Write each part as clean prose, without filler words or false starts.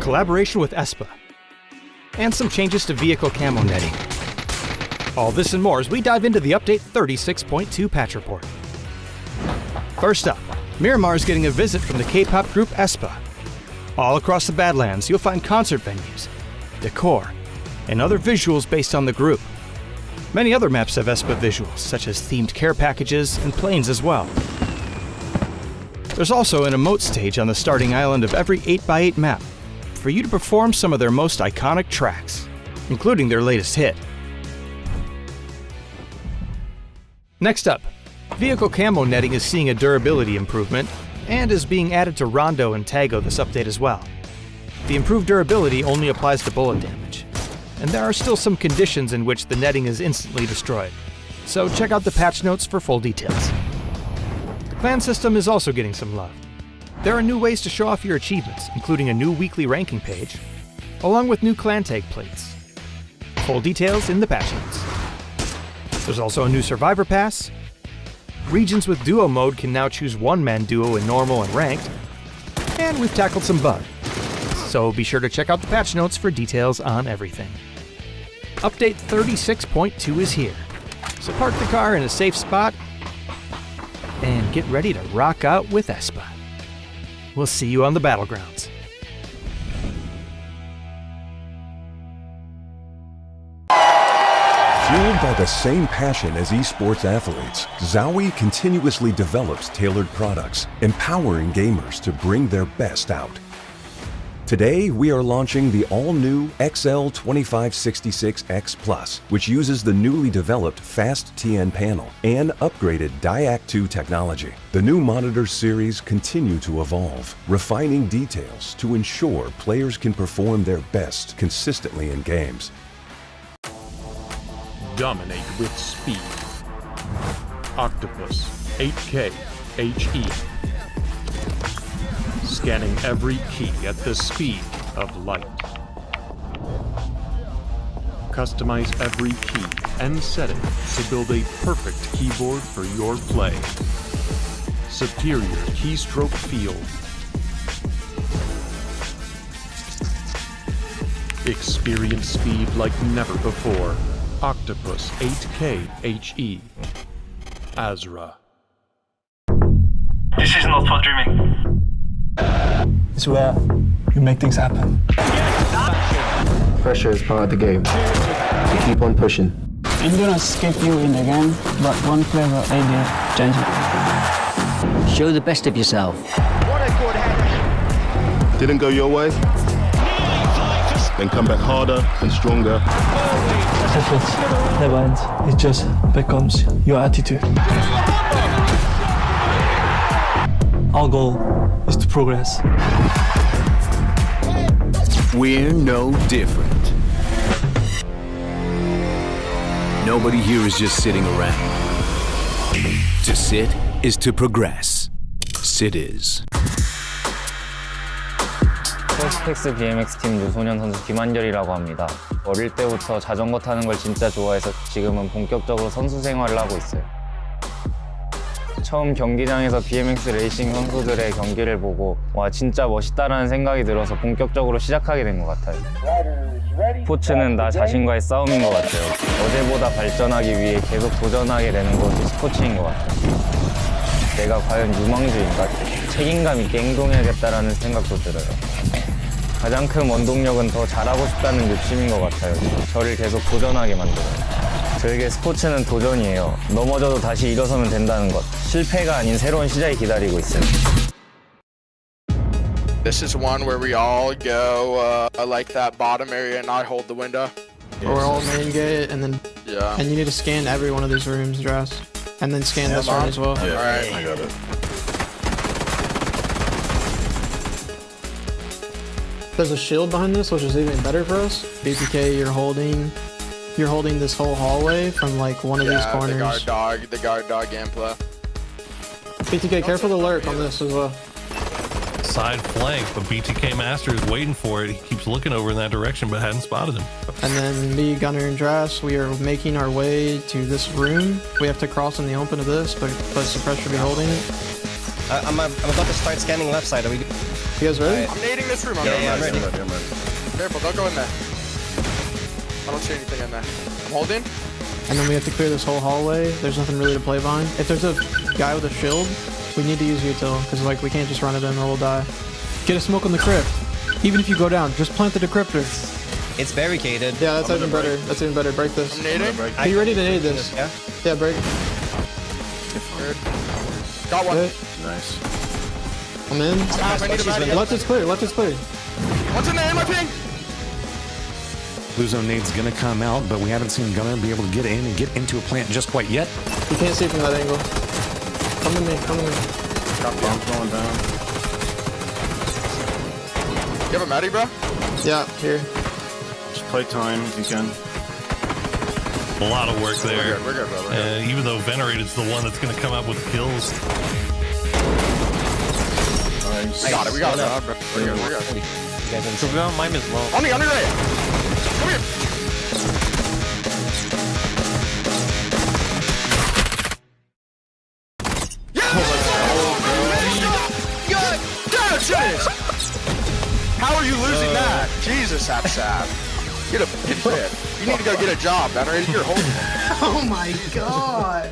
collaboration with Espa, and some changes to vehicle camo netting. All this and more as we dive into the Update 36.2 patch report. First up, Miramar is getting a visit from the K-pop group Espa. All across the Badlands, you'll find concert venues, decor, and other visuals based on the group. Many other maps have Espa visuals, such as themed care packages and planes as well. There's also an emote stage on the starting island of every 8x8 map for you to perform some of their most iconic tracks, including their latest hit. Next up, vehicle camo netting is seeing a durability improvement and is being added to Rondo and Tago this update as well. The improved durability only applies to bullet damage, and there are still some conditions in which the netting is instantly destroyed, so check out the patch notes for full details. The clan system is also getting some love. There are new ways to show off your achievements, including a new weekly ranking page, along with new clan tag plates. Full details in the patch notes. There's also a new Survivor Pass. Regions with duo mode can now choose one-man duo in normal and ranked. And we've tackled some bugs, so be sure to check out the patch notes for details on everything. Update 36.2 is here, so park the car in a safe spot and get ready to rock out with Espa. We'll see you on the battlegrounds. Fueled by the same passion as esports athletes, Zowie continuously develops tailored products, empowering gamers to bring their best out. Today, we are launching the all-new XL2566X Plus, which uses the newly developed Fast TN panel and upgraded Diac 2 technology. The new monitor series continue to evolve, refining details to ensure players can perform their best consistently in games. Dominate with speed. Octopus 8K HE. Scanning every key at the speed of light. Customize every key and setting to build a perfect keyboard for your play. Superior keystroke feel. Experience speed like never before. Octopus 8K HE. Azra. This is not for dreaming. It's where you make things happen. Pressure is part of the game. So keep on pushing. I'm gonna skip you in the game, but one clever idea change it. Show the best of yourself. What a good header. Didn't go your way? Then come back harder and stronger. Effort never ends. It just becomes your attitude. Our goal is to progress. We're no different. Nobody here is just sitting around. To sit is to progress. Sit is. 스펙스 BMX 팀 유소년 선수 김한결이라고 합니다. 어릴 때부터 자전거 타는 걸 진짜 좋아해서 지금은 본격적으로 선수 생활을 하고 있어요. 처음 경기장에서 BMX 레이싱 선수들의 경기를 보고 와 진짜 멋있다라는 생각이 들어서 본격적으로 시작하게 된 것 같아요. 스포츠는 나 자신과의 싸움인 것 같아요. 어제보다 발전하기 위해 계속 도전하게 되는 것이 스포츠인 것 같아요. 내가 과연 유망주인가? 책임감 있게 행동해야겠다라는 생각도 들어요. 가장 큰 원동력은 더 잘하고 싶다는 욕심인 것 같아요. 저를 계속 도전하게 만들어요. 저에게 스포츠는 도전이에요. 넘어져도 다시 일어서면 된다는 것. 실패가 아닌 새로운 시작이 기다리고 있어요. This is one where we all go like that bottom area and I hold the window. Or all main gate and then and you need to scan every one of these rooms, Dress. And then scan this one as well. Yeah, alright. I got it. There's a shield behind this, which is even better for us. BPK, you're holding this whole hallway from like one of these corners. The guard dog gameplay. BTK, careful the lurk on this as well. Side flank, but BTK Master is waiting for it. He keeps looking over in that direction, but hadn't spotted him. And then me, Gunner, and Drass, we are making our way to this room. We have to cross in the open of this, but Suppressor be holding it. I'm about to start scanning left side. Are we good? You guys ready? I'm nading this room. I'm ready. Careful, don't go in there. I don't see anything in there. I'm holding. And then we have to clear this whole hallway. There's nothing really to play behind. If there's a guy with a shield, we need to use util, because like we can't just run it in or we'll die. Get a smoke on the crypt. Even if you go down, just plant the decryptor. It's barricaded. Yeah, that's even better. That's even better. Break this. I'm nading. Are you ready to nade this? Yeah. Yeah, break. Good. Got one. Good. Nice. I'm in. I need a baddie. Left is clear. Left is clear. What's in there in my ping? Blue zone nade's gonna come out, but we haven't seen Gunner be able to get in and get into a plant just quite yet. You can't see from that angle. Come to me. Come to me. Got bombs going down. You have a Matty, bro? Yeah, here. Just play time if you can. A lot of work there. We're good, bro. We're good. Even though Venerated's the one that's going to come out with kills. Nice. We got it. We got it. Bro. We're good. We're good. So we don't mind is low. On me right. Come here. How are you losing that? Jesus, Sap. Get a hit. You need to go get a job, Venerate. You're holding it. Oh my god.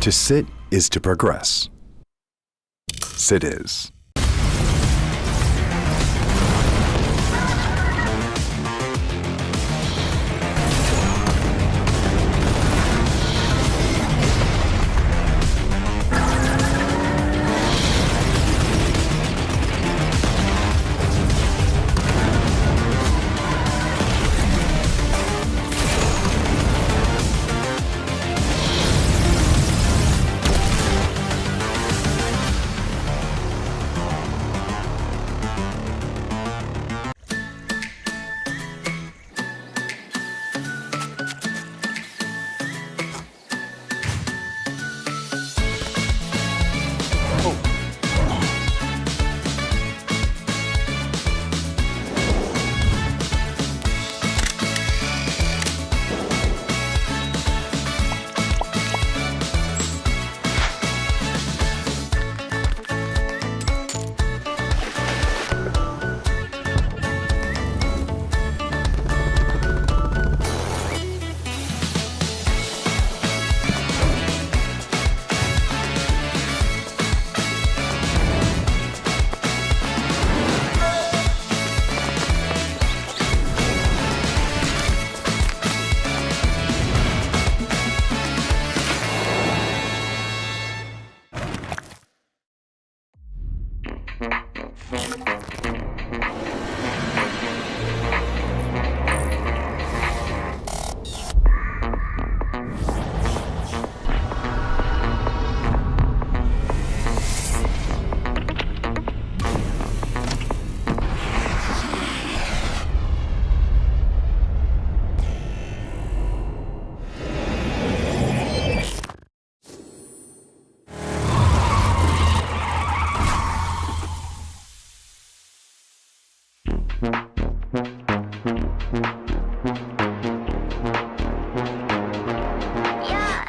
To sit is to progress. Sit is.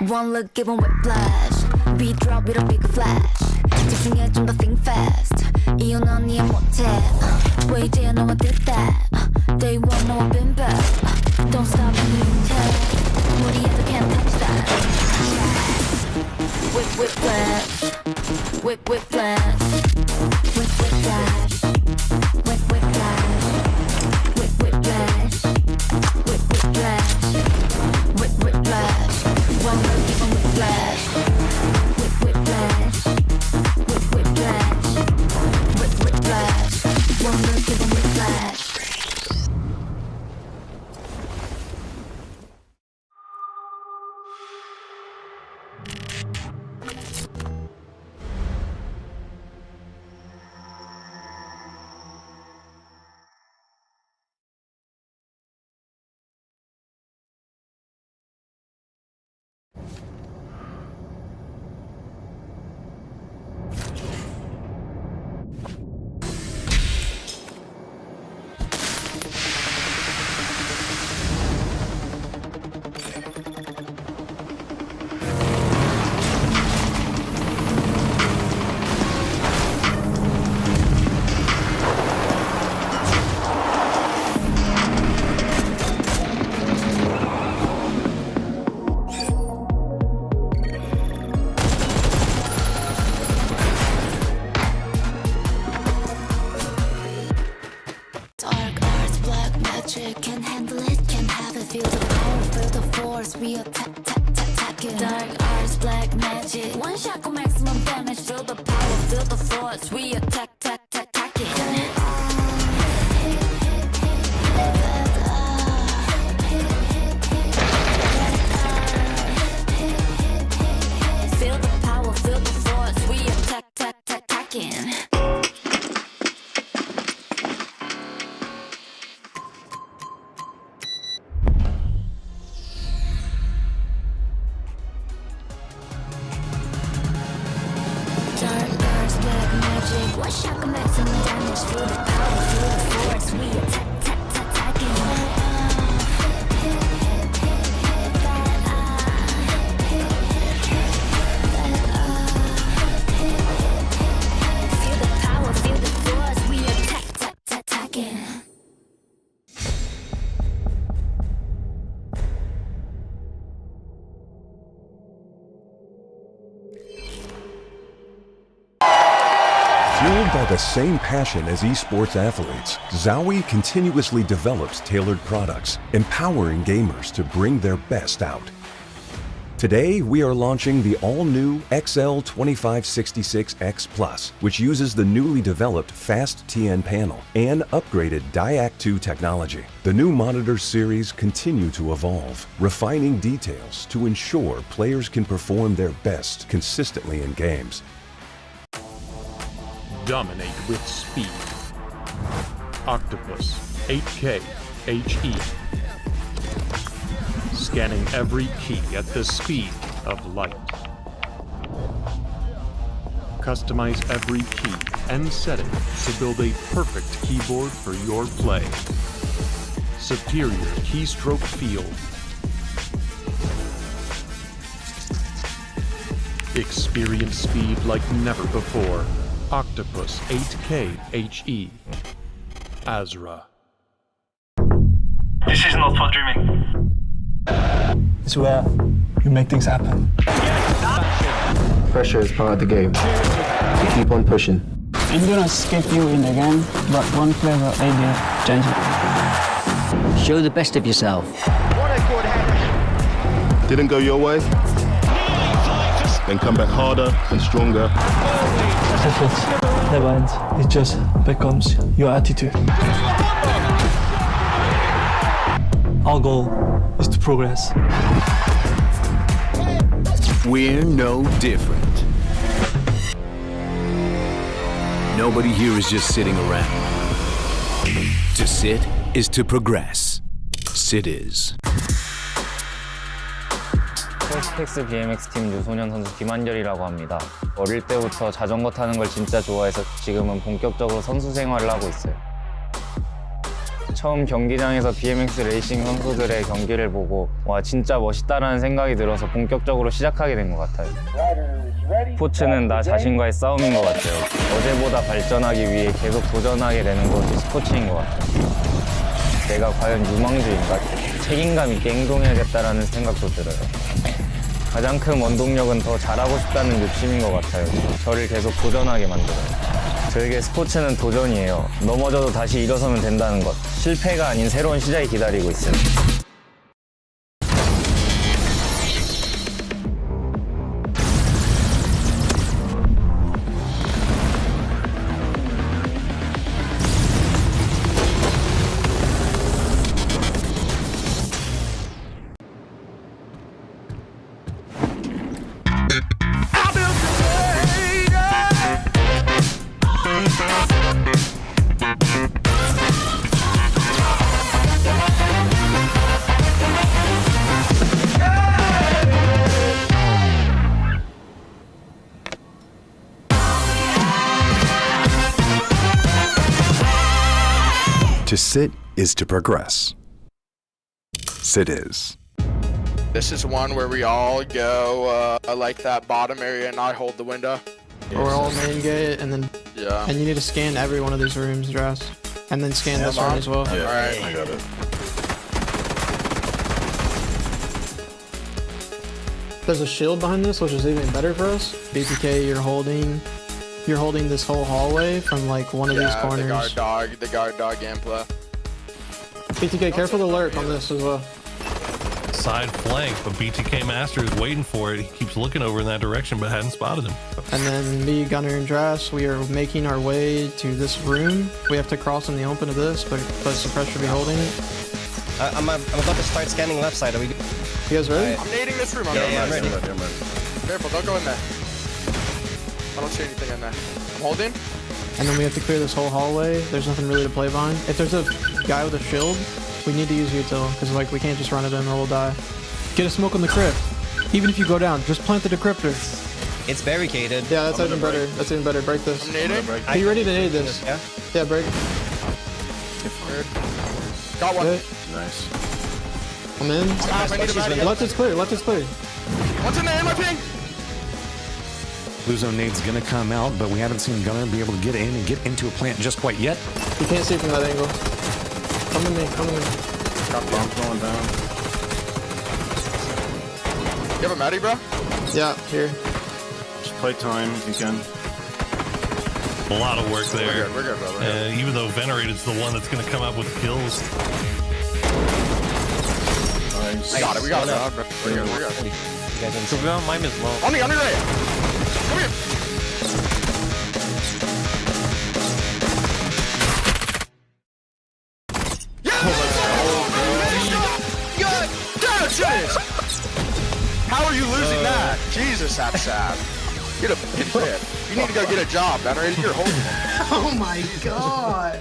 One look, give 'em whiplash. Beat drop with a big flash. 집중해 좀 더 think fast. 이혼 언니야 못해. 왜 이제야 너와 did that? Day one 너와 been back. Don't stop when you tell. 우리 애들 can't touch that. Whip whiplash. Whip whiplash. Whip whiplash. Whip whiplash. Whip whiplash. Whip whiplash. Whip whiplash. One look, give 'em whiplash. Whip whiplash. Whip whiplash. Whip whiplash. One look, give 'em whiplash. Can handle it, can have it. Feel the power, feel the force. We attack, it. Dark arts, black magic. One shot go maximum damage. Feel the power, feel the force. We attack, it. Feel the power, feel the force. We attack, it. One shot can maximum damage. Feel the power, feel the force. We attack, it. Feel the power, feel the force. We attack, it. Fueled by the same passion as esports athletes, Zowie continuously develops tailored products, empowering gamers to bring their best out. Today, we are launching the all-new XL2566X Plus, which uses the newly developed Fast TN panel and upgraded Diac 2 technology. The new monitor series continue to evolve, refining details to ensure players can perform their best consistently in games. Dominate with speed. Octopus 8K HE. Scanning every key at the speed of light. Customize every key and setting to build a perfect keyboard for your play. Superior keystroke feel. Experience speed like never before. Octopus 8K HE. Azra. This is not for dreaming. It's where you make things happen. Pressure is part of the game. So keep on pushing. I'm gonna skip you in the game, but one clever idea changes it. Show the best of yourself. What a good header. Didn't go your way? Then come back harder and stronger. Effort never ends. It just becomes your attitude. Our goal is to progress. We're no different. Nobody here is just sitting around. To sit is to progress. Sit is. 스펙스 BMX 팀 유소년 선수 김한결이라고 합니다. 어릴 때부터 자전거 타는 걸 진짜 좋아해서 지금은 본격적으로 선수 생활을 하고 있어요. 처음 경기장에서 BMX 레이싱 선수들의 경기를 보고 와 진짜 멋있다라는 생각이 들어서 본격적으로 시작하게 된 것 같아요. 스포츠는 나 자신과의 싸움인 것 같아요. 어제보다 발전하기 위해 계속 도전하게 되는 것이 스포츠인 것 같아요. 내가 과연 유망주인가? 책임감 있게 행동해야겠다라는 생각도 들어요. 가장 큰 원동력은 더 잘하고 싶다는 욕심인 것 같아요. 저를 계속 도전하게 만들어요. 저에게 스포츠는 도전이에요. 넘어져도 다시 일어서면 된다는 것. 실패가 아닌 새로운 시작이 기다리고 있어요. To sit is to progress. Sit is. This is one where we all go like that bottom area and I hold the window. We're all main gate, and then Yeah. and you need to scan every one of these rooms, Dress, and then scan this one as well. Yeah. Alright. I got it. There's a shield behind this, which is even better for us. BPK, you're holding this whole hallway from like one of these corners. The guard dog gameplay. BTK, careful the lurk on this as well. Side flank, but BTK Master is waiting for it. He keeps looking over in that direction, but hadn't spotted him. And then me, Gunner, and Drass, we are making our way to this room. We have to cross in the open of this, but Suppress should be holding it. I'm about to start scanning left side. Are we? You guys ready? I'm nading this room. I'm ready. Careful, don't go in there. I don't see anything in there. I'm holding. And then we have to clear this whole hallway. There's nothing really to play behind. If there's a guy with a shield, we need to use util, because like we can't just run it in or we'll die. Get a smoke on the crypt. Even if you go down, just plant the decryptor. It's barricaded. Yeah, that's even better. That's even better. Break this. I'm nading. Are you ready to nade this? Yeah. Yeah, break. Got one. Okay. Nice. I'm in. I need a body. Left is clear. Left is clear. What's in there? My ping. Blue zone nade's gonna come out, but we haven't seen Gunner be able to get in and get into a plant just quite yet. You can't see from that angle. Come with me. Come with me. Got bombs going down. You have a Matty, bro? Yeah, here. Just play time if you can. A lot of work there. We're good, bro. We're good. Even though Venerated's the one that's going to come up with kills. Nice. We got it. We got it, bro. We're good. We're good. So we want mine as well. On me right. Come here. How are you losing that? Jesus, that's sad. Get a shit. You need to go get a job, man. You're holding it. Oh my god.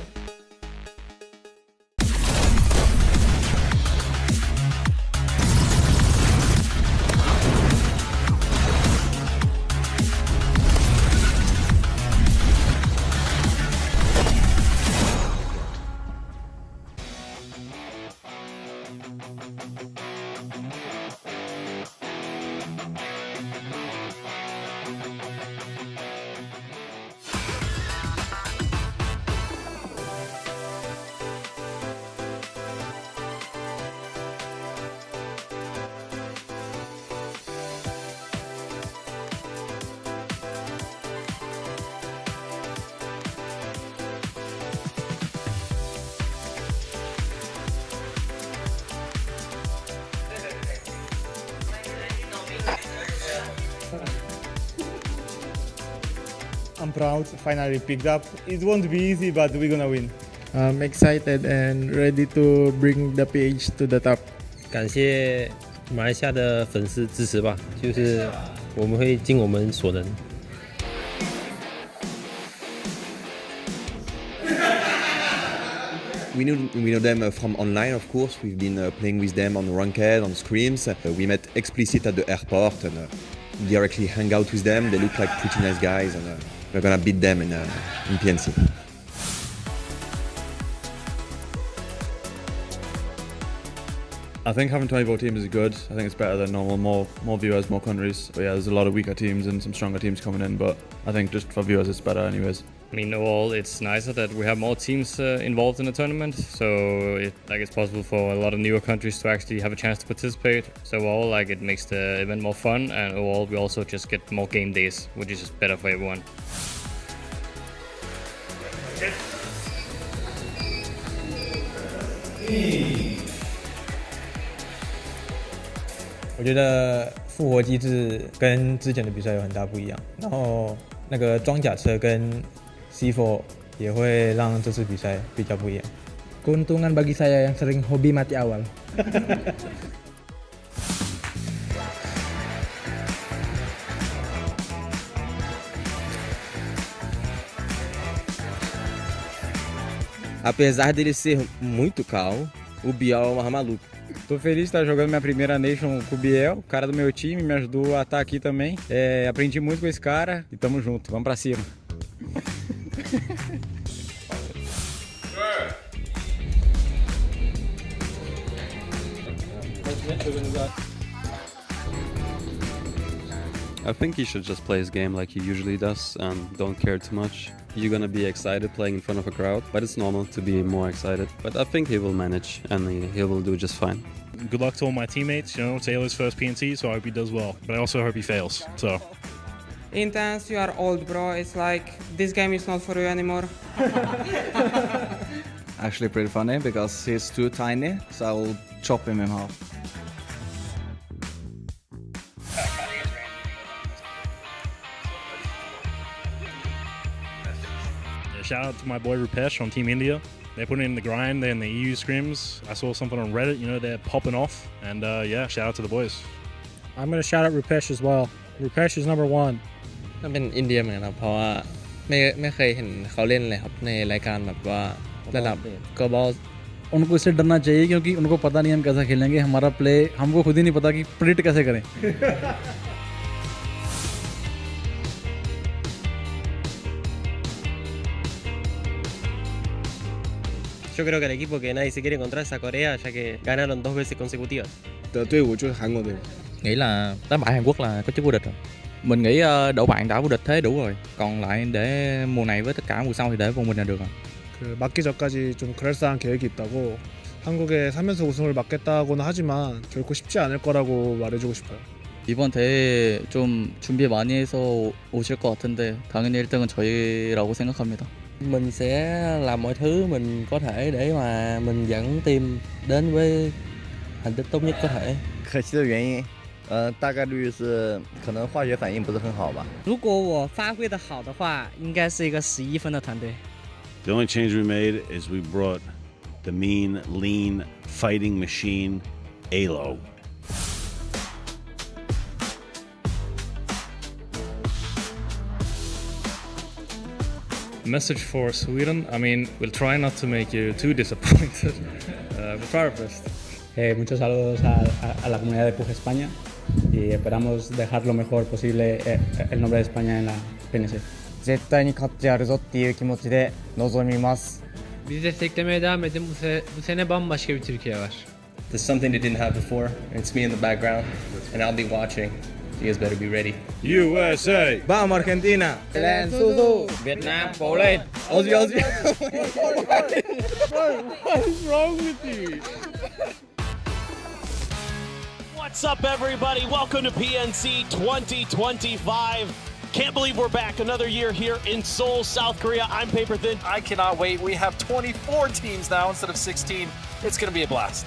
I'm proud, finally picked up. It won't be easy, but we're gonna win. I'm excited and ready to bring the PH to the top. 感谢马来西亚的粉丝支持吧，就是我们会尽我们所能。We know them from online, of course. We've been playing with them on Ranked, on Scrims. We met Explicit at the airport and directly hang out with them. They look like pretty nice guys, and we're gonna beat them in PNC. I think having 24 teams is good. I think it's better than normal, more viewers, more countries. But yeah, there's a lot of weaker teams and some stronger teams coming in, but I think just for viewers it's better anyways. I mean, overall, it's nicer that we have more teams involved in the tournament, so it's possible for a lot of newer countries to actually have a chance to participate. So overall, it makes the event more fun, and overall, we also just get more game days, which is just better for everyone. 我觉得复活机制跟之前的比赛有很大不一样，然后那个装甲车跟 C4 也会让这次比赛比较不一样。Keuntungan bagi saya yang sering hobi mati awal. Apesar dele ser muito calmo, o Biel é um mais maluco. Tô feliz de estar jogando minha primeira Nation com o Biel, o cara do meu time, me ajudou a estar aqui também. Aprendi muito com esse cara e tamo junto, vamos pra cima. I think he should just play his game like he usually does and don't care too much. You're gonna be excited playing in front of a crowd, but it's normal to be more excited. But I think he will manage and he will do just fine. Good luck to all my teammates. You know, Taylor's first PNC, so I hope he does well. But I also hope he fails, so. Intense, you are old, bro. It's like, this game is not for you anymore. Actually pretty funny because he's too tiny, so I will chop him in half. Shout out to my boy Rupesh on Team India. They're putting in the grind, they're in the EU scrims. I saw something on Reddit, you know, they're popping off. And yeah, shout out to the boys. I'm going to shout out Rupesh as well. Rupesh is number one. ก็เป็นอินเดียเหมือนกันครับเพราะว่าไม่เคยเห็นเขาเล่นเลยครับในรายการแบบว่าระดับ global उनको इससे डरना चाहिए क्योंकि उनको पता नहीं हम कैसा खेलेंगे हमारा प्ले हमको खुद ही नहीं पता कि प्रेडिक्ट कैसे करें Yo creo que el equipo que nadie se quiere encontrar es a Corea, ya que ganaron 2 veces consecutivas. 的队伍就是韩国队。 Nghĩ là đánh bại Hàn Quốc là có chức vô địch rồi. Mình nghĩ đổ bạn đã vô địch thế đủ rồi. Còn lại để mùa này với tất cả mùa sau thì để vòng mình là được rồi. 그 막기 전까지 좀 그럴싸한 계획이 있다고 한국에 3연속 우승을 막겠다고는 하지만 결코 쉽지 않을 거라고 말해주고 싶어요. 이번 대회 좀 준비 많이 해서 오실 것 같은데 당연히 1등은 저희라고 생각합니다. Mình sẽ làm mọi thứ mình có thể để mà mình dẫn team đến với thành tích tốt nhất có thể. 可惜的原因，大概率是可能化学反应不是很好吧。如果我发挥的好的话，应该是一个11分的团队。 The only change we made is we brought the mean, lean, fighting machine, Alo. Message for Sweden, I mean, we'll try not to make you too disappointed. We'll try our best. Muchos saludos a la comunidad de PUBG España y esperamos dejar lo mejor posible el nombre de España en la PNC. 絶対に勝ってやるぞっていう気持ちで臨みます。 Bizi desteklemeye devam edin. Bu sene bambaşka bir Türkiye var. There's something they didn't have before. It's me in the background, and I'll be watching. You guys better be ready. USA! Vamos Argentina! Susu! Việt Nam, cố lên! Aussie, Aussie! What is wrong with you? What's up, everybody? Welcome to PNC 2025. Can't believe we're back another year here in Seoul, South Korea. I'm Paper Thin. I cannot wait. We have 24 teams now instead of 16. It's going to be a blast.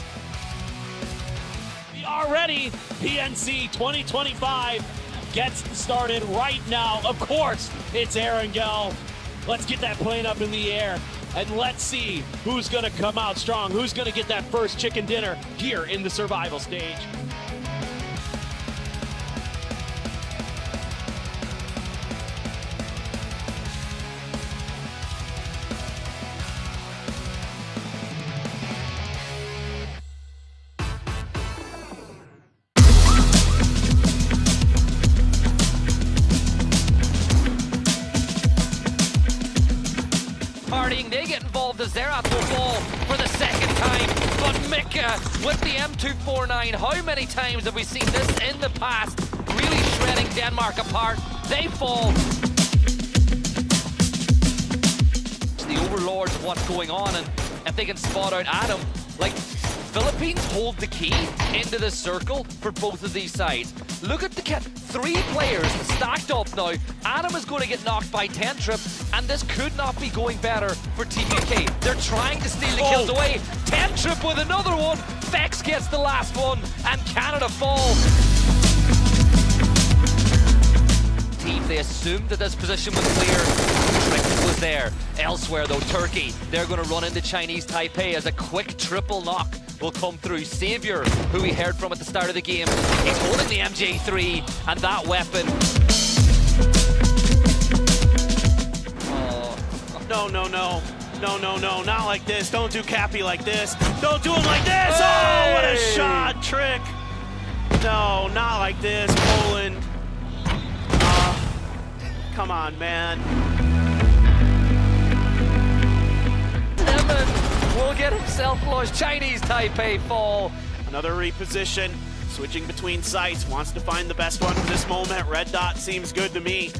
We are ready. PNC 2025 gets started right now. Of course, it's Erangel. Let's get that plane up in the air and let's see who's going to come out strong, who's going to get that first chicken dinner here in the survival stage. They get involved as Zerat will fall for the second time, but Mick with the M249. How many times have we seen this in the past? Really shredding Denmark apart. They fall. The overlords of what's going on, and if they can spot out Adam, like, Philippines hold the key into the circle for both of these sides. Look at the three players stacked up now. Adam is going to get knocked by Tentrip, and this could not be going better for Team UK. They're trying to steal the kills away. Tentrip with another one. Vex gets the last one, and Canada fall. They assumed that this position was clear. Trick was there. Elsewhere though, Turkey, they're going to run into Chinese Taipei as a quick triple knock will come through. Savior, who we heard from at the start of the game, he's holding the MJ3 and that weapon. No, not like this. Don't do Cappy like this. Don't do him like this. Oh, what a shot, Trick. No, not like this, Poland. Come on, man. Lemon will get himself lost. Chinese Taipei fall. Another reposition, switching between sites, wants to find the best one for this moment. Red dot seems good to me.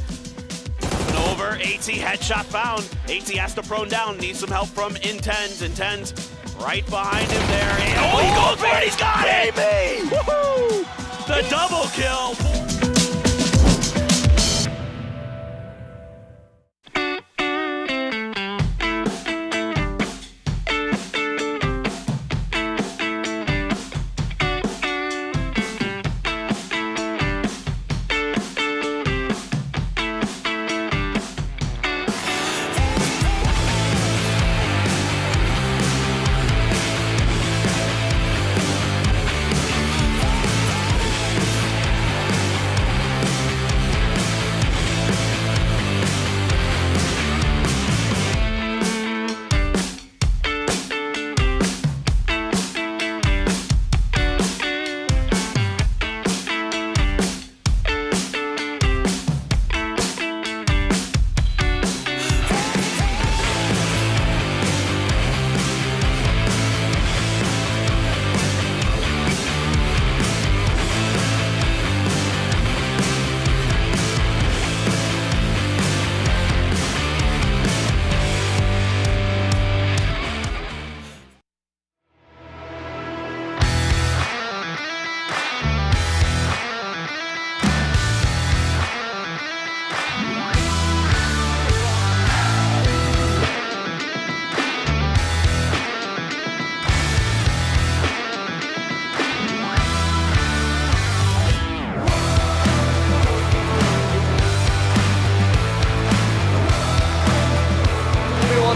And over, AT headshot found. AT has to prone down, needs some help from Intens. Intens right behind him there. Oh, he goes for it, he's got it! Baby! Woohoo! The double kill!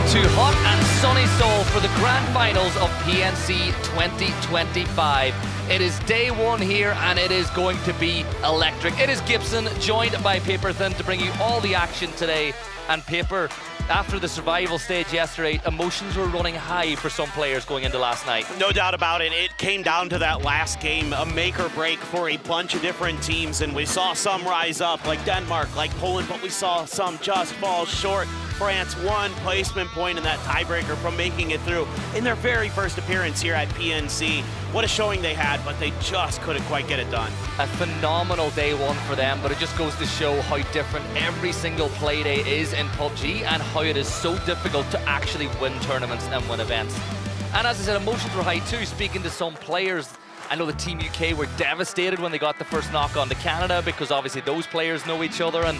To hot and sunny Seoul for the grand finals of PNC 2025. It is day one here and it is going to be electric. It is Gibson joined by Paperthin to bring you all the action today. And Paper, after the survival stage yesterday, emotions were running high for some players going into last night. No doubt about it. It came down to that last game, a make or break for a bunch of different teams, and we saw some rise up like Denmark, like Poland, but we saw some just fall short. France, one placement point in that tiebreaker from making it through in their very first appearance here at PNC. What a showing they had, but they just couldn't quite get it done. A phenomenal day one for them, but it just goes to show how different every single play day is in PUBG and how it is so difficult to actually win tournaments and win events. And as I said, emotions were high too. Speaking to some players, I know the Team UK were devastated when they got the first knock on to Canada because obviously those players know each other, and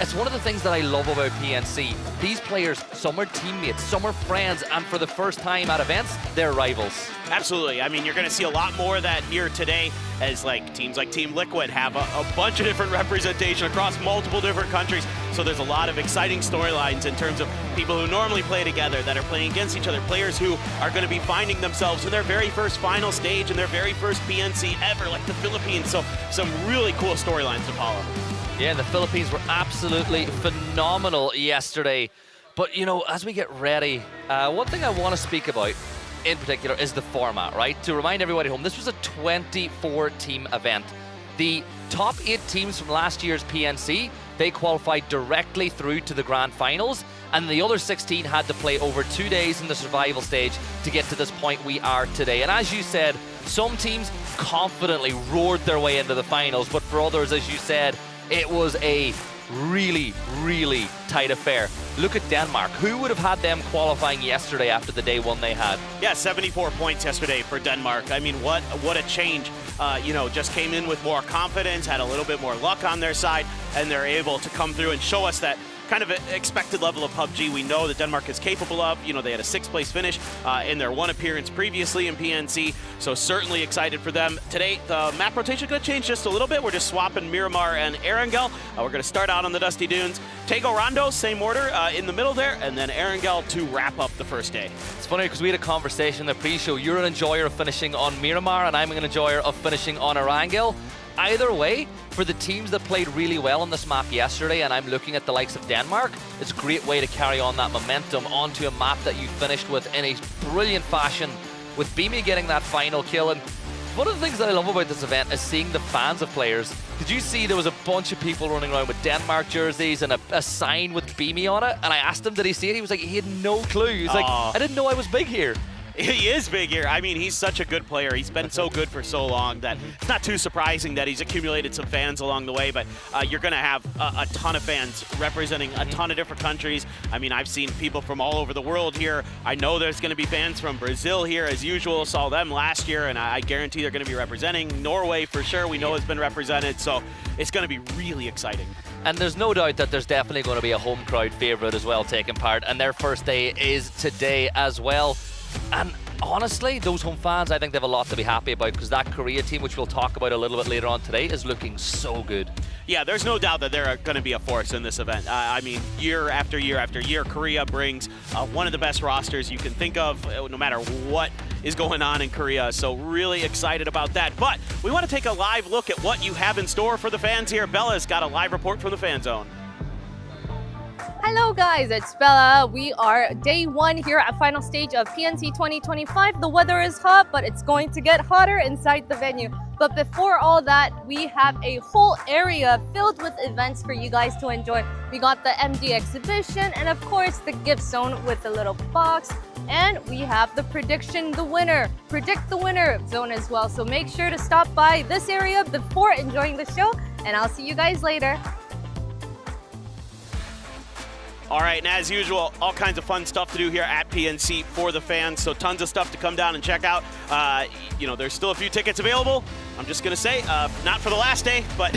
it's one of the things that I love about PNC. These players, some are teammates, some are friends, and for the first time at events, they're rivals. Absolutely. I mean, you're going to see a lot more of that here today as teams like Team Liquid have a bunch of different representation across multiple different countries. So there's a lot of exciting storylines in terms of people who normally play together that are playing against each other, players who are going to be finding themselves in their very first final stage and their very first PNC ever, like the Philippines. So some really cool storylines to follow. Yeah, the Philippines were absolutely phenomenal yesterday. But, you know, as we get ready, one thing I want to speak about in particular is the format, right? To remind everybody at home, this was a 24-team event. The top 8 teams from last year's PNC, they qualified directly through to the grand finals, and the other 16 had to play over 2 days in the survival stage to get to this point we are today. And as you said, some teams confidently roared their way into the finals, but for others, as you said, it was a really, really tight affair. Look at Denmark. Who would have had them qualifying yesterday after the day one they had? Yeah, 74 points yesterday for Denmark. I mean, what a change. You know, just came in with more confidence, had a little bit more luck on their side, and they're able to come through and show us that kind of an expected level of PUBG we know that Denmark is capable of. You know, they had a 6th place finish in their one appearance previously in PNC, so certainly excited for them. Today, the map rotation is going to change just a little bit. We're just swapping Miramar and Erangel. We're going to start out on the Dusty Dunes. Tego Rondo, same order in the middle there, and then Erangel to wrap up the first day. It's funny because we had a conversation in the pre-show. You're an enjoyer of finishing on Miramar, and I'm an enjoyer of finishing on Erangel. Either way, for the teams that played really well on this map yesterday, and I'm looking at the likes of Denmark, it's a great way to carry on that momentum onto a map that you finished with in a brilliant fashion, with Beamy getting that final kill. And one of the things that I love about this event is seeing the fans of players. Did you see there was a bunch of people running around with Denmark jerseys and a sign with Beamy on it? And I asked him, did he see it? He was like, he had no clue. He was like, I didn't know I was big here. He is big here. I mean, he's such a good player. He's been so good for so long that it's not too surprising that he's accumulated some fans along the way, but you're going to have a ton of fans representing a ton of different countries. I mean, I've seen people from all over the world here. I know there's going to be fans from Brazil here as usual. Saw them last year, and I guarantee they're going to be representing. Norway for sure, we know has been represented, so it's going to be really exciting. And there's no doubt that there's definitely going to be a home crowd favorite as well taking part, and their first day is today as well. And honestly, those home fans, I think they have a lot to be happy about, because that Korea team, which we'll talk about a little bit later on today, is looking so good. Yeah, there's no doubt that they're going to be a force in this event. I mean, year after year after year, Korea brings one of the best rosters you can think of, no matter what is going on in Korea. So really excited about that. But we want to take a live look at what you have in store for the fans here. Bella's got a live report from the fan zone. Hello guys, it's Bella. We are day one here at final stage of PNC 2025. The weather is hot, but it's going to get hotter inside the venue. But before all that, we have a whole area filled with events for you guys to enjoy. We got the MD exhibition, and of course the gift zone with the little box. And we have the predict the winner zone as well. So make sure to stop by this area before enjoying the show, and I'll see you guys later. All right, and as usual, all kinds of fun stuff to do here at PNC for the fans, so tons of stuff to come down and check out. You know, there's still a few tickets available. I'm just going to say, not for the last day, but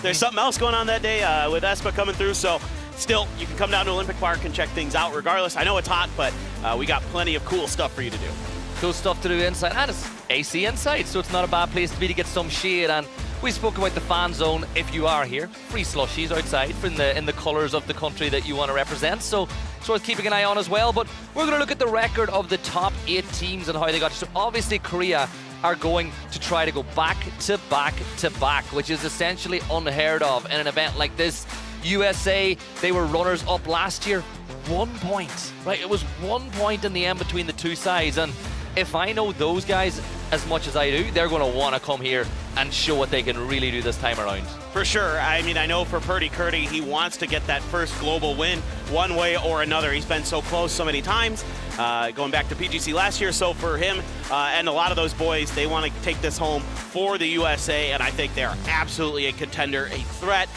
there's something else going on that day with ESPA coming through, so still, you can come down to Olympic Park and check things out regardless. I know it's hot, but we got plenty of cool stuff for you to do. Cool stuff to do inside, and it's AC inside, so it's not a bad place to be to get some shade. And we spoke about the fan zone. If you are here, free slushies outside in the colours of the country that you want to represent, so it's worth keeping an eye on as well. But we're going to look at the record of the top 8 teams and how they got. So obviously Korea are going to try to go back to back to back, which is essentially unheard of in an event like this. USA, they were runners up last year. 1 point, right? It was 1 point in the end between the two sides, and if I know those guys as much as I do, they're going to want to come here and show what they can really do this time around. For sure. I mean, I know for Purdy Curdy, he wants to get that first global win one way or another. He's been so close so many times, going back to PGC last year. So for him and a lot of those boys, they want to take this home for the USA, and I think they're absolutely a contender, a threat.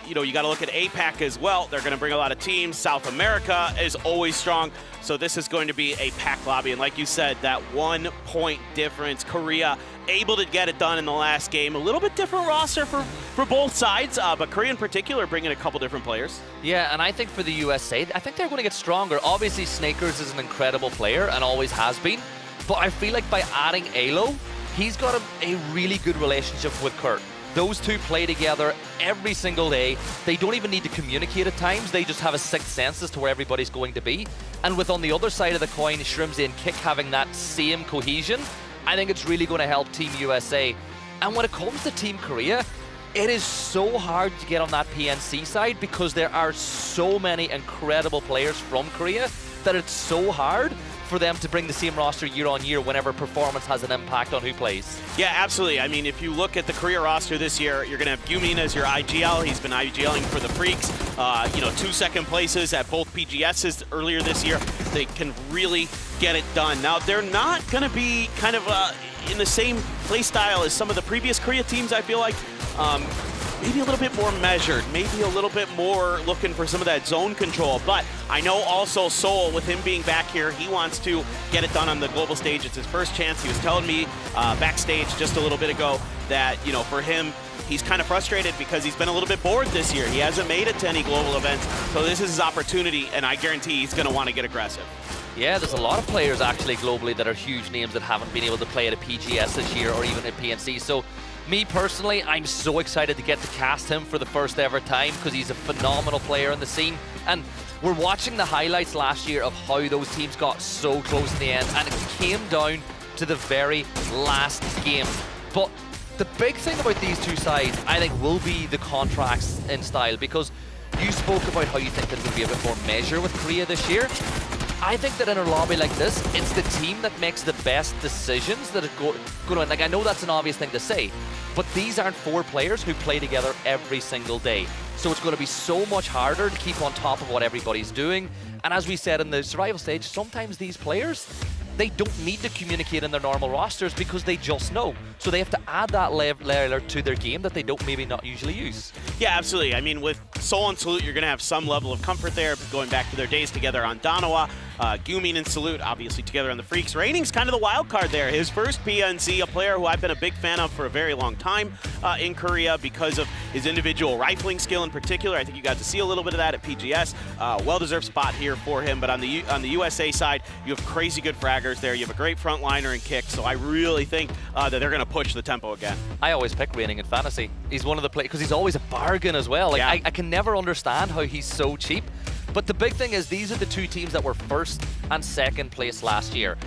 You know, you got to look at APAC as well. They're going to bring a lot of teams. South America is always strong. So this is going to be a packed lobby. And like you said, that 1 point difference, Korea able to get it done in the last game. A little bit different roster for both sides, but Korea in particular bringing a couple different players. Yeah, and I think for the USA, I think they're going to get stronger. Obviously, Snakers is an incredible player and always has been. But I feel like by adding Alo, he's got a really good relationship with Kurt. Those two play together every single day. They don't even need to communicate at times. They just have a sixth sense as to where everybody's going to be. And with on the other side of the coin, Shrimsy and Kick having that same cohesion, I think it's really going to help Team USA. And when it comes to Team Korea, it is so hard to get on that PNC side because there are so many incredible players from Korea that it's so hard for them to bring the same roster year on year whenever performance has an impact on who plays. Yeah, absolutely. I mean, if you look at the Korea roster this year, you're going to have Gumin as your IGL. He's been IGLing for the Freaks. 2 second places at both PGSs earlier this year. They can really get it done. Now, they're not going to be kind of in the same play style as some of the previous Korea teams, I feel like. Maybe a little bit more measured, maybe a little bit more looking for some of that zone control. But I know also Seoul, with him being back here, he wants to get it done on the global stage. It's his first chance. He was telling me backstage just a little bit ago that, for him, he's kind of frustrated because he's been a little bit bored this year. He hasn't made it to any global events. So this is his opportunity, and I guarantee he's going to want to get aggressive. Yeah, there's a lot of players actually globally that are huge names that haven't been able to play at a PGS this year or even at PNC. So me personally, I'm so excited to get to cast him for the first ever time because he's a phenomenal player in the scene. And we're watching the highlights last year of how those teams got so close in the end, and it came down to the very last game. But the big thing about these two sides, I think, will be the contracts in style, because you spoke about how you think there's going to be a bit more measure with Korea this year. I think that in a lobby like this, it's the team that makes the best decisions that are going to win. Like, I know that's an obvious thing to say, but these aren't 4 players who play together every single day. So it's going to be so much harder to keep on top of what everybody's doing. And as we said in the survival stage, sometimes these players, they don't need to communicate in their normal rosters because they just know. So they have to add that layer to their game that they don't maybe not usually use. Yeah, absolutely. I mean, with Seoul and Salute, you're going to have some level of comfort there, going back to their days together on Danawa. Gumin and Salute, obviously, together on the Freaks. Raining's kind of the wild card there. His first PNC, a player who I've been a big fan of for a very long time in Korea because of his individual rifling skill in particular. I think you got to see a little bit of that at PGS. Well-deserved spot here for him. But on the USA side, you have crazy good fraggers there. You have a great frontliner and kick. So I really think that they're going to push the tempo again. I always pick Raining in fantasy. He's one of the players, because he's always a bargain as well. Like, I can never understand how he's so cheap. But the big thing is, these are the 2 teams that were first and second place last year.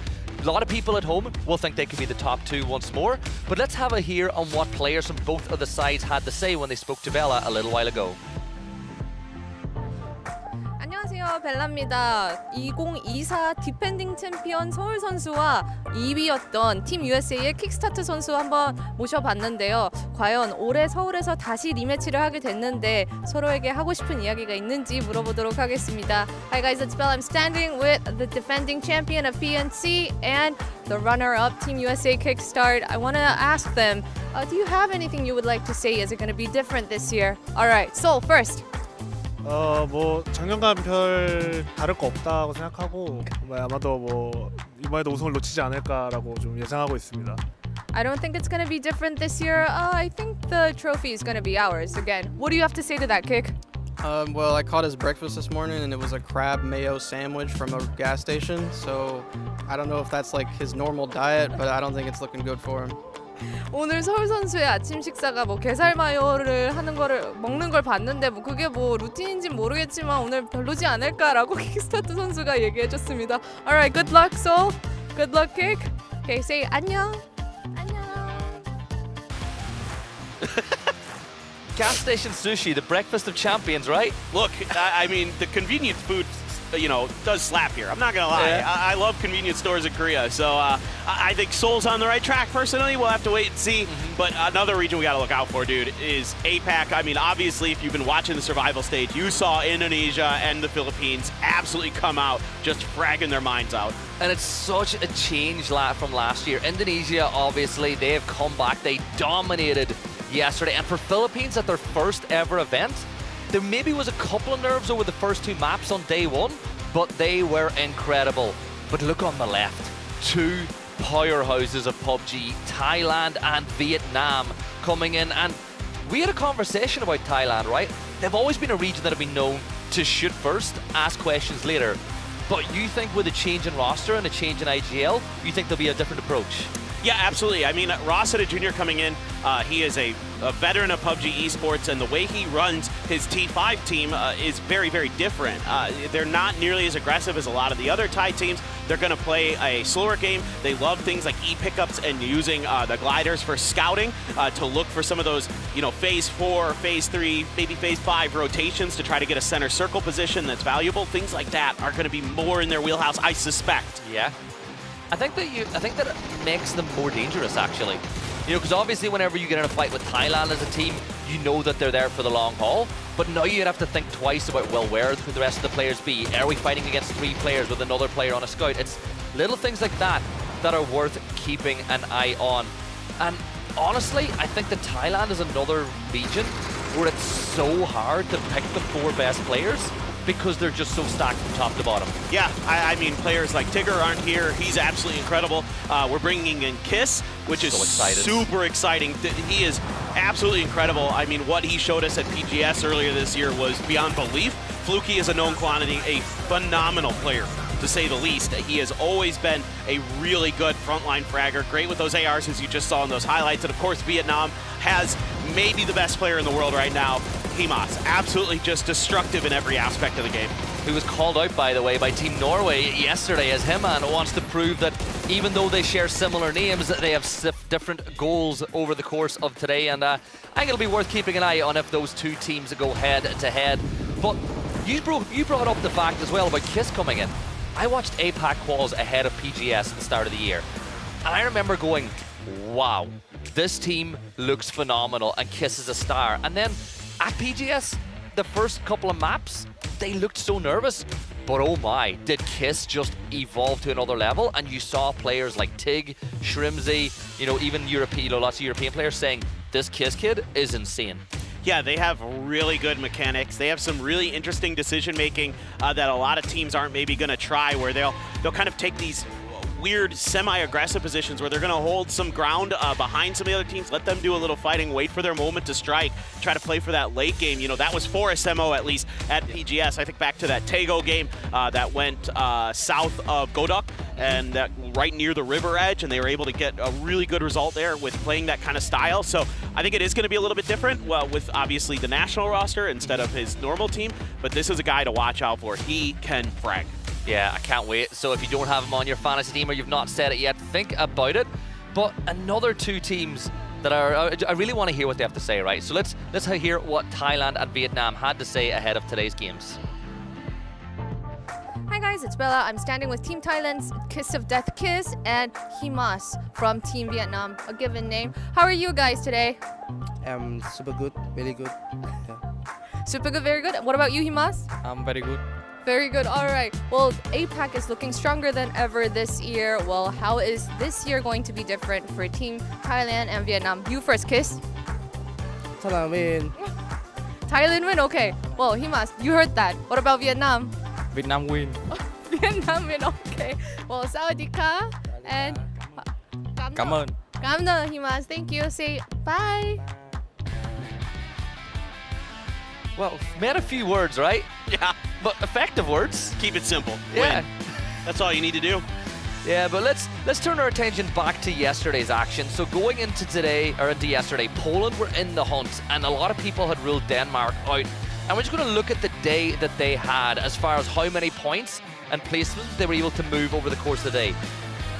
A lot of people at home will think they could be the top 2 once more, but let's have a hear on what players from both of the sides had to say when they spoke to Bella a little while ago. 안녕하세요, 벨라입니다. 2024 디펜딩 챔피언 서울 선수와 2위였던 팀 USA의 킥스타트 선수 한번 모셔봤는데요. 과연 올해 서울에서 다시 리매치를 하게 됐는데 서로에게 하고 싶은 이야기가 있는지 물어보도록 하겠습니다. Hi guys, it's Bella. I'm standing with the defending champion of PNC and the runner-up Team USA Kickstart. I want to ask them, do you have anything you would like to say? Is it going to be different this year? All right, so first. 작년과는 별 다를 거 없다고 생각하고 아마도 이번에도 우승을 놓치지 않을까라고 좀 예상하고 있습니다. I don't think it's going to be different this year. I think the trophy is going to be ours again. What do you have to say to that, Kick? Well, I caught his breakfast this morning and it was a crab mayo sandwich from a gas station. So I don't know if that's like his normal diet, but I don't think it's looking good for him. 오늘 서울 선수의 아침 식사가 게살 마요를 먹는 걸 봤는데 그게 루틴인지는 모르겠지만 오늘 별로지 않을까라고 킥스타트 선수가 얘기해줬습니다. Alright, good luck, Seoul. Good luck, Kick. Okay, say 안녕. Gas station sushi, the breakfast of champions, right? Look, I mean, the convenience food, does slap here. I'm not going to lie. Yeah. I love convenience stores in Korea. So I think Seoul's on the right track, personally. We'll have to wait and see. But another region we got to look out for, dude, is APAC. I mean, obviously, if you've been watching the survival stage, you saw Indonesia and the Philippines absolutely come out, just fragging their minds out. And it's such a change from last year. Indonesia, obviously, they have come back. They dominated yesterday. And for Philippines, at their first ever event, there maybe was a couple of nerves over the first 2 maps on day 1, but they were incredible. But look on the left, 2 powerhouses of PUBG, Thailand and Vietnam coming in. And we had a conversation about Thailand, right? They've always been a region that have been known to shoot first, ask questions later. But you think with a change in roster and a change in IGL, you think there'll be a different approach? Yeah, absolutely. I mean, Rossada Jr. coming in, he is a veteran of PUBG Esports, and the way he runs his T5 team is very, very different. They're not nearly as aggressive as a lot of the other Thai teams. They're going to play a slower game. They love things like E-pickups and using the gliders for scouting to look for some of those, phase 4, phase 3, maybe phase 5 rotations to try to get a center circle position that's valuable. Things like that are going to be more in their wheelhouse, I suspect. Yeah. I think that it makes them more dangerous, actually. Because obviously whenever you get in a fight with Thailand as a team, you know that they're there for the long haul. But now you'd have to think twice about, well, where could the rest of the players be? Are we fighting against 3 players with another player on a scout? It's little things like that that are worth keeping an eye on. And honestly, I think that Thailand is another region where it's so hard to pick the 4 best players, because they're just so stacked from top to bottom. Yeah, I mean, players like Tigger aren't here. He's absolutely incredible. We're bringing in Kiss, which is super exciting. He is absolutely incredible. I mean, what he showed us at PGS earlier this year was beyond belief. Fluky is a known quantity, a phenomenal player, to say the least. He has always been a really good frontline fragger, great with those ARs, as you just saw in those highlights. And of course, Vietnam has maybe the best player in the world right now, Himas. Absolutely just destructive in every aspect of the game. Who was called out, by the way, by Team Norway yesterday as Himan wants to prove that even though they share similar names, they have different goals over the course of today. And I think it'll be worth keeping an eye on if those 2 teams go head to head. But you brought up the fact as well about Kiss coming in. I watched APAC quals ahead of PGS at the start of the year, and I remember going, wow, this team looks phenomenal, and Kiss is a star. And then at PGS, the first couple of maps, they looked so nervous, but oh my, did Kiss just evolve to another level? And you saw players like Tig, Shrimzy, even European, lots of European players saying, this Kiss kid is insane. Yeah, they have really good mechanics. They have some really interesting decision-making that a lot of teams aren't maybe going to try, where they'll kind of take these weird semi-aggressive positions where they're going to hold some ground behind some of the other teams, let them do a little fighting, wait for their moment to strike, try to play for that late game. That was for SMO at least at PGS. I think back to that Tago game that went south of Godok and that right near the river edge, and they were able to get a really good result there with playing that kind of style. So I think it is going to be a little bit different, with obviously the national roster instead of his normal team, but this is a guy to watch out for. He can frag. Yeah, I can't wait. So if you don't have him on your fantasy team or you've not said it yet, think about it. But another 2 teams that I really want to hear what they have to say, right? So let's hear what Thailand and Vietnam had to say ahead of today's games. Hi guys, it's Bella. I'm standing with Team Thailand's Kiss of Death Kiss and Himas from Team Vietnam, a given name. How are you guys today? Super good, very good. Yeah. Super good, very good. What about you, Himas? I'm very good. Very good. All right. Well, APAC is looking stronger than ever this year. Well, how is this year going to be different for Team Thailand and Vietnam? You first, Kiss. Thailand win. Thailand win? Okay. Well, Himas, you heard that. What about Vietnam? Vietnam win. Vietnam win. Okay. Well, Sawadika and Cảm ơn. Cảm ơn, Himas. Thank you. Say bye. Well, man, a few words, right? Yeah. But effective words. Keep it simple. Yeah. Win. That's all you need to do. Yeah, but let's turn our attention back to yesterday's action. So going into yesterday, Poland were in the hunt, and a lot of people had ruled Denmark out. And we're just going to look at the day that they had as far as how many points and placements they were able to move over the course of the day.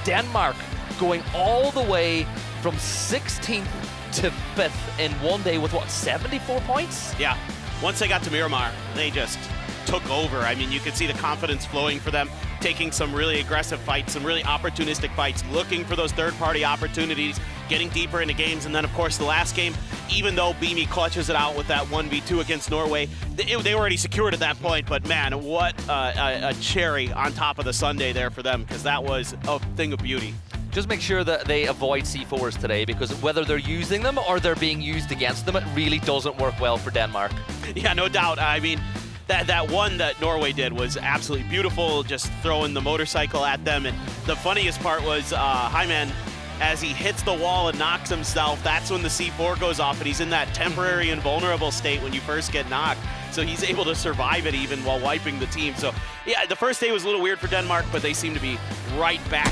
Denmark going all the way from 16th to 5th in one day with, 74 points? Yeah. Once they got to Miramar, they just took over. I mean, you could see the confidence flowing for them, taking some really aggressive fights, some really opportunistic fights, looking for those third-party opportunities, getting deeper into games. And then, of course, the last game, even though Beamy clutches it out with that 1v2 against Norway, they were already secured at that point. But, man, what a cherry on top of the sundae there for them, because that was a thing of beauty. Just make sure that they avoid C4s today, because whether they're using them or they're being used against them, it really doesn't work well for Denmark. Yeah, no doubt. I mean, that one that Norway did was absolutely beautiful, just throwing the motorcycle at them. And the funniest part was Hyman, as he hits the wall and knocks himself, that's when the C4 goes off, and he's in that temporary invulnerable state when you first get knocked. so he's able to survive it even while wiping the team. So yeah, the first day was a little weird for Denmark, but they seem to be right back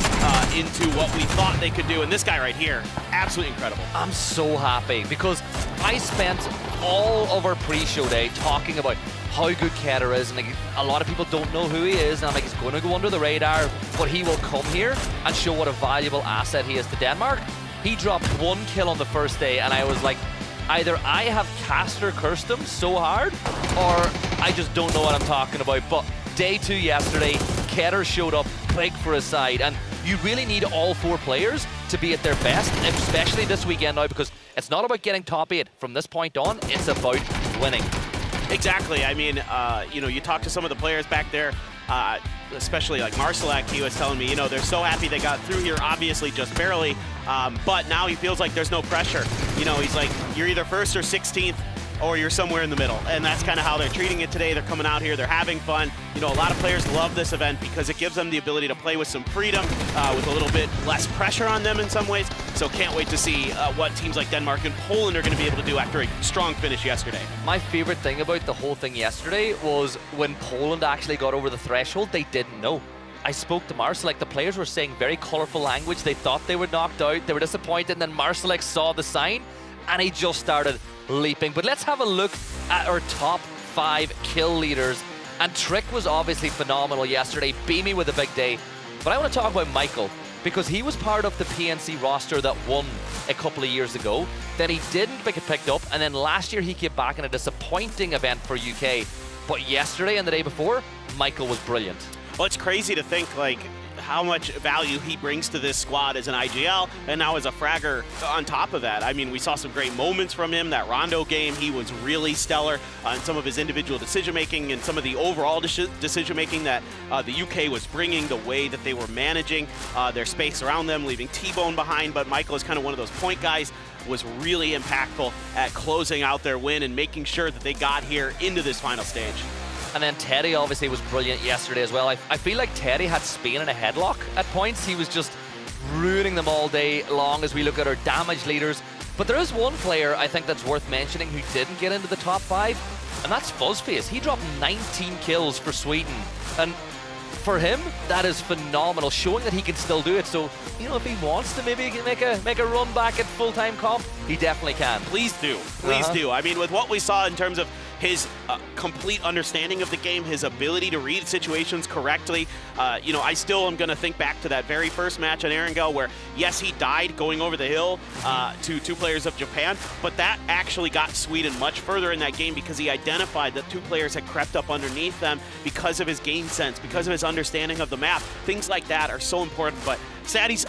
into what we thought they could do. And this guy right here, absolutely incredible. I'm so happy because I spent all of our pre-show day talking about how good Keter is, and like, a lot of people don't know who he is, and I'm like, he's going to go under the radar, but he will come here and show what a valuable asset he is to Denmark. He dropped 1 kill on the first day, and I was like, either I have caster cursed him so hard, or I just don't know what I'm talking about. But day 2 yesterday, Keter showed up, big for his side, and you really need all 4 players to be at their best, especially this weekend now, because it's not about getting top 8 from this point on, it's about winning. Exactly. I mean, you know, you talk to some of the players back there, especially like Marcelek, he was telling me, you know, they're so happy they got through here, obviously just barely, but now he feels like there's no pressure. You know, he's like, you're either 1st or 16th, or you're somewhere in the middle. And that's kind of how they're treating it today. They're coming out here, they're having fun. You know, a lot of players love this event because it gives them the ability to play with some freedom, with a little bit less pressure on them in some ways. So can't wait to see what teams like Denmark and Poland are going to be able to do after a strong finish yesterday. My favorite thing about the whole thing yesterday was when Poland actually got over the threshold, they didn't know. I spoke to Marcelek, the players were saying very colorful language. They thought they were knocked out, they were disappointed, and then Marcelek saw the sign and he just started leaping. But let's have a look at our top 5 kill leaders. And Trick was obviously phenomenal yesterday, beaming with a big day. But I want to talk about Michael, because he was part of the PNC roster that won a couple of years ago. Then he didn't get picked up, and then last year he came back in a disappointing event for UK. But yesterday and the day before, Michael was brilliant. Well, it's crazy to think, like, how much value he brings to this squad as an IGL, and now as a fragger on top of that. I mean, we saw some great moments from him. That Rondo game, he was really stellar on some of his individual decision-making and some of the overall decision-making that the UK was bringing, the way that they were managing their space around them, leaving T-Bone behind. But Michael is kind of one of those point guys, was really impactful at closing out their win and making sure that they got here into this final stage. And then Teddy obviously was brilliant yesterday as well. I feel like Teddy had Spain in a headlock at points. He was just ruining them all day long as we look at our damage leaders. But there is one player I think that's worth mentioning who didn't get into the top 5, and that's Fuzzface. He dropped 19 kills for Sweden. And for him, that is phenomenal, showing that he can still do it. So, you know, if he wants to maybe make a run back at full-time comp, he definitely can. Please do. Please do. I mean, with what we saw in terms of his complete understanding of the game, his ability to read situations correctly. You know, I still am going to think back to that very first match on Erangel where, yes, he died going over the hill to 2 players of Japan, but that actually got Sweden much further in that game because he identified that 2 players had crept up underneath them because of his game sense, because of his understanding of the map. Things like that are so important, but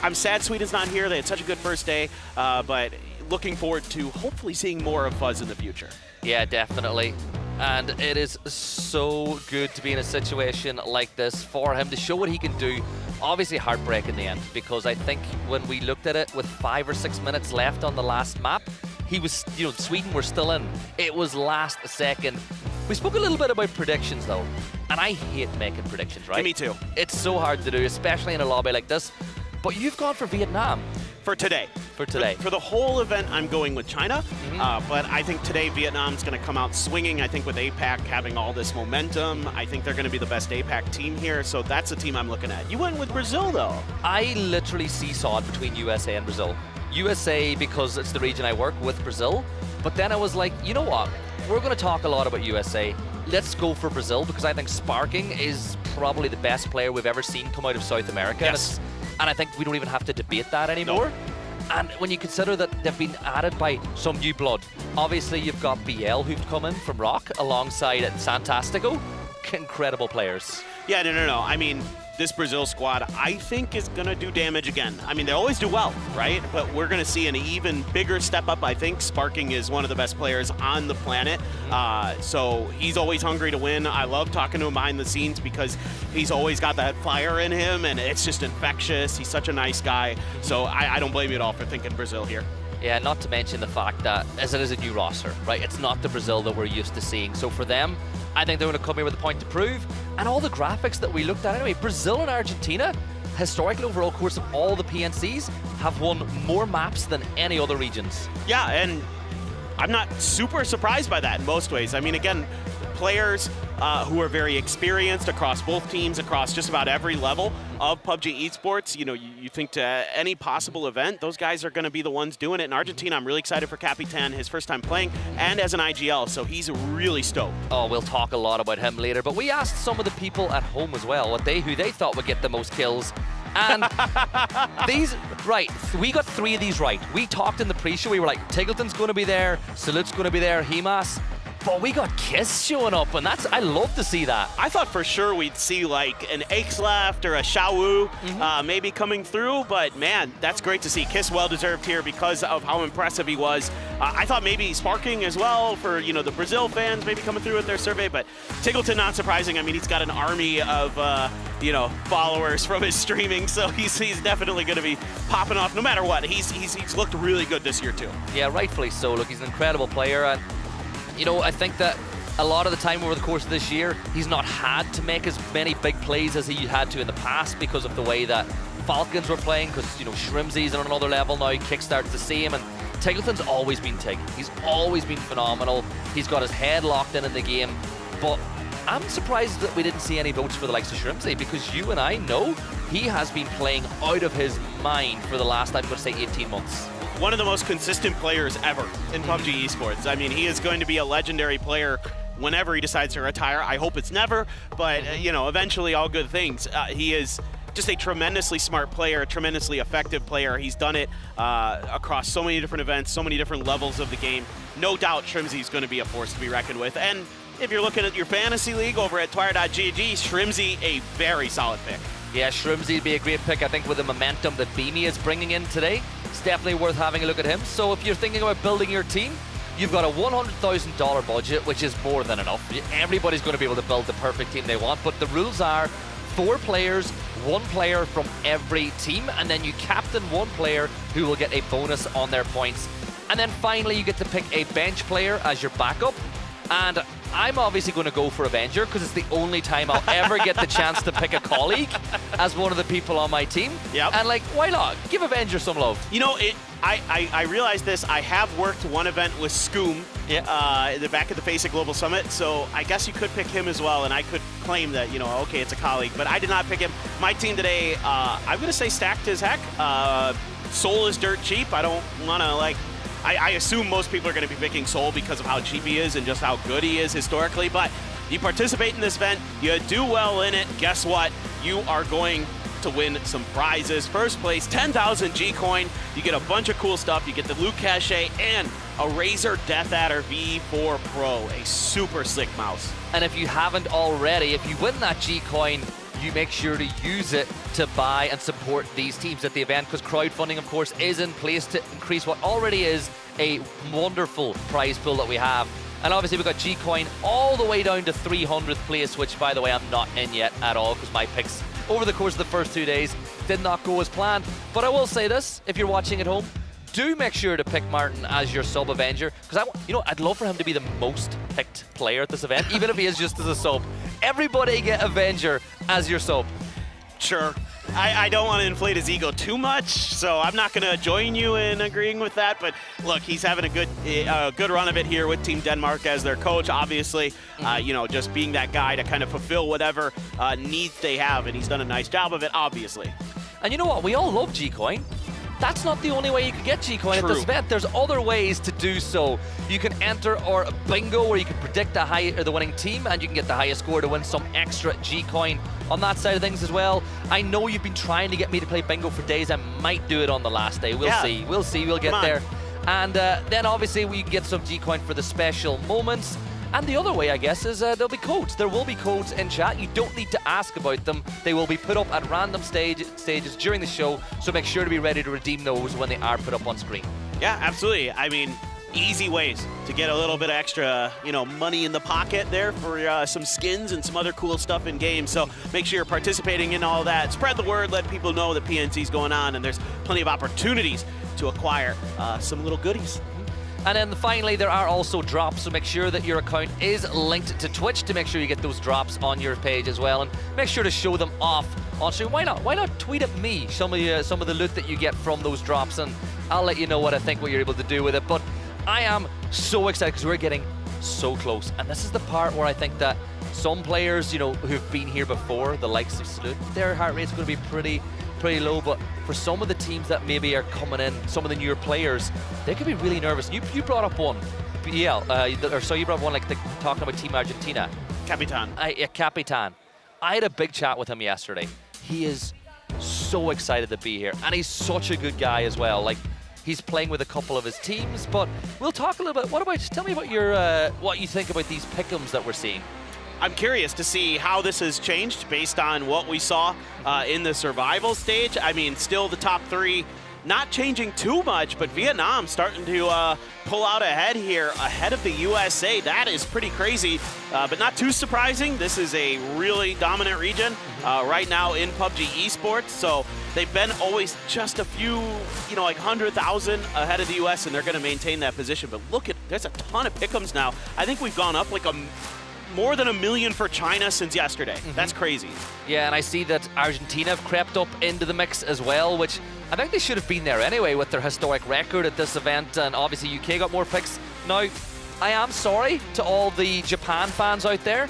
I'm sad Sweden's not here. They had such a good first day, but looking forward to hopefully seeing more of Fuzz in the future. Yeah, definitely. And it is so good to be in a situation like this for him to show what he can do. Obviously heartbreak in the end, because I think when we looked at it with 5 or 6 minutes left on the last map, he was, you know, Sweden were still in. It was last second. We spoke a little bit about predictions though, and I hate making predictions, right? Me too. It's so hard to do, especially in a lobby like this. But you've gone for Vietnam. For today. For today. For the whole event, I'm going with China, but I think today Vietnam's going to come out swinging. I think with APAC having all this momentum, I think they're going to be the best APAC team here, so that's the team I'm looking at. You went with Brazil, though. I literally seesawed between USA and Brazil. USA because it's the region I work with, Brazil, but then I was like, you know what? We're going to talk a lot about USA. Let's go for Brazil because I think Sparking is probably the best player we've ever seen come out of South America. Yes. And I think we don't even have to debate that anymore. No. And when you consider that they've been added by some new blood, obviously you've got BL who've come in from Rock alongside Santastico. Incredible players. Yeah, no. I mean, this Brazil squad, I think, is going to do damage again. I mean, they always do well, right? But we're going to see an even bigger step up, I think. Sparking is one of the best players on the planet. So he's always hungry to win. I love talking to him behind the scenes because he's always got that fire in him, and it's just infectious. He's such a nice guy. So I don't blame you at all for thinking Brazil here. Yeah, not to mention the fact that as it is a new roster, right? It's not the Brazil that we're used to seeing. So for them, I think they're going to come here with a point to prove. And all the graphics that we looked at anyway, Brazil and Argentina, historically overall course of all the PNCs, have won more maps than any other regions. Yeah, and I'm not super surprised by that in most ways. I mean, again, players who are very experienced across both teams, across just about every level of PUBG Esports. You know, you think to any possible event, those guys are going to be the ones doing it. In Argentina, I'm really excited for Capitan, his first time playing, and as an IGL, so he's really stoked. Oh, we'll talk a lot about him later, but we asked some of the people at home as well who they thought would get the most kills. And we got 3 of these right. We talked in the pre-show, we were like, Tiggleton's going to be there, Salute's going to be there, Himas. But we got Kiss showing up, and I love to see that. I thought for sure we'd see like an Left or a Xiaowu maybe coming through, but man, that's great to see. Kiss well-deserved here because of how impressive he was. I thought maybe Sparking as well for, you know, the Brazil fans maybe coming through with their survey, but Tiggleton, not surprising. I mean, he's got an army of, you know, followers from his streaming, so he's definitely going to be popping off no matter what. He's looked really good this year too. Yeah, rightfully so. Look, he's an incredible player, and you know, I think that a lot of the time over the course of this year, he's not had to make as many big plays as he had to in the past because of the way that Falcons were playing, because, you know, Shrimzy's on another level now, Kickstart's the same, and Tiggleton's always been Tig. He's always been phenomenal. He's got his head locked in the game, but I'm surprised that we didn't see any votes for the likes of Shrimzy, because you and I know he has been playing out of his mind for the last, I'm going to say, 18 months. One of the most consistent players ever in PUBG Esports. I mean, he is going to be a legendary player whenever he decides to retire. I hope it's never, but you know, eventually all good things. He is just a tremendously smart player, a tremendously effective player. He's done it across so many different events, so many different levels of the game. No doubt Shrimzy is going to be a force to be reckoned with. And if you're looking at your fantasy league over at Twire.gg, Shrimzy a very solid pick. Yeah, Shrimzy would be a great pick, I think, with the momentum that Beanie is bringing in today. It's definitely worth having a look at him. So if you're thinking about building your team, you've got a $100,000 budget, which is more than enough. Everybody's going to be able to build the perfect team they want, but the rules are 4 players, 1 player from every team, and then you captain 1 player who will get a bonus on their points. And then finally, you get to pick a bench player as your backup. And I'm obviously going to go for Avenger because it's the only time I'll ever get the chance to pick a colleague as one of the people on my team. Yep. And like, why not? Give Avenger some love. You know, I realized this. I have worked one event with Scoom back at the FACEIT Global Summit, so I guess you could pick him as well, and I could claim that, you know, okay, it's a colleague, but I did not pick him. My team today, I'm going to say stacked as heck. Seoul is dirt cheap. I don't want to, like, I assume most people are going to be picking Seoul because of how cheap he is and just how good he is historically, but you participate in this event, you do well in it, guess what? You are going to win some prizes. First place, 10,000 G-Coin. You get a bunch of cool stuff. You get the Loot Cache and a Razer Death Adder V4 Pro, a super slick mouse. And if you haven't already, if you win that G-Coin, you make sure to use it to buy and support these teams at the event, because crowdfunding, of course, is in place to increase what already is a wonderful prize pool that we have. And obviously we've got G-Coin all the way down to 300th place, which, by the way, I'm not in yet at all, because my picks over the course of the first 2 days did not go as planned. But I will say this, if you're watching at home, do make sure to pick Martin as your sub Avenger, because I'd love for him to be the most picked player at this event, even if he is just as a sub. Everybody get Avenger as your sub. Sure. I don't want to inflate his ego too much, so I'm not going to join you in agreeing with that. But look, he's having a good run of it here with Team Denmark as their coach. Obviously, you know, just being that guy to kind of fulfill whatever needs they have, and he's done a nice job of it, obviously. And you know what? We all love G-Coin. That's not the only way you can get G-Coin at this event. There's other ways to do so. You can enter or a bingo where you can predict the winning team, and you can get the highest score to win some extra G-Coin on that side of things as well. I know you've been trying to get me to play bingo for days. I might do it on the last day. We'll see. We'll see. We'll get there. And then obviously we can get some G-Coin for the special moments. And the other way, I guess, is there'll be codes. There will be codes in chat. You don't need to ask about them. They will be put up at random stages during the show, so make sure to be ready to redeem those when they are put up on screen. Yeah, absolutely. I mean, easy ways to get a little bit of extra, you know, money in the pocket there for some skins and some other cool stuff in game. So make sure you're participating in all that. Spread the word. Let people know that PNC's going on, and there's plenty of opportunities to acquire some little goodies. And then finally, there are also drops, so make sure that your account is linked to Twitch to make sure you get those drops on your page as well, and make sure to show them off on stream. Why not tweet at me some of the loot that you get from those drops, and I'll let you know what I think, what you're able to do with it. But I am so excited because we're getting so close. And this is the part where I think that some players, you know, who've been here before, the likes of Salute, their heart rate's going to be pretty low. But for some of the teams that maybe are coming in, some of the newer players, they could be really nervous. You brought up one, BL, so you brought up one like talking about Team Argentina. Capitan. Capitan. I had a big chat with him yesterday. He is so excited to be here, and he's such a good guy as well. Like, he's playing with a couple of his teams, but we'll talk a little bit. Tell me about your what you think about these pick'ems that we're seeing. I'm curious to see how this has changed based on what we saw in the survival stage. I mean, still the top three not changing too much, but Vietnam starting to pull out ahead here, ahead of the USA. That is pretty crazy, but not too surprising. This is a really dominant region right now in PUBG Esports, so they've been always just a few, you know, like 100,000 ahead of the US, and they're going to maintain that position. But look at, there's a ton of pick'ems now. I think we've gone up like more than 1 million for China since yesterday. That's crazy. Yeah, and I see that Argentina have crept up into the mix as well, which I think they should have been there anyway with their historic record at this event, and obviously UK got more picks. Now, I am sorry to all the Japan fans out there.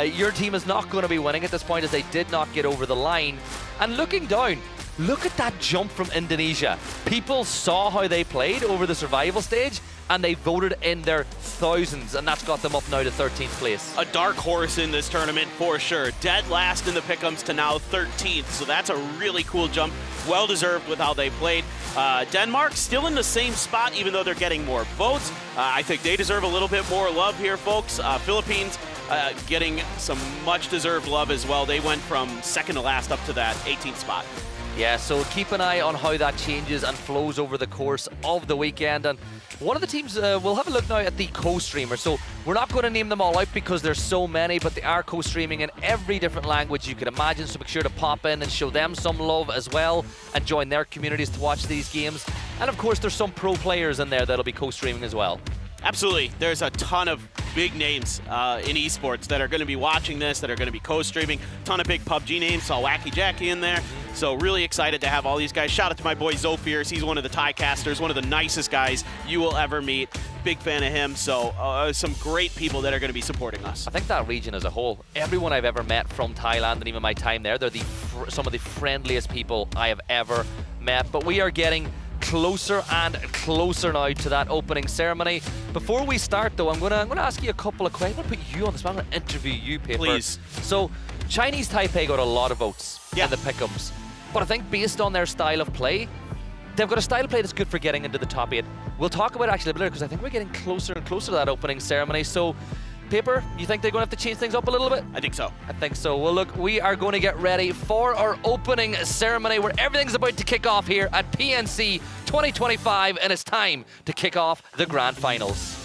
Your team is not going to be winning at this point, as they did not get over the line. And looking down, look at that jump from Indonesia. People saw how they played over the survival stage, and they voted in their thousands, and that's got them up now to 13th place. A dark horse in this tournament for sure. Dead last in the pick'ems to now 13th, so that's a really cool jump. Well deserved with how they played. Denmark still in the same spot, even though they're getting more votes. I think they deserve a little bit more love here, folks. Philippines getting some much deserved love as well. They went from second to last up to that 18th spot. Yeah, so keep an eye on how that changes and flows over the course of the weekend. And one of the teams, we'll have a look now at the co-streamers. So we're not going to name them all out because there's so many, but they are co-streaming in every different language you could imagine. So make sure to pop in and show them some love as well and join their communities to watch these games. And of course, there's some pro players in there that'll be co-streaming as well. Absolutely. There's a ton of big names in esports that are going to be watching this, that are going to be co-streaming. Ton of big PUBG names. Saw Wacky Jackie in there. So really excited to have all these guys. Shout out to my boy Zofierce. He's one of the tie casters, one of the nicest guys you will ever meet. Big fan of him. So some great people that are going to be supporting us. I think that region as a whole, everyone I've ever met from Thailand and even my time there, they're some of the friendliest people I have ever met. But we are getting closer and closer now to that opening ceremony. Before we start though, I'm gonna ask you a couple of questions. I'm gonna put you on the spot. I'm gonna interview you, Paper. Please. So, Chinese Taipei got a lot of votes in the pick'ems, but I think based on their style of play, they've got a style of play that's good for getting into the top 8. We'll talk about it actually a bit later because I think we're getting closer and closer to that opening ceremony. So, Paper, you think they're going to have to change things up a little bit? I think so. I think so. Well, look, we are going to get ready for our opening ceremony where everything's about to kick off here at PNC 2025, and it's time to kick off the Grand Finals.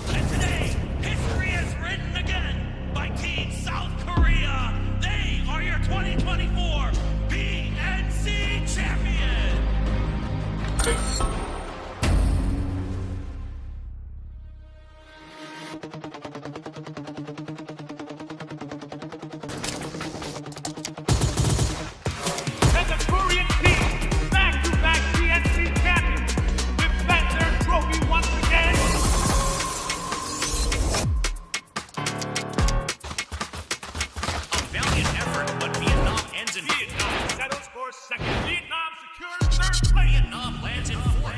And today, history is written again by Team South Korea. They are your 2024 PNC champion. And the Korean team, back-to-back PNC champions, defend their trophy once again. A valiant effort, but Vietnam ends in Vietnam settles for second. Vietnam secures third place. Vietnam lands in fourth.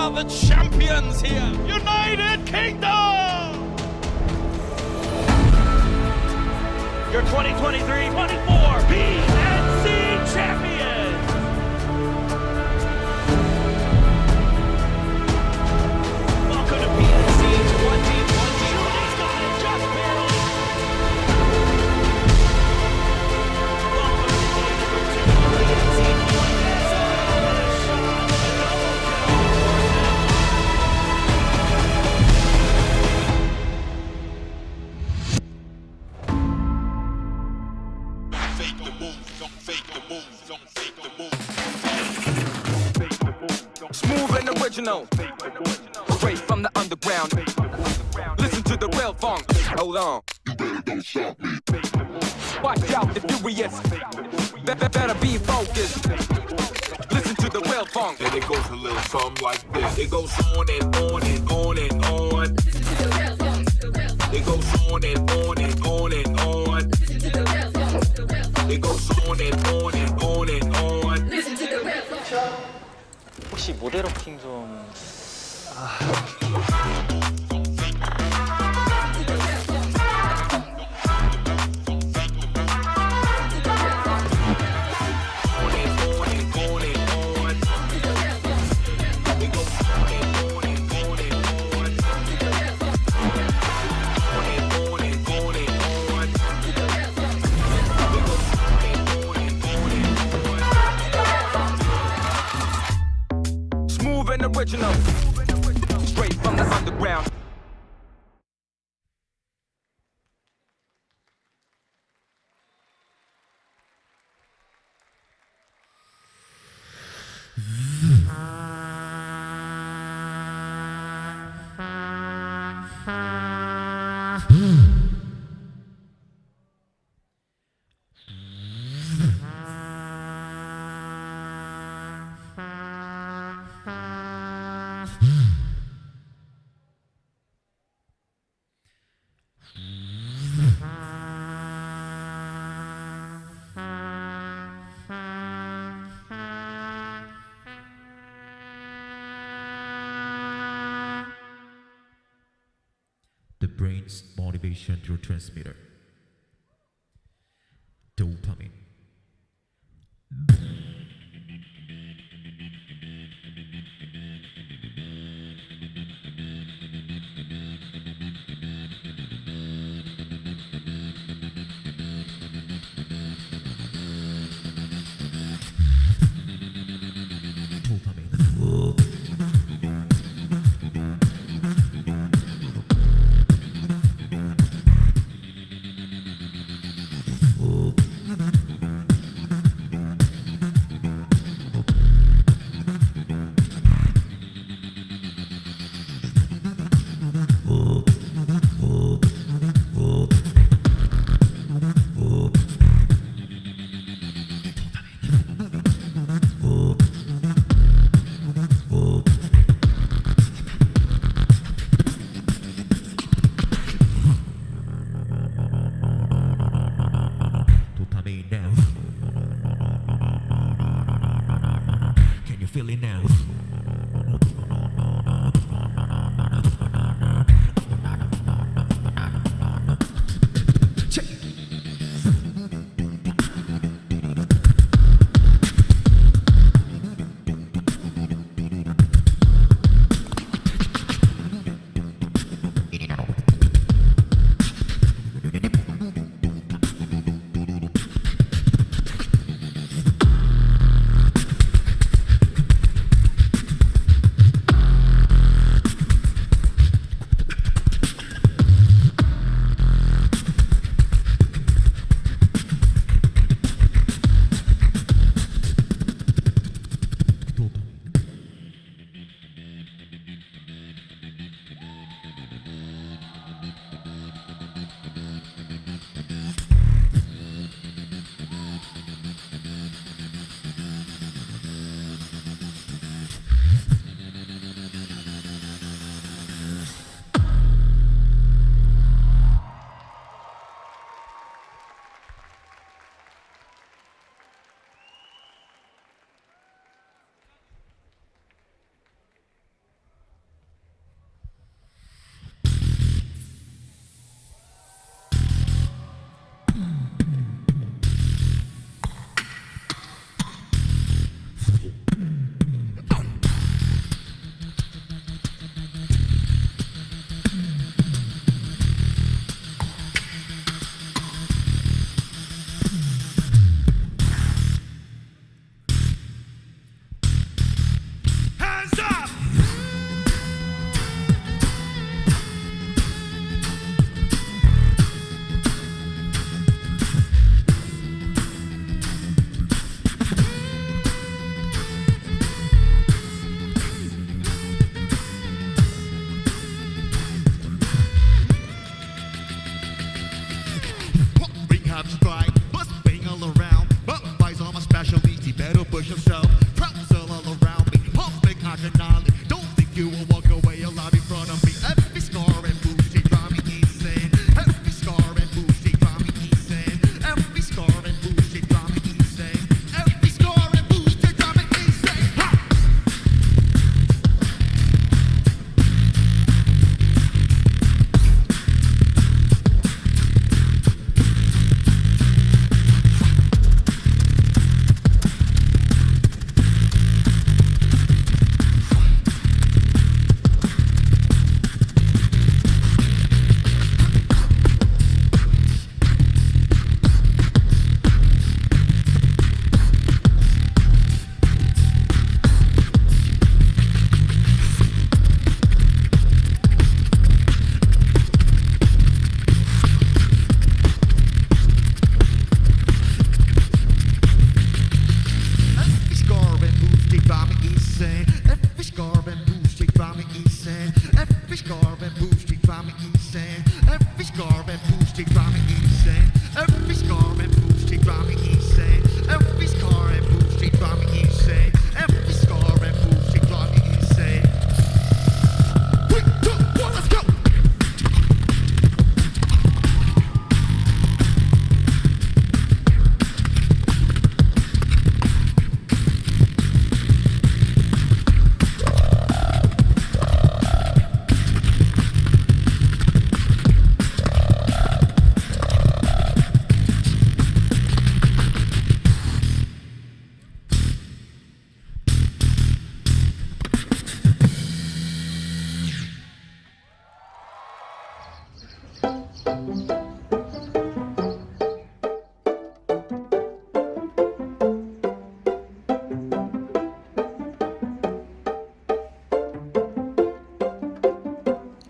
The champions here, United Kingdom! your 2023-24 PNC champions. Welcome to PNC 2020. Shooting's got it just barely. Welcome to game number 2. PNC points. What a shot. Smooth and original, straight from the underground. Listen to the real funk. Hold on. You better don't stop me. Watch out, the furious. Better be focused. Listen to the real funk. And it goes a little something like this. It goes on and on and on and on. Listen to the real funk. It goes on and on and on and on. Listen to the real funk. It goes on and on and on and on. Listen to the real funk. 혹시 모델업킹 좀 Original, straight from the underground. The brain's motivation neurotransmitter, dopamine. have you strike. Bust bang all around. Button bites on my specialty. Better push yourself. Prowess all around me. Pump big hydronolly. Don't think you will walk away alive in front of me. Every scar and boost, they drive me insane. Every scar and boost, they drive me insane. Every scar and boost, they drive me insane. Every scar and boost, they drive me insane. Ha!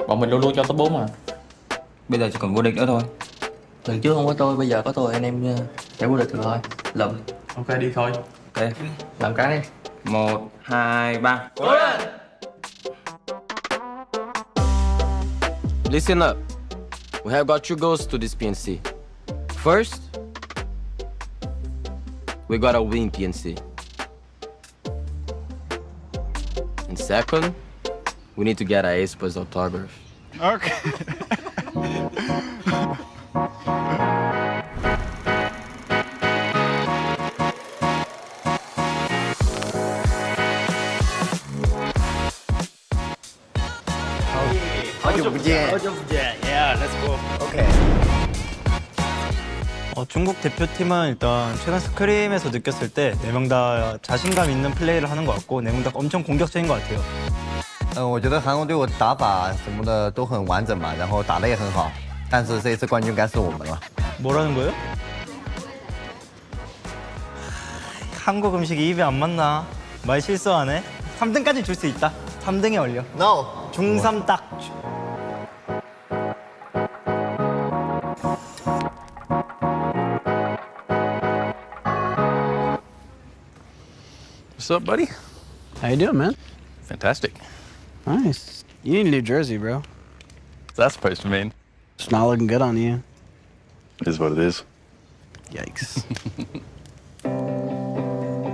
Bọn mình luôn luôn cho top 4 mà. Bây giờ chỉ còn vô địch nữa thôi. Lần trước không có tôi, bây giờ có tôi, anh em sẽ vô địch được thôi. Lụm. Ok đi thôi. Ok, làm cái đi. 1, 2, 3. Listen up. We have got 2 goals to this PNC. First, we gotta win PNC. And second, we need to get a Esports autograph. Okay. Yeah, let's go. Okay. 중국 대표팀은 일단 최근 스크림에서 느꼈을 때 4명 다 자신감 있는 플레이를 하는 것 같고 4명 다 엄청 공격적인 것 같아요. 我觉得韩国队我打法什么的都很完整嘛，然后打得也很好，但是这一次冠军该是我们了。 뭐라는 거예요? 한국 음식이 입에 안 맞나? 말 실수하네. 3등까지 줄 수 있다. 3등에 올려. No. 중3 딱. What's up, buddy? How you doing, man? Fantastic. Nice. You need a new jersey, bro. What's that supposed to mean? It's not looking good on you. It is what it is. Yikes.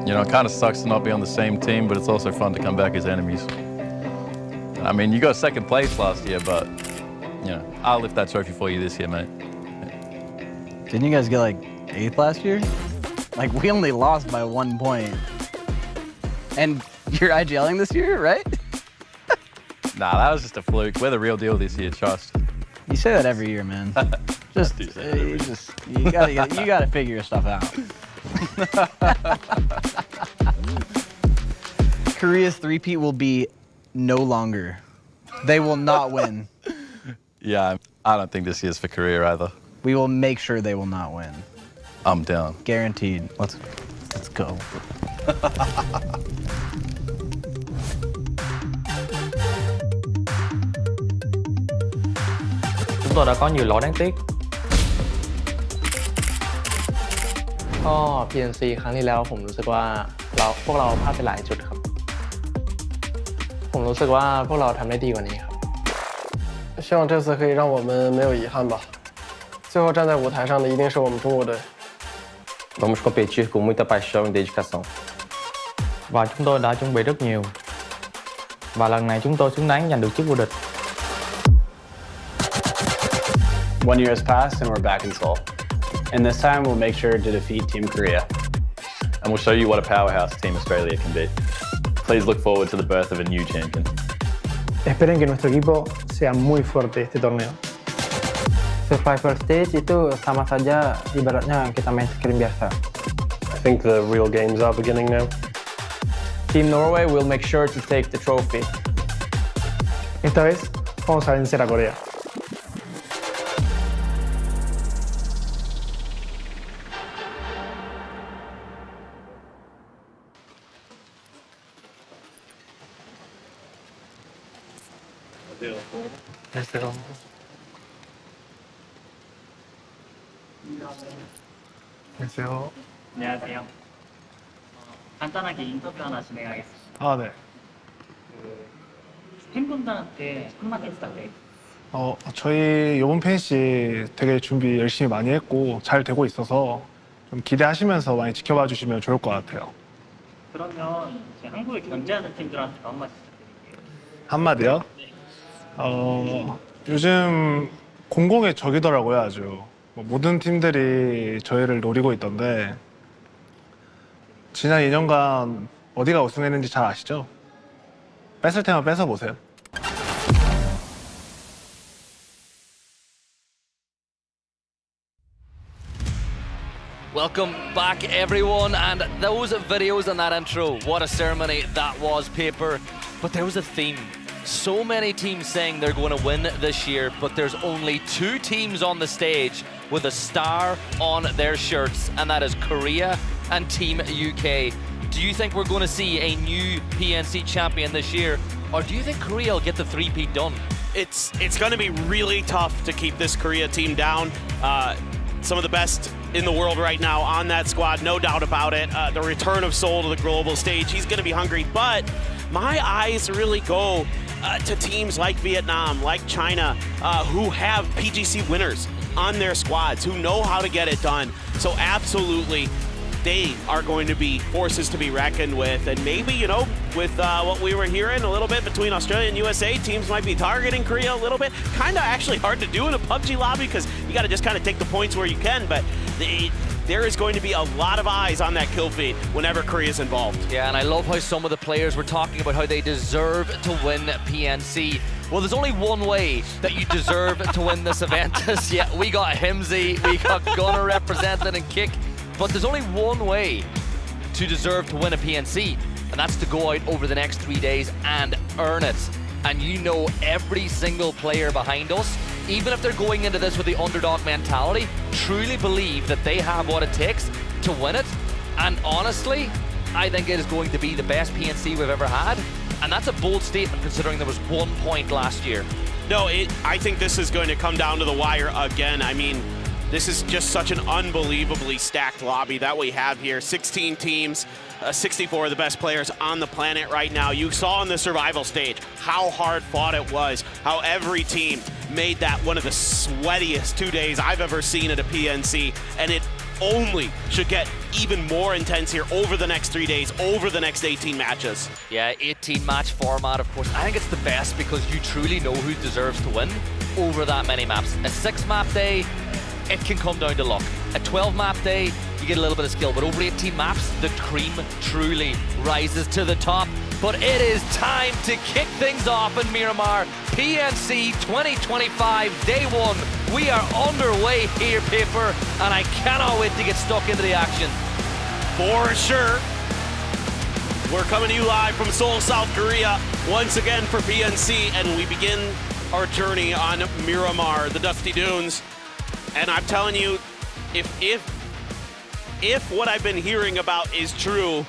You know, it kind of sucks to not be on the same team, but it's also fun to come back as enemies. I mean, you got second place last year, but, you know, I'll lift that trophy for you this year, mate. Didn't you guys get like 8th last year? Like, we only lost by 1 point. And you're IGLing this year, right? Nah, that was just a fluke. We're the real deal this year, trust. You say that every year, man. You gotta figure your stuff out. Korea's three-peat will be no longer. They will not win. Yeah, I don't think this year's for Korea either. We will make sure they will not win. I'm down. Guaranteed. Let's go. Chúng tôi đã có nhiều lỗi đáng tiếc. ก็ PNC ครั้งที่แล้วผมรู้สึกว่าพวกเราพลาดไปหลายจุดครับผมรู้สึกว่าพวกเราทำได้ดีกว่านี้ครับ希望这次可以让我们没有遗憾吧。最后站在舞台上的一定是我们中国队。 Vamos competir com muita paixão e dedicação. Và chúng tôi đã chuẩn bị rất nhiều. Và lần này chúng tôi xứng đáng giành được chức vô địch. 1 year has passed and we're back in Seoul. And this time we'll make sure to defeat Team Korea. And we'll show you what a powerhouse Team Australia can be. Please look forward to the birth of a new champion. Esperen que nuestro equipo sea muy fuerte este torneo. Survivor stage itu sama saja ibaratnya kita main scrim biasa. I think the real games are beginning now. Team Norway will make sure to take the trophy. Esta vez vamos a vencer a Corea. 안녕하세요. 안녕하세요. 간단하게 인터뷰 하나 진행하겠습니다. 아, 네. 팬분들한테 한마디 부탁드립니다. 저희 요번 팬시 되게 준비 열심히 많이 했고 잘 되고 있어서 좀 기대하시면서 많이 지켜봐 주시면 좋을 것 같아요. 그러면 이제 한국을 견제하는 팀들한테 한마디 부탁드릴게요. 한마디요? 요즘 공공의 적이더라고요, 아주. 모든 팀들이 저희를 노리고 있던데 지난 2년간 어디가 우승했는지 잘 아시죠? 뺏을 테면 뺏어보세요. Welcome back, everyone, and those videos and that intro, what a ceremony that was, Paper. But there was a theme. So many teams saying they're going to win this year, but there's only 2 teams on the stage with a star on their shirts, and that is Korea and Team UK. Do you think we're going to see a new PNC champion this year, or do you think Korea will get the three-peat done? It's going to be really tough to keep this Korea team down. Some of the best in the world right now on that squad, no doubt about it. The return of Seoul to the global stage, he's going to be hungry, but my eyes really go to teams like Vietnam, like China, who have PGC winners on their squads, who know how to get it done. So absolutely, they are going to be forces to be reckoned with. And maybe, you know, with what we were hearing a little bit between Australia and USA, teams might be targeting Korea a little bit. Kind of actually hard to do in a PUBG lobby because you got to just kind of take the points where you can. But there is going to be a lot of eyes on that kill feed whenever Korea is involved. Yeah, and I love how some of the players were talking about how they deserve to win PNC. Well, there's only one way that you deserve to win this event. Yeah, we got Himsy, we got Gunner represented and Kick, but there's only one way to deserve to win a PNC, and that's to go out over the next 3 days and earn it. And you know every single player behind us, even if they're going into this with the underdog mentality, truly believe that they have what it takes to win it. And honestly, I think it is going to be the best PNC we've ever had. And that's a bold statement considering there was 1 point last year. No, I think this is going to come down to the wire again. I mean, this is just such an unbelievably stacked lobby that we have here. 16 teams, 64 of the best players on the planet right now. You saw on the survival stage how hard fought it was, how every team made that one of the sweatiest 2 days I've ever seen at a PNC, and it only should get even more intense here over the next 3 days, over the next 18 matches. Yeah, 18 match format, of course. I think it's the best because you truly know who deserves to win over that many maps. A 6 map day, it can come down to luck. A 12 map day, you get a little bit of skill, but over 18 maps, the cream truly rises to the top. But it is time to kick things off in Miramar. PNC 2025, day 1. We are underway here, Paper, and I cannot wait to get stuck into the action. For sure. We're coming to you live from Seoul, South Korea, once again for PNC, and we begin our journey on Miramar, the Dusty Dunes. And I'm telling you, if what I've been hearing about is true,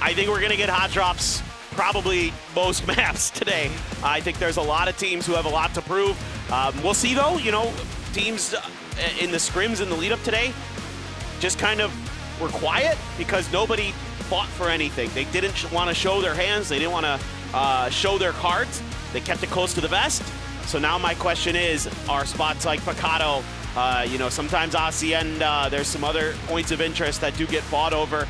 I think we're going to get hot drops probably most maps today. I think there's a lot of teams who have a lot to prove. We'll see, though. You know, teams in the scrims in the lead-up today just kind of were quiet because nobody fought for anything. They didn't want to show their hands. They didn't want to show their cards. They kept it close to the vest. So now my question is, are spots like Picado You know, sometimes ASEAN, there's some other points of interest that do get fought over.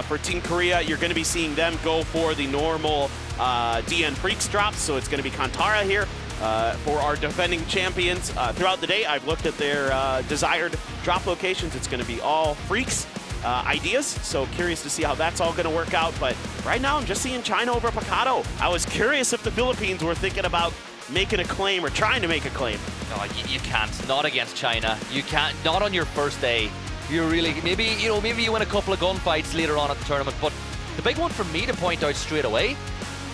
For Team Korea, you're going to be seeing them go for the normal DN Freaks drops, so it's going to be Kantara here. For our defending champions, throughout the day, I've looked at their desired drop locations. It's going to be all Freaks ideas, so curious to see how that's all going to work out. But right now, I'm just seeing China over Picado. I was curious if the Philippines were thinking about making a claim or trying to make a claim. No, you can't. Not against China. You can't. Not on your first day. You really, maybe you win a couple of gunfights later on at the tournament. But the big one for me to point out straight away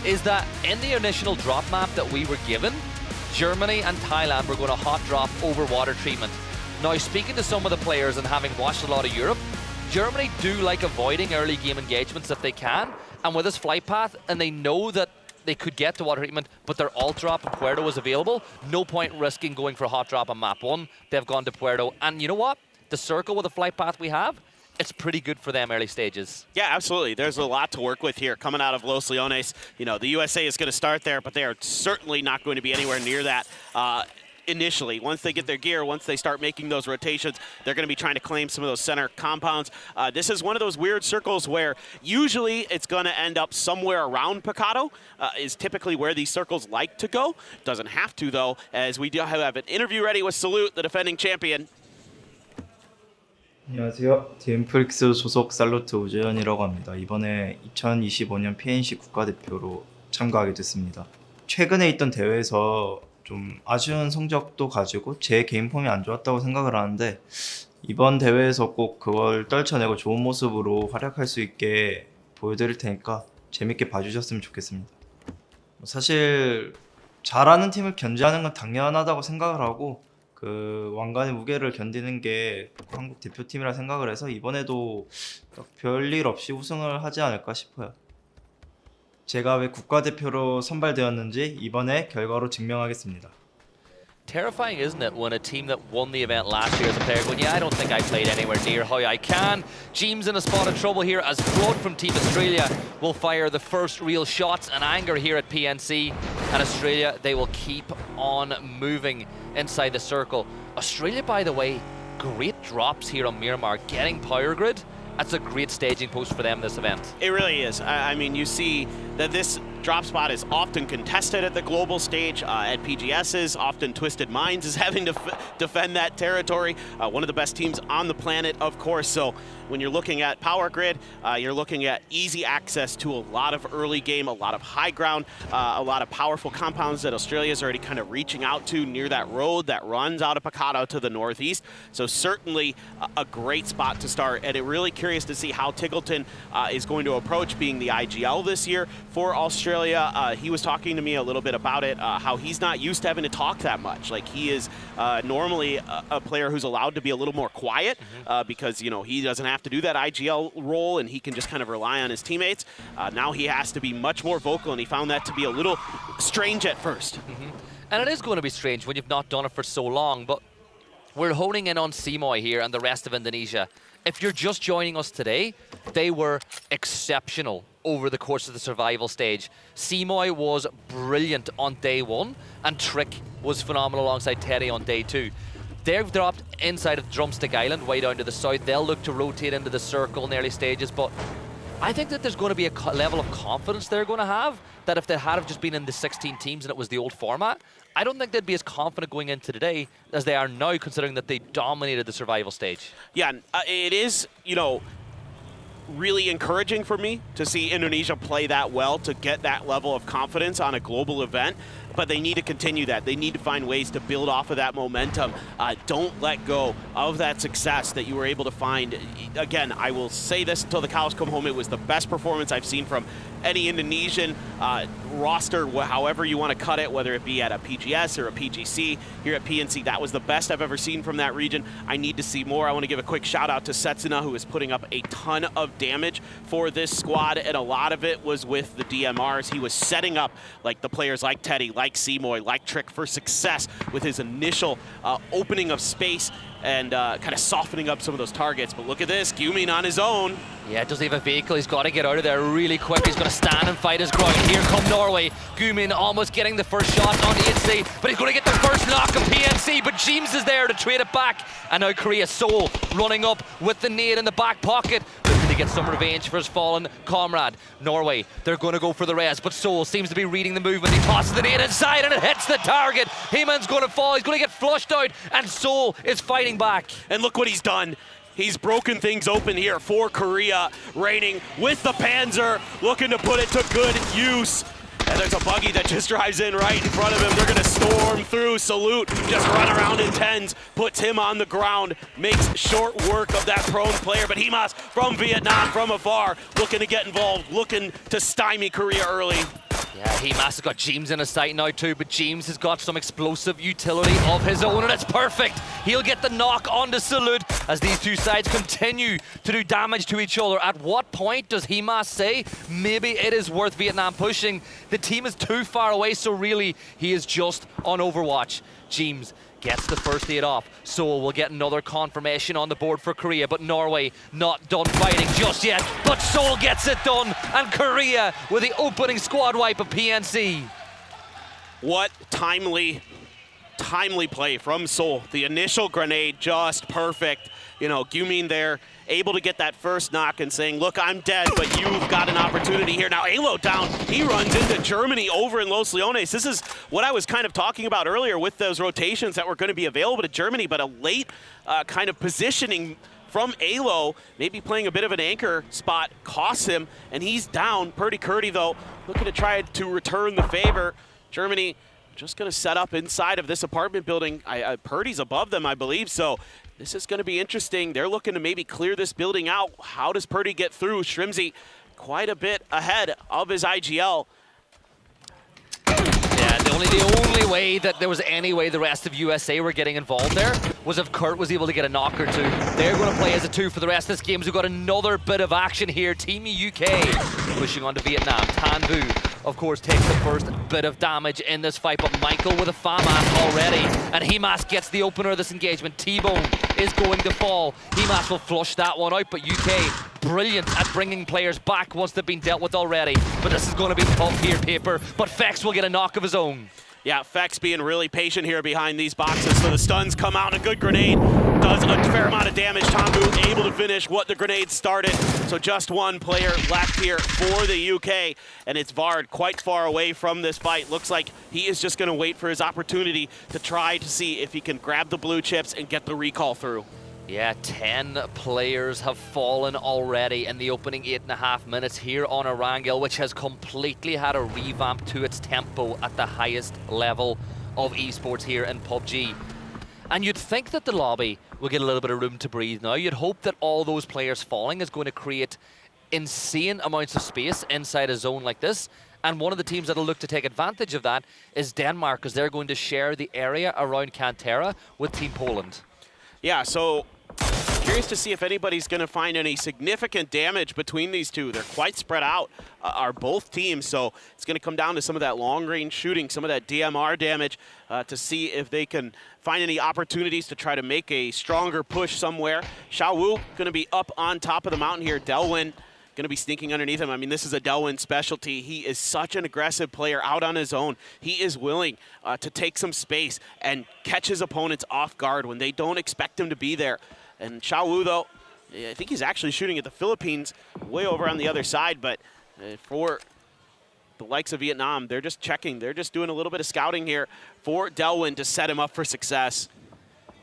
is that in the initial drop map that we were given, Germany and Thailand were going to hot drop over water treatment. Now, speaking to some of the players and having watched a lot of Europe, Germany do like avoiding early game engagements if they can. And with this flight path, and they know that they could get to water treatment, but their alt drop in Puerto is available, no point risking going for hot drop on map 1. They've gone to Puerto. And you know what? The circle with the flight path we have, it's pretty good for them early stages. Yeah, absolutely. There's a lot to work with here coming out of Los Leones. You know, the USA is going to start there, but they are certainly not going to be anywhere near that initially. Once they get their gear, once they start making those rotations, they're going to be trying to claim some of those center compounds. This is one of those weird circles where usually it's going to end up somewhere around Picado, is typically where these circles like to go. Doesn't have to, though, as we do have an interview ready with Salute, the defending champion. 안녕하세요. DM프릭스 소속 살로트 오재현이라고 합니다. 이번에 2025년 PNC 국가대표로 참가하게 됐습니다. 최근에 있던 대회에서 좀 아쉬운 성적도 가지고 제 개인 폼이 안 좋았다고 생각을 하는데 이번 대회에서 꼭 그걸 떨쳐내고 좋은 모습으로 활약할 수 있게 보여드릴 테니까 재밌게 봐주셨으면 좋겠습니다. 사실 잘하는 팀을 견제하는 건 당연하다고 생각을 하고 그 왕관의 무게를 견디는 게 한국 대표팀이라 생각을 해서 이번에도 별일 없이 우승을 하지 않을까 싶어요. 제가 왜 국가대표로 선발되었는지 이번에 결과로 증명하겠습니다. Terrifying, isn't it, when a team that won the event last year as a player going, yeah, I don't think I played anywhere near how I can. Jeems in a spot of trouble here as Flood from Team Australia will fire the first real shots and anger here at PNC. And Australia, they will keep on moving inside the circle. Australia, by the way, great drops here on Miramar, getting power grid. That's a great staging post for them this event. It really is. I mean, you see that this drop spot is often contested at the global stage. At PGS's, often Twisted Minds is having to defend that territory. One of the best teams on the planet, of course. So when you're looking at power grid, you're looking at easy access to a lot of early game, a lot of high ground, a lot of powerful compounds that Australia's already kind of reaching out to near that road that runs out of Picado to the northeast. So certainly a great spot to start. And it really curious to see how Tiggleton is going to approach being the IGL this year for Australia. He was talking to me a little bit about it, how he's not used to having to talk that much. Like he is normally a player who's allowed to be a little more quiet because, you know, he doesn't have to do that IGL role and he can just kind of rely on his teammates. Now he has to be much more vocal, and he found that to be a little strange at first. And it is going to be strange when you've not done it for so long, but we're honing in on Simoy here and the rest of Indonesia. If you're just joining us today, they were exceptional over the course of the survival stage. Simoy was brilliant on day 1, and Trick was phenomenal alongside Teddy on day 2. They've dropped inside of Drumstick Island, way down to the south. They'll look to rotate into the circle in the early stages, but I think that there's going to be a level of confidence they're going to have that if they had have just been in the 16 teams and it was the old format, I don't think they'd be as confident going into today as they are now, considering that they dominated the survival stage. Yeah, it is, you know, really encouraging for me to see Indonesia play that well, to get that level of confidence on a global event. But they need to continue that. They need to find ways to build off of that momentum. Don't let go of that success that you were able to find. Again, I will say this until the cows come home. It was the best performance I've seen from any Indonesian roster, however you want to cut it, whether it be at a PGS or a PGC. Here at PNC, that was the best I've ever seen from that region. I need to see more. I want to give a quick shout out to Setsuna, who is putting up a ton of damage for this squad, and a lot of it was with the DMRs. He was setting up like the players like Teddy, like Simoy, like Trick for success with his initial opening of space and kind of softening up some of those targets. But look at this, Gyumin on his own. Yeah, doesn't have a vehicle. He's got to get out of there really quick. He's going to stand and fight his ground. Here come Norway. Gyumin almost getting the first shot on EHC, but he's going to get the first knock of PNC, but James is there to trade it back. And now Korea, Seoul running up with the nade in the back pocket, looking to get some revenge for his fallen comrade. Norway, they're going to go for the res, but Seoul seems to be reading the movement. He tosses the nade inside and it hits the target. Heyman's going to fall. He's going to get flushed out, and Seoul is fighting back. And look what he's done. He's broken things open here for Korea, reigning with the Panzer, looking to put it to good use. And there's a buggy that just drives in right in front of him. They're gonna storm through. Salute, just run around in tens, puts him on the ground, makes short work of that prone player. But Himas from Vietnam, from afar, looking to get involved, looking to stymie Korea early. Yeah, Himas has got James in his sight now too, but James has got some explosive utility of his own, and it's perfect. He'll get the knock onto Salute as these two sides continue to do damage to each other. At what point does Himas say maybe it is worth Vietnam pushing? The team is too far away, so really he is just on Overwatch. James gets the first aid off. Seoul will get another confirmation on the board for Korea, but Norway not done fighting just yet. But Seoul gets it done, and Korea with the opening squad wipe of PNC. What timely play from Seoul. The initial grenade just perfect. You know, Gyumin there, able to get that first knock and saying, look, I'm dead, but you've got an opportunity here. Now, Alo down, he runs into Germany over in Los Leones. This is what I was kind of talking about earlier with those rotations that were going to be available to Germany, but a late kind of positioning from Alo, maybe playing a bit of an anchor spot, costs him, and he's down. Purdy Curdy, though, looking to try to return the favor. Germany just going to set up inside of this apartment building. Purdy's above them, I believe, so this is going to be interesting. They're looking to maybe clear this building out. How does Purdy get through? Shrimzy quite a bit ahead of his IGL. Yeah, the only way that there was any way the rest of USA were getting involved there was if Kurt was able to get a knock or two. They're going to play as a 2 for the rest of this game. So we've got another bit of action here. Team UK pushing on to Vietnam. Tan Vu, of course, takes the first bit of damage in this fight, but Michael with a FAMAS already, and Himas gets the opener of this engagement. T-Bone is going to fall. Himas will flush that one out, but UK brilliant at bringing players back once they've been dealt with already. But this is going to be tough here, Paper, but Fex will get a knock of his own. Yeah, Fex being really patient here behind these boxes, so the stuns come out, and a good grenade does a fair amount of damage. Tombu able to finish what the grenade started, so just one player left here for the UK, and it's Vard quite far away from this fight. Looks like he is just going to wait for his opportunity to try to see if he can grab the blue chips and get the recall through. Yeah, 10 players have fallen already in the opening 8.5 minutes here on Erangel, which has completely had a revamp to its tempo at the highest level of esports here in PUBG. And you'd think that the lobby will get a little bit of room to breathe now. You'd hope that all those players falling is going to create insane amounts of space inside a zone like this. And one of the teams that'll look to take advantage of that is Denmark, because they're going to share the area around Cantera with Team Poland. Yeah, so curious to see if anybody's going to find any significant damage between these two. They're quite spread out, are both teams, so it's going to come down to some of that long-range shooting, some of that DMR damage, to see if they can find any opportunities to try to make a stronger push somewhere. Xiaowu going to be up on top of the mountain here. Delwyn going to be sneaking underneath him. I mean, this is a Delwyn specialty. He is such an aggressive player out on his own. He is willing to take some space and catch his opponents off guard when they don't expect him to be there. And Xiaowu, though, I think he's actually shooting at the Philippines way over on the other side, but for the likes of Vietnam, they're just checking. They're just doing a little bit of scouting here for Delwyn to set him up for success.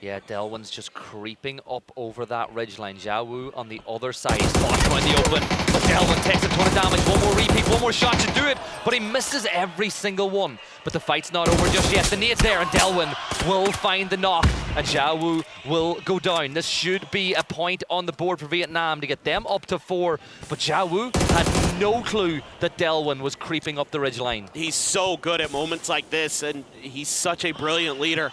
Yeah, Delwyn's just creeping up over that ridgeline. Xiaowu on the other side. Spot around the open, but Delwyn takes a ton of damage. One more repeat, one more shot to do it, but he misses every single one. But the fight's not over just yet. The nade's there, and Delwyn will find the knock, and Xiaowu will go down. This should be a point on the board for Vietnam to get them up to 4, but Xiaowu had no clue that Delwyn was creeping up the ridgeline. He's so good at moments like this, and he's such a brilliant leader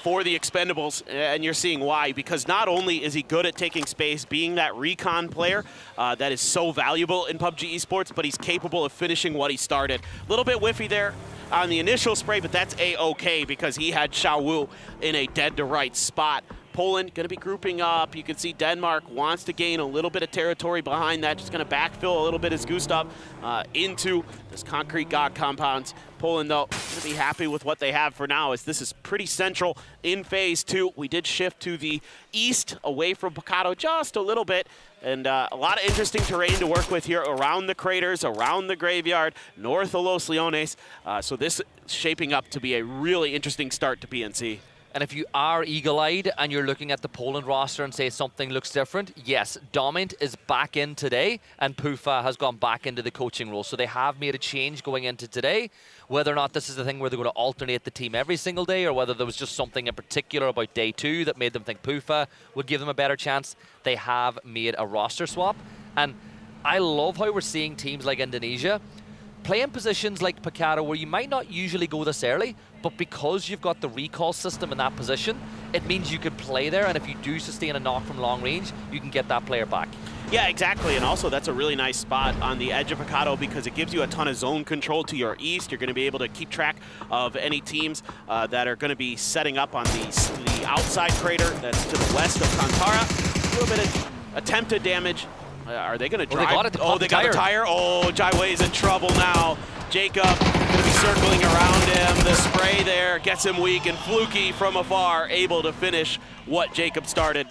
for the Expendables, and you're seeing why, because not only is he good at taking space, being that recon player that is so valuable in PUBG Esports, but he's capable of finishing what he started. A little bit whiffy there on the initial spray, but that's A-okay because he had Xiaowu in a dead-to-right spot. Poland going to be grouping up. You can see Denmark wants to gain a little bit of territory behind that, just going to backfill a little bit as Gustav into this concrete god compounds. Poland, though, going to be happy with what they have for now, as this is pretty central in phase 2. We did shift to the east, away from Picado just a little bit, and a lot of interesting terrain to work with here around the craters, around the graveyard, north of Los Leones. So this is shaping up to be a really interesting start to PNC. And if you are eagle-eyed and you're looking at the Poland roster and say something looks different, yes, Dominant is back in today and Pufa has gone back into the coaching role. So they have made a change going into today. Whether or not this is the thing where they're going to alternate the team every single day, or whether there was just something in particular about day 2 that made them think Pufa would give them a better chance, they have made a roster swap. And I love how we're seeing teams like Indonesia play in positions like Picado where you might not usually go this early, but because you've got the recall system in that position, it means you could play there, and if you do sustain a knock from long range, you can get that player back. Yeah, exactly, and also that's a really nice spot on the edge of Picado because it gives you a ton of zone control to your east. You're going to be able to keep track of any teams that are going to be setting up on the outside crater that's to the west of Kantara. A little bit of attempted damage. Are they going to drive? They got it. They got the tire. Oh, Jaiwei's in trouble now. Jacob going to be circling around him. The spray there gets him weak, and Fluky from afar able to finish what Jacob started.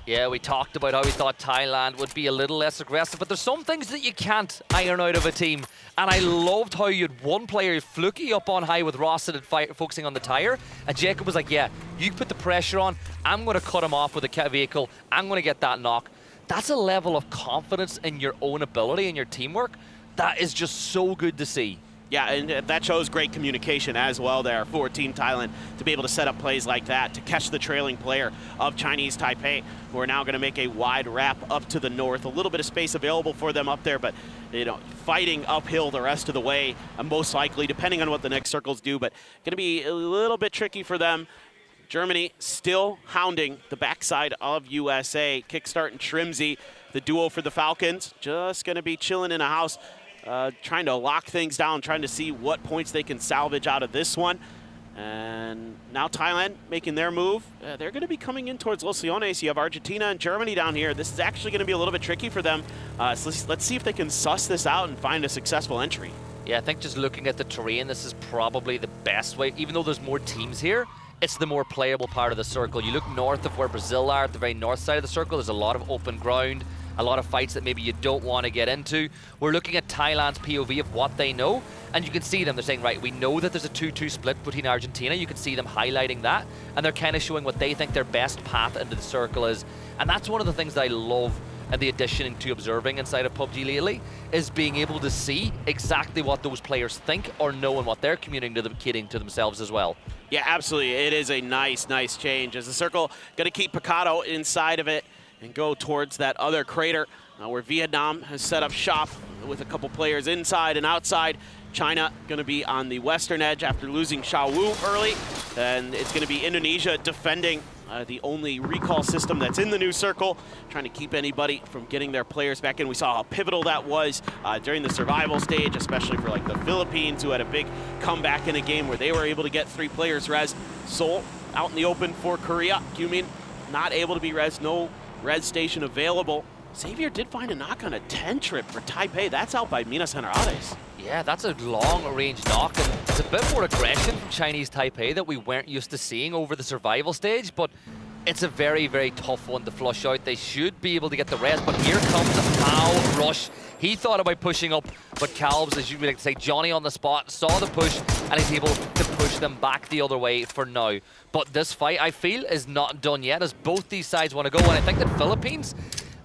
Yeah, we talked about how we thought Thailand would be a little less aggressive, but there's some things that you can't iron out of a team. And I loved how you had one player, Fluky, up on high with Ross focusing on the tire, and Jacob was like, yeah, you put the pressure on, I'm going to cut him off with a vehicle, I'm going to get that knock. That's a level of confidence in your own ability and your teamwork that is just so good to see. Yeah, and that shows great communication as well there for Team Thailand to be able to set up plays like that, to catch the trailing player of Chinese Taipei, who are now going to make a wide wrap up to the north. A little bit of space available for them up there, but fighting uphill the rest of the way, most likely, depending on what the next circles do, but going to be a little bit tricky for them. Germany still hounding the backside of USA. Kickstart and Trimsy, the duo for the Falcons, just going to be chilling in a house, trying to lock things down, trying to see what points they can salvage out of this one. And now Thailand making their move. They're going to be coming in towards Los Leones. You have Argentina and Germany down here. This is actually going to be a little bit tricky for them. So let's see if they can suss this out and find a successful entry. Yeah, I think just looking at the terrain, this is probably the best way. Even though there's more teams here, it's the more playable part of the circle. You look north of where Brazil are, at the very north side of the circle, there's a lot of open ground, a lot of fights that maybe you don't want to get into. We're looking at Thailand's POV of what they know, and you can see them, they're saying, right, we know that there's a 2-2 split between Argentina. You can see them highlighting that, and they're kind of showing what they think their best path into the circle is. And that's one of the things that I love and the addition to observing inside of PUBG lately, is being able to see exactly what those players think or know and what they're communicating to themselves as well. Yeah, absolutely. It is a nice change as the circle going to keep Picado inside of it and go towards that other crater where Vietnam has set up shop with a couple players inside and outside. China going to be on the western edge after losing Xiaowu early, and it's going to be Indonesia defending the only recall system that's in the new circle, trying to keep anybody from getting their players back in. We saw how pivotal that was during the survival stage, especially for like the Philippines, who had a big comeback in a game where they were able to get 3 players res. Seoul out in the open for Korea. Gyumin not able to be res, no res station available. Xavier did find a knock on a 10 trip for Taipei. That's out by Minas Generales. Yeah, that's a long-range knock, and it's a bit more aggression from Chinese Taipei that we weren't used to seeing over the survival stage, but it's a very tough one to flush out. They should be able to get the rest, but here comes Mao Rush. He thought about pushing up, but Calbs, as you would like to say, Johnny on the spot, saw the push, and he's able to push them back the other way for now. But this fight, I feel, is not done yet, as both these sides want to go, and I think that Philippines,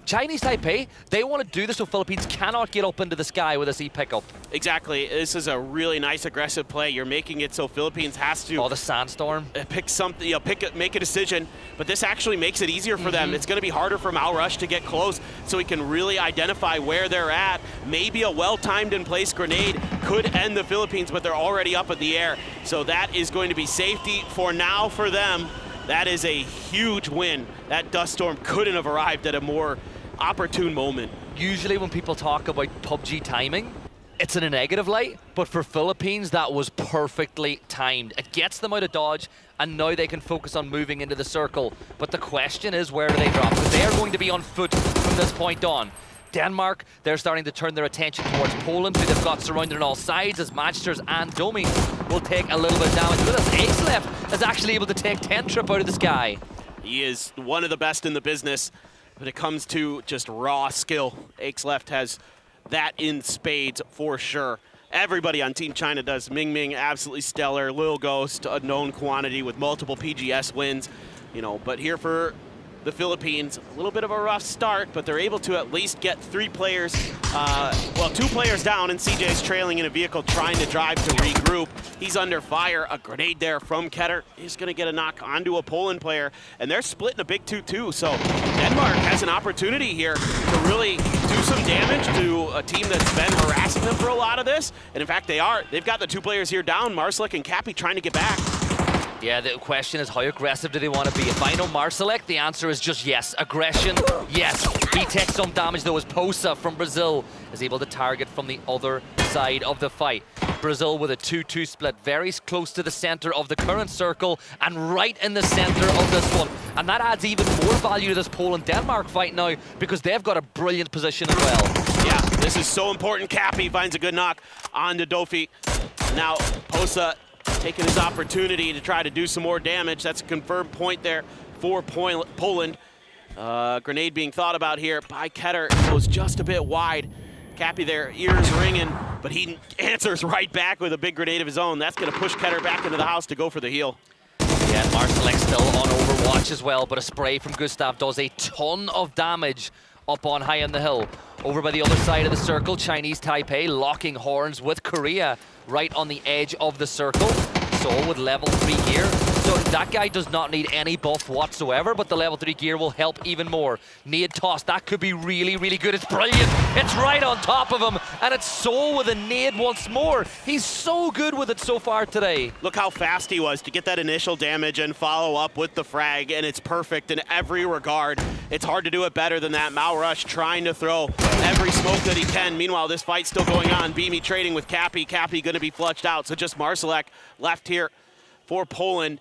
Chinese Taipei, they want to do this so Philippines cannot get up into the sky with a C pickup. Exactly. This is a really nice aggressive play. You're making it so Philippines has to... Oh, the sandstorm. Pick something, make a decision. But this actually makes it easier for them. It's going to be harder for Mao Rush to get close so he can really identify where they're at. Maybe a well-timed in-place grenade could end the Philippines, but they're already up in the air. So that is going to be safety for now for them. That is a huge win. That dust storm couldn't have arrived at a more opportune moment. Usually when people talk about PUBG timing, it's in a negative light, but for Philippines, that was perfectly timed. It gets them out of dodge, and now they can focus on moving into the circle. But the question is, where do they drop? Because they are going to be on foot from this point on. Denmark, they're starting to turn their attention towards Poland, who they've got surrounded on all sides, as Magsters and Domi will take a little bit of damage with us. Acelef is actually able to take 10 trip out of the sky. He is one of the best in the business when it comes to just raw skill. Acelef has that in spades for sure. Everybody on Team China does. Ming absolutely stellar. Lil Ghost, a known quantity with multiple PGS wins. You know, but here for the Philippines, a little bit of a rough start, but they're able to at least get 3 players, well, 2 players down, and CJ's trailing in a vehicle trying to drive to regroup. He's under fire. A grenade there from Ketter. He's going to get a knock onto a Poland player, and they're splitting a big 2-2. So Denmark has an opportunity here to really do some damage to a team that's been harassing them for a lot of this. And in fact, they are. They've got the 2 players here down, Marcelek and Cappy, trying to get back. Yeah, the question is, how aggressive do they want to be? If I know Marcelek, the answer is just yes. Aggression, yes. He takes some damage, though, as Posa from Brazil is able to target from the other side of the fight. Brazil with a 2-2 split, very close to the center of the current circle and right in the center of this one. And that adds even more value to this Poland-Denmark fight now, because they've got a brilliant position as well. Yeah, this is so important. Cappy finds a good knock onto Dofi. Now, Posa taking his opportunity to try to do some more damage. That's a confirmed point there for Poland. Grenade being thought about here by Ketter. Goes just a bit wide. Cappy there, ears ringing, but he answers right back with a big grenade of his own. That's going to push Ketter back into the house to go for the heal. Yeah, Marcelek still on Overwatch as well, but a spray from Gustav does a ton of damage up on high on the hill. Over by the other side of the circle, Chinese Taipei locking horns with Korea right on the edge of the circle. Seoul with level 3 gear. So that guy does not need any buff whatsoever, but the level 3 gear will help even more. Nade toss, that could be really, really good. It's brilliant. It's right on top of him, and it's Seoul with a nade once more. He's so good with it so far today. Look how fast he was to get that initial damage and follow up with the frag, and it's perfect in every regard. It's hard to do it better than that. Malrush trying to throw every smoke that he can. Meanwhile, this fight's still going on. Beamy trading with Cappy. Cappy going to be flushed out, so just Marcelek left here for Poland.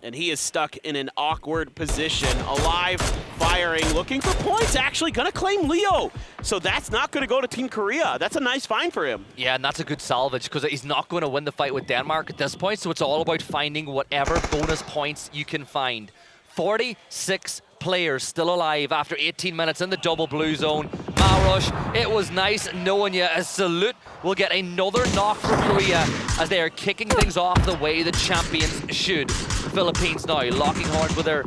And he is stuck in an awkward position. Alive, firing, looking for points, actually gonna claim Leo. So that's not gonna go to Team Korea. That's a nice find for him. Yeah, and that's a good salvage, because he's not going to win the fight with Denmark at this point, so it's all about finding whatever bonus points you can find. 46 players still alive after 18 minutes in the double blue zone. Malrush, it was nice knowing you. A salute. We'll get another knock from Korea as they are kicking things off the way the champions should. Philippines now locking horns with their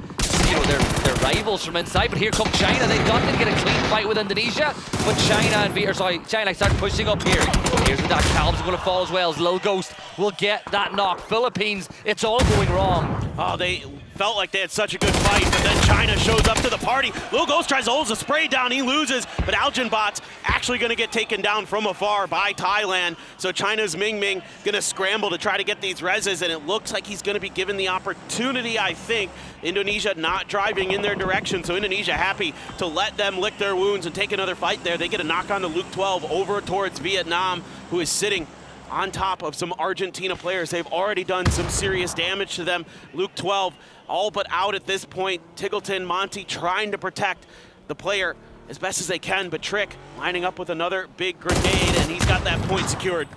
rivals from inside, but here come China. They got to get a clean fight with Indonesia, but China start pushing up here. Here's where that Calb's going to fall as well, as Lil Ghost will get that knock. Philippines, it's all going wrong. Oh, they felt like they had such a good fight, but then China shows up to the party. Lil Ghost tries to hold the spray down, he loses, but Algenbot's actually going to get taken down from afar by Thailand. So China's Ming going to scramble to try to get these reses, and it looks like he's going to be given the opportunity, I think. Indonesia not driving in their direction, so Indonesia happy to let them lick their wounds and take another fight there. They get a knock on to Luke 12 over towards Vietnam, who is sitting on top of some Argentina players. They've already done some serious damage to them. Luke 12 all but out at this point. Tiggleton, Monty trying to protect the player as best as they can, but Trick lining up with another big grenade, and he's got that point secured.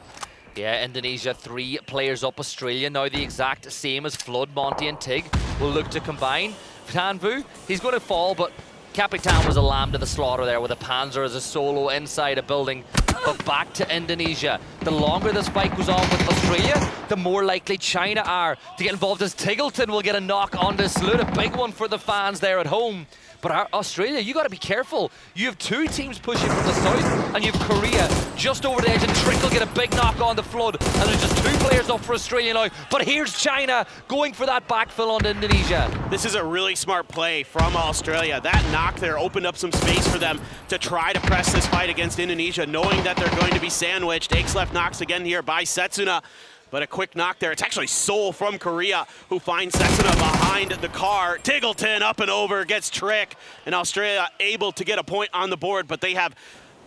Yeah, Indonesia 3 players up. Australia now the exact same as Flood, Monty and Tig will look to combine. Tanvu, he's going to fall, but Capitan was a lamb to the slaughter there with a Panzer as a solo inside a building. But back to Indonesia. The longer this fight goes on with Australia, the more likely China are to get involved, as Tiggleton will get a knock on this salute. A big one for the fans there at home. But Australia, you got to be careful. You have 2 teams pushing from the south, and you have Korea just over the edge, and Trick will get a big knock on the Flood. And there's just 2 players up for Australia now. But here's China going for that backfill on Indonesia. This is a really smart play from Australia. That knock there opened up some space for them to try to press this fight against Indonesia, knowing that they're going to be sandwiched. Acelef knocks again here by Setsuna. But a quick knock there. It's actually Seoul from Korea who finds Setsuna behind the car. Tiggleton up and over, gets Trick. And Australia able to get a point on the board, but they have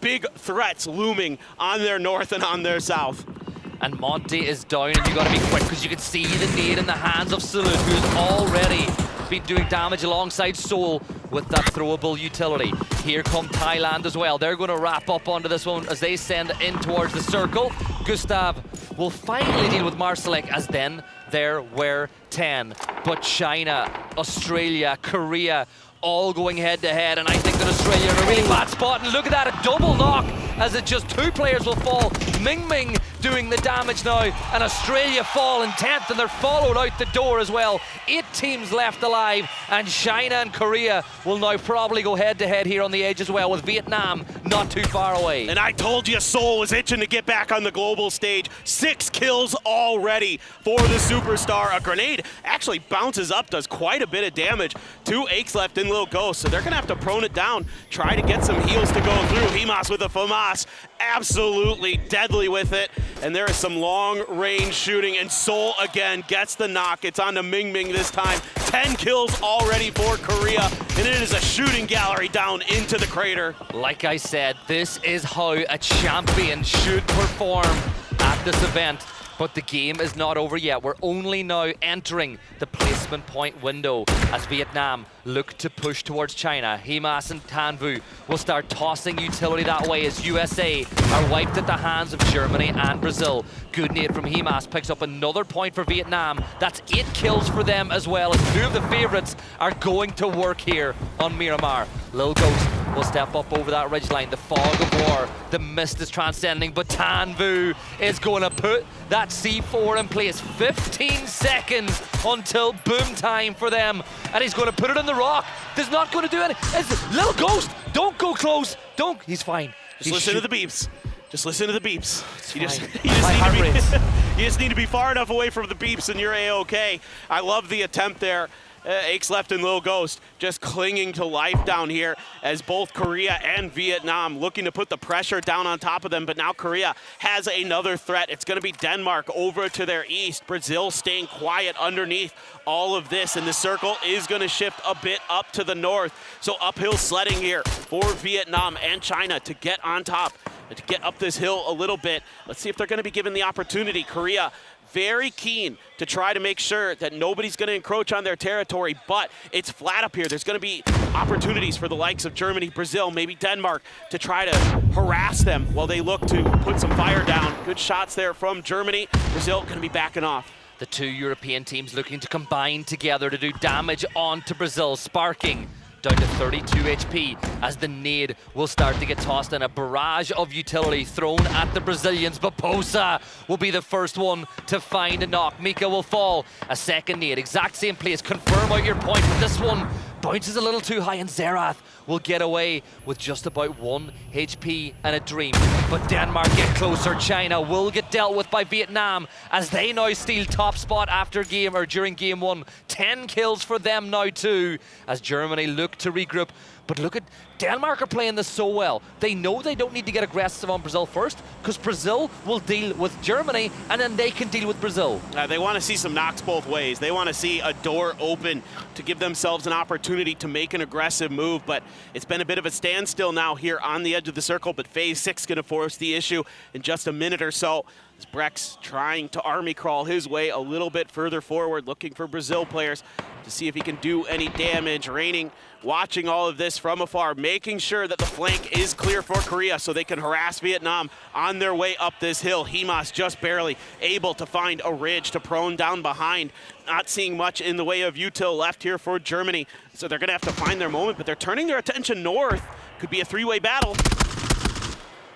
big threats looming on their north and on their south. And Monty is down, and you got to be quick because you can see the nade in the hands of Salute, who's already been doing damage alongside Seoul with that throwable utility. Here come Thailand as well. They're going to wrap up onto this one as they send in towards the circle. Gustav will finally deal with Marcelek, as then there were 10. But China, Australia, Korea, all going head to head, and I think that Australia are in a really bad spot. And look at that, a double knock as it just 2 players will fall. Ming doing the damage now, and Australia fall in 10th, and they're followed out the door as well. 8 teams left alive, and China and Korea will now probably go head to head here on the edge as well, with Vietnam not too far away. And I told you Seoul was itching to get back on the global stage. 6 kills already for the superstar. A grenade actually bounces up, does quite a bit of damage. 2 aches left in Lil Ghost, so they're gonna have to prone it down, try to get some heals to go through. Himas with a FAMAS, absolutely deadly with it. And there is some long-range shooting, and Seoul again gets the knock. It's on to Ming this time. 10 kills already for Korea, and it is a shooting gallery down into the crater. Like I said, this is how a champion should perform at this event. But the game is not over yet. We're only now entering the placement point window as Vietnam look to push towards China. Himas and Tan Vu will start tossing utility that way as USA are wiped at the hands of Germany and Brazil. Good nade from Himas picks up another point for Vietnam. That's 8 kills for them as well, as 2 of the favorites are going to work here on Miramar. Lil Ghost will step up over that ridgeline. The fog of war, the mist is transcending, but Tan Vu is going to put that C4 in place. 15 seconds until boom time for them, and he's going to put it in the rock. There's not going to do anything. Lil Ghost, don't go close. Don't. He's fine. Just listen to the beeps. Just listen to the beeps. You just need to be far enough away from the beeps and you're A-OK. I love the attempt there. Aches left and Lil Ghost just clinging to life down here as both Korea and Vietnam looking to put the pressure down on top of them. But now Korea has another threat. It's going to be Denmark over to their east. Brazil staying quiet underneath all of this, and the circle is going to shift a bit up to the north. So uphill sledding here for Vietnam and China to get on top, to get up this hill a little bit. Let's see if they're going to be given the opportunity. Korea very keen to try to make sure that nobody's going to encroach on their territory, but it's flat up here. There's going to be opportunities for the likes of Germany, Brazil, maybe Denmark to try to harass them while they look to put some fire down. Good shots there from Germany. Brazil going to be backing off. The 2 European teams looking to combine together to do damage onto Brazil, sparking down to 32 HP as the nade will start to get tossed in. A barrage of utility thrown at the Brazilians, but Posa will be the first one to find a knock. Mika will fall. A second nade, exact same place. Confirm out your point, but this one bounces a little too high, and Zerath will get away with just about 1 HP and a dream. But Denmark get closer. China will get dealt with by Vietnam as they now steal top spot after game, or during game 1. 10 kills for them now too, as Germany look to regroup. But look at Denmark are playing this so well. They know they don't need to get aggressive on Brazil first, because Brazil will deal with Germany and then they can deal with Brazil. They want to see some knocks both ways. They want to see a door open to give themselves an opportunity to make an aggressive move, but it's been a bit of a standstill now here on the edge of the circle, but phase 6 going to force the issue in just a minute or so. As Braex trying to army crawl his way a little bit further forward, looking for Brazil players to see if he can do any damage. Raining, watching all of this from afar, making sure that the flank is clear for Korea so they can harass Vietnam on their way up this hill. Himas just barely able to find a ridge to prone down behind. Not seeing much in the way of util left here for Germany, so they're going to have to find their moment, but they're turning their attention north. Could be a 3-way battle.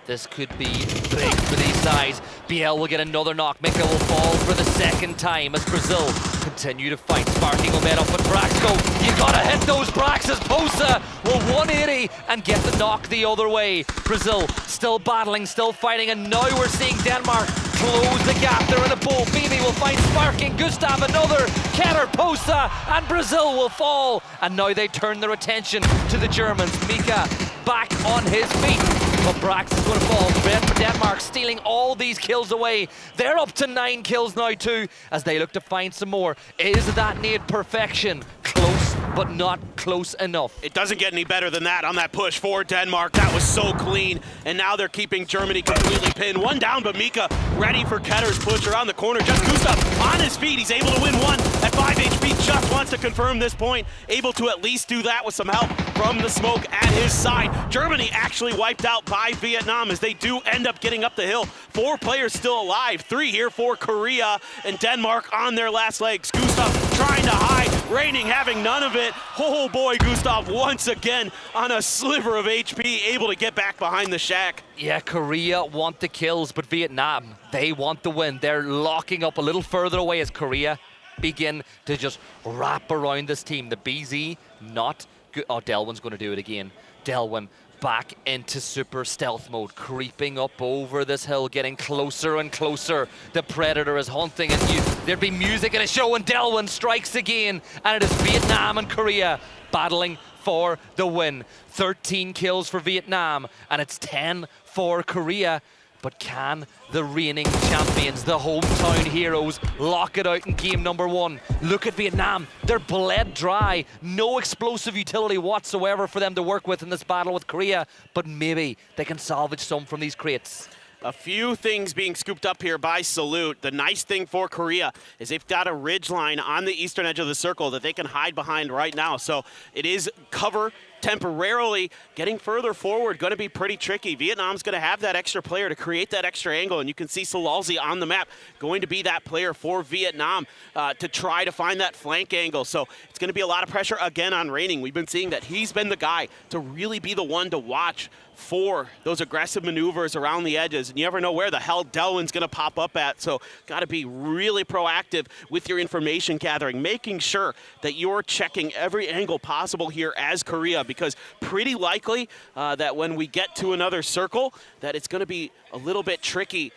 This could be big for these sides. BL will get another knock. Mika will fall for the second time as Brazil continue to fight. Sparking will met up, but Braex go. You gotta hit those Braex as Posa will 180 and get the knock the other way. Brazil still battling, still fighting, and now we're seeing Denmark close the gap. They're in a bowl. Mimi will find Sparking. Gustav another. Ketter, Posa, and Brazil will fall. And now they turn their attention to the Germans. Mika back on his feet. But Braex is going to fall. Red for Denmark, stealing all these kills away. They're up to 9 kills now too, as they look to find some more. Is that nade perfection close but not close enough. It doesn't get any better than that on that push for Denmark. That was so clean, and now they're keeping Germany completely pinned. One down, but Mika ready for Ketter's push around the corner. Just Gustav on his feet. He's able to win one at 5 HP. Just wants to confirm this point. Able to at least do that with some help from the smoke at his side. Germany actually wiped out by Vietnam as they do end up getting up the hill. 4 players still alive. 3 here for Korea, and Denmark on their last legs. Gustav trying to hide. Raining having none of it. Oh boy, Gustav once again on a sliver of HP, able to get back behind the shack. Yeah, Korea want the kills, but Vietnam, they want the win. They're locking up a little further away as Korea begin to just wrap around this team. The BZ, not good. Oh, Delwyn's going to do it again. Delwyn back into super stealth mode, creeping up over this hill, getting closer and closer. The Predator is hunting, and there'd be music in a show, and Delwyn strikes again, and it is Vietnam and Korea battling for the win. 13 kills for Vietnam, and it's 10 for Korea. But can the reigning champions, the hometown heroes, lock it out in game number 1? Look at Vietnam. They're bled dry. No explosive utility whatsoever for them to work with in this battle with Korea. But maybe they can salvage some from these crates. A few things being scooped up here by Salute. The nice thing for Korea is they've got a ridge line on the eastern edge of the circle that they can hide behind right now. So it is cover temporarily. Getting further forward going to be pretty tricky. Vietnam's going to have that extra player to create that extra angle, and you can see Salalzi on the map going to be that player for Vietnam to try to find that flank angle. So it's going to be a lot of pressure again on Raining. We've been seeing that he's been the guy to really be the one to watch for those aggressive maneuvers around the edges, and you never know where the hell Delwyn's going to pop up at. So got to be really proactive with your information gathering, making sure that you're checking every angle possible here as Korea, because pretty likely that when we get to another circle that it's going to be a little bit tricky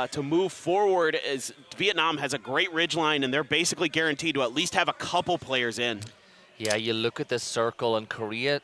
to move forward, as Vietnam has a great ridge line and they're basically guaranteed to at least have a couple players in. Yeah, you look at this circle, and Korea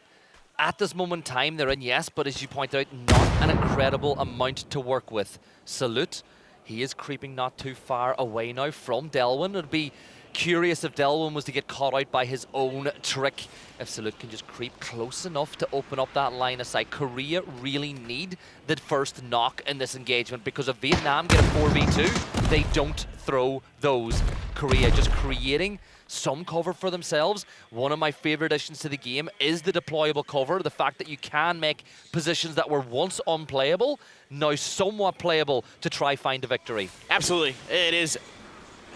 at this moment in time, they're in, yes, but as you point out, not an incredible amount to work with. Salute, he is creeping not too far away now from Delwyn. It'd be curious if Delwyn was to get caught out by his own trick. If Salute can just creep close enough to open up that line of sight. Korea really need the first knock in this engagement, because if Vietnam get a 4v2, they don't throw those. Korea just creating some cover for themselves. One of my favorite additions to the game is the deployable cover. The fact that you can make positions that were once unplayable now somewhat playable to try find a victory. Absolutely. It is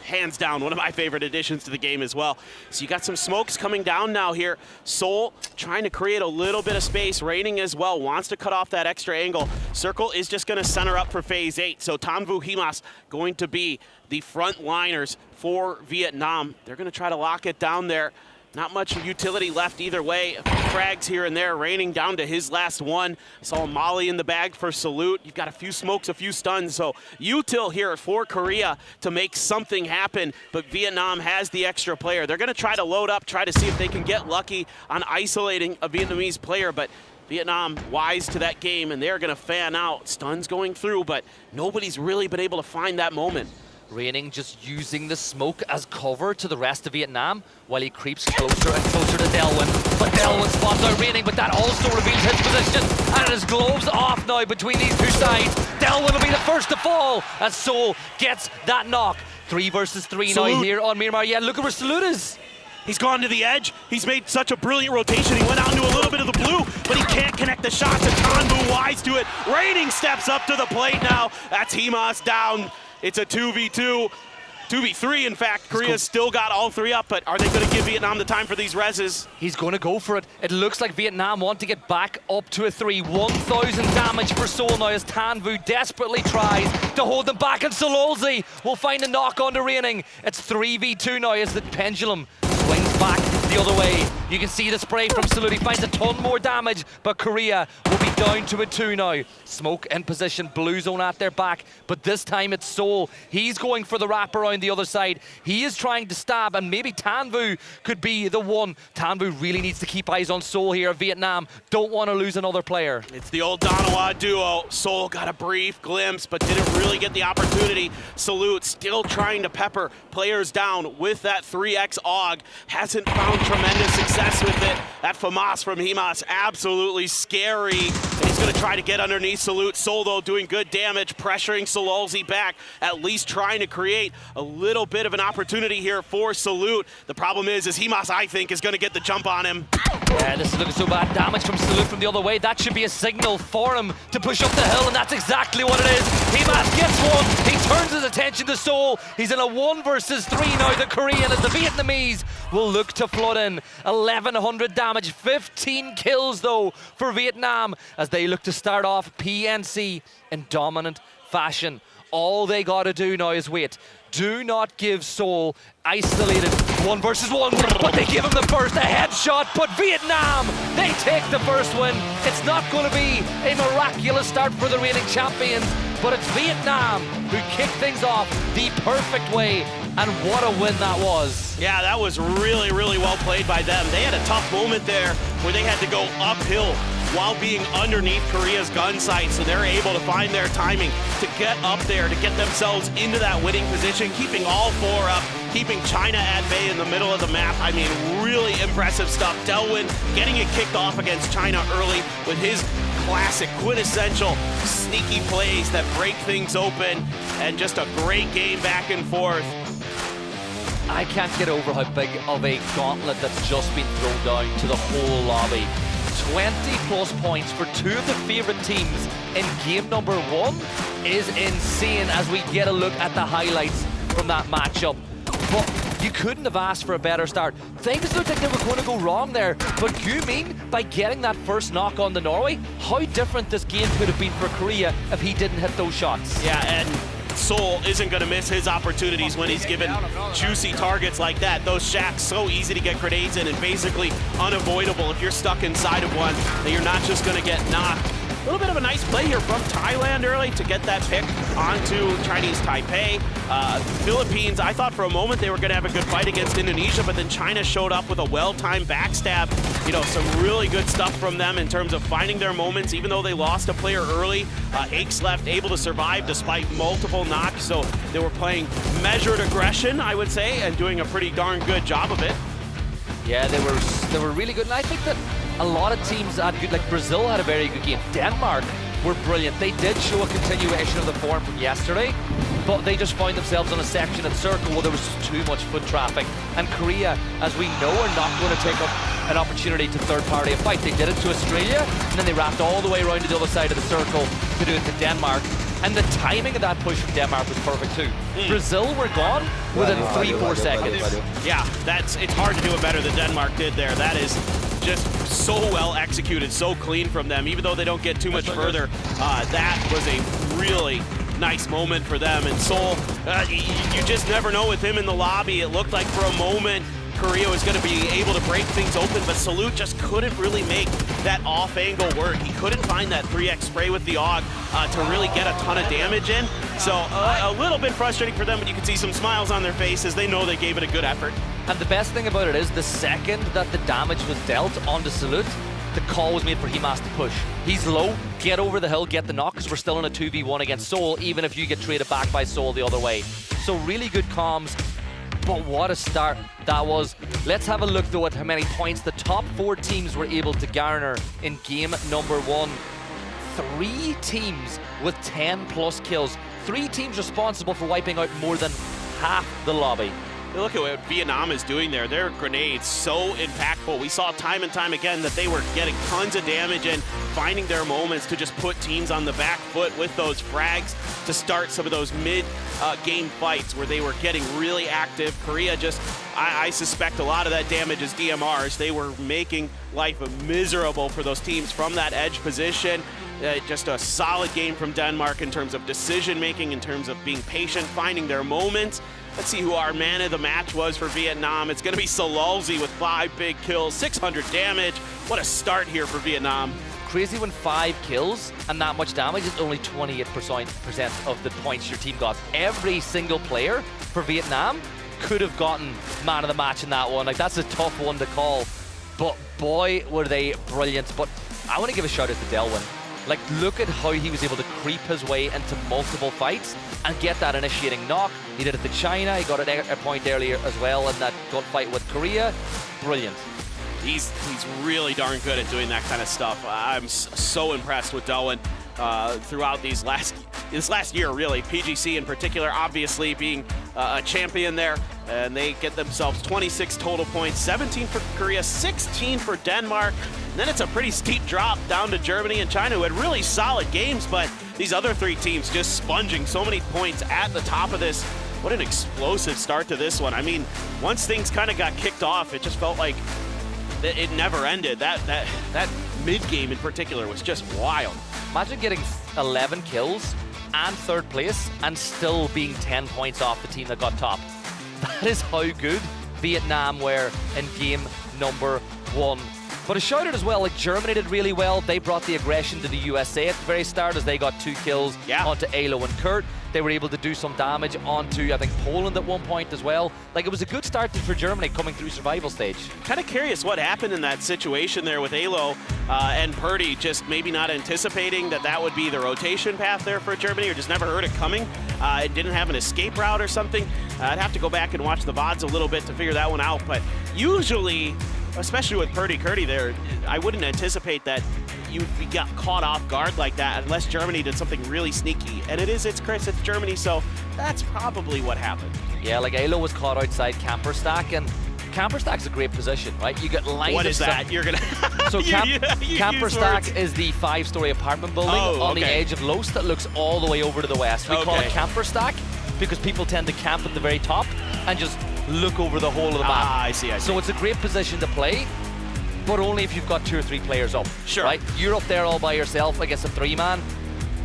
hands down one of my favorite additions to the game as well. So you got some smokes coming down now here. Seoul trying to create a little bit of space. Raining as well, wants to cut off that extra angle. Circle is just going to center up for phase 8. So Tanvu Himas going to be the front liners for Vietnam. They're going to try to lock it down there. Not much utility left either way. Frags here and there, Raining down to his last one. Saw a Molly in the bag for Salute. You've got a few smokes, a few stuns. So util here for Korea to make something happen, but Vietnam has the extra player. They're going to try to load up, try to see if they can get lucky on isolating a Vietnamese player, but Vietnam wise to that game, and they're going to fan out. Stuns going through, but nobody's really been able to find that moment. Raining just using the smoke as cover to the rest of Vietnam while he creeps closer and closer to Delwyn. But Delwyn spots out Raining, but that also reveals his position. And it is gloves off now between these two sides. Delwyn will be the first to fall as Seoul gets that knock. 3 versus 3 now here on Miramar. Yeah, look at where Salute is. He's gone to the edge. He's made such a brilliant rotation. He went out into a little bit of the blue, but he can't connect the shots, and Tanvu wise to it. Raining steps up to the plate now. That's Himas down. It's a 2v2, 2v3 in fact. Korea's still got all 3 up, but are they going to give Vietnam the time for these reses? He's going to go for it. It looks like Vietnam want to get back up to a 3. 1,000 damage for Seoul now as Tanvu desperately tries to hold them back, and Salalzi will find a knock on the Raining. It's 3v2 now as the pendulum swings back the other way. You can see the spray from Salute. He finds a ton more damage, but Korea will be down to a 2 now. Smoke in position, blue zone at their back, but this time it's Seoul. He's going for the wrap around the other side. He is trying to stab, and maybe Tanvu could be the one. Tanvu really needs to keep eyes on Seoul here. Vietnam don't want to lose another player. It's the old Donawa duo. Seoul got a brief glimpse, but didn't really get the opportunity. Salute still trying to pepper players down with that 3x AUG. Hasn't found having tremendous success with it. That FAMAS from Himas, absolutely scary. And he's going to try to get underneath Salute. Seoul, though, doing good damage, pressuring Sololzy back, at least trying to create a little bit of an opportunity here for Salute. The problem is Himas, I think, is going to get the jump on him. Yeah, this is looking so bad. Damage from Salute from the other way. That should be a signal for him to push up the hill, and that's exactly what it is. Himas gets one. He turns his attention to Seoul. He's in a 1 versus 3 now. The Korean and the Vietnamese will look to flood in. 1,100 damage, 15 kills though for Vietnam as they look to start off PNC in dominant fashion. All they gotta do now is wait. Do not give Seoul isolated 1 versus 1, but they give him the first, a headshot, but Vietnam, they take the first win. It's not going to be a miraculous start for the reigning champions, but it's Vietnam who kick things off the perfect way, and what a win that was. Yeah, that was really, really well played by them. They had a tough moment there where they had to go uphill while being underneath Korea's gun sight, so they're able to find their timing to get up there, to get themselves into that winning position, keeping all 4 up, keeping China at bay in the middle of the map. I mean, really impressive stuff. Delwyn getting it kicked off against China early with his classic, quintessential, sneaky plays that break things open, and just a great game back and forth. I can't get over how big of a gauntlet that's just been thrown down to the whole lobby. 20 plus points for 2 of the favorite teams in game number 1 is insane as we get a look at the highlights from that matchup. But you couldn't have asked for a better start. Things looked like they were going to go wrong there, but Gu-Ming, by getting that first knock on the Norway, how different this game could have been for Korea if he didn't hit those shots. Yeah, and Seoul isn't going to miss his opportunities when he's given juicy targets like that. Those shacks, so easy to get grenades in and basically unavoidable if you're stuck inside of one, that you're not just going to get knocked. A little bit of a nice play here from Thailand early to get that pick onto Chinese Taipei. Philippines, I thought for a moment they were going to have a good fight against Indonesia, but then China showed up with a well-timed backstab. You know, some really good stuff from them in terms of finding their moments, even though they lost a player early. Aches left able to survive despite multiple knocks, so they were playing measured aggression, I would say, and doing a pretty darn good job of it. Yeah, they were really good, and I think that a lot of teams had good, like Brazil had a very good game. Denmark were brilliant. They did show a continuation of the form from yesterday, but they just found themselves on a section and circle where there was too much foot traffic. And Korea, as we know, are not going to take up an opportunity to third-party a fight. They did it to Australia, and then they wrapped all the way around to the other side of the circle to do it to Denmark. And the timing of that push from Denmark was perfect too. Brazil were gone within 3-4 seconds. Yeah, it's hard to do it better than Denmark did there. That is just so well executed, so clean from them. Even though they don't get too much further, that was a really nice moment for them. And Seoul, you just never know with him in the lobby. It looked like for a moment Korea was going to be able to break things open, but Salute just couldn't really make that off angle work. He couldn't find that 3x spray with the AUG to really get a ton of damage in. So a little bit frustrating for them, but you can see some smiles on their faces. They know they gave it a good effort. And the best thing about it is the second that the damage was dealt onto Salute, the call was made for Himas to push. He's low, get over the hill, get the knock, because we're still in a 2v1 against Seoul, even if you get traded back by Seoul the other way. So really good comms. But what a start that was. Let's have a look though at how many points the top 4 teams were able to garner in game number 1. 3 teams with 10 plus kills. 3 teams responsible for wiping out more than half the lobby. Look at what Vietnam is doing there. Their grenades so impactful. We saw time and time again that they were getting tons of damage and finding their moments to just put teams on the back foot with those frags to start some of those mid-game fights where they were getting really active. Korea just, I suspect a lot of that damage is DMRs. They were making life miserable for those teams from that edge position. Just a solid game from Denmark in terms of decision-making, in terms of being patient, finding their moments. Let's see who our man of the match was for Vietnam. It's going to be Sololzy with 5 big kills, 600 damage. What a start here for Vietnam. Crazy when 5 kills and that much damage is only 28% of the points your team got. Every single player for Vietnam could have gotten man of the match in that one. Like, that's a tough one to call. But boy, were they brilliant. But I want to give a shout out to Delwyn. Like, look at how he was able to creep his way into multiple fights and get that initiating knock. He did it to China. He got a point earlier as well in that gunfight with Korea. Brilliant. He's really darn good at doing that kind of stuff. I'm so impressed with Delwyn throughout this last year, really. PGC in particular, obviously being a champion there, and they get themselves 26 total points, 17 for Korea, 16 for Denmark. And then it's a pretty steep drop down to Germany and China, who had really solid games, but these other three teams just sponging so many points at the top of this. What an explosive start to this one. I mean, once things kind of got kicked off, it just felt like it never ended. That mid-game in particular was just wild. Imagine getting 11 kills and third place and still being 10 points off the team that got top. That is how good Vietnam were in game number 1. But a shout out as well, like Germany did really well. They brought the aggression to the USA at the very start as they got 2 kills onto Alo and Kurt. They were able to do some damage onto, I think, Poland at one point as well. Like, it was a good start for Germany coming through survival stage. Kind of curious what happened in that situation there with Alo and Purdy, just maybe not anticipating that would be the rotation path there for Germany, or just never heard it coming. It didn't have an escape route or something. I'd have to go back and watch the VODs a little bit to figure that one out. But usually, especially with Purdy there, I wouldn't anticipate that you got caught off guard like that unless Germany did something really sneaky. And it's Chris, it's Germany, so that's probably what happened. Yeah, like Alo was caught outside camper stack, and camper stack's a great position, right? You get lines. What is that? You're gonna. So camper stack is the 5-story apartment building on the edge of Los that looks all the way over to the west. We call it camper stack because people tend to camp at the very top and just look over the whole of the map. I see. So it's a great position to play, but only if you've got 2 or 3 players up. Sure. Right? You're up there all by yourself against a 3-man.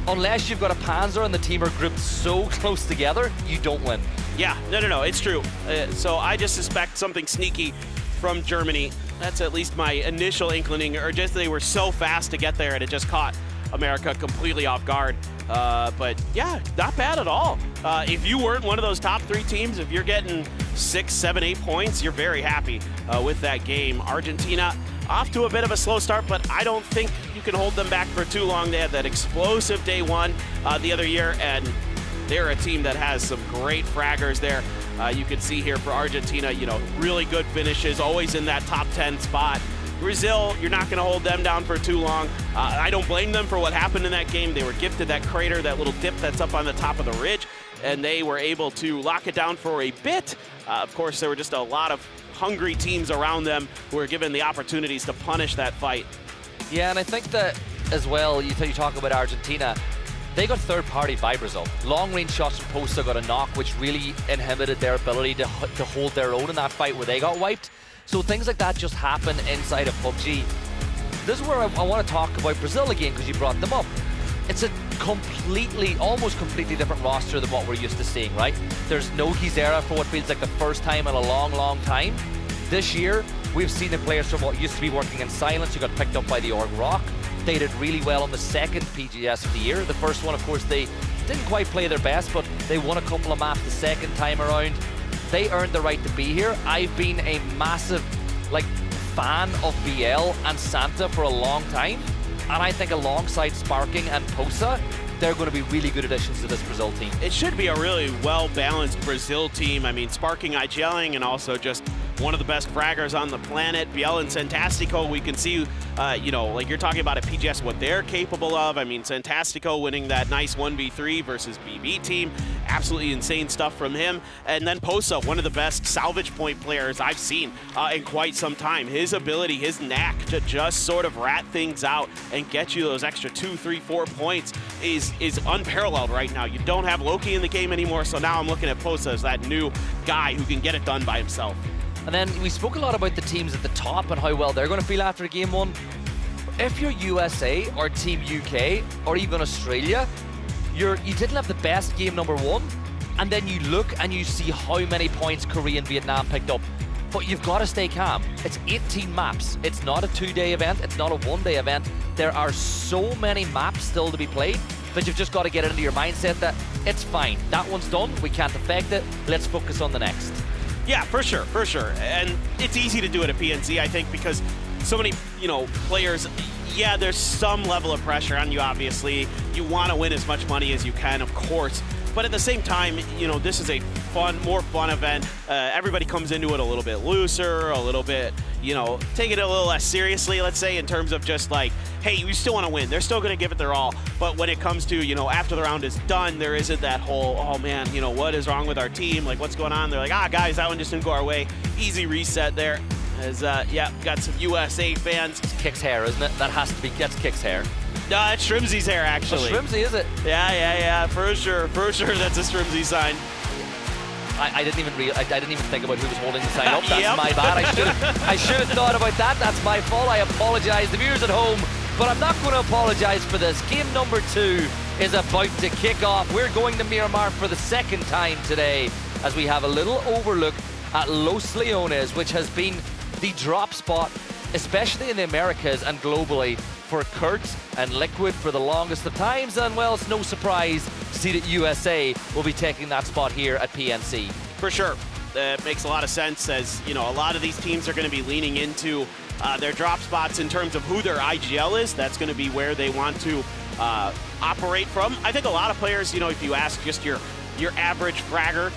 Unless you've got a panzer and the team are grouped so close together, you don't win. Yeah, no, it's true. So I just suspect something sneaky from Germany. That's at least my initial inclining, or just they were so fast to get there and it just caught America completely off guard. But yeah, not bad at all. If you weren't one of those top 3 teams, if you're getting 6, 7, 8 points, you're very happy with that game. Argentina off to a bit of a slow start, but I don't think you can hold them back for too long. They had that explosive day 1 the other year, and they're a team that has some great fraggers there. You can see here for Argentina, really good finishes, always in that top 10 spot. Brazil, you're not going to hold them down for too long. I don't blame them for what happened in that game. They were gifted that crater, that little dip that's up on the top of the ridge, and they were able to lock it down for a bit. Of course, there were just a lot of hungry teams around them who were given the opportunities to punish that fight. Yeah, and I think that as well, you talk about Argentina, they got third-party by Brazil. Long-range shots from Posta got a knock, which really inhibited their ability to hold their own in that fight where they got wiped. So things like that just happen inside of PUBG. This is where I want to talk about Brazil again, because you brought them up. It's a almost completely different roster than what we're used to seeing, right? There's no Gizera for what feels like the first time in a long, long time. This year, we've seen the players from what used to be working in silence who got picked up by the Org Rock. They did really well on the second PGS of the year. The first one, of course, they didn't quite play their best, but they won a couple of maps the second time around. They earned the right to be here. I've been a massive fan of BL and Santa for a long time, and I think alongside Sparking and Posa, they're going to be really good additions to this Brazil team. It should be a really well-balanced Brazil team. I mean, Sparking, IGLing, and also just one of the best fraggers on the planet. Biel and Santastico, we can see, like you're talking about at PGS, what they're capable of. I mean, Santastico winning that nice 1v3 versus BB team. Absolutely insane stuff from him. And then Posa, one of the best salvage point players I've seen in quite some time. His ability, his knack to just sort of rat things out and get you those extra 2, 3, 4 points is unparalleled right now. You don't have Loki in the game anymore, so now I'm looking at Posa as that new guy who can get it done by himself. And then we spoke a lot about the teams at the top and how well they're going to feel after game 1. If you're USA or Team UK or even Australia, you didn't have the best game number 1, and then you look and you see how many points Korea and Vietnam picked up. But you've got to stay calm. It's 18 maps. It's not a 2-day event. It's not a 1-day event. There are so many maps still to be played that you've just got to get into your mindset that it's fine. That one's done. We can't affect it. Let's focus on the next. Yeah, for sure. And it's easy to do it at PNC, I think, because so many, you know, players, yeah, there's some level of pressure on you, obviously. You want to win as much money as you can, of course. But at the same time, you know, this is a more fun event. Everybody comes into it a little bit looser, a little bit, you know, take it a little less seriously, let's say, in terms of just like, hey, you still want to win. They're still going to give it their all. But when it comes to, you know, after the round is done, there isn't that whole, oh man, you know, what is wrong with our team? Like, what's going on? They're like, guys, that one just didn't go our way. Easy reset there. As, yeah, got some USA fans. It's Kick's hair, isn't it? That has to be, that's Kick's hair. It's Shrimzy's hair, actually. Oh, Shrimzy, is it? Yeah, for sure, that's a Shrimzy sign. I didn't even think about who was holding the sign up. That's my bad. I should have thought about that. That's my fault. I apologize, the viewers at home, but I'm not going to apologize for this. Game number 2 is about to kick off. We're going to Miramar for the second time today, as we have a little overlook at Los Leones, which has been the drop spot, especially in the Americas and globally, for Kurt and Liquid for the longest of times, and well, it's no surprise to see that USA will be taking that spot here at PNC. For sure. That makes a lot of sense, as you know, a lot of these teams are going to be leaning into their drop spots in terms of who their IGL is. That's going to be where they want to operate from. I think a lot of players, you know, if you ask just your average fragger,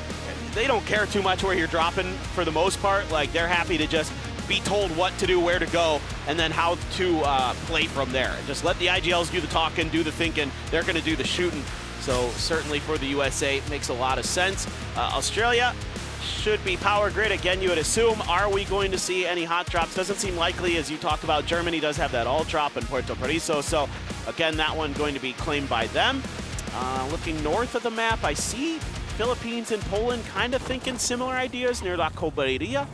they don't care too much where you're dropping for the most part. Like, they're happy to just be told what to do, where to go, and then how to play from there. Just let the IGLs do the talking, do the thinking. They're going to do the shooting. So certainly for the USA, it makes a lot of sense. Australia should be power grid again, you would assume. Are we going to see any hot drops? Doesn't seem likely, as you talked about. Germany does have that all drop in Puerto Paraiso. So again, that one going to be claimed by them. Looking north of the map, I see Philippines and Poland kind of thinking similar ideas near La Coberia.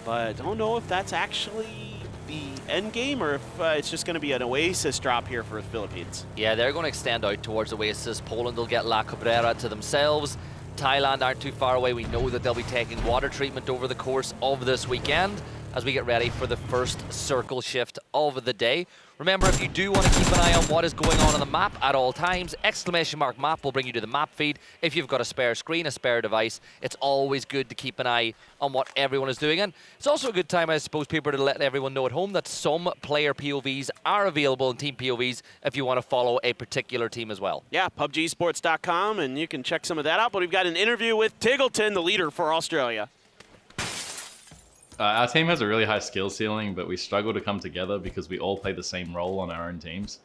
But I don't know if that's actually the end game or if it's just going to be an Oasis drop here for the Philippines. Yeah, they're going to extend out towards Oasis. Poland will get La Cabrera to themselves. Thailand aren't too far away. We know that they'll be taking water treatment over the course of this weekend as we get ready for the first circle shift of the day. Remember, if you do want to keep an eye on what is going on the map at all times, !map will bring you to the map feed. If you've got a spare screen, a spare device, it's always good to keep an eye on what everyone is doing. And it's also a good time, I suppose, people, to let everyone know at home that some player POVs are available in team POVs if you want to follow a particular team as well. Yeah, PUBGsports.com, and you can check some of that out. But we've got an interview with Tiggleton, the leader for Australia. Our team has a really high skill ceiling, but we struggle to come together because we all play the same role on our own teams.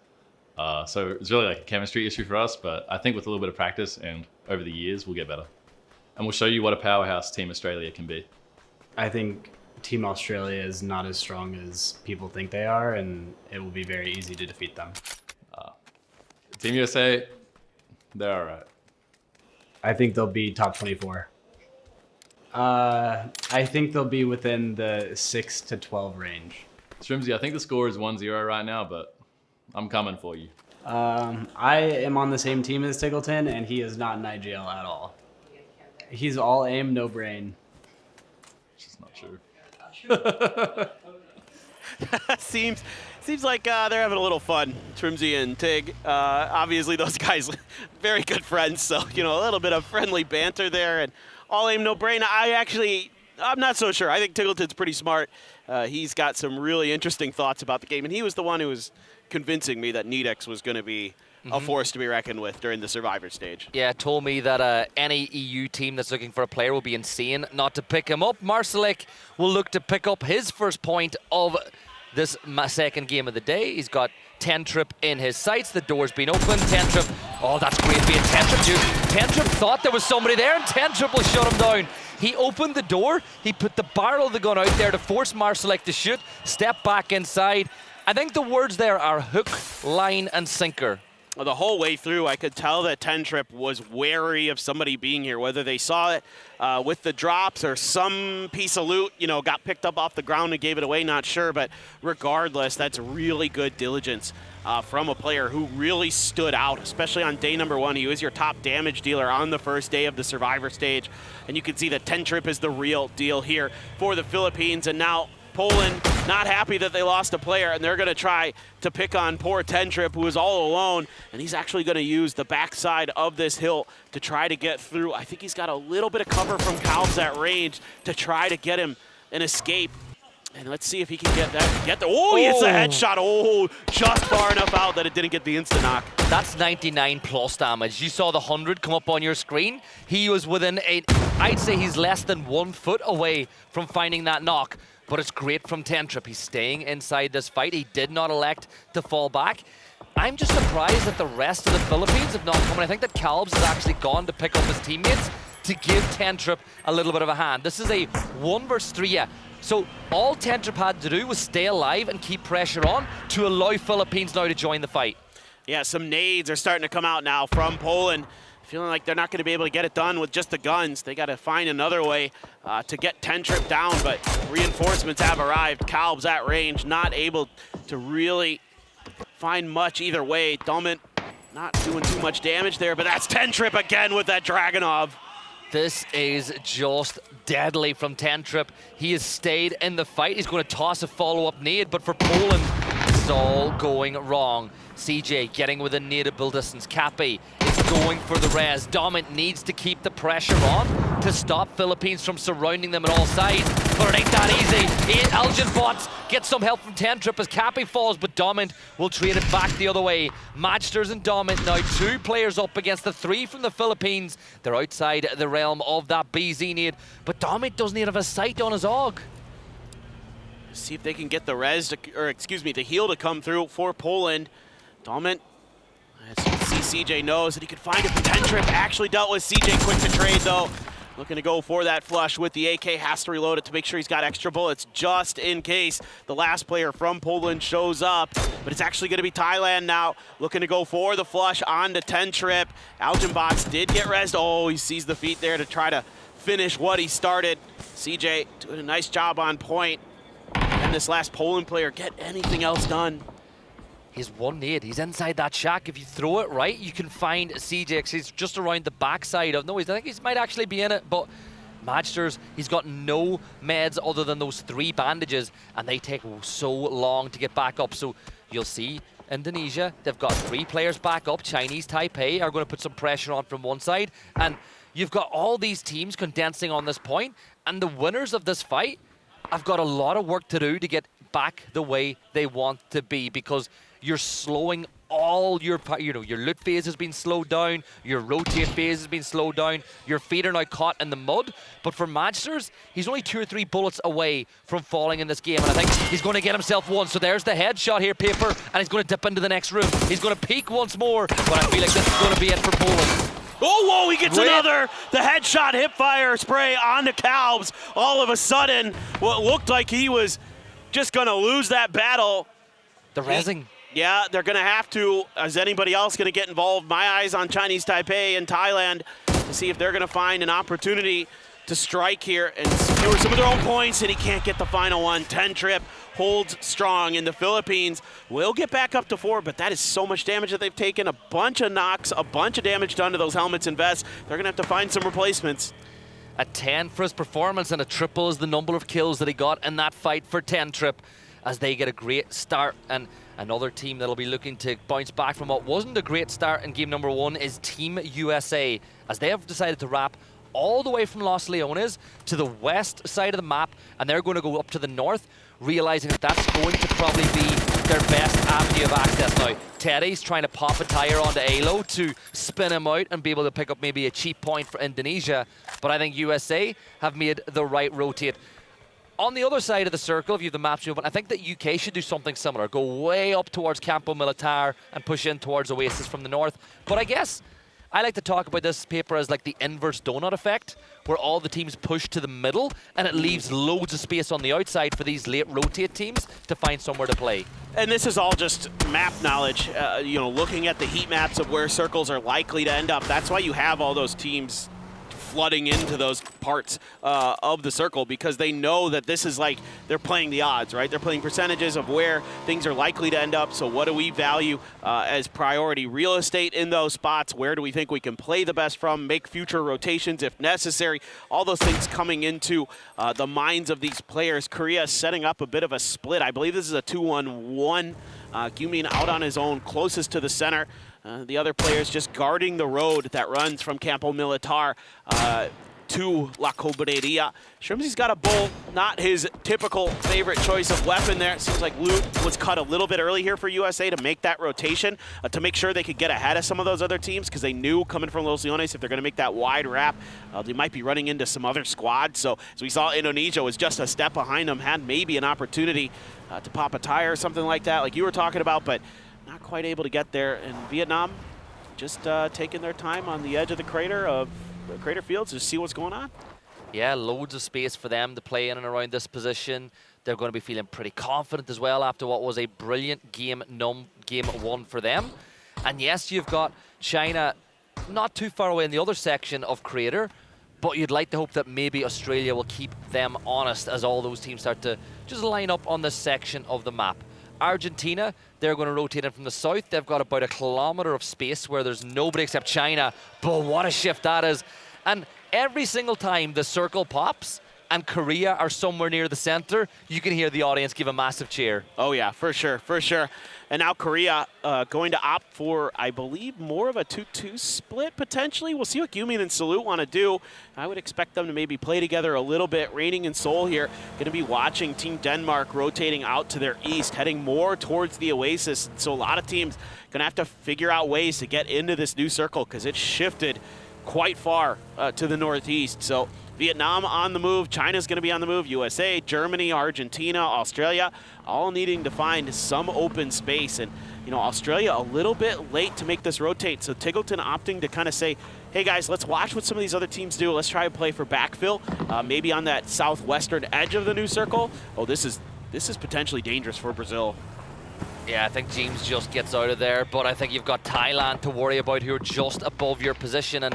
So it's really like a chemistry issue for us, but I think with a little bit of practice and over the years, we'll get better. And we'll show you what a powerhouse Team Australia can be. I think Team Australia is not as strong as people think they are, and it will be very easy to defeat them. Team USA, they're all right. I think they'll be top 24. I think they'll be within the 6 to 12 range. Shrimzy, I think the score is 1-0 right now, but I'm coming for you. I am on the same team as Tiggleton, and he is not an IGL at all. He's all aim, no brain. Which is not true. Seems like they're having a little fun, Shrimzy and Tig. Obviously, those guys very good friends, so you know, a little bit of friendly banter there, and all aim, no brain. I'm not so sure. I think Tiggleton's pretty smart. He's got some really interesting thoughts about the game, and he was the one who was convincing me that Nedex was going to be a force to be reckoned with during the Survivor stage. Yeah, told me that any EU team that's looking for a player will be insane not to pick him up. Marcelek will look to pick up his first point of this second game of the day. He's got Tentrip in his sights. The door's been opened. Tentrip, oh, that's great being Tentrip, dude. Tentrip thought there was somebody there, and Tentrip will shut him down. He opened the door. He put the barrel of the gun out there to force Marcelek to shoot. Step back inside. I think the words there are hook, line, and sinker. Well, the whole way through, I could tell that Tentrip was wary of somebody being here, whether they saw it with the drops or some piece of loot, you know, got picked up off the ground and gave it away, not sure. But regardless, that's really good diligence from a player who really stood out, especially on day number 1. He was your top damage dealer on the first day of the Survivor stage. And you can see that Tentrip is the real deal here for the Philippines. And now Poland not happy that they lost a player, and they're going to try to pick on poor Tentrip, who is all alone, and he's actually going to use the backside of this hill to try to get through. I think he's got a little bit of cover from Calves at range to try to get him an escape. And let's see if he can get that. Oh, he hits the headshot. Oh, just far enough out that it didn't get the insta knock. That's 99 plus damage. You saw the 100 come up on your screen. He was within I'd say he's less than 1 foot away from finding that knock. But it's great from Tentrip. He's staying inside this fight. He did not elect to fall back. I'm just surprised that the rest of the Philippines have not come. And I think that Calbs has actually gone to pick up his teammates to give Tentrip a little bit of a hand. This is a 1 versus 3, yeah. So all Tentrip had to do was stay alive and keep pressure on to allow Philippines now to join the fight. Yeah, some nades are starting to come out now from Poland. Feeling like they're not going to be able to get it done with just the guns. They got to find another way to get Tentrip down, but reinforcements have arrived. Calbs at range, not able to really find much either way. Dummett not doing too much damage there, but that's Tentrip again with that Dragunov. This is just deadly from Tentrip. He has stayed in the fight. He's going to toss a follow-up nade, but for Poland, it's all going wrong. CJ getting within nadeable distance. Cappy is going for the res. Domint needs to keep the pressure on to stop Philippines from surrounding them on all sides, but it ain't that easy. Elgin Bots gets some help from Tentrip as Cappy falls, but Domint will trade it back the other way. Matchsters and Domint now 2 players up against the 3 from the Philippines. They're outside the realm of that BZ nade, but Domint doesn't even have a sight on his AUG. See if they can get the res, the heal to come through for Poland. Domint, as you can see, CJ knows that he could find it, but Tentrip actually dealt with CJ quick to trade though. Looking to go for that flush with the AK, has to reload it to make sure he's got extra bullets just in case the last player from Poland shows up. But it's actually going to be Thailand now, looking to go for the flush onto Tentrip. Algenbots did get rezzed. Oh, he sees the feet there to try to finish what he started. CJ doing a nice job on point. Can this last Poland player get anything else done? He's 1 nade. He's inside that shack. If you throw it right, you can find CJ. He's just around the backside of. No, I think he might actually be in it, but Matchsters, he's got no meds other than those 3 bandages, and they take so long to get back up. So you'll see Indonesia, they've got 3 players back up. Chinese Taipei are going to put some pressure on from one side, and you've got all these teams condensing on this point, and the winners of this fight have got a lot of work to do to get back the way they want to be, because you're slowing all your, your loot phase has been slowed down, your rotate phase has been slowed down, your feet are now caught in the mud. But for Matchsters, he's only 2 or 3 bullets away from falling in this game, and I think he's going to get himself one. So there's the headshot here, Paper, and he's going to dip into the next room. He's going to peek once more, but I feel like this is going to be it for Poland. Oh, whoa, he gets another. The headshot hipfire spray onto Calbs. All of a sudden, what looked like he was just going to lose that battle. The rezzing. Yeah, they're going to have to. Is anybody else going to get involved? My eyes on Chinese Taipei and Thailand to see if they're going to find an opportunity to strike here and secure some of their own points, and he can't get the final one. Tentrip holds strong, and the Philippines will get back up to 4, but that is so much damage that they've taken. A bunch of knocks, a bunch of damage done to those helmets and vests. They're going to have to find some replacements. A 10 for his performance, and a triple is the number of kills that he got in that fight for Tentrip, as they get a great start. And another team that'll be looking to bounce back from what wasn't a great start in game number 1 is Team USA, as they have decided to wrap all the way from Los Leones to the west side of the map, and they're going to go up to the north, realizing that that's going to probably be their best avenue of access now. Teddy's trying to pop a tire onto Alo to spin him out and be able to pick up maybe a cheap point for Indonesia, but I think USA have made the right rotate. On the other side of the circle, if you have the maps movement, I think that UK should do something similar. Go way up towards Campo Militar and push in towards Oasis from the north. But I guess I like to talk about this paper as like the inverse donut effect, where all the teams push to the middle and it leaves loads of space on the outside for these late rotate teams to find somewhere to play. And this is all just map knowledge, looking at the heat maps of where circles are likely to end up. That's why you have all those teams flooding into those parts of the circle, because they know that this is like they're playing the odds, right? They're playing percentages of where things are likely to end up. So what do we value as priority real estate in those spots? Where do we think we can play the best from, make future rotations if necessary? All those things coming into the minds of these players. Korea setting up a bit of a split. I believe this is a 2-1-1. Gyumin out on his own, closest to the center. The other players just guarding the road that runs from Campo Militar. to La Cobreria. Shrimsy's got a bull, not his typical favorite choice of weapon there. It seems like loot was cut a little bit early here for USA to make that rotation, to make sure they could get ahead of some of those other teams, because they knew coming from Los Leones, if they're going to make that wide wrap, they might be running into some other squads. So as we saw, Indonesia was just a step behind them, had maybe an opportunity to pop a tire or something like that, like you were talking about, but not quite able to get there. And Vietnam just taking their time on the edge of the crater fields to see what's going on. Yeah, loads of space for them to play in and around this position. They're going to be feeling pretty confident as well after what was a brilliant game one for them. And yes, you've got China not too far away in the other section of crater, but you'd like to hope that maybe Australia will keep them honest as all those teams start to just line up on this section of the map. Argentina, they're going to rotate in from the south. They've got about 1 kilometer of space where there's nobody except China. But what a shift that is. And every single time the circle pops and Korea are somewhere near the center, you can hear the audience give a massive cheer. Oh yeah, for sure, for sure. And now Korea going to opt for, I believe, more of a 2-2 split potentially. We'll see what Gumin and Salute want to do. I would expect them to maybe play together a little bit. Reigning in Seoul here, going to be watching Team Denmark rotating out to their east, heading more towards the Oasis. So a lot of teams going to have to figure out ways to get into this new circle, because it's shifted quite far to the northeast. So Vietnam on the move, China's going to be on the move, USA, Germany, Argentina, Australia, all needing to find some open space. And, you know, Australia a little bit late to make this rotate, so Tiggleton opting to kind of say, hey guys, let's watch what some of these other teams do. Let's try and play for backfill, maybe on that southwestern edge of the new circle. Oh, this is potentially dangerous for Brazil. Yeah, I think James just gets out of there, but I think you've got Thailand to worry about, who are just above your position. And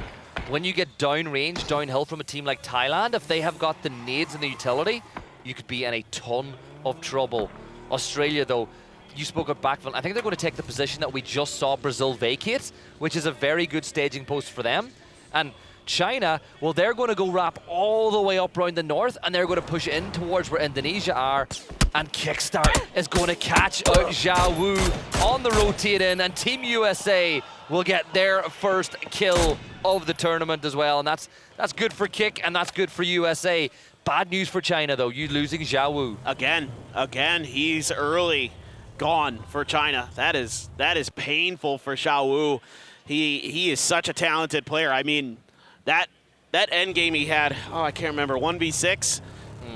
when you get downrange, downhill from a team like Thailand, if they have got the nades and the utility, you could be in a ton of trouble. Australia, though, you spoke of backfill. I think they're going to take the position that we just saw Brazil vacate, which is a very good staging post for them. And China, well, they're going to go wrap all the way up around the north, and they're going to push in towards where Indonesia are. And Kickstart is going to catch out Zhao Wu on the rotate in, and Team USA will get their first kill of the tournament as well. And that's good for Kick, and that's good for USA. Bad news for China, though. You losing Zhao Wu. Again, he's early gone for China. That is painful for Zhao Wu. He is such a talented player. I mean, that end game he had, I can't remember, 1v6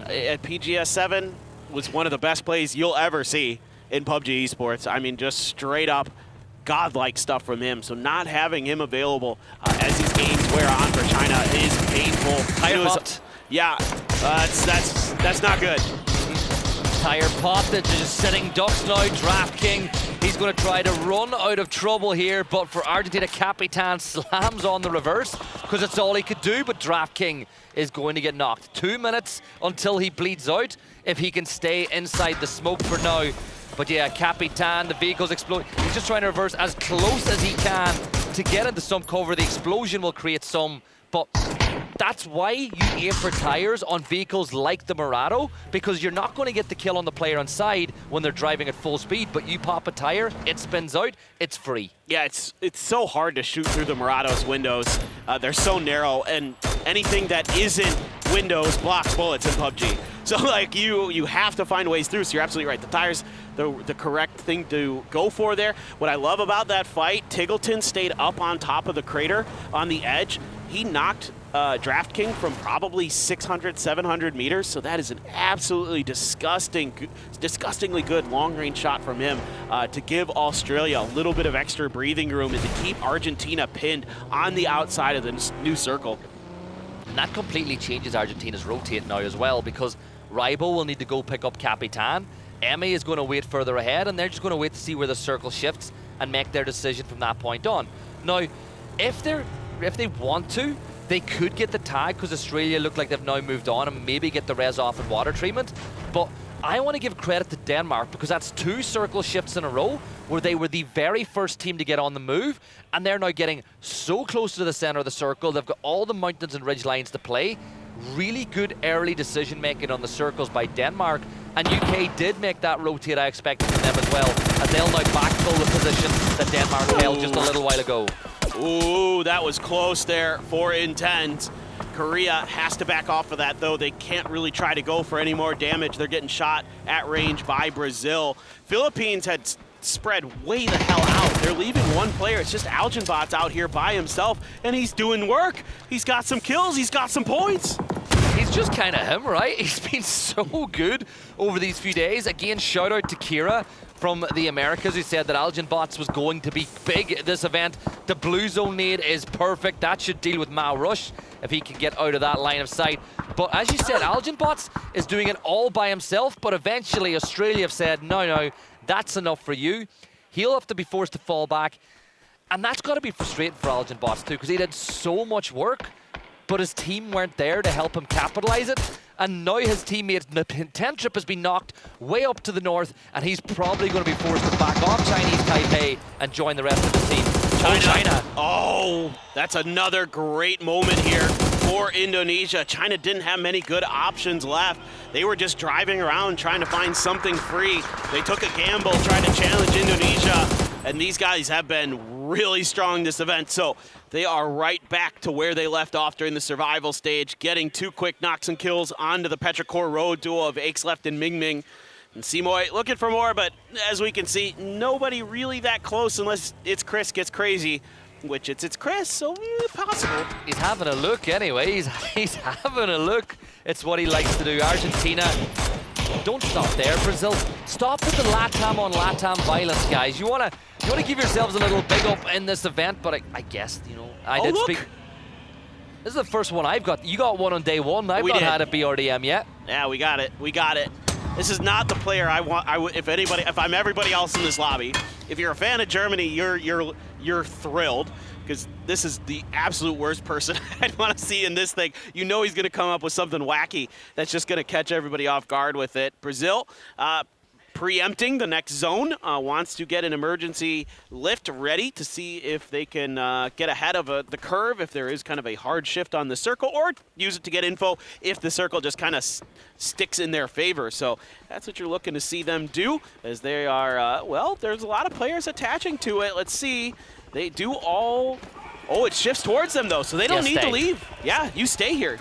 at PGS 7 was one of the best plays you'll ever see in PUBG Esports. I mean, just straight up godlike stuff from him. So not having him available as these games wear on for China is painful. Yeah, that's not good. Tire popped, it's just sitting ducks now. DraftKing, he's going to try to run out of trouble here, but for Argentina, Capitan slams on the reverse because it's all he could do, but DraftKing is going to get knocked. 2 minutes until he bleeds out if he can stay inside the smoke for now. But yeah, Capitan, the vehicle's exploding. He's just trying to reverse as close as he can to get into some cover. The explosion will create some, but that's why you aim for tires on vehicles like the Murado, because you're not going to get the kill on the player on side when they're driving at full speed, but you pop a tire, it spins out, it's free. Yeah, it's so hard to shoot through the Murado's windows. They're so narrow, and anything that isn't windows blocks bullets in PUBG. So like you have to find ways through, so you're absolutely right. The tires, the correct thing to go for there. What I love about that fight, Tiggleton stayed up on top of the crater on the edge. He knocked DraftKing from probably 600, 700 meters, so that is an absolutely disgustingly good long-range shot from him to give Australia a little bit of extra breathing room and to keep Argentina pinned on the outside of the new circle. And that completely changes Argentina's rotate now as well, because Ribo will need to go pick up Capitan. Emmy is going to wait further ahead, and they're just going to wait to see where the circle shifts and make their decision from that point on. Now, if they want to, they could get the tag, because Australia look like they've now moved on, and maybe get the res off and water treatment. But I want to give credit to Denmark, because that's 2 circle shifts in a row where they were the very first team to get on the move, and they're now getting so close to the center of the circle. They've got all the mountains and ridge lines to play. Really good early decision making on the circles by Denmark, and UK did make that rotate I expected from them as well, as they'll now backfill the position that Denmark held just a little while ago. Ooh, that was close there for intent. Korea has to back off of that, though. They can't really try to go for any more damage. They're getting shot at range by Brazil. Philippines had spread way the hell out. They're leaving one player. It's just Algenbot's out here by himself, and he's doing work. He's got some kills. He's got some points. He's just kind of him, right? He's been so good over these few days. Again, shout out to Kira from the Americas, who said that Algenbots was going to be big at this event. The blue zone nade is perfect. That should deal with Mao Rush if he can get out of that line of sight. But as you said, Algenbots is doing it all by himself, but eventually Australia have said, no, that's enough for you. He'll have to be forced to fall back. And that's got to be frustrating for Algenbots too, because he did so much work, but his team weren't there to help him capitalize it. And now his teammate Tentrip has been knocked way up to the north, and he's probably going to be forced to back off Chinese Taipei and join the rest of the team. China. Oh, that's another great moment here for Indonesia. China didn't have many good options left. They were just driving around trying to find something free. They took a gamble, tried to challenge Indonesia, and these guys have been really strong this event. So they are right back to where they left off during the survival stage, getting 2 quick knocks and kills onto the Petrichor Road duo of Aixleft and Mingming. And Simoy looking for more, but as we can see, nobody really that close unless it's Chris gets crazy, which it's Chris, so possible. He's having a look anyway. He's having a look. It's what he likes to do. Argentina, don't stop there. Brazil, stop with the LATAM on LATAM violence, guys. You wanna give yourselves a little big up in this event, but I guess, you know, I did speak. This is the first one I've got. You got one on day one. I've not had a BRDM yet. Yeah, we got it. We got it. This is not the player I want. If I'm everybody else in this lobby, if you're a fan of Germany, you're thrilled, because this is the absolute worst person I'd want to see in this thing. You know he's going to come up with something wacky that's just going to catch everybody off guard with it. Brazil, preempting the next zone, wants to get an emergency lift ready to see if they can get ahead of the curve if there is kind of a hard shift on the circle, or use it to get info if the circle just kind of sticks in their favor. So that's what you're looking to see them do, as they are, well, there's a lot of players attaching to it. Let's see. They do all... Oh, it shifts towards them, though, so they don't need to leave. Yeah, you stay here.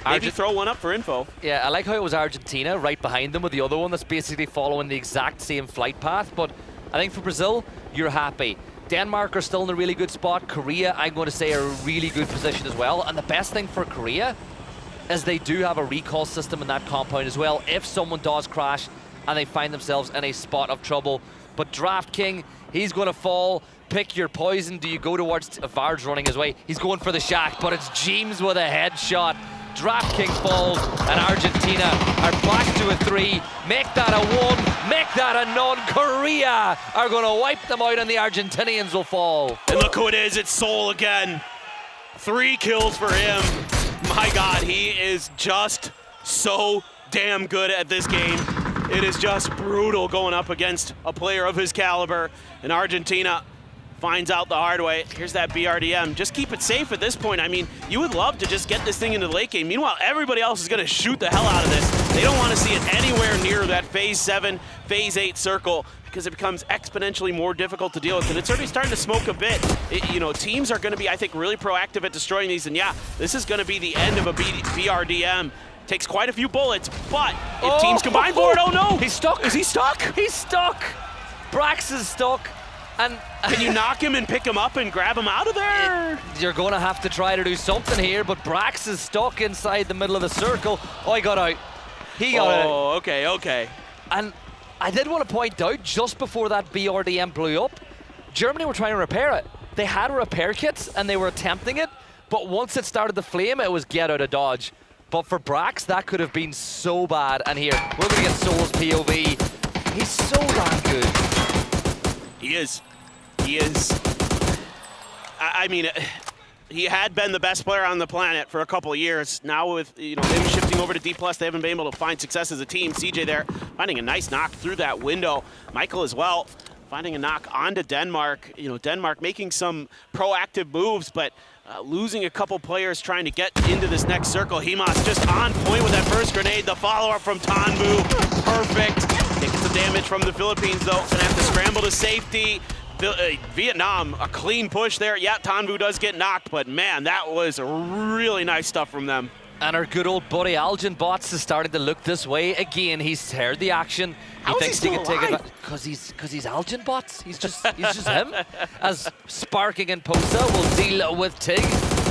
Maybe throw one up for info. Yeah, I like how it was Argentina right behind them with the other one that's basically following the exact same flight path. But I think for Brazil, you're happy. Denmark are still in a really good spot. Korea, I'm going to say, are a really good position as well. And the best thing for Korea is they do have a recall system in that compound as well, if someone does crash and they find themselves in a spot of trouble. But Draft King, he's going to fall. Pick your poison. Do you go towards Vard's running his way? He's going for the shack, but it's James with a headshot. Draft King falls, and Argentina are back to a 3. Make that a 1, make that a none. Korea are going to wipe them out, and the Argentinians will fall. And look who it is, it's Seoul again. 3 kills for him. My God, he is just so damn good at this game. It is just brutal going up against a player of his caliber, and Argentina finds out the hard way. Here's that BRDM. Just keep it safe at this point. I mean, you would love to just get this thing into the late game. Meanwhile, everybody else is going to shoot the hell out of this. They don't want to see it anywhere near that Phase 7, Phase 8 circle, because it becomes exponentially more difficult to deal with. And it's already starting to smoke a bit. Teams are going to be, I think, really proactive at destroying these. And yeah, this is going to be the end of a BRDM. Takes quite a few bullets, but if teams combine for it, oh no! He's stuck. Is he stuck? He's stuck. Braex is stuck. And can you knock him and pick him up and grab him out of there? You're going to have to try to do something here, but Braex is stuck inside the middle of the circle. Oh, he got out. He got out. Oh, okay. And I did want to point out, just before that BRDM blew up, Germany were trying to repair it. They had repair kits, and they were attempting it, but once it started to flame, it was get out of dodge. But for Braex, that could have been so bad. And here, we're going to get Seoul's POV. He's so damn good. He is. I mean, he had been the best player on the planet for a couple of years. Now with him shifting over to D+, they haven't been able to find success as a team. CJ there finding a nice knock through that window. Michael as well finding a knock onto Denmark. Denmark making some proactive moves, but losing a couple players trying to get into this next circle. Himas just on point with that first grenade. The follow-up from Tanbu, perfect. Taking some damage from the Philippines, though. Gonna have to scramble to safety. Vietnam, a clean push there. Yeah, Tanvu does get knocked, but man, that was really nice stuff from them. And our good old buddy Algin Bots is starting to look this way again. He's heard the action. He thinks he can take it because he's Algin Bots. He's just him. As Sparking and Posa will deal with Tig.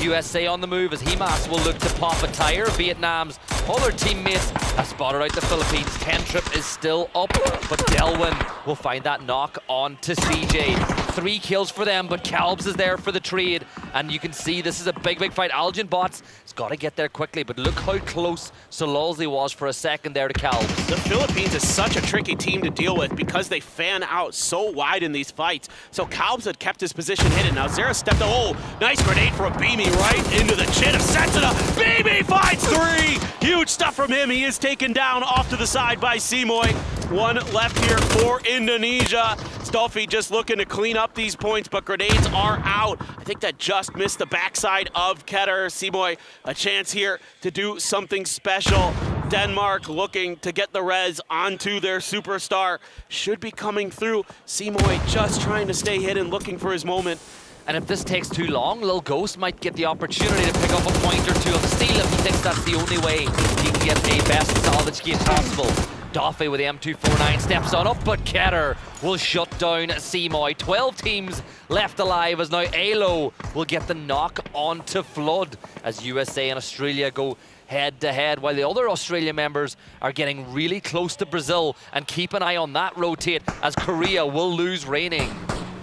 USA on the move as Himas will look to pop a tire. Vietnam's other teammates have spotted out the Philippines. Kentrip is still up, but Delwyn will find that knock on to CJ. 3 kills for them, but Calbs is there for the trade. And you can see this is a big fight. Algin Bots has got to get there quickly, but look how close Sololzi was for a second there to Calbs. The Philippines is such a tricky team to deal with because they fan out so wide in these fights. So Calbs had kept his position hidden. Now Zera stepped, oh, nice grenade from Beamy right into the chin of Sentinel. Beamy finds 3! Huge stuff from him. He is taken down off to the side by Simoy. 1 left here for Indonesia. Stolfi just looking to clean up these points, but grenades are out. I think that just missed the backside of Keter. Simoy, a chance here to do something special. Denmark looking to get the res onto their superstar. Should be coming through. Simoy just trying to stay hidden, looking for his moment. And if this takes too long, Lil Ghost might get the opportunity to pick up a point or two of steel if he thinks that's the only way he can get a best salvage game possible. Doffy with the M249 steps on up, but Keter will shut down Simoy. 12 teams left alive as now Alo will get the knock onto Flood as USA and Australia go head-to-head, while the other Australia members are getting really close to Brazil. And keep an eye on that rotate as Korea will lose reigning.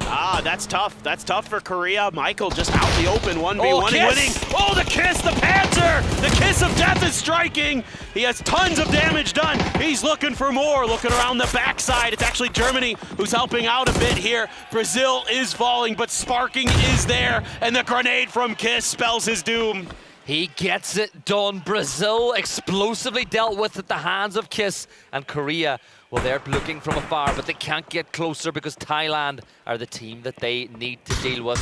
Ah, that's tough. That's tough for Korea. Michael just out in the open, 1v1 winning. Oh, the kiss, the panzer! The kiss of death is striking. He has tons of damage done. He's looking for more, looking around the backside. It's actually Germany who's helping out a bit here. Brazil is falling, but Sparking is there, and the grenade from Kiss spells his doom. He gets it done. Brazil explosively dealt with at the hands of Kiss, and Korea, well, they're looking from afar, but they can't get closer because Thailand are the team that they need to deal with.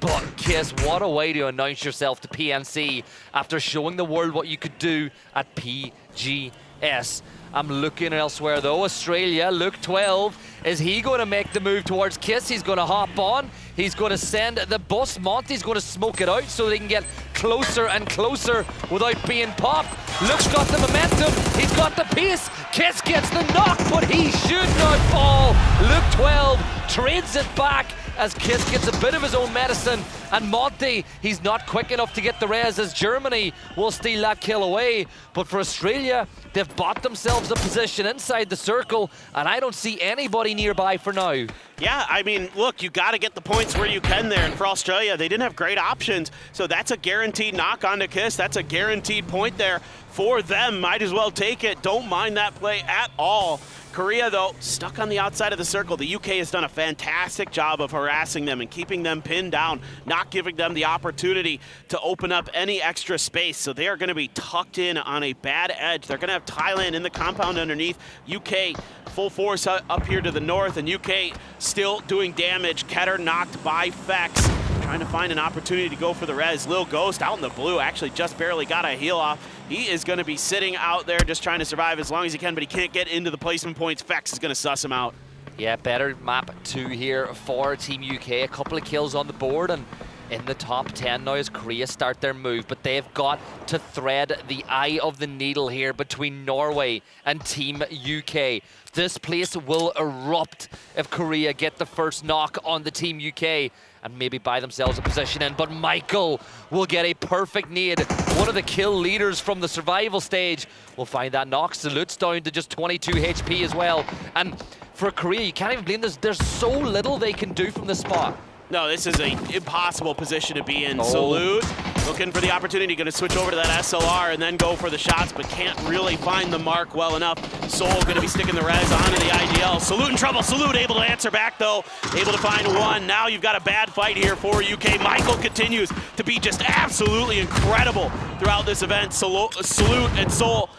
But Kiss, what a way to announce yourself to PNC after showing the world what you could do at PGS. I'm looking elsewhere though. Australia, Luke 12. Is he going to make the move towards Kiss? He's going to hop on. He's going to send the bus. Monty's going to smoke it out so they can get closer and closer without being popped. Luke's got the momentum. He's got the pace. Kiss gets the knock, but he should not fall. Luke 12 trades it back as Kiss gets a bit of his own medicine. And Monty, he's not quick enough to get the res as Germany will steal that kill away. But for Australia, they've bought themselves a position inside the circle, and I don't see anybody nearby for now. Yeah, I mean, look, you got to get the points where you can there. And for Australia, they didn't have great options. So that's a guaranteed knock on to Kiss. That's a guaranteed point there for them. Might as well take it. Don't mind that play at all. Korea, though, stuck on the outside of the circle. The UK has done a fantastic job of harassing them and keeping them pinned down, not giving them the opportunity to open up any extra space. So they are going to be tucked in on a bad edge. They're going to have Thailand in the compound underneath. UK full force up here to the north, and UK still doing damage. Keter knocked by Fex, trying to find an opportunity to go for the res. Lil Ghost out in the blue, actually just barely got a heal off. He is going to be sitting out there just trying to survive as long as he can, but he can't get into the placement points. Fex is going to suss him out. Yeah, better map 2 here for Team UK. A couple of kills on the board, and in the top 10 now as Korea start their move, but they've got to thread the eye of the needle here between Norway and Team UK. This place will erupt if Korea get the first knock on the Team UK and maybe buy themselves a position in. But Michael will get a perfect nade. One of the kill leaders from the survival stage will find that knock. Salute's down to just 22 HP as well. And for Korea, you can't even blame this. There's so little they can do from the spot. No, this is an impossible position to be in. Oh. Salute, looking for the opportunity, going to switch over to that SLR and then go for the shots, but can't really find the mark well enough. Soul going to be sticking the res onto the IGL. Salute in trouble. Salute able to answer back, though. Able to find one. Now you've got a bad fight here for UK. Michael continues to be just absolutely incredible throughout this event. Salute and Soul.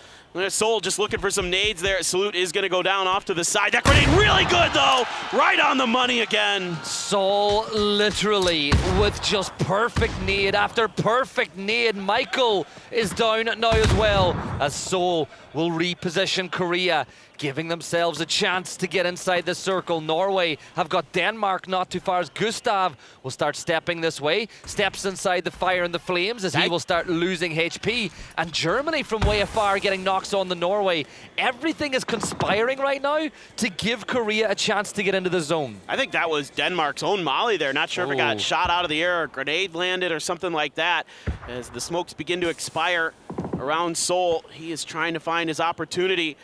Soul just looking for some nades there. Salute is going to go down off to the side. That grenade really good, though. Right on the money again. Soul literally with just perfect nade after perfect nade. Michael is down now as well as Soul will reposition Korea. giving themselves a chance to get inside the circle. Norway have got Denmark not too far as Gustav will start stepping this way. Steps inside the fire and the flames as he will start losing HP. And Germany from way afar getting knocks on the Norway. Everything is conspiring right now to give Korea a chance to get into the zone. I think that was Denmark's own Molly there. Not sure if it got shot out of the air or a grenade landed or something like that. As the smokes begin to expire around Seoul, he is trying to find his opportunity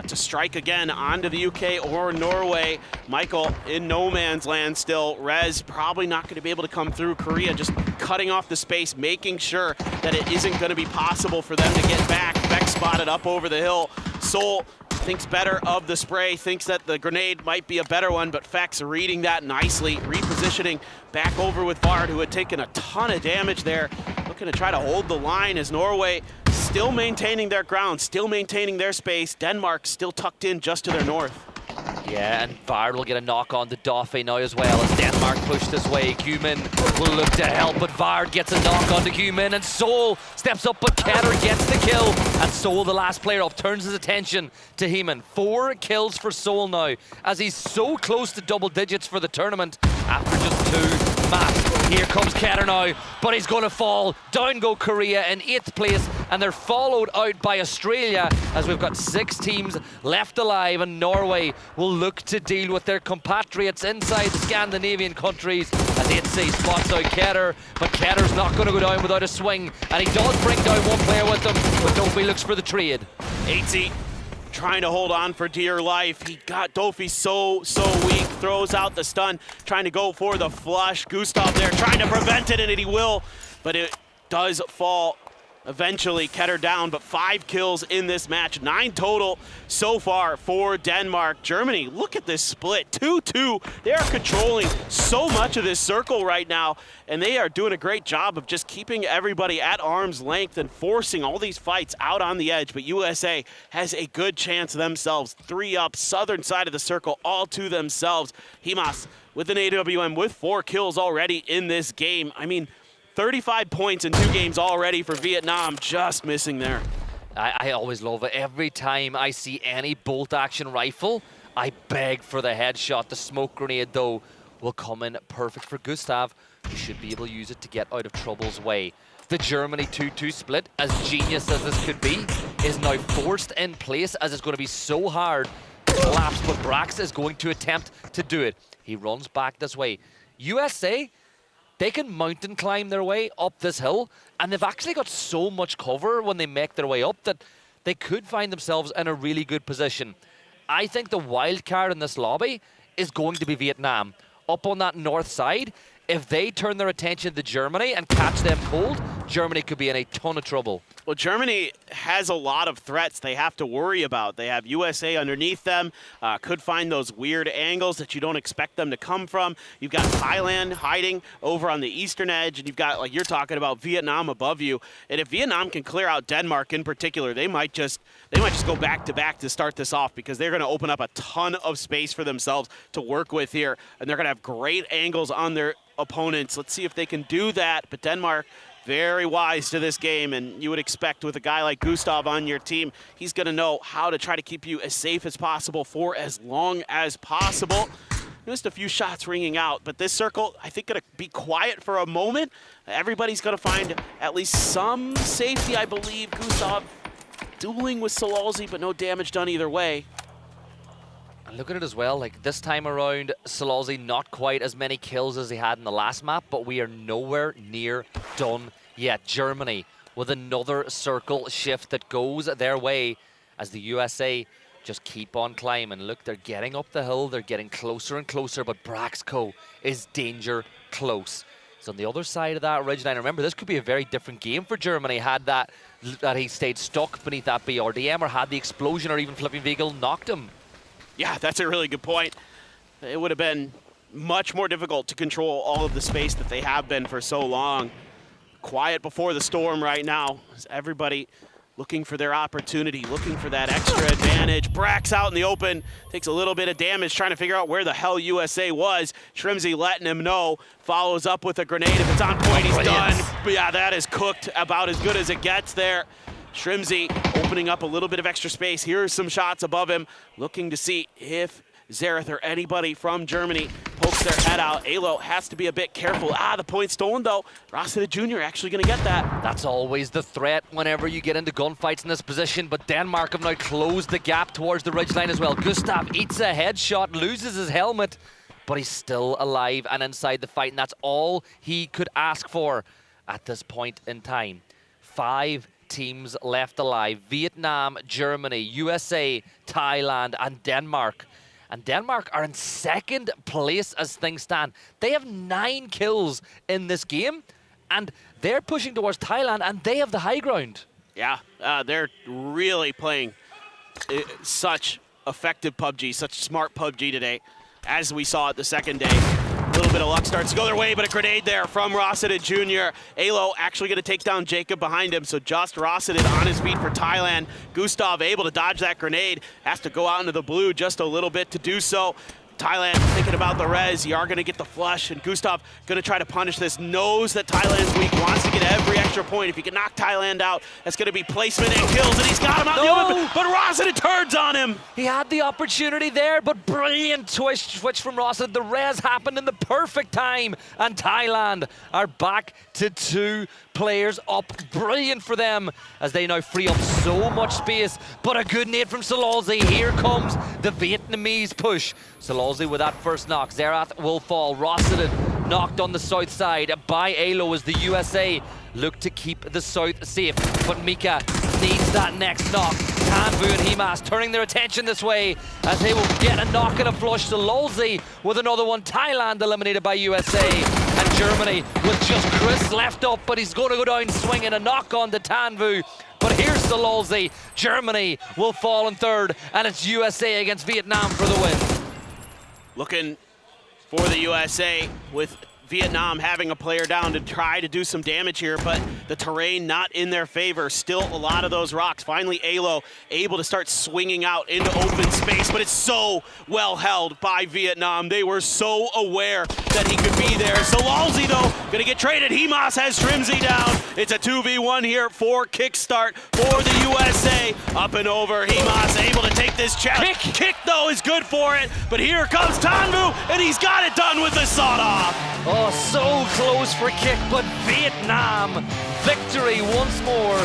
to strike again onto the UK or Norway. Michael in no man's land still. Rez probably not going to be able to come through. Korea just cutting off the space, making sure that it isn't going to be possible for them to get back. Beck spotted up over the hill. Seoul thinks better of the spray, thinks that the grenade might be a better one, but Fex reading that nicely, repositioning back over with Vard, who had taken a ton of damage there, looking to try to hold the line as Norway still maintaining their ground, still maintaining their space. Denmark still tucked in just to their north. Yeah, and Vard will get a knock on the Dauphin now as well as Denmark push this way. Cumin will look to help, but Vard gets a knock onto Cumin, and Seoul steps up, but Ketter gets the kill. And Seoul, the last player up, turns his attention to Heeman. 4 kills for Seoul now, as he's so close to double digits for the tournament after just 2. Matt, here comes Ketter now, but he's going to fall. Down go Korea in 8th place, and they're followed out by Australia as we've got 6 teams left alive, and Norway will look to deal with their compatriots inside the Scandinavian countries as 8C spots out Ketter, but Ketter's not going to go down without a swing, and he does bring down one player with him, but Dofi looks for the trade. 8C trying to hold on for dear life. He got Dofi so weak, throws out the stun, trying to go for the flush. Gustav there trying to prevent it, and he will, but it does fall. Eventually, Ketter down, but 5 kills in this match. 9 total so far for Denmark. Germany, look at this split, 2-2. They are controlling so much of this circle right now, and they are doing a great job of just keeping everybody at arm's length and forcing all these fights out on the edge. But USA has a good chance themselves. 3 up, southern side of the circle, all to themselves. Himas with an AWM with 4 kills already in this game. I mean, 35 points in 2 games already for Vietnam, just missing there. I always love it. Every time I see any bolt-action rifle, I beg for the headshot. The smoke grenade, though, will come in perfect for Gustav, who should be able to use it to get out of trouble's way. The Germany 2-2 split, as genius as this could be, is now forced in place as it's going to be so hard to collapse, but Braex is going to attempt to do it. He runs back this way. USA, they can mountain climb their way up this hill, and they've actually got so much cover when they make their way up that they could find themselves in a really good position. I think the wild card in this lobby is going to be Vietnam. Up on that north side, if they turn their attention to Germany and catch them cold, Germany could be in a ton of trouble. Well, Germany has a lot of threats they have to worry about. They have USA underneath them, could find those weird angles that you don't expect them to come from. You've got Thailand hiding over on the eastern edge, and you've got, like you're talking about, Vietnam above you. And if Vietnam can clear out Denmark in particular, they might just go back to back to start this off, because they're going to open up a ton of space for themselves to work with here, and they're going to have great angles on their opponents. Let's see if they can do that. But Denmark, very wise to this game, and you would expect with a guy like Gustav on your team, he's going to know how to try to keep you as safe as possible for as long as possible. Just a few shots ringing out, but this circle, I think, going to be quiet for a moment. Everybody's going to find at least some safety, I believe. Gustav dueling with Solalzi, but no damage done either way. And look at it as well, like this time around, Solalzi not quite as many kills as he had in the last map, but we are nowhere near done yet. Germany with another circle shift that goes their way as the USA just keep on climbing. Look, they're getting up the hill, they're getting closer and closer, but Braxco is danger close. So on the other side of that ridge line, remember, this could be a very different game for Germany had that he stayed stuck beneath that BRDM, or had the explosion or even flipping vehicle knocked him. Yeah, that's a really good point. It would have been much more difficult to control all of the space that they have been for so long. Quiet before the storm right now. Everybody looking for their opportunity, looking for that extra advantage. Braex out in the open, takes a little bit of damage, trying to figure out where the hell USA was. Shrimsy letting him know, follows up with a grenade. If it's on point, he's done. But yeah, that is cooked about as good as it gets there. Shrimzy opening up a little bit of extra space. Here's some shots above him, looking to see if Xerath or anybody from Germany pokes their head out. Alo has to be a bit careful. The point stolen though. Rossiter Jr. actually gonna get that. That's always the threat whenever you get into gunfights in this position, but Denmark have now closed the gap towards the ridgeline as well. Gustav eats a headshot, loses his helmet, but he's still alive and inside the fight, and that's all he could ask for at this point in time. 5 teams left alive: Vietnam, Germany, USA, Thailand, and Denmark. And Denmark are in 2nd place as things stand. They have 9 kills in this game, and they're pushing towards Thailand, and they have the high ground. Yeah, they're really playing such effective PUBG, such smart PUBG today, as we saw it the second day. A little bit of luck starts to go their way, but a grenade there from Rossiter Jr. Alo actually going to take down Jacob behind him, so just Rossiter on his feet for Thailand. Gustav able to dodge that grenade, has to go out into the blue just a little bit to do so. Thailand thinking about the res. You are going to get the flush, and Gustav going to try to punish this. Knows that Thailand's weak, wants to get every extra point. If he can knock Thailand out, that's going to be placement and kills, and he's got him out in the open, but Rossiter turns on him. He had the opportunity there, but brilliant switch from Rossiter. The res happened in the perfect time, and Thailand are back to 2 players up. Brilliant for them as they now free up so much space, but a good nade from Sololzi. Here comes the Vietnamese push. Sololzi with that first knock. Xerath will fall. Rossiter knocked on the south side by Alo as the USA look to keep the south safe, but Mika needs that next knock. Tanvu and Himas turning their attention this way as they will get a knock and a flush. Sololzi with another one. Thailand eliminated by USA, and Germany with just Chris left up, but he's going to go down swinging. A knock on to Tanvu, but here's Sololzi. Germany will fall in 3rd, and it's USA against Vietnam for the win. Looking for the USA with Vietnam having a player down to try to do some damage here, but the terrain not in their favor. Still a lot of those rocks. Finally, Alo able to start swinging out into open space, but it's so well held by Vietnam. They were so aware that he could be there. Sololzi, though, gonna get traded. Himas has Shrimzy down. It's a 2v1 here for Kickstart for the USA. Up and over, Himas able to take this challenge. Kick, though, is good for it, but here comes Tanvu, and he's got it done with the sawed-off. Oh, so close for Kick, but Vietnam victory once more.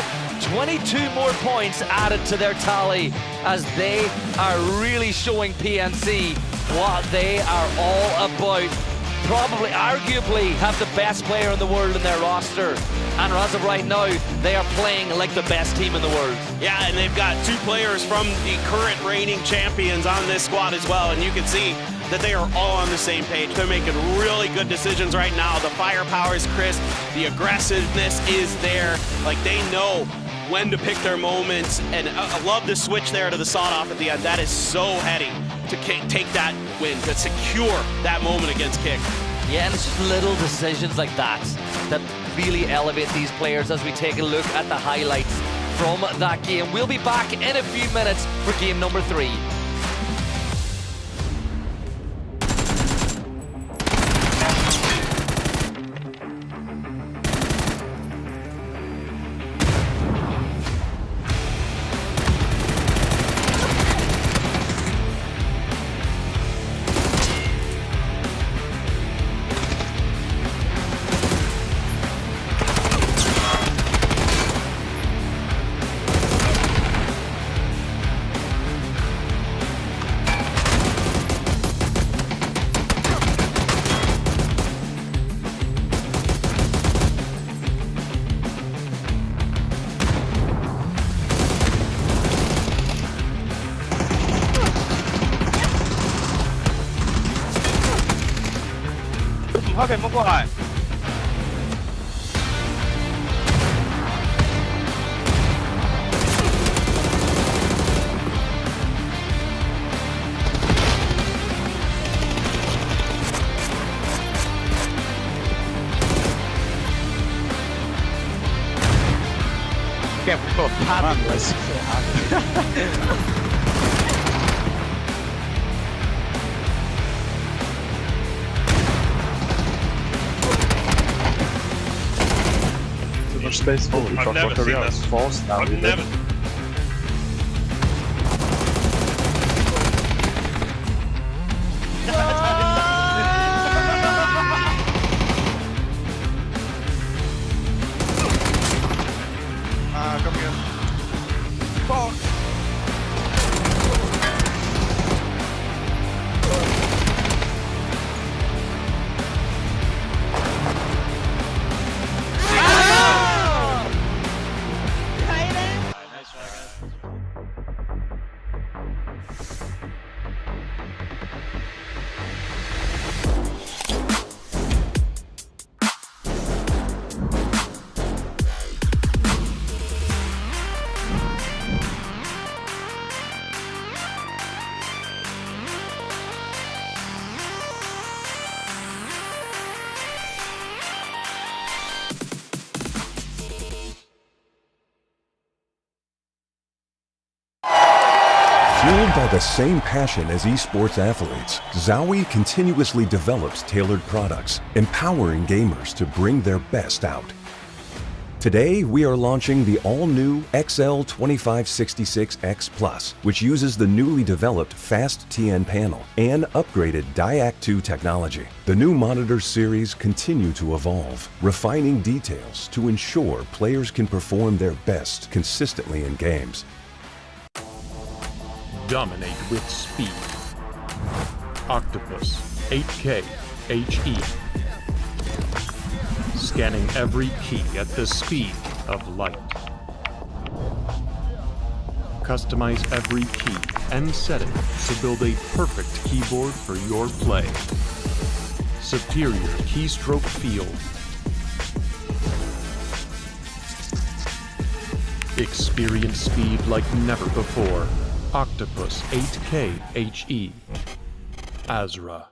22 more points added to their tally as they are really showing PNC what they are all about. Probably, arguably, have the best player in the world in their roster. And as of right now, they are playing like the best team in the world. Yeah, and they've got 2 players from the current reigning champions on this squad as well, and you can see that they are all on the same page. They're making really good decisions right now. The firepower is crisp. The aggressiveness is there. Like, they know when to pick their moments, and I love the switch there to the sawed-off at the end. That is so heady to take that win, to secure that moment against Kick. Yeah, and it's just little decisions like that that really elevate these players as we take a look at the highlights from that game. We'll be back in a few minutes for game number 3. Hoa Kỳ muốn qua lại. Kẹp cột than. much space. Holy fuck, what are we on? False now. I've never. Come here. Fuck. Fueled by the same passion as esports athletes, Zowie continuously develops tailored products, empowering gamers to bring their best out. Today, we are launching the all-new XL2566X Plus, which uses the newly developed Fast TN panel and upgraded Diac2 technology. The new monitor series continue to evolve, refining details to ensure players can perform their best consistently in games. Dominate with speed. Octopus 8K HE. Scanning every key at the speed of light. Customize every key and setting to build a perfect keyboard for your play. Superior keystroke feel. Experience speed like never before. Octopus 8K HE. Azra.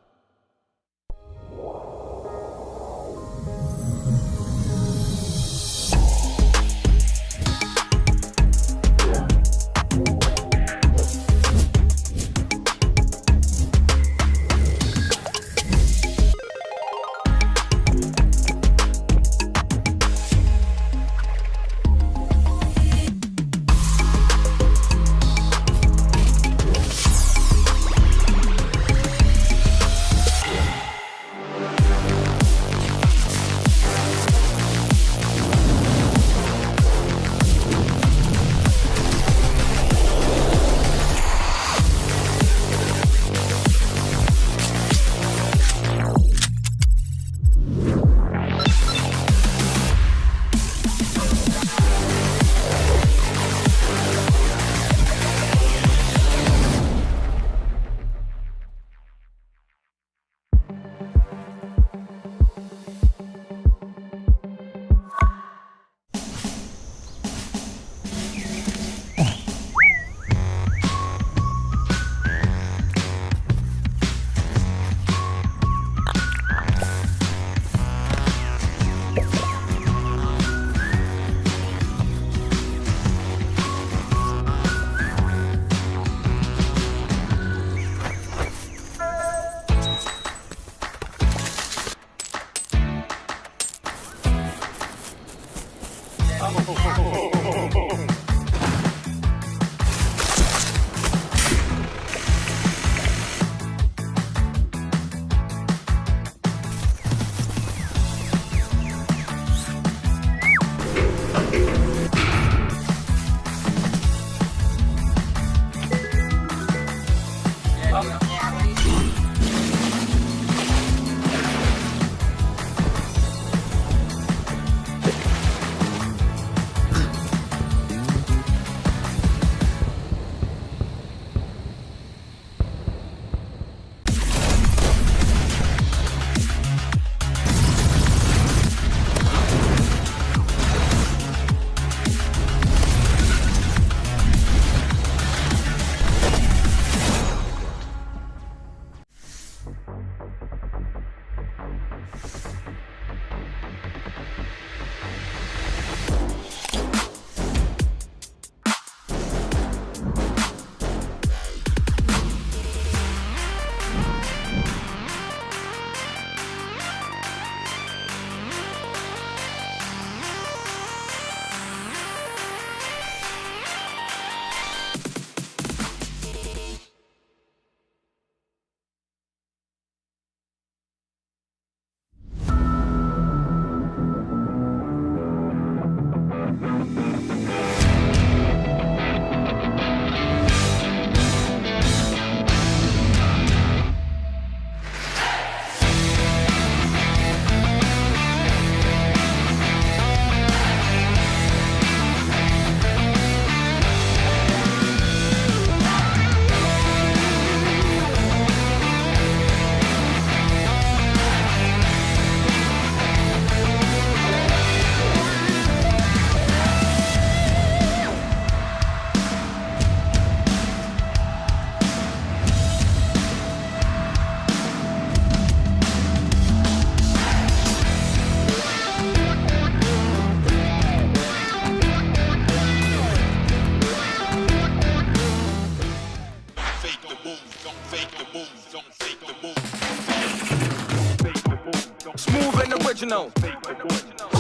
and original.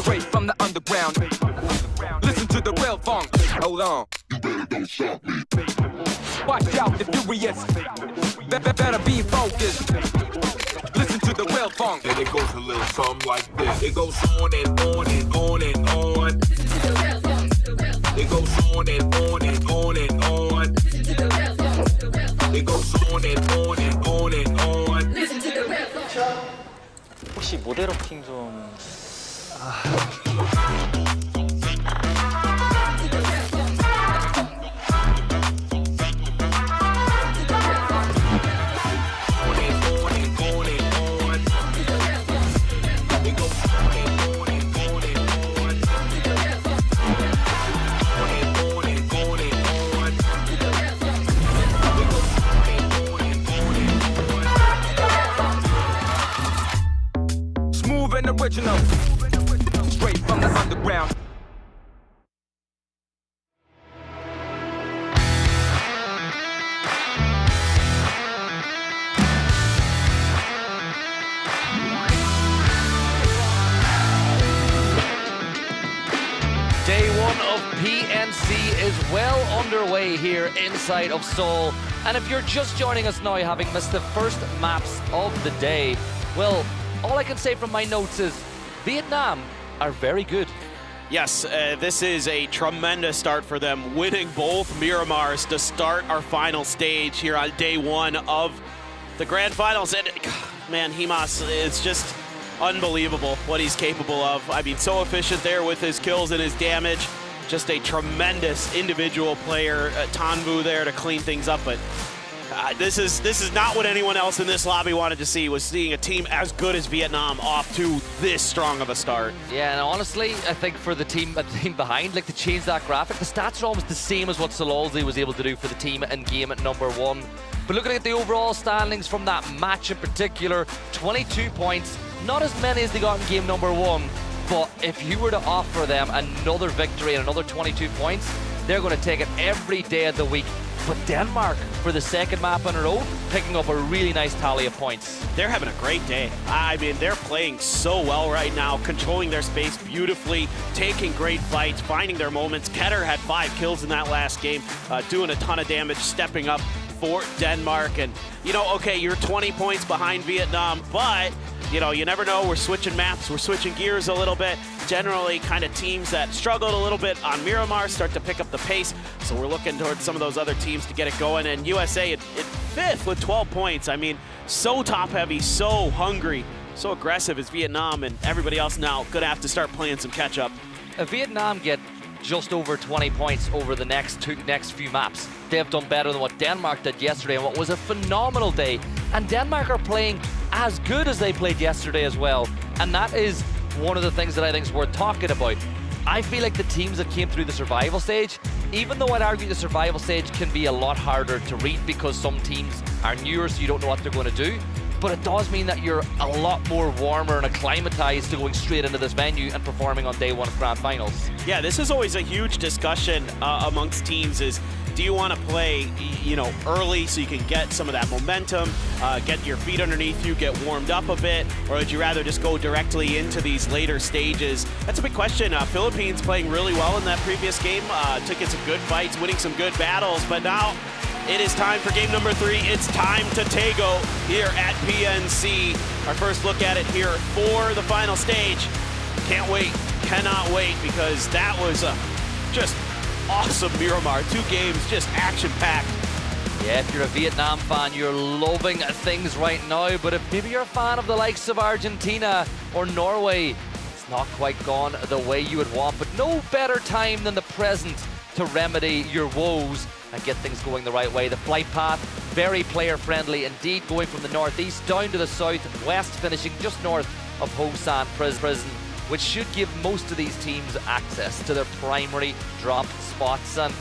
Straight from the underground. Listen to the real funk. Hold on. You better don't stop me. Watch out, the furious. Better be focused. Listen to the real funk. And it goes a little something like this. It goes on and on and on and on. Listen to the real funk. It goes on and on and on and on. Listen to the real funk. It goes on and on and on and on. Listen to the real funk. 혹시 모델업킹 좀 Original, straight from the underground. Day one of PNC is well underway here inside of Seoul. And if you're just joining us now, having missed the first maps of the day, well, all I can say from my notes is Vietnam are very good. Yes, this is a tremendous start for them, winning both Miramars to start our final stage here on day one of the grand finals. And man, Himas, it's just unbelievable what he's capable of. I mean, so efficient there with his kills and his damage. Just a tremendous individual player. Tanvu there to clean things up, but this is not what anyone else in this lobby wanted to see, was seeing a team as good as Vietnam off to this strong of a start. Yeah, and honestly, I think for the team behind, like to change that graphic, the stats are almost the same as what Sololzi was able to do for the team in game at number one. But looking at the overall standings from that match in particular, 22 points, not as many as they got in game number one, but if you were to offer them another victory and another 22 points, they're going to take it every day of the week. But Denmark, for the second map in a row, picking up a really nice tally of points. They're having a great day. I mean, they're playing so well right now, controlling their space beautifully, taking great fights, finding their moments. Ketter had 5 kills in that last game, doing a ton of damage, stepping up for Denmark. And, you know, okay, you're 20 points behind Vietnam, but, you know, you never know. We're switching maps, we're switching gears a little bit. Generally, kind of teams that struggled a little bit on Miramar start to pick up the pace. So we're looking towards some of those other teams to get it going. And USA at 5th with 12 points. I mean, so top heavy, so hungry, so aggressive is Vietnam, and everybody else now gonna have to start playing some catch up. If Vietnam get just over 20 points over the next few maps, they have done better than what Denmark did yesterday and what was a phenomenal day. And Denmark are playing as good as they played yesterday as well. And that is one of the things that I think is worth talking about. I feel like the teams that came through the survival stage, even though I'd argue the survival stage can be a lot harder to read because some teams are newer, so you don't know what they're going to do, but it does mean that you're a lot more warmer and acclimatized to going straight into this venue and performing on day one of grand finals. Yeah, this is always a huge discussion amongst teams is, do you want to play, you know, early so you can get some of that momentum, get your feet underneath you, get warmed up a bit, or would you rather just go directly into these later stages? That's a big question. Philippines playing really well in that previous game, took in some good fights, winning some good battles, but now it is time for game number 3. It's time to Tego here at PNC. Our first look at it here for the final stage. Can't wait, cannot wait, because that was just awesome Miramar. 2 games, just action-packed. Yeah, if you're a Vietnam fan, you're loving things right now, but if maybe you're a fan of the likes of Argentina or Norway, it's not quite gone the way you would want, but no better time than the present to remedy your woes and get things going the right way. The flight path, very player-friendly indeed, going from the northeast down to the southwest, finishing just north of Ho San Prison, which should give most of these teams access to their primary drop spots. And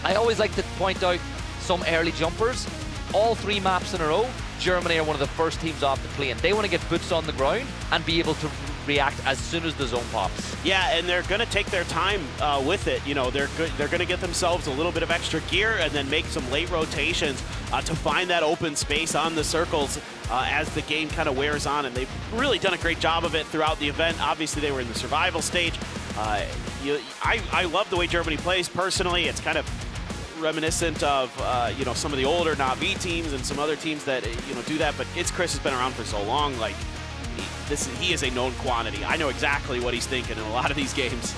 I always like to point out some early jumpers. All 3 maps in a row, Germany are one of the first teams off the plane. They want to get boots on the ground and be able to react as soon as the zone pops. Yeah, and they're going to take their time with it. You know, they're going to get themselves a little bit of extra gear and then make some late rotations to find that open space on the circles as the game kind of wears on. And they've really done a great job of it throughout the event. Obviously, they were in the survival stage. I love the way Germany plays personally. It's kind of reminiscent of you know, some of the older Na'Vi teams and some other teams that do that. But Chris has been around for so long. Like, he is a known quantity. I know exactly what he's thinking in a lot of these games.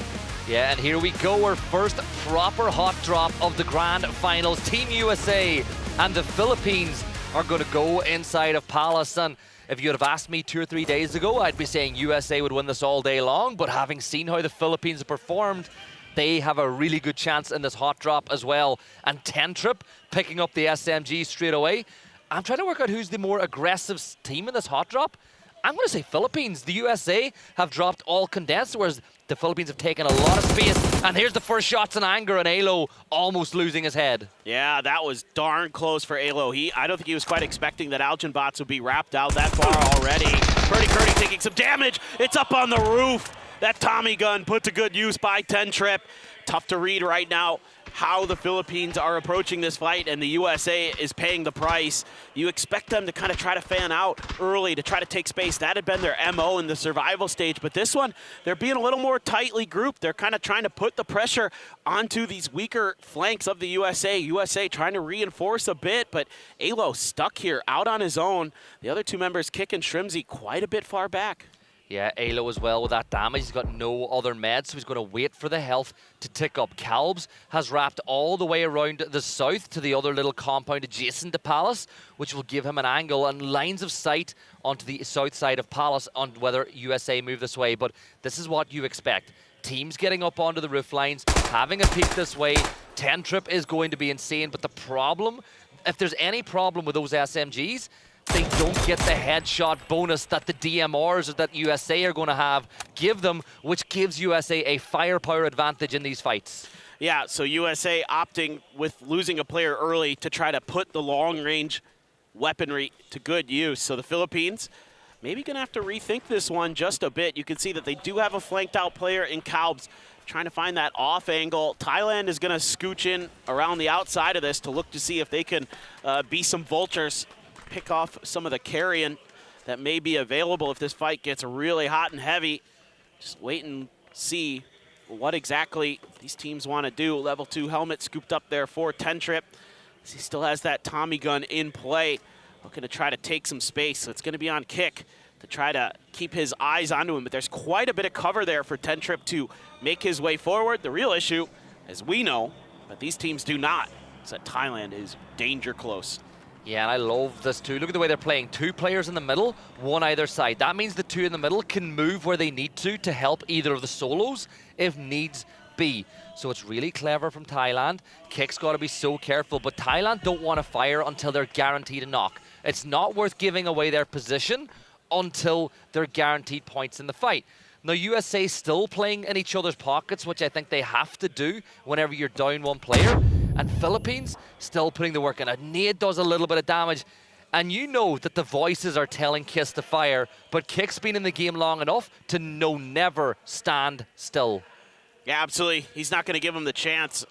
Yeah, and here we go, our first proper hot drop of the grand finals. Team USA and the Philippines are going to go inside of Palace. And if you would have asked me 2 or 3 days ago, I'd be saying USA would win this all day long. But having seen how the Philippines have performed, they have a really good chance in this hot drop as well. And Tentrip picking up the SMG straight away. I'm trying to work out who's the more aggressive team in this hot drop. I'm going to say Philippines. The USA have dropped all condensed, whereas the Philippines have taken a lot of space. And here's the first shots in anger, and Alo almost losing his head. Yeah, that was darn close for Alo. I don't think he was quite expecting that Algin bots would be wrapped out that far already. Purdy Curdy taking some damage. It's up on the roof. That Tommy gun put to good use by Tentrip. Tough to read right now how the Philippines are approaching this fight, and the USA is paying the price. You expect them to kind of try to fan out early to try to take space. That had been their MO in the survival stage, but this one, they're being a little more tightly grouped. They're kind of trying to put the pressure onto these weaker flanks of the USA. USA trying to reinforce a bit, but Alo stuck here out on his own. The other two members, Kick and Shrimzy, quite a bit far back. Yeah, Alo as well with that damage. He's got no other meds, so he's going to wait for the health to tick up. Calbs has wrapped all the way around the south to the other little compound adjacent to Palace, which will give him an angle and lines of sight onto the south side of Palace on whether USA move this way. But this is what you expect. Teams getting up onto the roof lines, having a peek this way. Tentrip is going to be insane, but the problem, if there's any problem with those SMGs, they don't get the headshot bonus that the DMRs or that USA are going to give them, which gives USA a firepower advantage in these fights. Yeah, so USA opting with losing a player early to try to put the long-range weaponry to good use. So the Philippines maybe going to have to rethink this one just a bit. You can see that they do have a flanked-out player in Calbs trying to find that off angle. Thailand is going to scooch in around the outside of this to look to see if they can be some vultures, pick off some of the carrion that may be available if this fight gets really hot and heavy. Just wait and see what exactly these teams want to do. Level 2 helmet scooped up there for Tentrip. He still has that Tommy gun in play, looking to try to take some space. So it's going to be on Kick to try to keep his eyes onto him. But there's quite a bit of cover there for Tentrip to make his way forward. The real issue, as we know, but these teams do not, is that Thailand is danger close. Yeah, and I love this too. Look at the way they're playing. 2 players in the middle, 1 either side. That means the 2 in the middle can move where they need to help either of the solos if needs be. So it's really clever from Thailand. Kick's got to be so careful, but Thailand don't want to fire until they're guaranteed a knock. It's not worth giving away their position until they're guaranteed points in the fight. Now, USA still playing in each other's pockets, which I think they have to do whenever you're down 1 player. And Philippines still putting the work in. A nade does a little bit of damage. And you know that the voices are telling Kiss to fire, but Kick's been in the game long enough to know never stand still. Yeah, absolutely. He's not going to give him the chance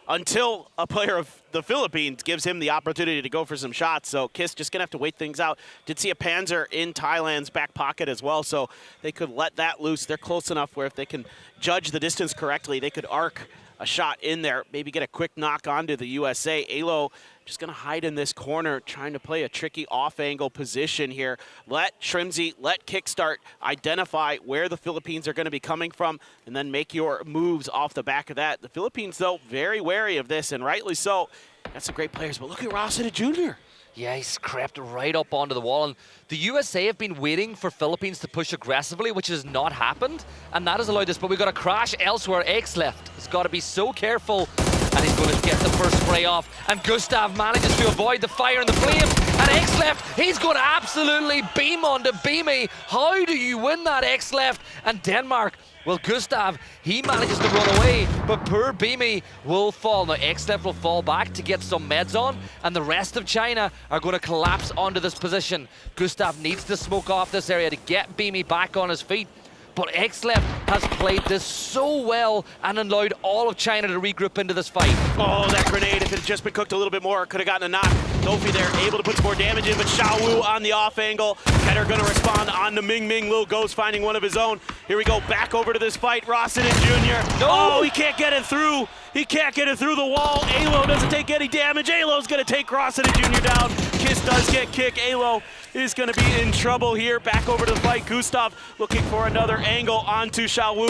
until a player of the Philippines gives him the opportunity to go for some shots. So Kiss just going to have to wait things out. Did see a Panzer in Thailand's back pocket as well, so they could let that loose. They're close enough where if they can judge the distance correctly, they could arc a shot in there, maybe get a quick knock onto the USA. Alo just going to hide in this corner, trying to play a tricky off-angle position here. Let Shrimzy, let Kickstart identify where the Philippines are going to be coming from, and then make your moves off the back of that. The Philippines, though, very wary of this, and rightly so. Got some great players, but look at Rossiter Jr. Yeah, he's crept right up onto the wall. And the USA have been waiting for Philippines to push aggressively, which has not happened. And that has allowed this, but we've got a crash elsewhere. X left. He's got to be so careful. And he's going to get the first spray off. And Gustav manages to avoid the fire and the flames. And X left. He's going to absolutely beam onto Beamy. How do you win that X left? And Denmark, well, Gustav, he manages to run away, but poor Beamy will fall. Now, X left will fall back to get some meds on, and the rest of China are going to collapse onto this position. Gustav needs to smoke off this area to get Beamy back on his feet. But X-Left has played this so well and allowed all of China to regroup into this fight. Oh, that grenade, if it had just been cooked a little bit more, could have gotten a knock. Dofi there, able to put some more damage in, but Xiao Wu on the off angle. Ketter gonna respond on the Ming Ming. Lil Ghost finding one of his own. Here we go, back over to this fight. Rossinen Jr. No! Oh, he can't get it through. He can't get it through the wall. Alo doesn't take any damage. Alo's gonna take Rossinen Jr. down. Kiss does get kicked. Alo is gonna be in trouble here. Back over to the fight. Gustav looking for another angle onto Xiao Wu.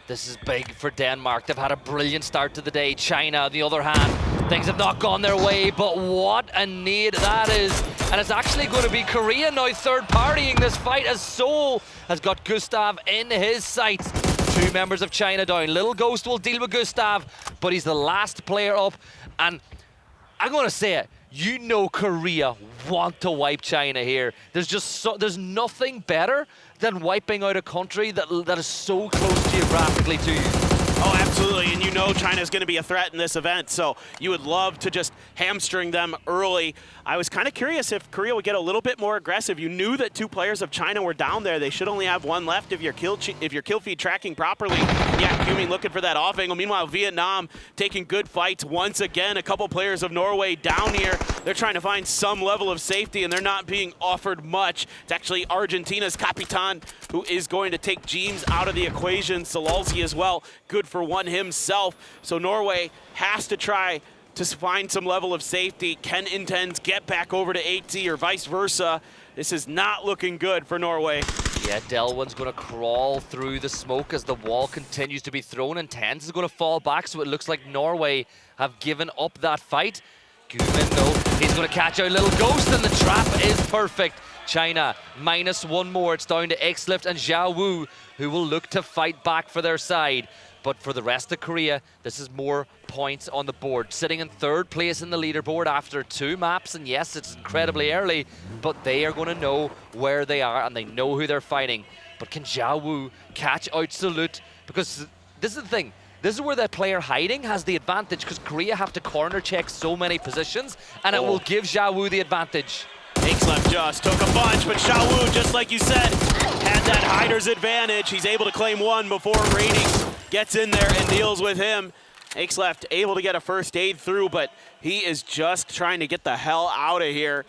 This is big for Denmark. They've had a brilliant start to the day. China, on the other hand, things have not gone their way, but what a need that is. And it's actually going to be Korea now third-partying this fight as Seoul has got Gustav in his sights. 2 members of China down. Little Ghost will deal with Gustav, but he's the last player up. And I'm going to say it, you know Korea want to wipe China here. There's nothing better than wiping out a country that is so close geographically to you. Oh, absolutely, and you know China's going to be a threat in this event, so you would love to just hamstring them early. I was kind of curious if Korea would get a little bit more aggressive. You knew that 2 players of China were down there. They should only have 1 left if your kill feed tracking properly. Yeah, Kuming looking for that off angle. Meanwhile, Vietnam taking good fights once again. A couple players of Norway down here. They're trying to find some level of safety, and they're not being offered much. It's actually Argentina's Capitan who is going to take James out of the equation. Salalski as well, good for 1 himself. So Norway has to try to find some level of safety. Ken intends get back over to 8T or vice versa. This is not looking good for Norway. Yeah, Delwyn's going to crawl through the smoke as the wall continues to be thrown, and Tens is going to fall back, so it looks like Norway have given up that fight. Gumin, though, he's going to catch out Little Ghost, and the trap is perfect. China -1 more. It's down to X-Lift and Xiao Wu, who will look to fight back for their side. But for the rest of Korea, this is more points on the board. Sitting in 3rd place in the leaderboard after 2 maps, and yes, it's incredibly early, but they are going to know where they are, and they know who they're fighting. But can Xiao Wu catch out Salute? Because this is the thing. This is where that player hiding has the advantage, because Korea have to corner check so many positions, and it will give Xiao Wu the advantage. X-Left just took a bunch, but Xiao Wu, just like you said, had that hider's advantage. He's able to claim 1 before Ratings gets in there and deals with him. X-Left able to get a first aid through, but he is just trying to get the hell out of here.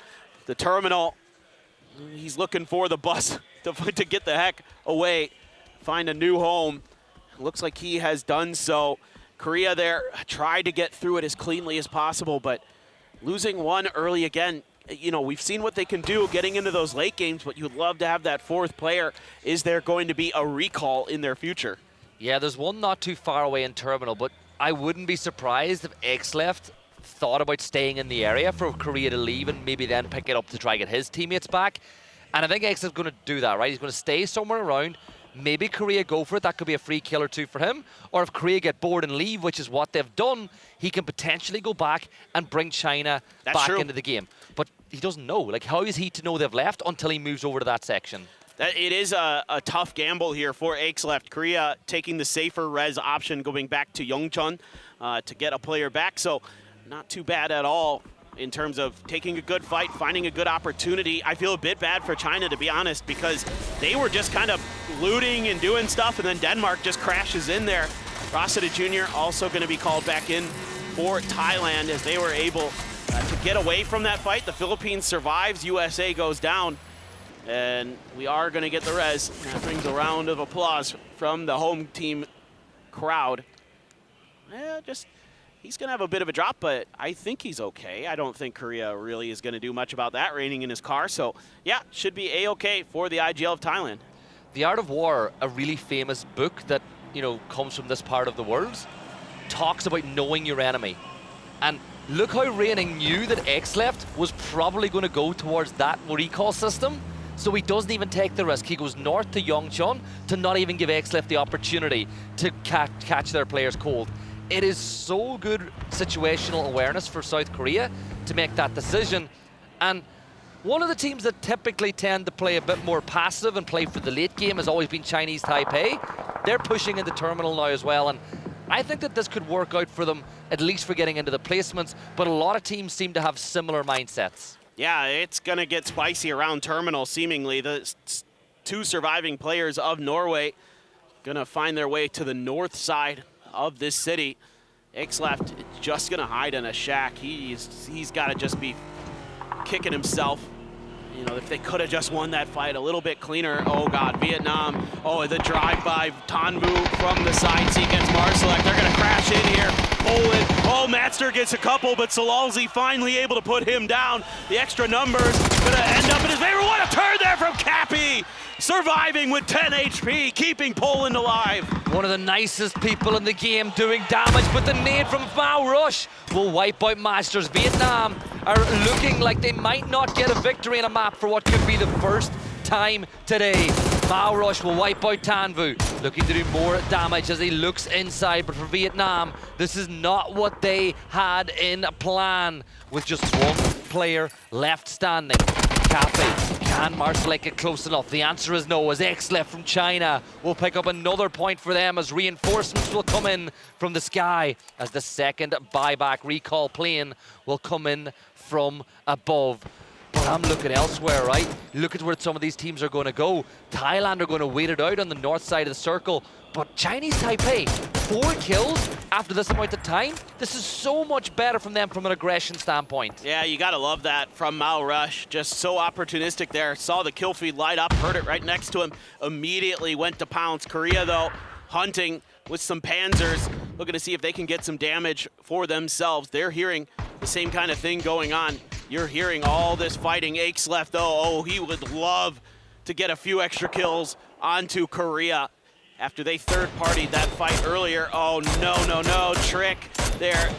The terminal, he's looking for the bus to get the heck away, find a new home. Looks like he has done so. Korea there tried to get through it as cleanly as possible, but losing 1 early again. You know, we've seen what they can do getting into those late games, but you'd love to have that 4th player. Is there going to be a recall in their future? Yeah, there's one not too far away in Terminal, but I wouldn't be surprised if X-Left thought about staying in the area for Korea to leave and maybe then pick it up to try to get his teammates back. And I think X-Left's going to do that, right? He's going to stay somewhere around. Maybe Korea go for it. That could be a free kill or 2 for him. Or if Korea get bored and leave, which is what they've done, he can potentially go back and bring China back into the game. But he doesn't know. Like, how is he to know they've left until he moves over to that section? It is a tough gamble here for X-Left. Korea taking the safer res option, going back to Yeongcheon to get a player back. So not too bad at all in terms of taking a good fight, finding a good opportunity. I feel a bit bad for China, to be honest, because they were just kind of looting and doing stuff, and then Denmark just crashes in there. Rossida Jr. also going to be called back in for Thailand as they were able to get away from that fight. The Philippines survives, USA goes down, and we are going to get the res. That brings a round of applause from the home team crowd. Yeah, he's going to have a bit of a drop, but I think he's okay. I don't think Korea really is going to do much about that raining in his car. So, yeah, should be A-okay for the IGL of Thailand. The Art of War, a really famous book that, you know, comes from this part of the world, talks about knowing your enemy. And look how Raining knew that X-Left was probably going to go towards that recall system. So he doesn't even take the risk. He goes north to Yeongcheon to not even give X-Left the opportunity to catch their players cold. it is so good situational awareness for South Korea to make that decision. And one of the teams that typically tend to play a bit more passive and play for the late game has always been Chinese Taipei. They're pushing into Terminal now as well, and I think that this could work out for them, at least for getting into the placements, but a lot of teams seem to have similar mindsets. Yeah, it's going to get spicy around Terminal, seemingly. The two surviving players of Norway going to find their way to the north side of this city. Ixleft just going to hide in a shack. He's got to just be kicking himself. You know, if they could have just won that fight a little bit cleaner. Oh God, Vietnam. Oh, the drive by Tanvu from the side seat gets Marcelek. They're gonna crash in here. Poland. Oh, Matster gets a couple, but Salalzi finally able to put him down. The extra numbers gonna end up in his favor. What a turn there from Cappy! Surviving with 10 HP, keeping Poland alive. One of the nicest people in the game doing damage, but the nade from Mao Rush will wipe out Masters. Vietnam are looking like they might not get a victory in a map for what could be the first time today. Mao Rush will wipe out Tanvu, looking to do more damage as he looks inside, but for Vietnam, this is not what they had in plan, with just one player left standing. Cafe. Can Marcelek get close enough? The answer is no, as Ixleft from China will pick up another point for them as reinforcements will come in from the sky, as the second buyback recall plane will come in from above. But I'm looking elsewhere, right? Look at where some of these teams are going to go. Thailand are going to wait it out on the north side of the circle, but Chinese Taipei, 4 kills after this amount of time? This is so much better from them from an aggression standpoint. Yeah, you gotta love that from Mao Rush. Just so opportunistic there. Saw the kill feed light up, heard it right next to him. Immediately went to pounce. Korea, though, hunting with some panzers, looking to see if they can get some damage for themselves. They're hearing the same kind of thing going on. You're hearing all this fighting. Ixleft, though, oh, he would love to get a few extra kills onto Korea after they third-partied that fight earlier. Oh, no, Trick there.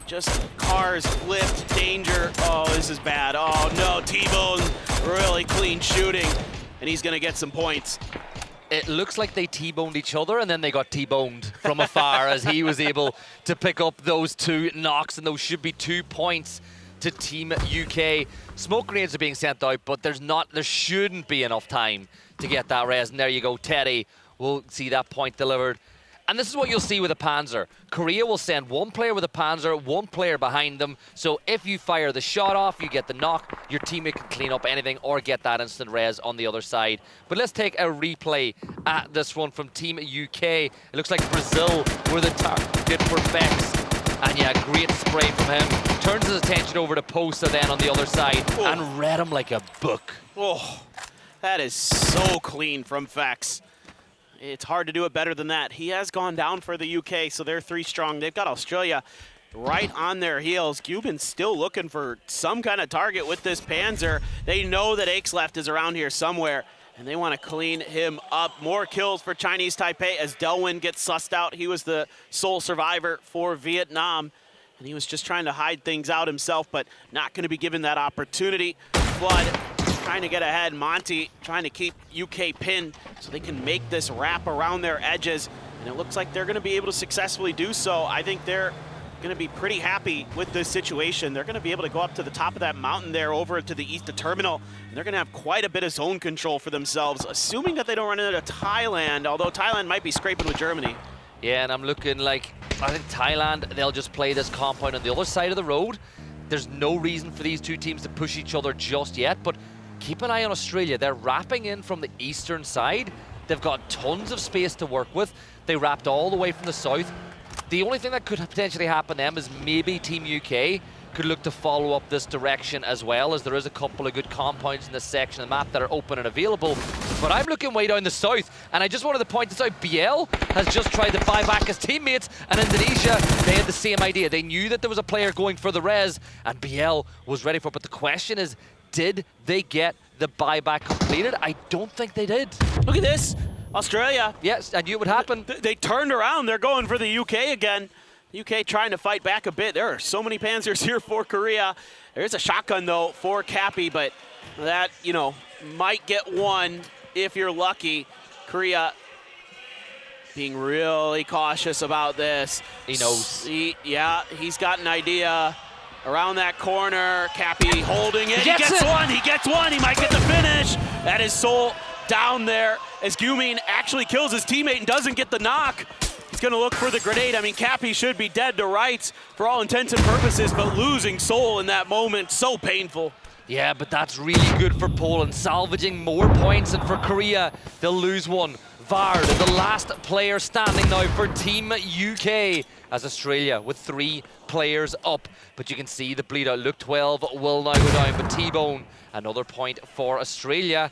Just cars flipped, danger. Oh, this is bad. Oh, no, T-Bone, really clean shooting, and he's going to get some points. It looks like they T-boned each other, and then they got T-boned from afar as he was able to pick up those 2 knocks, and those should be 2 points to Team UK. Smoke grenades are being sent out, but there shouldn't be enough time to get that res, and there you go, Teddy will see that point delivered. And this is what you'll see with a Panzer. Korea will send 1 player with a Panzer, 1 player behind them. So if you fire the shot off, you get the knock, your teammate can clean up anything or get that instant res on the other side. But let's take a replay at this one from Team UK. It looks like Brazil were the target for Braex. And yeah, great spray from him. Turns his attention over to Posa then on the other side and read him like a book. Oh, that is so clean from Vex. It's hard to do it better than that. He has gone down for the UK, so they're 3 strong. They've got Australia right on their heels. Cuban's still looking for some kind of target with this Panzer. They know that Ixleft is around here somewhere, and they want to clean him up. More kills for Chinese Taipei as Delwyn gets sussed out. He was the sole survivor for Vietnam, and he was just trying to hide things out himself, but not going to be given that opportunity. Flood trying to get ahead. Monty trying to keep UK pinned so they can make this wrap around their edges, and it looks like they're going to be able to successfully do so. I think they're going to be pretty happy with this situation. They're going to be able to go up to the top of that mountain there over to the east of Terminal, and they're going to have quite a bit of zone control for themselves, assuming that they don't run into Thailand, although Thailand might be scraping with Germany. Yeah, and I'm looking like, I think Thailand, they'll just play this compound on the other side of the road. There's no reason for these 2 teams to push each other just yet, but keep an eye on Australia. They're wrapping in from the eastern side. They've got tons of space to work with. They wrapped all the way from the south. The only thing that could potentially happen to them is maybe Team UK could look to follow up this direction as well, as there is a couple of good compounds in this section of the map that are open and available. But I'm looking way down the south, and I just wanted to point this out. BL has just tried to buy back his teammates, and Indonesia, they had the same idea. They knew that there was a player going for the res, and BL was ready for it. But the question is, did they get the buyback completed? I don't think they did. Look at this. Australia. Yes, I knew it would happen. They turned around. They're going for the UK again. UK trying to fight back a bit. There are so many Panzers here for Korea. There's a shotgun, though, for Cappy, but that, you know, might get one if you're lucky. Korea being really cautious about this. He knows. He's got an idea. Around that corner, Cappy holding it. He gets one. He might get the finish. That is Seoul down there as Gumin actually kills his teammate and doesn't get the knock. He's going to look for the grenade. I mean, Cappy should be dead to rights for all intents and purposes, but losing Seoul in that moment, so painful. Yeah, but that's really good for Poland, salvaging more points, and for Korea, they'll lose one. Vard, the last player standing now for Team UK, as Australia with 3 players up. But you can see the bleed out. Luke 12 will now go down, but T-Bone, another point for Australia.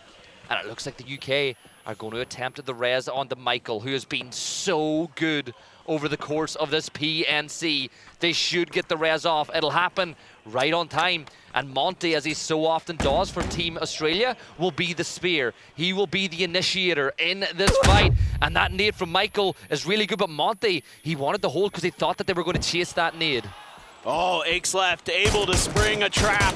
And it looks like the UK are going to attempt the res onto Michael, who has been so good over the course of this PNC. They should get the res off. It'll happen right on time. And Monty, as he so often does for Team Australia, will be the spear. He will be the initiator in this fight. And that nade from Michael is really good, but Monty, he wanted to hold because he thought that they were going to chase that nade. Oh, Aches left, able to spring a trap.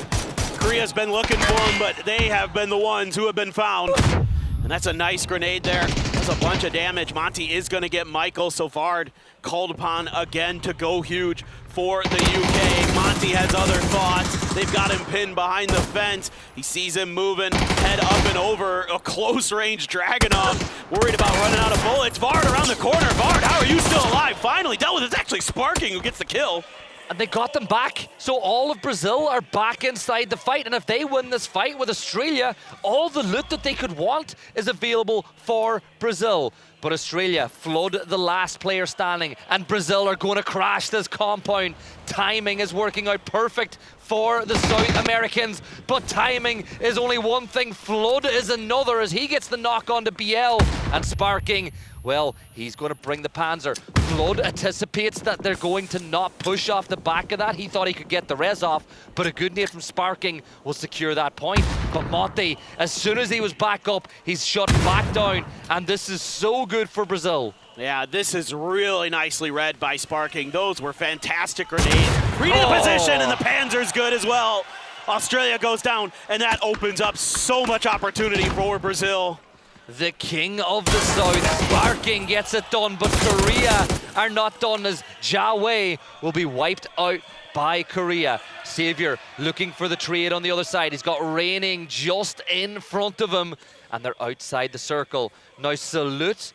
Korea's been looking for him, but they have been the ones who have been found. And that's a nice grenade there. That's a bunch of damage. Monty is going to get Michael. So Vard called upon again to go huge for the UK. Monty has other thoughts. They've got him pinned behind the fence. He sees him moving, head up and over. A close-range Dragunov, worried about running out of bullets. Vard around the corner. Vard, how are you still alive? Finally dealt with it. It's actually Sparking who gets the kill. And they got them back. So all of Brazil are back inside the fight. And if they win this fight with Australia, all the loot that they could want is available for Brazil. But Australia flood the last player standing, and Brazil are going to crash this compound. Timing is working out perfect for the South Americans, but timing is only one thing. Flood is another as he gets the knock on to BL, and Sparking, well, he's going to bring the Panzer. Flood anticipates that they're going to not push off the back of that. He thought he could get the res off, but a good nade from Sparking will secure that point. But Monty, as soon as he was back up, he's shut back down, and this is so good for Brazil. Yeah, this is really nicely read by Sparking. Those were fantastic grenades. Reading the position, and the Panzer's good as well. Australia goes down, and that opens up so much opportunity for Brazil. The king of the South, Sparking gets it done, but Korea are not done as Jawei will be wiped out by Korea. Savior looking for the trade on the other side. He's got Raining just in front of him, and they're outside the circle. Now Salute,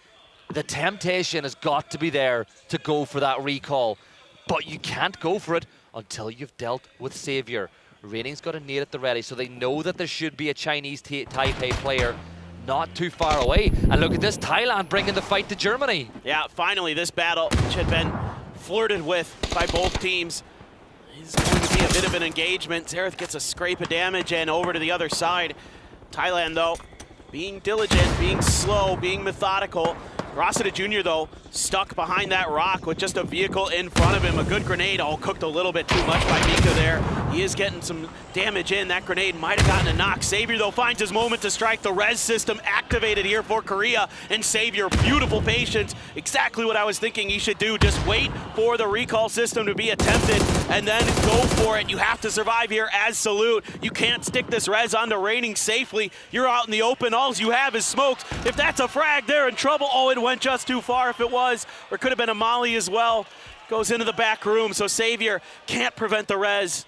the temptation has got to be there to go for that recall, but you can't go for it until you've dealt with Savior. Raining's got a nade at the ready, so they know that there should be a Chinese Taipei player not too far away. And look at this, Thailand bringing the fight to Germany. Yeah, finally this battle, which had been flirted with by both teams, is going to be a bit of an engagement. Zareth gets a scrape of damage and over to the other side. Thailand, though, being diligent, being slow, being methodical. Rossiter Jr., though, stuck behind that rock with just a vehicle in front of him. A good grenade, all cooked a little bit too much by Mika there. He is getting some damage in. That grenade might have gotten a knock. Savior, though, finds his moment to strike. The res system activated here for Korea. And Savior, beautiful patience. Exactly what I was thinking he should do. Just wait for the recall system to be attempted and then go for it. You have to survive here as Salute. You can't stick this res onto Raining safely. You're out in the open. All you have is smokes. If that's a frag, they're in trouble. Oh, it went just too far if it was, or it could have been a molly as well. Goes into the back room, so Savior can't prevent the res.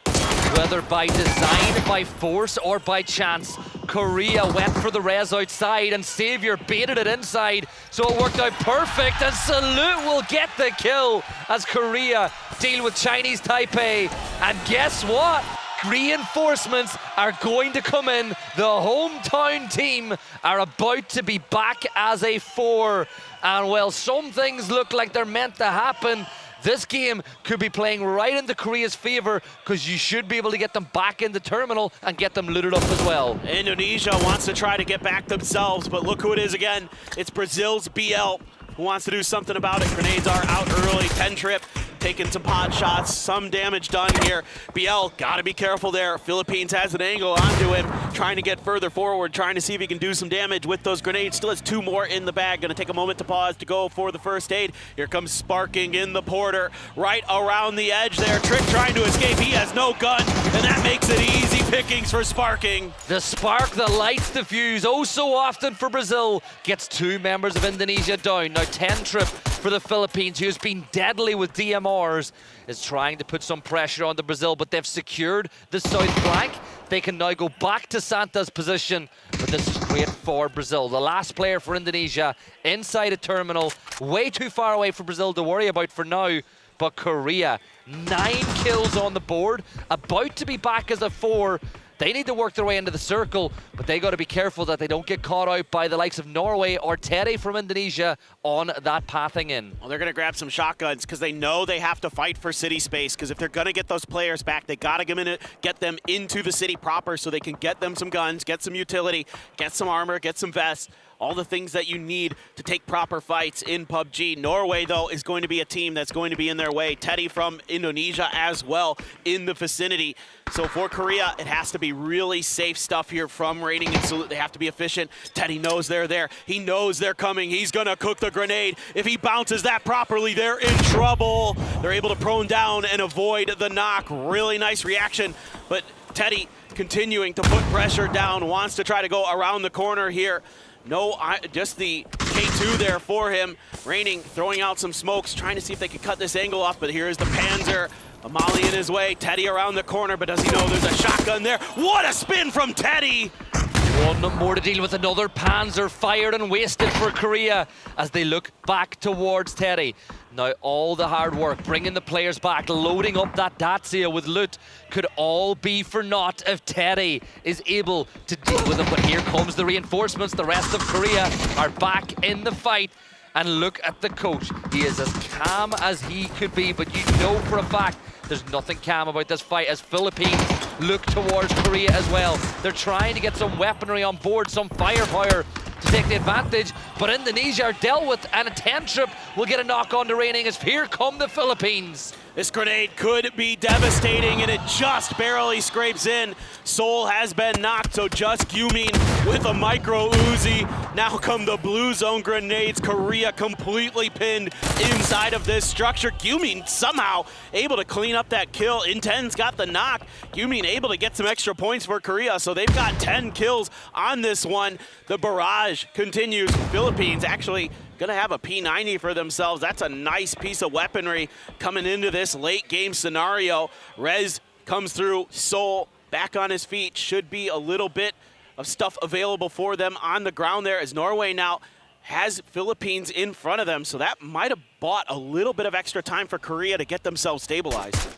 Whether by design, by force, or by chance, Korea went for the res outside and Savior baited it inside, so it worked out perfect, and Salute will get the kill as Korea deal with Chinese Taipei. And guess what? Reinforcements are going to come in. The hometown team are about to be back as a 4. And well, some things look like they're meant to happen. This game could be playing right into Korea's favor because you should be able to get them back in the terminal and get them looted up as well. Indonesia wants to try to get back themselves, but look who it is again. It's Brazil's BL who wants to do something about it. Grenades are out early. 10 trip taking some pod shots, some damage done here. BL, gotta be careful there. Philippines has an angle onto him, trying to get further forward, trying to see if he can do some damage with those grenades. Still has 2 more in the bag. Gonna take a moment to pause to go for the first aid. Here comes Sparking in the Porter, right around the edge there. Trick trying to escape, he has no gun, and that makes it easy pickings for Sparking. The spark that lights the fuse, oh so often for Brazil, gets 2 members of Indonesia down. Now 10 Trip for the Philippines, who's been deadly with DMRs, is trying to put some pressure on the Brazil, but they've secured the south flank. They can now go back to Santa's position, but this is great for Brazil. The last player for Indonesia inside a terminal, way too far away for Brazil to worry about for now, but Korea, 9 kills on the board, about to be back as a 4. They need to work their way into the circle, but they got to be careful that they don't get caught out by the likes of Norway or Teddy from Indonesia on that pathing in. Well, they're going to grab some shotguns because they know they have to fight for city space, because if they're going to get those players back, they got to get them into the city proper so they can get them some guns, get some utility, get some armor, get some vests. All the things that you need to take proper fights in PUBG. Norway, though, is going to be a team that's going to be in their way. Teddy from Indonesia as well in the vicinity. So for Korea, it has to be really safe stuff here from Raining and Salute. They have to be efficient. Teddy knows they're there. He knows they're coming. He's going to cook the grenade. If he bounces that properly, they're in trouble. They're able to prone down and avoid the knock. Really nice reaction. But Teddy continuing to put pressure down, wants to try to go around the corner here. No, just the K2 there for him. Raining, throwing out some smokes, trying to see if they can cut this angle off, but here is the Panzer. A molly in his way, Teddy around the corner, but does he know there's a shotgun there? What a spin from Teddy! 1 more to deal with, another Panzer fired and wasted for Korea as they look back towards Teddy. Now all the hard work, bringing the players back, loading up that Dacia with loot, could all be for naught if Teddy is able to deal with them. But here comes the reinforcements. The rest of Korea are back in the fight. And look at the coach. He is as calm as he could be, but you know for a fact there's nothing calm about this fight as Philippines look towards Korea as well. They're trying to get some weaponry on board, some firepower to take the advantage, but Indonesia are dealt with, and a 10 Trip will get a knock on the Raining as here come the Philippines. This grenade could be devastating, and it just barely scrapes in. Seoul has been knocked, so just Gyumin with a micro Uzi. Now come the blue zone grenades. Korea completely pinned inside of this structure. Gyumin somehow able to clean up that kill. Inten's got the knock. Gyumin able to get some extra points for Korea, so they've got 10 kills on this one. The barrage continues. Philippines actually gonna have a P90 for themselves. That's a nice piece of weaponry coming into this late game scenario. Rez comes through. Seoul back on his feet. Should be a little bit of stuff available for them on the ground there, as Norway now has Philippines in front of them. So that might have bought a little bit of extra time for Korea to get themselves stabilized.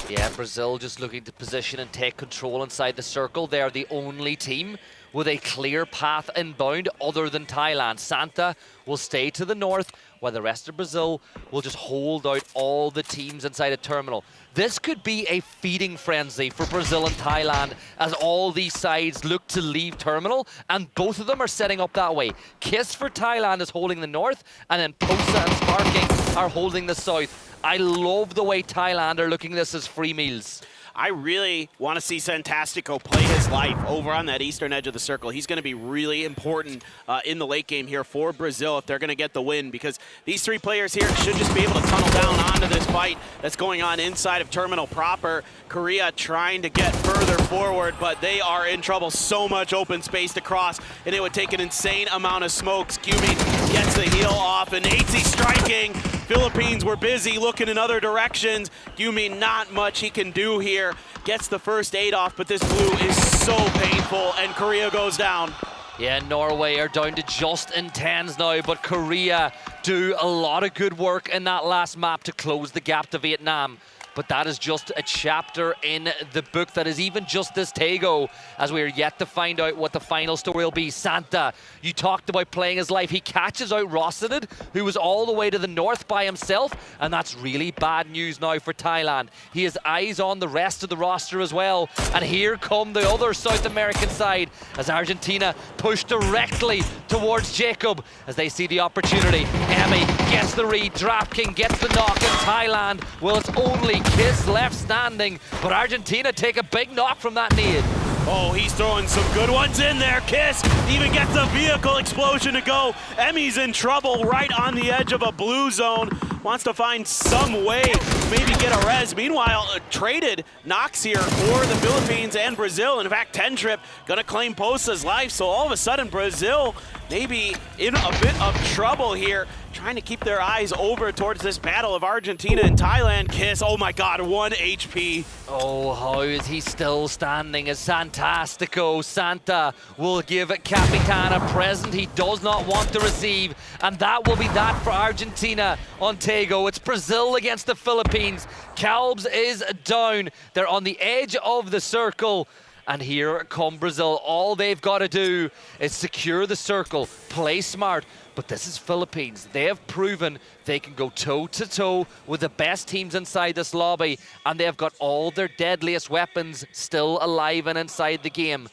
Yeah, Brazil just looking to position and take control inside the circle. They're the only team with a clear path inbound other than Thailand. Santa will stay to the north, while the rest of Brazil will just hold out all the teams inside a terminal. This could be a feeding frenzy for Brazil and Thailand as all these sides look to leave terminal, and both of them are setting up that way. Kiss for Thailand is holding the north, and then Posa and Sparking are holding the south. I love the way Thailand are looking at this as free meals. I really want to see Santastico play his life over on that eastern edge of the circle. He's going to be really important in the late game here for Brazil if they're going to get the win, because these 3 players here should just be able to tunnel down onto this fight that's going on inside of terminal proper. Korea trying to get further forward, but they are in trouble. So much open space to cross, and it would take an insane amount of smokes. Gyumin gets the heal off, and Atesy striking. Philippines were busy looking in other directions. Gyumin, not much he can do here. Gets the first aid off, but this blue is so painful, and Korea goes down. Yeah, Norway are down to just in 10s now, but Korea do a lot of good work in that last map to close the gap to Vietnam. but that is just a chapter in the book that is even just this Tego, as we are yet to find out what the final story will be. Santa, you talked about playing his life. He catches out Rocinid, who was all the way to the north by himself, and that's really bad news now for Thailand. He has eyes on the rest of the roster as well, and here come the other South American side as Argentina push directly towards Jacob as they see the opportunity. Emmy gets the read, DraftKing gets the knock, and Thailand, well, it's only Kiss left standing, but Argentina take a big knock from that nade. Oh, he's throwing some good ones in there. Kiss even gets a vehicle explosion to go. Emmy's in trouble right on the edge of a blue zone. Wants to find some way, maybe get a res. Meanwhile, traded knocks here for the Philippines and Brazil. In fact, Tentrip gonna claim Posa's life. So all of a sudden, Brazil maybe in a bit of trouble here, trying to keep their eyes over towards this battle of Argentina and Thailand. Kiss, oh my God, 1 HP. Oh, how is he still standing as Santastico? Santa will give Capitan a present he does not want to receive, and that will be that for Argentina on Tego. It's Brazil against the Philippines. Calbs is down. They're on the edge of the circle. And here come Brazil. All they've got to do is secure the circle, play smart. But this is Philippines. They have proven they can go toe-to-toe with the best teams inside this lobby, and they have got all their deadliest weapons still alive and inside the game.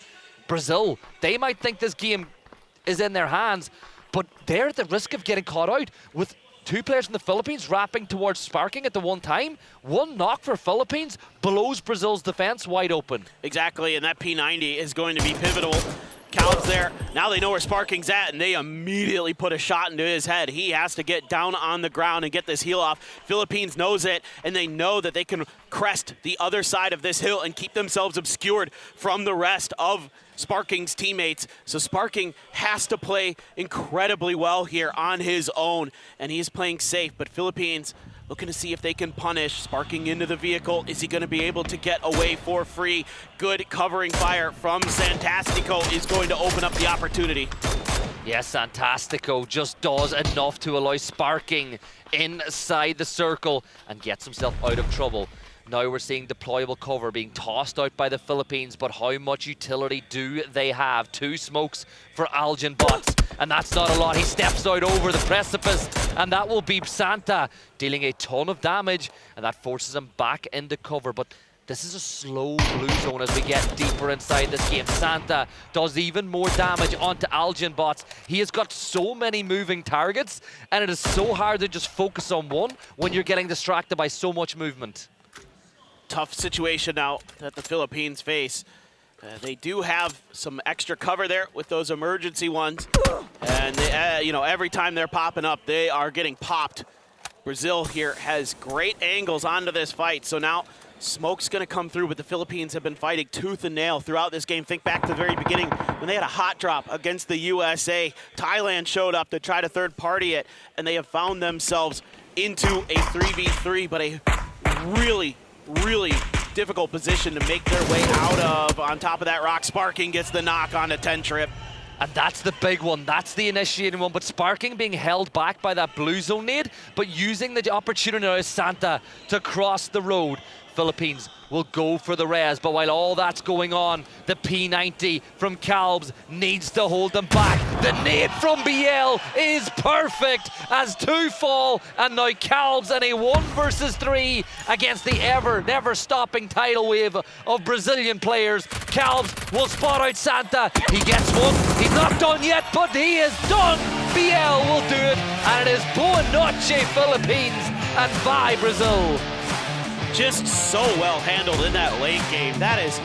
Brazil, they might think this game is in their hands, but they're at the risk of getting caught out with 2 players from the Philippines wrapping towards Sparking at the one time. 1 knock for Philippines blows Brazil's defense wide open. Exactly, and that P90 is going to be pivotal. Calb's there. Now they know where Sparking's at, and they immediately put a shot into his head. He has to get down on the ground and get this heal off. Philippines knows it, and they know that they can crest the other side of this hill and keep themselves obscured from the rest of Sparking's teammates. So Sparking has to play incredibly well here on his own, and he's playing safe, but Philippines looking to see if they can punish. Sparking into the vehicle. Is he going to be able to get away for free? Good covering fire from Santastico is going to open up the opportunity. Yes, Santastico just does enough to allow Sparking inside the circle and gets himself out of trouble. Now we're seeing deployable cover being tossed out by the Philippines, but how much utility do they have? 2 smokes for Algin Bots, and that's not a lot. He steps out over the precipice, and that will be Santa dealing a ton of damage, and that forces him back into cover. But this is a slow blue zone as we get deeper inside this game. Santa does even more damage onto Algin Bots. He has got so many moving targets, and it is so hard to just focus on one when you're getting distracted by so much movement. Tough situation now that the Philippines face. They do have some extra cover there with those emergency ones, and they, you know, every time they're popping up, they are getting popped. Brazil here has great angles onto this fight, so now smoke's going to come through, but the Philippines have been fighting tooth and nail throughout this game. Think back to the very beginning when they had a hot drop against the USA. Thailand showed up to try to third-party it, and they have found themselves into a 3v3, but a really difficult position to make their way out of. On top of that rock, Sparking gets the knock on a 10-trip. And that's the big one. That's the initiating one. But Sparking being held back by that blue zone nade, but using the opportunity now as Santa to cross the road. Philippines will go for the res, but while all that's going on, the P90 from Calbs needs to hold them back. The nade from BL is perfect as 2 fall, and now Calbs in a 1 versus 3 against the never stopping tidal wave of Brazilian players. Calbs will spot out Santa. He gets one. He's not done yet, but he is done. BL will do it, and it is Boa Noche Philippines and bye Brazil. Just so well handled in that late game. That is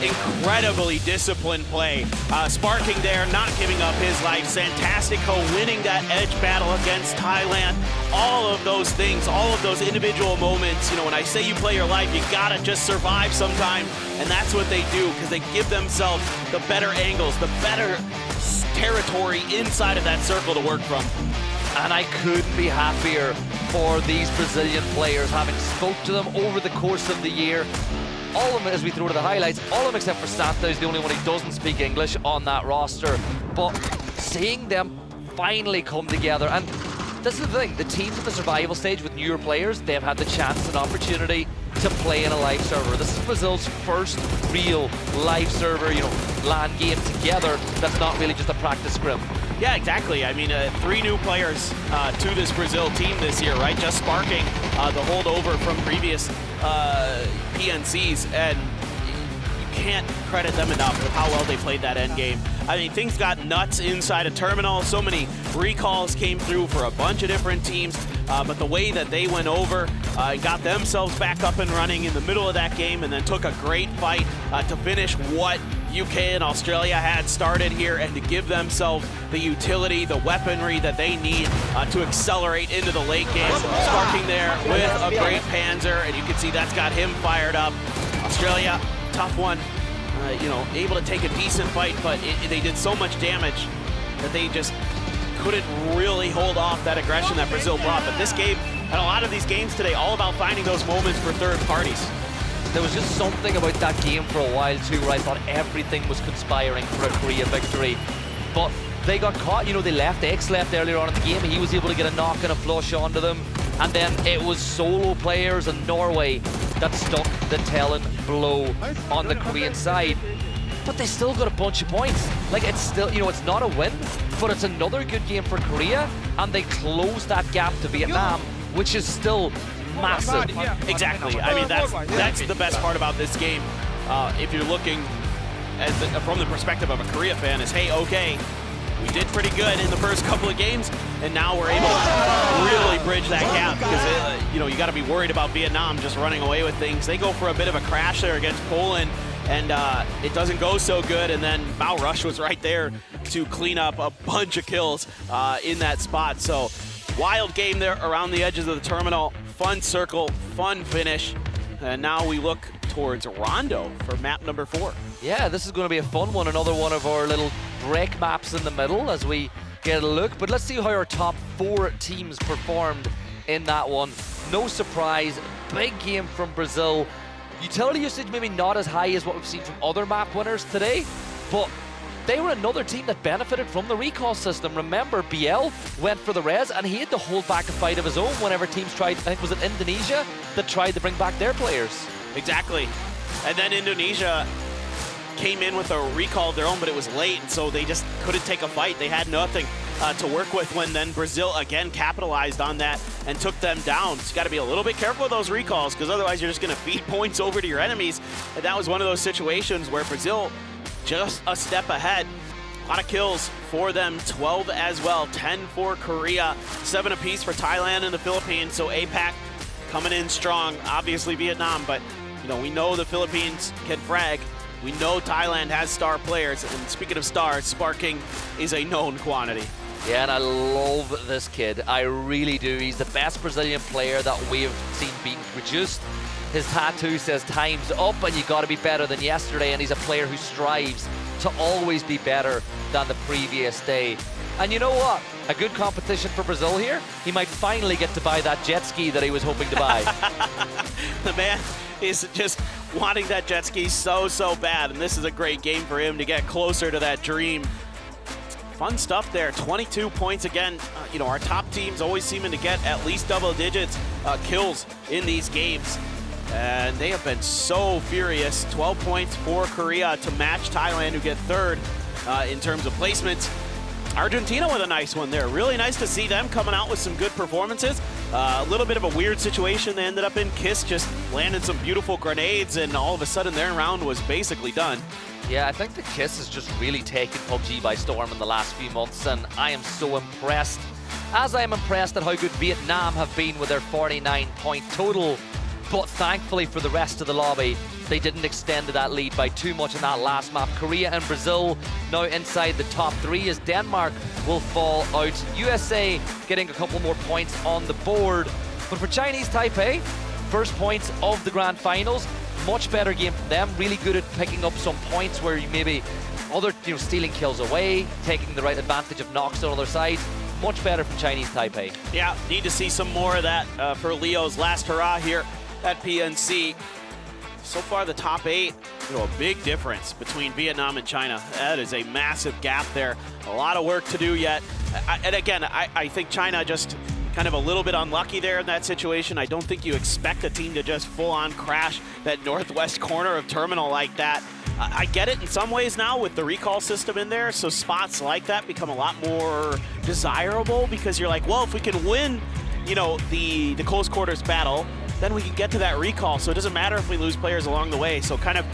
incredibly disciplined play. Sparking there, not giving up his life. Santastico winning that edge battle against Thailand. All of those things, all of those individual moments. You know, when I say you play your life, you gotta just survive sometime. And that's what they do, because they give themselves the better angles, the better territory inside of that circle to work from. And I couldn't be happier for these Brazilian players, having spoke to them over the course of the year. All of them, as we throw to the highlights, all of them except for Santa is the only one who doesn't speak English on that roster. But seeing them finally come together, and this is the thing, the teams at the survival stage with newer players, they've had the chance and opportunity to play in a live server. This is Brazil's first real live server, you know, LAN game together. That's not really just a practice scrim. Yeah, exactly. I mean, 3 new players to this Brazil team this year, right? Just sparking the holdover from previous PNCs, and you can't credit them enough with how well they played that end game. I mean, things got nuts inside a terminal. So many recalls came through for a bunch of different teams, but the way that they went over and got themselves back up and running in the middle of that game, and then took a great fight to finish what UK and Australia had started here, and to give themselves the utility, the weaponry that they need to accelerate into the late game. Sparking there with a great panzer, and you can see that's got him fired up. Australia, tough one, you know, able to take a decent fight, but they did so much damage that they just couldn't really hold off that aggression that Brazil brought. But this game, and a lot of these games today, all about finding those moments for third parties. There was just something about that game for a while too, where I thought everything was conspiring for a Korea victory. But they got caught, you know, they left, X left earlier on in the game, he was able to get a knock and a flush onto them. And then it was solo players in Norway that stuck the telling blow on the Korean side. But they still got a bunch of points. Like, it's still, you know, it's not a win, but it's another good game for Korea, and they closed that gap to Vietnam, which is still massive. Exactly. I mean, that's the best part about this game. If you're looking from the perspective of a Korea fan, is, hey, okay, we did pretty good in the first couple of games, and now we're able to really bridge that gap, because you know, you got to be worried about Vietnam just running away with things. They go for a bit of a crash there against Poland, and it doesn't go so good, and then Mao Rush was right there to clean up a bunch of kills in that spot. So wild game there around the edges of the terminal. Fun circle, fun finish, and now we look towards Rondo for map number 4. Yeah, this is going to be a fun one, another one of our little break maps in the middle as we get a look. But let's see how our top 4 teams performed in that one. No surprise, big game from Brazil. Utility usage maybe not as high as what we've seen from other map winners today, but they were another team that benefited from the recall system. Remember, BL went for the res, and he had to hold back a fight of his own whenever teams tried, I think was it Indonesia, that tried to bring back their players. Exactly. And then Indonesia came in with a recall of their own, but it was late, and so they just couldn't take a fight. They had nothing to work with when then Brazil again capitalized on that and took them down. So you got to be a little bit careful with those recalls, because otherwise you're just going to feed points over to your enemies. And that was one of those situations where Brazil just a step ahead. A lot of kills for them, 12 as well, 10 for Korea, 7 apiece for Thailand and the Philippines. So APAC coming in strong, obviously Vietnam, but you know, we know the Philippines can frag. We know Thailand has star players, and speaking of stars, sparking is a known quantity. Yeah, and I love this kid. I really do. He's the best Brazilian player that we've seen being produced. His tattoo says time's up and you got to be better than yesterday, and he's a player who strives to always be better than the previous day. And you know what? A good competition for Brazil here. He might finally get to buy that jet ski that he was hoping to buy. The man is just wanting that jet ski so bad, and this is a great game for him to get closer to that dream. Fun stuff there, 22 points again. You know, our top teams always seeming to get at least double digits kills in these games. And they have been so furious. 12 points for Korea to match Thailand, who get third in terms of placements. Argentina with a nice one there. Really nice to see them coming out with some good performances. A little bit of a weird situation they ended up in. Kiss just landed some beautiful grenades, and all of a sudden their round was basically done. Yeah, I think the Kiss has just really taken PUBG by storm in the last few months, and I am so impressed. As I am impressed at how good Vietnam have been with their 49-point total. But thankfully for the rest of the lobby, they didn't extend to that lead by too much in that last map. Korea and Brazil now inside the top 3 as Denmark will fall out. USA getting a couple more points on the board. But for Chinese Taipei, first points of the grand finals, much better game from them. Really good at picking up some points where you maybe other, you know, stealing kills away, taking the right advantage of knocks on other sides. Much better from Chinese Taipei. Yeah, need to see some more of that for Leo's last hurrah here at PNC. So far, the top 8, you know, a big difference between Vietnam and China. That is a massive gap there. A lot of work to do yet. And again, I think China just kind of a little bit unlucky there in that situation. I don't think you expect a team to just full-on crash that northwest corner of terminal like that. I get it in some ways now with the recall system in there, so spots like that become a lot more desirable because you're like, well, if we can win, you know, the close quarters battle, then we can get to that recall, so it doesn't matter if we lose players along the way. So kind of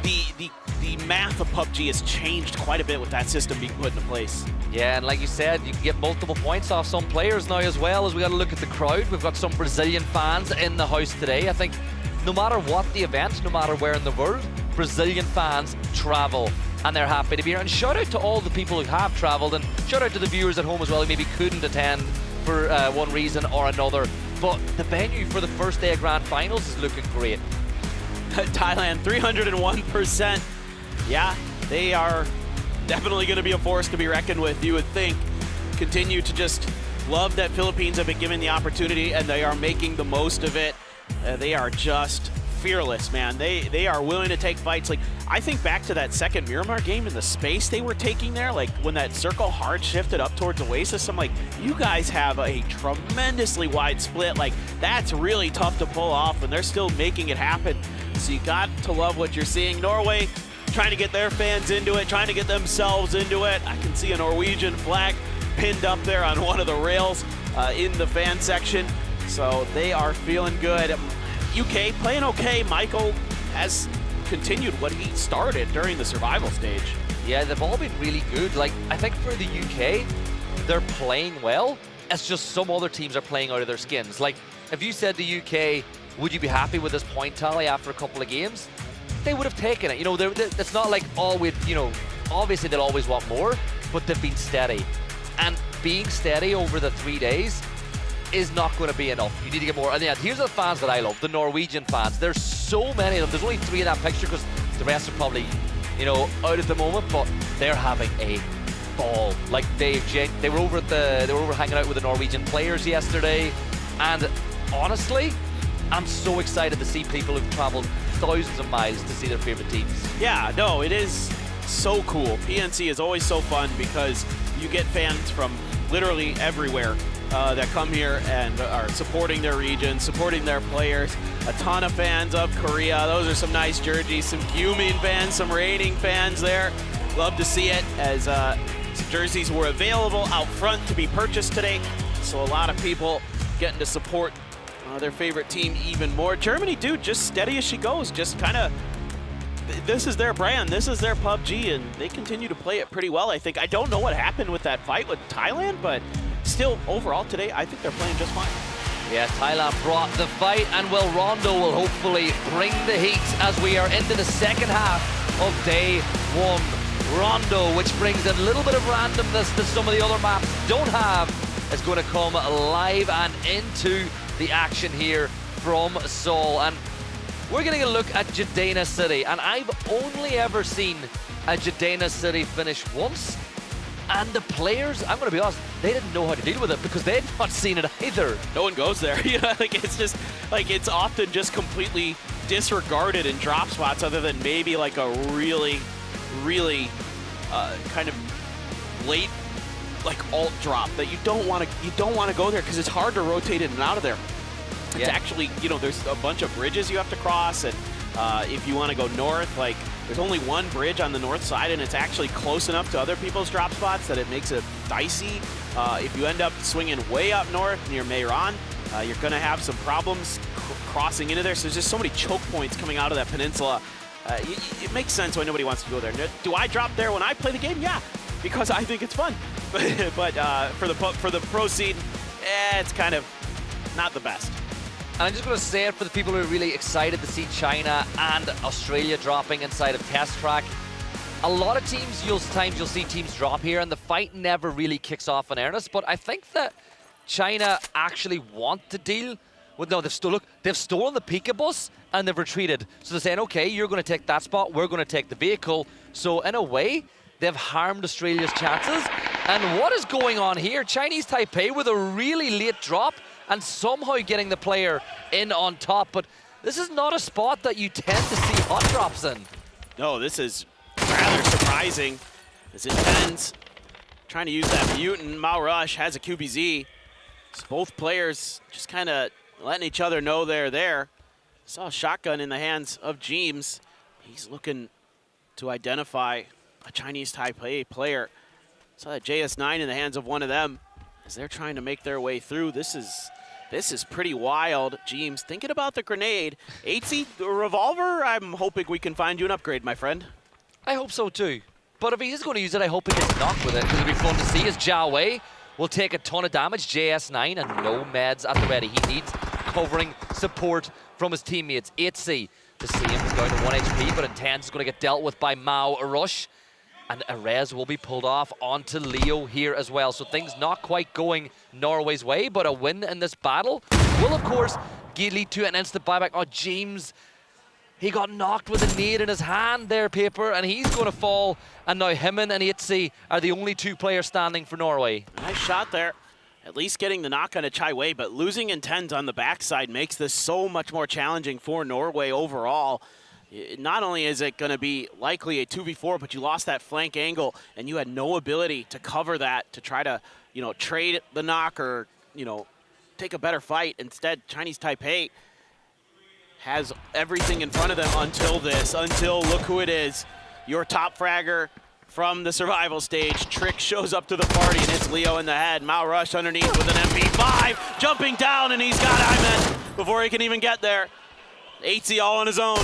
the math of PUBG has changed quite a bit with that system being put into place. Yeah, and like you said, you can get multiple points off some players now as well. As we got to look at the crowd, we've got some Brazilian fans in the house today. I think no matter what the event, no matter where in the world, Brazilian fans travel and they're happy to be here. And shout out to all the people who have traveled, and shout out to the viewers at home as well who maybe couldn't attend for one reason or another. But the venue for the first day of Grand Finals is looking great. Thailand, 301%. Yeah, they are definitely going to be a force to be reckoned with, you would think. Continue to just love that Philippines have been given the opportunity and they are making the most of it. They are just fearless, man. They are willing to take fights. Like, I think back to that second Miramar game and the space they were taking there, like when that circle hard shifted up towards Oasis, I'm like, you guys have a tremendously wide split. Like, that's really tough to pull off and they're still making it happen. So you got to love what you're seeing. Norway trying to get their fans into it, trying to get themselves into it. I can see a Norwegian flag pinned up there on one of the rails in the fan section. So they are feeling good. UK playing okay. Michael has continued what he started during the survival stage. Yeah, they've all been really good. Like, I think for the UK, they're playing well. It's just some other teams are playing out of their skins. Like, if you said the UK, would you be happy with this point tally after a couple of games? They would have taken it. You know, it's not like all with, you know, obviously they'll always want more, but they've been steady. And being steady over the 3 days is not going to be enough. You need to get more. And yeah, here's the fans that I love, the Norwegian fans. There's so many of them. There's only 3 in that picture because the rest are probably, you know, out at the moment, but they're having a ball. Like, they were over hanging out with the Norwegian players yesterday, and honestly, I'm so excited to see people who've traveled thousands of miles to see their favorite teams. Yeah, no, it is so cool. PNC is always so fun because you get fans from literally everywhere that come here and are supporting their region, supporting their players. A ton of fans of Korea. Those are some nice jerseys. Some Gyumin fans, some reigning fans there. Love to see it, as some jerseys were available out front to be purchased today. So a lot of people getting to support their favorite team even more. Germany, dude, just steady as she goes. Just kind of, this is their brand. This is their PUBG, and they continue to play it pretty well, I think. I don't know what happened with that fight with Thailand, but still, overall today, I think they're playing just fine. Yeah, Thailand brought the fight, and well, Rondo will hopefully bring the heat as we are into the second half of day 1. Rondo, which brings a little bit of randomness that some of the other maps don't have, is going to come live and into the action here from Seoul. And we're going to get a look at Jadena City, and I've only ever seen a Jadena City finish once, and the players, I'm going to be honest, they didn't know how to deal with it because they had not seen it either. No one goes there. You know, like, it's just like, it's often just completely disregarded in drop spots, other than maybe like a really kind of late like alt drop that you don't want to go there because it's hard to rotate in and out of there. It's actually, you know, there's a bunch of bridges you have to cross, and if you want to go north, like, there's only one bridge on the north side, and it's actually close enough to other people's drop spots that it makes it dicey. If you end up swinging way up north near Meiran, you're going to have some problems crossing into there. So there's just so many choke points coming out of that peninsula. It makes sense why nobody wants to go there. Do I drop there when I play the game? Yeah, because I think it's fun. But for the pro scene, it's kind of not the best. And I'm just going to say it for the people who are really excited to see China and Australia dropping inside of Test Track. A lot of teams, you'll see teams drop here, and the fight never really kicks off in earnest. But I think that China actually want to deal with, no, they've stolen the Pika bus and they've retreated. So they're saying, okay, you're going to take that spot, we're going to take the vehicle. So in a way, they've harmed Australia's chances. And what is going on here? Chinese Taipei with a really late drop and somehow getting the player in on top. But this is not a spot that you tend to see hot drops in. No, this is rather surprising. As it ends, trying to use that mutant. Mao Rush has a QBZ. So both players just kind of letting each other know they're there. Saw a shotgun in the hands of James. He's looking to identify a Chinese Taipei player. Saw that JS9 in the hands of one of them as they're trying to make their way through. This is pretty wild. James thinking about the grenade. 8C, the revolver, I'm hoping we can find you an upgrade, my friend. I hope so too. But if he is going to use it, I hope he gets knocked with it, because it'll be fun to see as Jia Wei will take a ton of damage. JS9 and no meds at the ready. He needs covering support from his teammates. 8C, the same is down to 1 HP, but Intense is going to get dealt with by Mao Rush. And Erez will be pulled off onto Leo here as well. So things not quite going Norway's way, but a win in this battle will, of course, lead to an instant buyback. Oh, James, he got knocked with a nade in his hand there, Paper, and he's going to fall. And now him and 8C are the only two players standing for Norway. Nice shot there. At least getting the knock on a Chai Wei, but losing Intense on the backside makes this so much more challenging for Norway overall. Not only is it going to be likely a 2v4, but you lost that flank angle, and you had no ability to cover that, to try to, trade the knock or, take a better fight. Instead, Chinese Taipei has everything in front of them until look who it is. Your top fragger from the survival stage. Trick shows up to the party, and it's Leo in the head. Mao Rush underneath with an MP5, jumping down, and he's got Iman before he can even get there. 8C all on his own.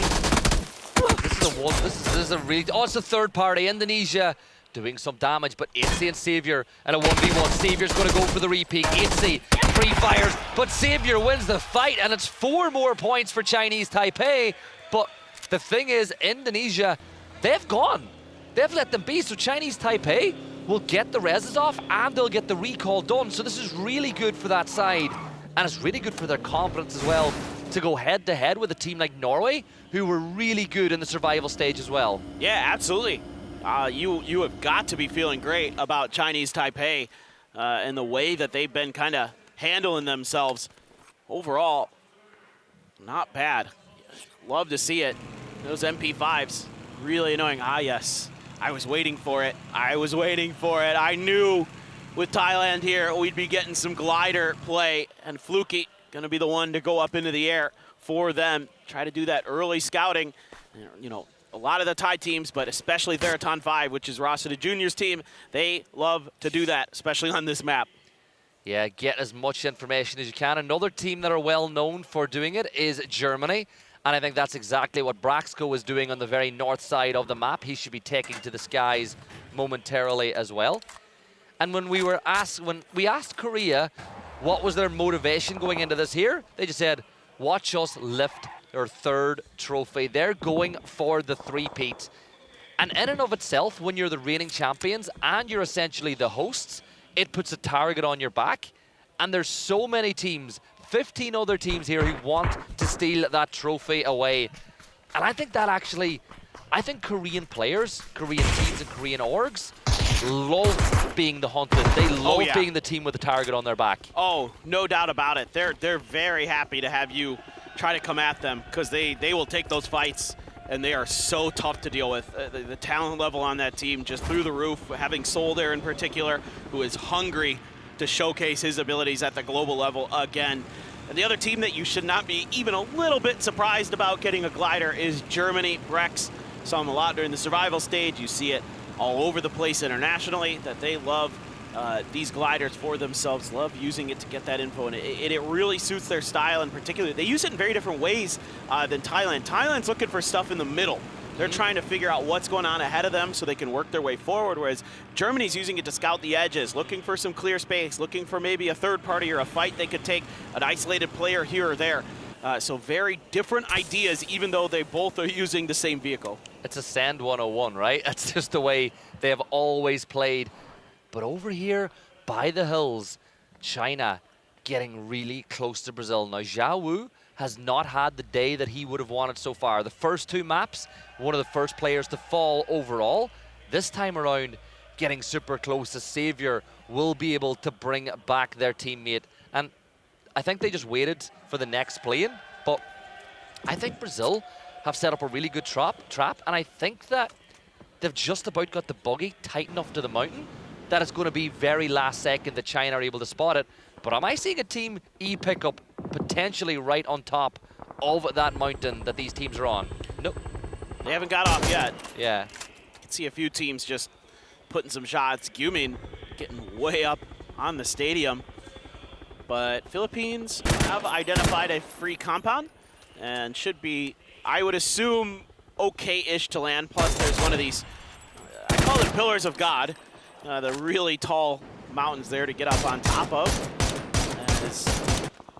This is a really, it's a third party. Indonesia doing some damage, but 8C and Savior and a 1v1. Savior's going to go for the repeat. 8C pre-fires, but Savior wins the fight, and it's 4 more points for Chinese Taipei. But the thing is, Indonesia, they've gone. They've let them be, so Chinese Taipei will get the reses off, and they'll get the recall done. So this is really good for that side, and it's really good for their confidence as well, to go head-to-head with a team like Norway, who were really good in the survival stage as well. Yeah, absolutely. You have got to be feeling great about Chinese Taipei and the way that they've been kind of handling themselves. Overall, not bad. Love to see it. Those MP5s, really annoying. Ah, yes. I was waiting for it. I knew with Thailand here, we'd be getting some glider play, and Fluky going to be the one to go up into the air for them. Try to do that early scouting. A lot of the Thai teams, but especially Theraton 5, which is Rossiter Jr.'s team, they love to do that, especially on this map. Yeah, get as much information as you can. Another team that are well known for doing it is Germany. And I think that's exactly what Braxco is doing on the very north side of the map. He should be taking to the skies momentarily as well. And when we asked Korea what was their motivation going into this here, they just said, watch us lift their 3rd trophy. They're going for the 3-peat. And in and of itself, when you're the reigning champions and you're essentially the hosts, it puts a target on your back. And there's so many teams, 15 other teams here who want to steal that trophy away. And I think that actually, Korean players, Korean teams and Korean orgs love being the hunted. They love being the team with the target on their back. Oh, no doubt about it. They're very happy to have you try to come at them, because they will take those fights, and they are so tough to deal with. The talent level on that team just through the roof, having Seoul there in particular, who is hungry to showcase his abilities at the global level again. And the other team that you should not be even a little bit surprised about getting a glider is Germany. Braex saw them a lot during the survival stage. You see it all over the place internationally, that they love these gliders for themselves, love using it to get that info, and it really suits their style in particular. They use it in very different ways than Thailand. Thailand's looking for stuff in the middle. They're trying to figure out what's going on ahead of them so they can work their way forward, whereas Germany's using it to scout the edges, looking for some clear space, looking for maybe a third party or a fight they could take, an isolated player here or there. So very different ideas, even though they both are using the same vehicle. It's a Sand 101, right? That's just the way they have always played. But over here, by the hills, China getting really close to Brazil. Now, Zhao Wu has not had the day that he would have wanted so far. The first 2 maps, one of the first players to fall overall. This time around, getting super close to Savior will be able to bring back their teammate. And I think they just waited for the next plane, but I think Brazil have set up a really good trap, and I think that they've just about got the buggy tight enough to the mountain that it's going to be very last second that China are able to spot it. But am I seeing a Team E pickup potentially right on top of that mountain that these teams are on? Nope. They haven't got off yet. Yeah. You can see a few teams just putting some shots. Gumin getting way up on the stadium. But Philippines have identified a free compound and should be, I would assume, okay-ish to land. Plus, there's one of these, I call them pillars of God, the really tall mountains there to get up on top of. As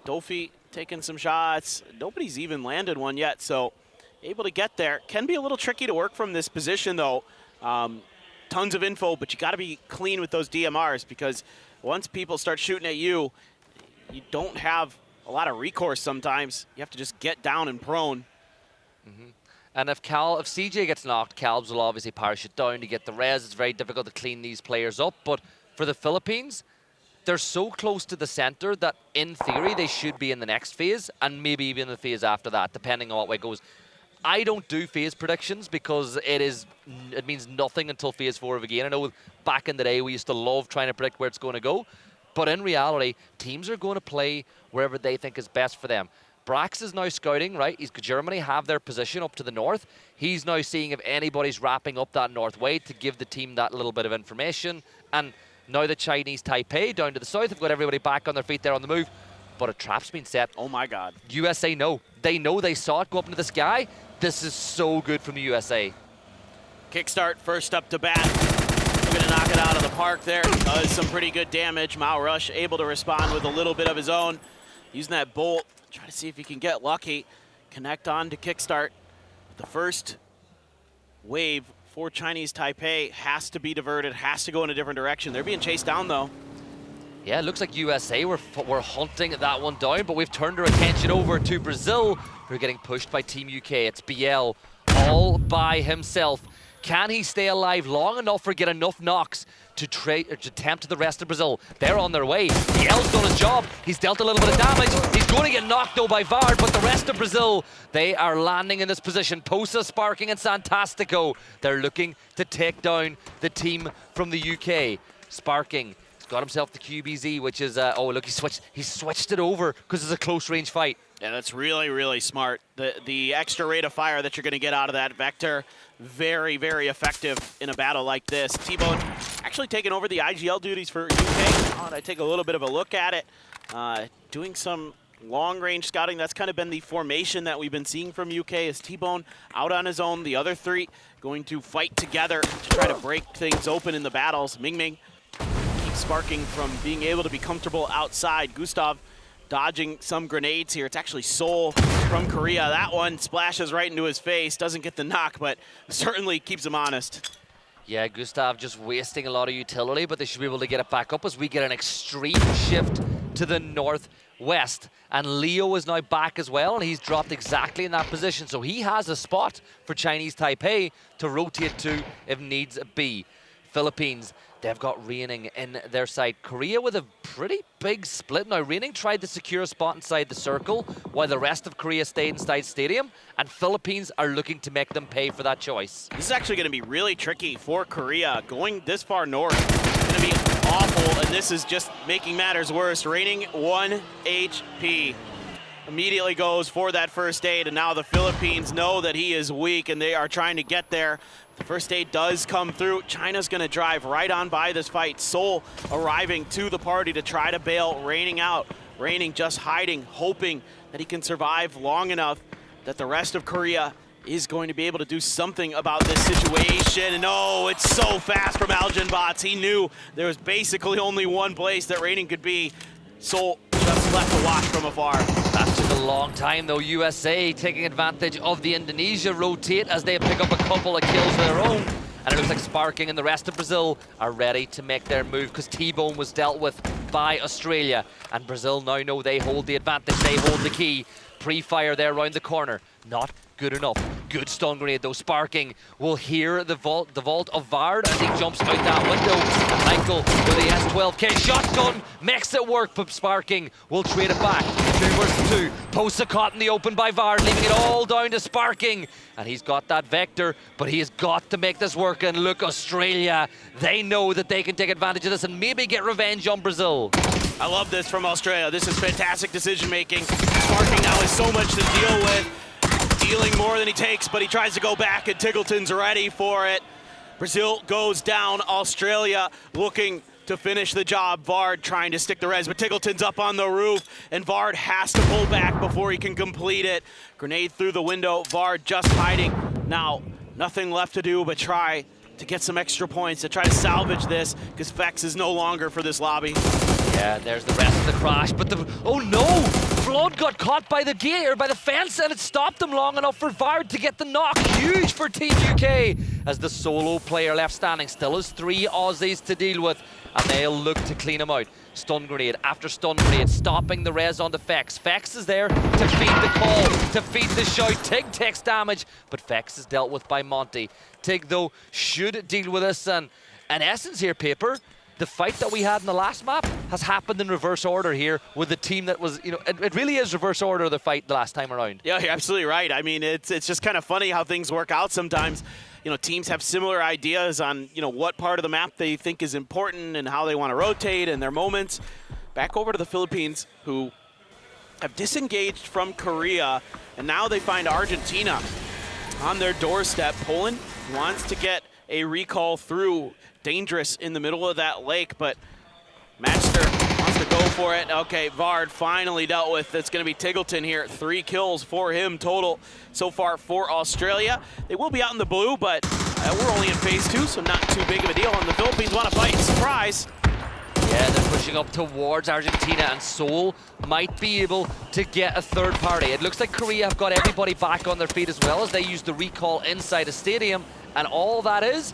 Dofi taking some shots. Nobody's even landed one yet, so able to get there. Can be a little tricky to work from this position, though. Tons of info, but you got to be clean with those DMRs, because once people start shooting at you, you don't have a lot of recourse sometimes. You have to just get down and prone. And if CJ gets knocked, Calbs will obviously parachute down to get the res. It's very difficult to clean these players up, but for the Philippines, they're so close to the center that in theory they should be in the next phase, and maybe even the phase after that, depending on what way it goes. I don't do phase predictions because it means nothing until phase 4 of a game. I know back in the day we used to love trying to predict where it's going to go, but in reality, teams are going to play wherever they think is best for them. Braex is now scouting, right? Germany have their position up to the north. He's now seeing if anybody's wrapping up that north way to give the team that little bit of information. And now the Chinese Taipei down to the south have got everybody back on their feet there on the move. But a trap's been set. Oh my God. USA know. They know they saw it go up into the sky. This is so good from the USA. Kickstart first up to bat. We're going to knock it out of the park there. Does some pretty good damage. Mao Rush able to respond with a little bit of his own. Using that bolt. Try to see if he can get lucky. Connect on to Kickstart. The first wave for Chinese Taipei has to be diverted, has to go in a different direction. They're being chased down, though. Yeah, it looks like USA were hunting that one down, but we've turned our attention over to Brazil, who are getting pushed by Team UK. It's BL all by himself. Can he stay alive long enough or get enough knocks to tempt the rest of Brazil? They're on their way. BL's done his job. He's dealt a little bit of damage. He's going to get knocked, though, by Vard, but the rest of Brazil, they are landing in this position. Posa, Sparking, and Santastico. They're looking to take down the team from the UK. Sparking got himself the QBZ, which is, oh, look, he switched it over because it's a close-range fight. Yeah, that's really, really smart. The extra rate of fire that you're going to get out of that Vector, very, very effective in a battle like this. T-Bone actually taking over the IGL duties for UK. Thought I'd take a little bit of a look at it. Doing some long-range scouting. That's kind of been the formation that we've been seeing from UK, is T-Bone out on his own. The other three going to fight together to try to break things open in the battles. Ming keeps Sparking from being able to be comfortable outside. Gustav dodging some grenades here. It's actually Seoul from Korea. That one splashes right into his face. Doesn't get the knock, but certainly keeps him honest. Yeah, Gustav just wasting a lot of utility, but they should be able to get it back up as we get an extreme shift to the northwest. And Leo is now back as well, and he's dropped exactly in that position. So he has a spot for Chinese Taipei to rotate to if needs be. Philippines, they've got Reining in their side. Korea with a pretty big split. Now, Reining tried to secure a spot inside the circle while the rest of Korea stayed inside stadium, and Philippines are looking to make them pay for that choice. This is actually going to be really tricky for Korea. Going this far north is going to be awful, and this is just making matters worse. Reining 1 HP. Immediately goes for that first aid, and now the Philippines know that he is weak, and they are trying to get there. The first aid does come through. China's going to drive right on by this fight. Seoul arriving to the party to try to bail Reining out. Reining just hiding, hoping that he can survive long enough that the rest of Korea is going to be able to do something about this situation. And oh, it's so fast from Algenbots. He knew there was basically only one place that Reining could be. Seoul just left to watch from afar. That took a long time, though. USA taking advantage of the Indonesia rotate as they pick up a couple of kills of their own. And it looks like Sparking and the rest of Brazil are ready to make their move because T-Bone was dealt with by Australia. And Brazil now know they hold the advantage. They hold the key. Pre-fire there around the corner. Not good enough. Good stun grenade though. Sparking will hear the vault of Vard as he jumps out that window. And Michael with the S12K shotgun makes it work, but Sparking will trade it back. 2 versus 2. Posts a caught in the open by Vard, leaving it all down to Sparking. And he's got that vector, but he has got to make this work. And look, Australia, they know that they can take advantage of this and maybe get revenge on Brazil. I love this from Australia. This is fantastic decision making. Sparking now has so much to deal with. Dealing more than he takes, but he tries to go back, and Tiggleton's ready for it. Brazil goes down. Australia looking to finish the job. Vard trying to stick the res, but Tiggleton's up on the roof, and Vard has to pull back before he can complete it. Grenade through the window. Vard just hiding. Now, nothing left to do but try to get some extra points, to try to salvage this, because Fex is no longer for this lobby. Yeah, there's the rest of the crash, but oh no! Flood got caught by the gear, by the fence, and it stopped him long enough for Vard to get the knock. Huge for Team UK, as the solo player left standing still has 3 Aussies to deal with, and they'll look to clean him out. Stun grenade after stun grenade, stopping the res on the Fex. Fex is there to feed the call, to feed the shout. Tig takes damage, but Fex is dealt with by Monty. Tig, though, should deal with this, and in essence here, Paper, the fight that we had in the last map has happened in reverse order here with the team that was, you know, it really is reverse order of the fight the last time around. Yeah, you're absolutely right. I mean, it's just kind of funny how things work out sometimes. You know, teams have similar ideas on, you know, what part of the map they think is important and how they want to rotate and their moments. Back over to the Philippines, who have disengaged from Korea, and now they find Argentina on their doorstep. Poland wants to get a recall through. Dangerous in the middle of that lake, but Matchster wants to go for it. Okay, Vard finally dealt with. It's going to be Tiggleton here. 3 kills for him total so far for Australia. They will be out in the blue, but we're only in phase 2, so not too big of a deal. And the Philippines want to fight. Surprise! Yeah, they're pushing up towards Argentina, and Seoul might be able to get a third party. It looks like Korea have got everybody back on their feet as well, as they use the recall inside a stadium. And all that is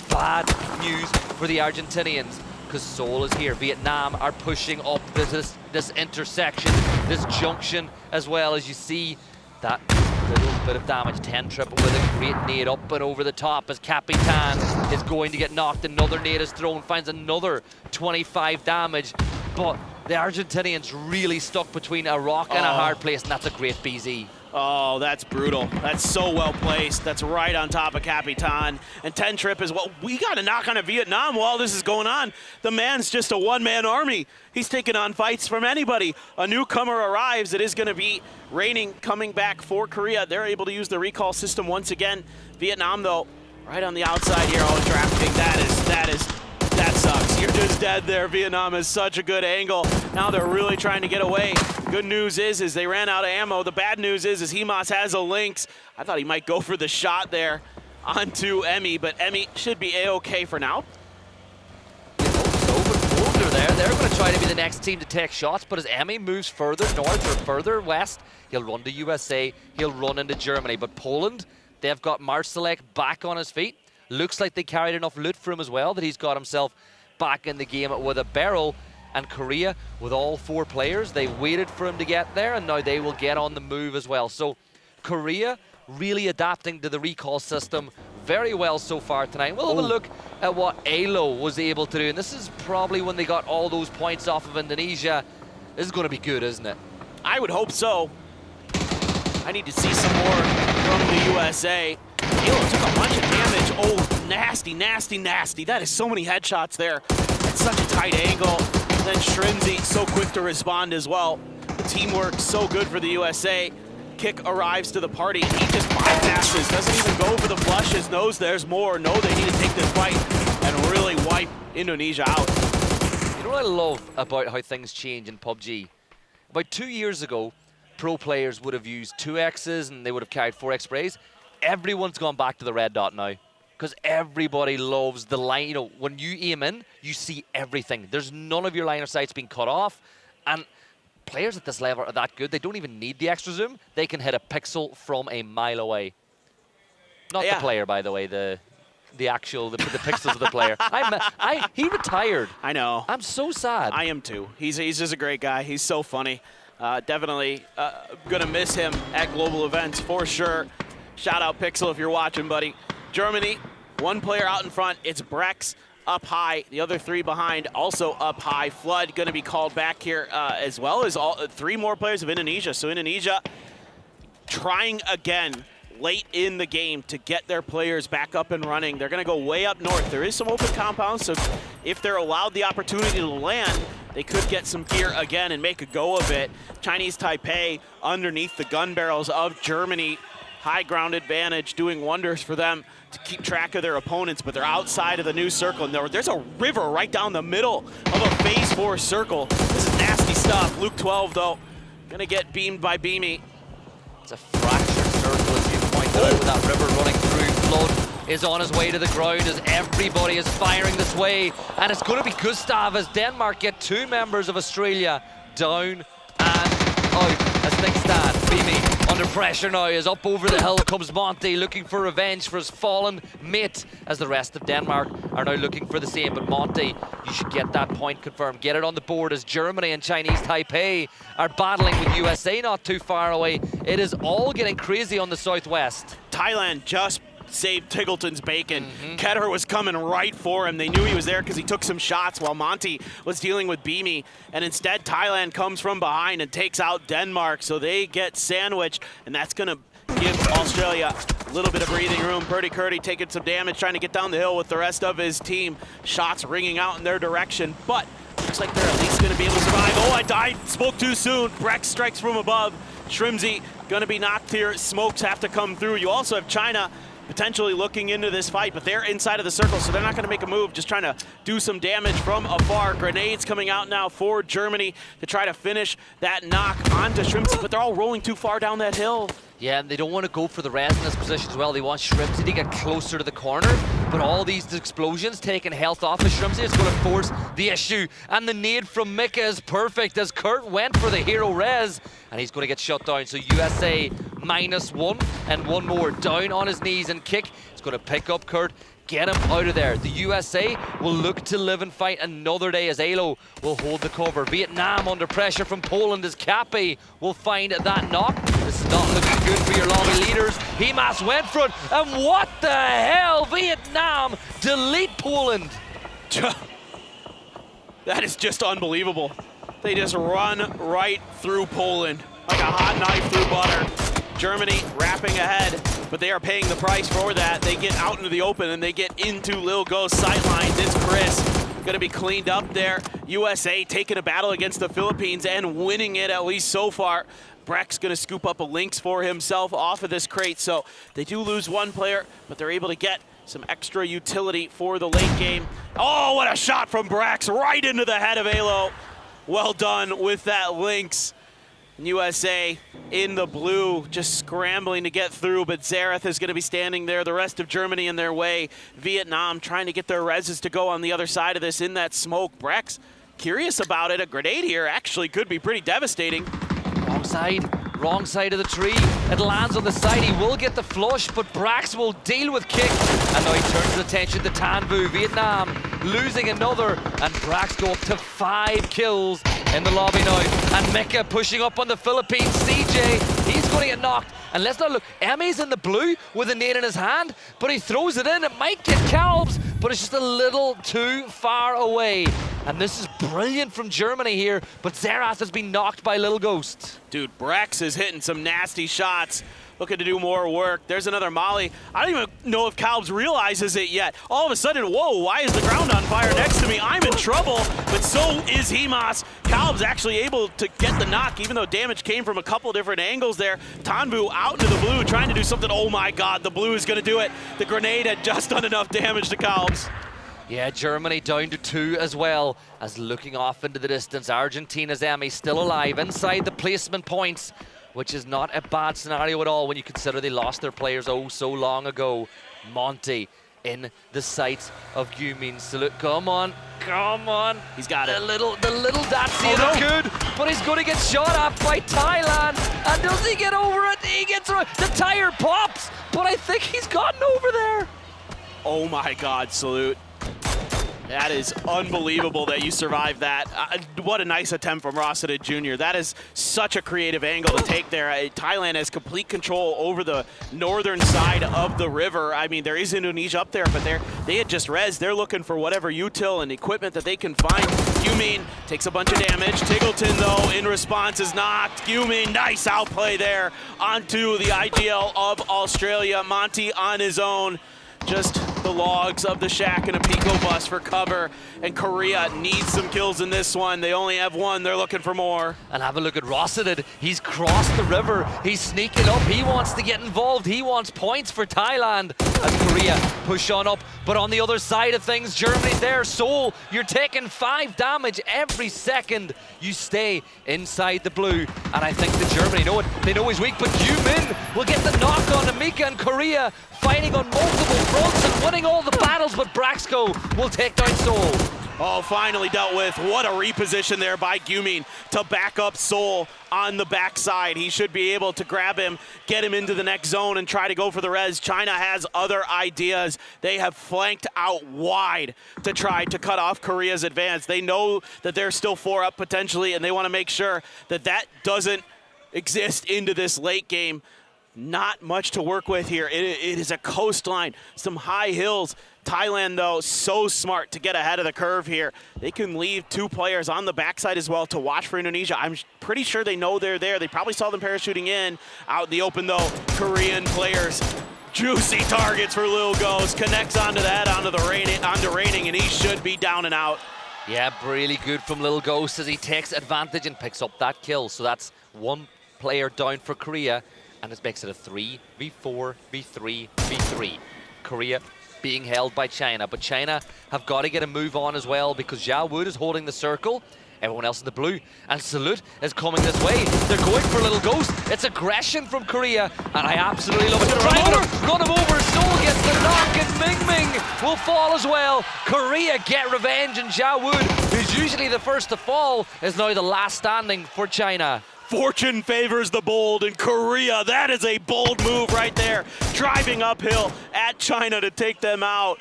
bad news for the Argentinians, because Seoul is here. Vietnam are pushing up this intersection, this junction, as well as you see that little bit of damage. 10 triple with a great nade up and over the top as Capitan is going to get knocked. Another nade is thrown, finds another 25 damage. But the Argentinians really stuck between a rock and a hard place, and that's a great BZ. Oh, that's brutal. That's so well placed. That's right on top of Capitan. And 10 trip is what we got to knock on a Vietnam while this is going on. The man's just a one-man army. He's taking on fights from anybody. A newcomer arrives. It is going to be raining coming back for Korea. They're able to use the recall system once again. Vietnam, though, right on the outside here. Oh, drafting. That sucks. You're just dead there. Vietnam is such a good angle. Now they're really trying to get away. Good news is they ran out of ammo. The bad news is Hemas has a Lynx. I thought he might go for the shot there onto Emmy, but Emmy should be A-okay for now. They're going to try to be the next team to take shots, but as Emmy moves further north or further west, he'll run to USA, he'll run into Germany. But Poland, they've got Marcelek back on his feet. Looks like they carried enough loot for him as well that he's got himself back in the game with a barrel. And Korea, with all 4 players, they waited for him to get there, and now they will get on the move as well. So Korea really adapting to the recall system very well so far tonight. We'll have a look at what ALO was able to do, and this is probably when they got all those points off of Indonesia. This is going to be good, isn't it? I would hope so. I need to see some more from the USA. ALO took a bunch of damage. Oh, nasty, nasty, nasty. That is so many headshots there. It's such a tight angle. And then Shrinzy so quick to respond as well. The teamwork so good for the USA. Kick arrives to the party, and he just bypasses, doesn't even go for the flushes, knows there's more, know they need to take this fight and really wipe Indonesia out. You know what I love about how things change in PUBG? About 2 years ago, pro players would have used 2Xs and they would have carried 4X sprays. Everyone's gone back to the red dot now, because everybody loves the line. You know, when you aim in, you see everything. There's none of your line of sights being cut off, and players at this level are that good, they don't even need the extra zoom. They can hit a pixel from a mile away. Not the player, by the way, the pixels of the player. He retired. I know. I'm so sad. I am too. He's just a great guy. He's so funny. Definitely gonna miss him at global events for sure. Shout out Pixel if you're watching, buddy. Germany, one player out in front. It's Braex up high. The other three behind also up high. Flood going to be called back here as well as three more players of Indonesia. So Indonesia trying again late in the game to get their players back up and running. They're going to go way up north. There is some open compounds, so if they're allowed the opportunity to land, they could get some gear again and make a go of it. Chinese Taipei underneath the gun barrels of Germany. High ground advantage doing wonders for them to keep track of their opponents, but they're outside of the new circle. And there's a river right down the middle of a phase 4 circle. This is nasty stuff. Luke 12, though, gonna get beamed by Beamy. It's a fractured circle, as you pointed out, with that river running through. Flood is on his way to the ground as everybody is firing this way. And it's going to be Gustav as Denmark get 2 members of Australia down and out as things stand. Beamy under pressure now as up over the hill comes Monty, looking for revenge for his fallen mate, as the rest of Denmark are now looking for the same. But Monty, you should get that point confirmed. Get it on the board as Germany and Chinese Taipei are battling with USA not too far away. It is all getting crazy on the southwest. Thailand just saved Tiggleton's bacon. Ketter was coming right for him. They knew he was there because he took some shots while Monty was dealing with Beamy. And instead, Thailand comes from behind and takes out Denmark. So they get sandwiched, and that's going to give Australia a little bit of breathing room. Purdy Curdy taking some damage, trying to get down the hill with the rest of his team. Shots ringing out in their direction, but looks like they're at least going to be able to survive. Oh, I died. Spoke too soon. Braex strikes from above. Shrimsy going to be knocked here. Smokes have to come through. You also have China potentially looking into this fight, but they're inside of the circle, so they're not going to make a move, just trying to do some damage from afar. Grenades coming out now for Germany to try to finish that knock onto Shrimsy, but they're all rolling too far down that hill. Yeah, and they don't want to go for the res in this position as well. They want Shrimsy to get closer to the corner, but all these explosions taking health off of Shrimsy is going to force the issue. And the nade from Mika is perfect as Kurt went for the hero res, and he's going to get shut down. So USA -1 and one more down on his knees, and Kick is going to pick up Kurt, get him out of there. The USA will look to live and fight another day as Alo will hold the cover. Vietnam under pressure from Poland as Kapi will find that knock. This is not looking good for your lobby leaders. Himas went for it, and what the hell? Vietnam delete Poland. That is just unbelievable. They just run right through Poland like a hot knife through butter. Germany wrapping ahead, but they are paying the price for that. They get out into the open and they get into Lil Ghost's sightlines. It's Chris going to be cleaned up there. USA taking a battle against the Philippines and winning it, at least so far. Braex going to scoop up a Lynx for himself off of this crate. So they do lose one player, but they're able to get some extra utility for the late game. Oh, what a shot from Braex right into the head of Alo. Well done with that Lynx. USA in the blue, just scrambling to get through, but Zareth is going to be standing there, the rest of Germany in their way. Vietnam trying to get their reses to go on the other side of this in that smoke. Braex curious about it. A grenade here actually could be pretty devastating. Wrong side of the tree. It lands on the side. He will get the flush, but Braex will deal with Kick. And now he turns his attention to Tanvu. Vietnam losing another, and Braex go up to 5 kills in the lobby now. And Mika pushing up on the Philippines. CJ, he's going to get knocked. And let's not look. Emmy's in the blue with a nade in his hand, but he throws it in. It might get Calbs, but it's just a little too far away. And this is brilliant from Germany here, but Zerath has been knocked by Little Ghost. Dude, Braex is hitting some nasty shots, looking to do more work. There's another molly. I don't even know if Calbs realizes it yet. All of a sudden, whoa, why is the ground on fire next to me? I'm in trouble, but so is Himas. Calbs actually able to get the knock, even though damage came from a couple different angles there. Tanvu out into the blue, trying to do something. Oh my God, the blue is gonna do it. The grenade had just done enough damage to Calbs. Yeah, Germany down to 2 as well, as looking off into the distance. Argentina's Emmy still alive inside the placement points, which is not a bad scenario at all when you consider they lost their players oh so long ago. Monty in the sights of Yumin. Salute, come on. He's got it. The little Datsy is good, but he's going to get shot at by Thailand. And does he get over it? He gets over it. The tire pops, but I think he's gotten over there. Oh my God, Salute. That is unbelievable that you survived that. What a nice attempt from Rossiter Jr. That is such a creative angle to take there. Thailand has complete control over the northern side of the river. I mean, there is Indonesia up there, but they had just res. They're looking for whatever util and equipment that they can find. Gyumin takes a bunch of damage. Tiggleton, though, in response is knocked. Gyumin, nice outplay there onto the IGL of Australia. Monty on his own. Just the logs of the shack and a Pico bus for cover, and Korea needs some kills in this one. They only have one, they're looking for more. And have a look at Rossiter. He's crossed the river, he's sneaking up, he wants to get involved, he wants points for Thailand as Korea push on up. But on the other side of things, Germany's there. Seoul, you're taking 5 damage every second you stay inside the blue. And I think the Germany know it, they know he's weak, but Yumin will get the knock on Amika, and Korea fighting on multiple fronts and winning all the battles, but Braex will take down Seoul. Oh, finally dealt with. What a reposition there by Gyumin to back up Seoul on the backside. He should be able to grab him, get him into the next zone, and try to go for the res. China has other ideas. They have flanked out wide to try to cut off Korea's advance. They know that they're still 4 up potentially, and they want to make sure that that doesn't exist into this late game. Not much to work with here. It is a coastline, some high hills. Thailand, though, so smart to get ahead of the curve here. They can leave 2 players on the backside as well to watch for Indonesia. I'm pretty sure they know they're there. They probably saw them parachuting in. Out in the open, though, Korean players. Juicy targets for Lil Ghost. Connects onto that, onto Raining, and he should be down and out. Yeah, really good from Lil Ghost as he takes advantage and picks up that kill. So that's 1 player down for Korea. And this makes it a 3v4, v3, v3. Korea being held by China, but China have got to get a move on as well because Zhao Wood is holding the circle, everyone else in the blue, and Salute is coming this way. They're going for Little Ghost. It's aggression from Korea, and I absolutely love it. Run him over, Seoul gets the knock, and Ming Ming will fall as well. Korea get revenge, and Zhao Wood, who's usually the first to fall, is now the last standing for China. Fortune favors the bold in Korea. That is a bold move right there. Driving uphill at China to take them out.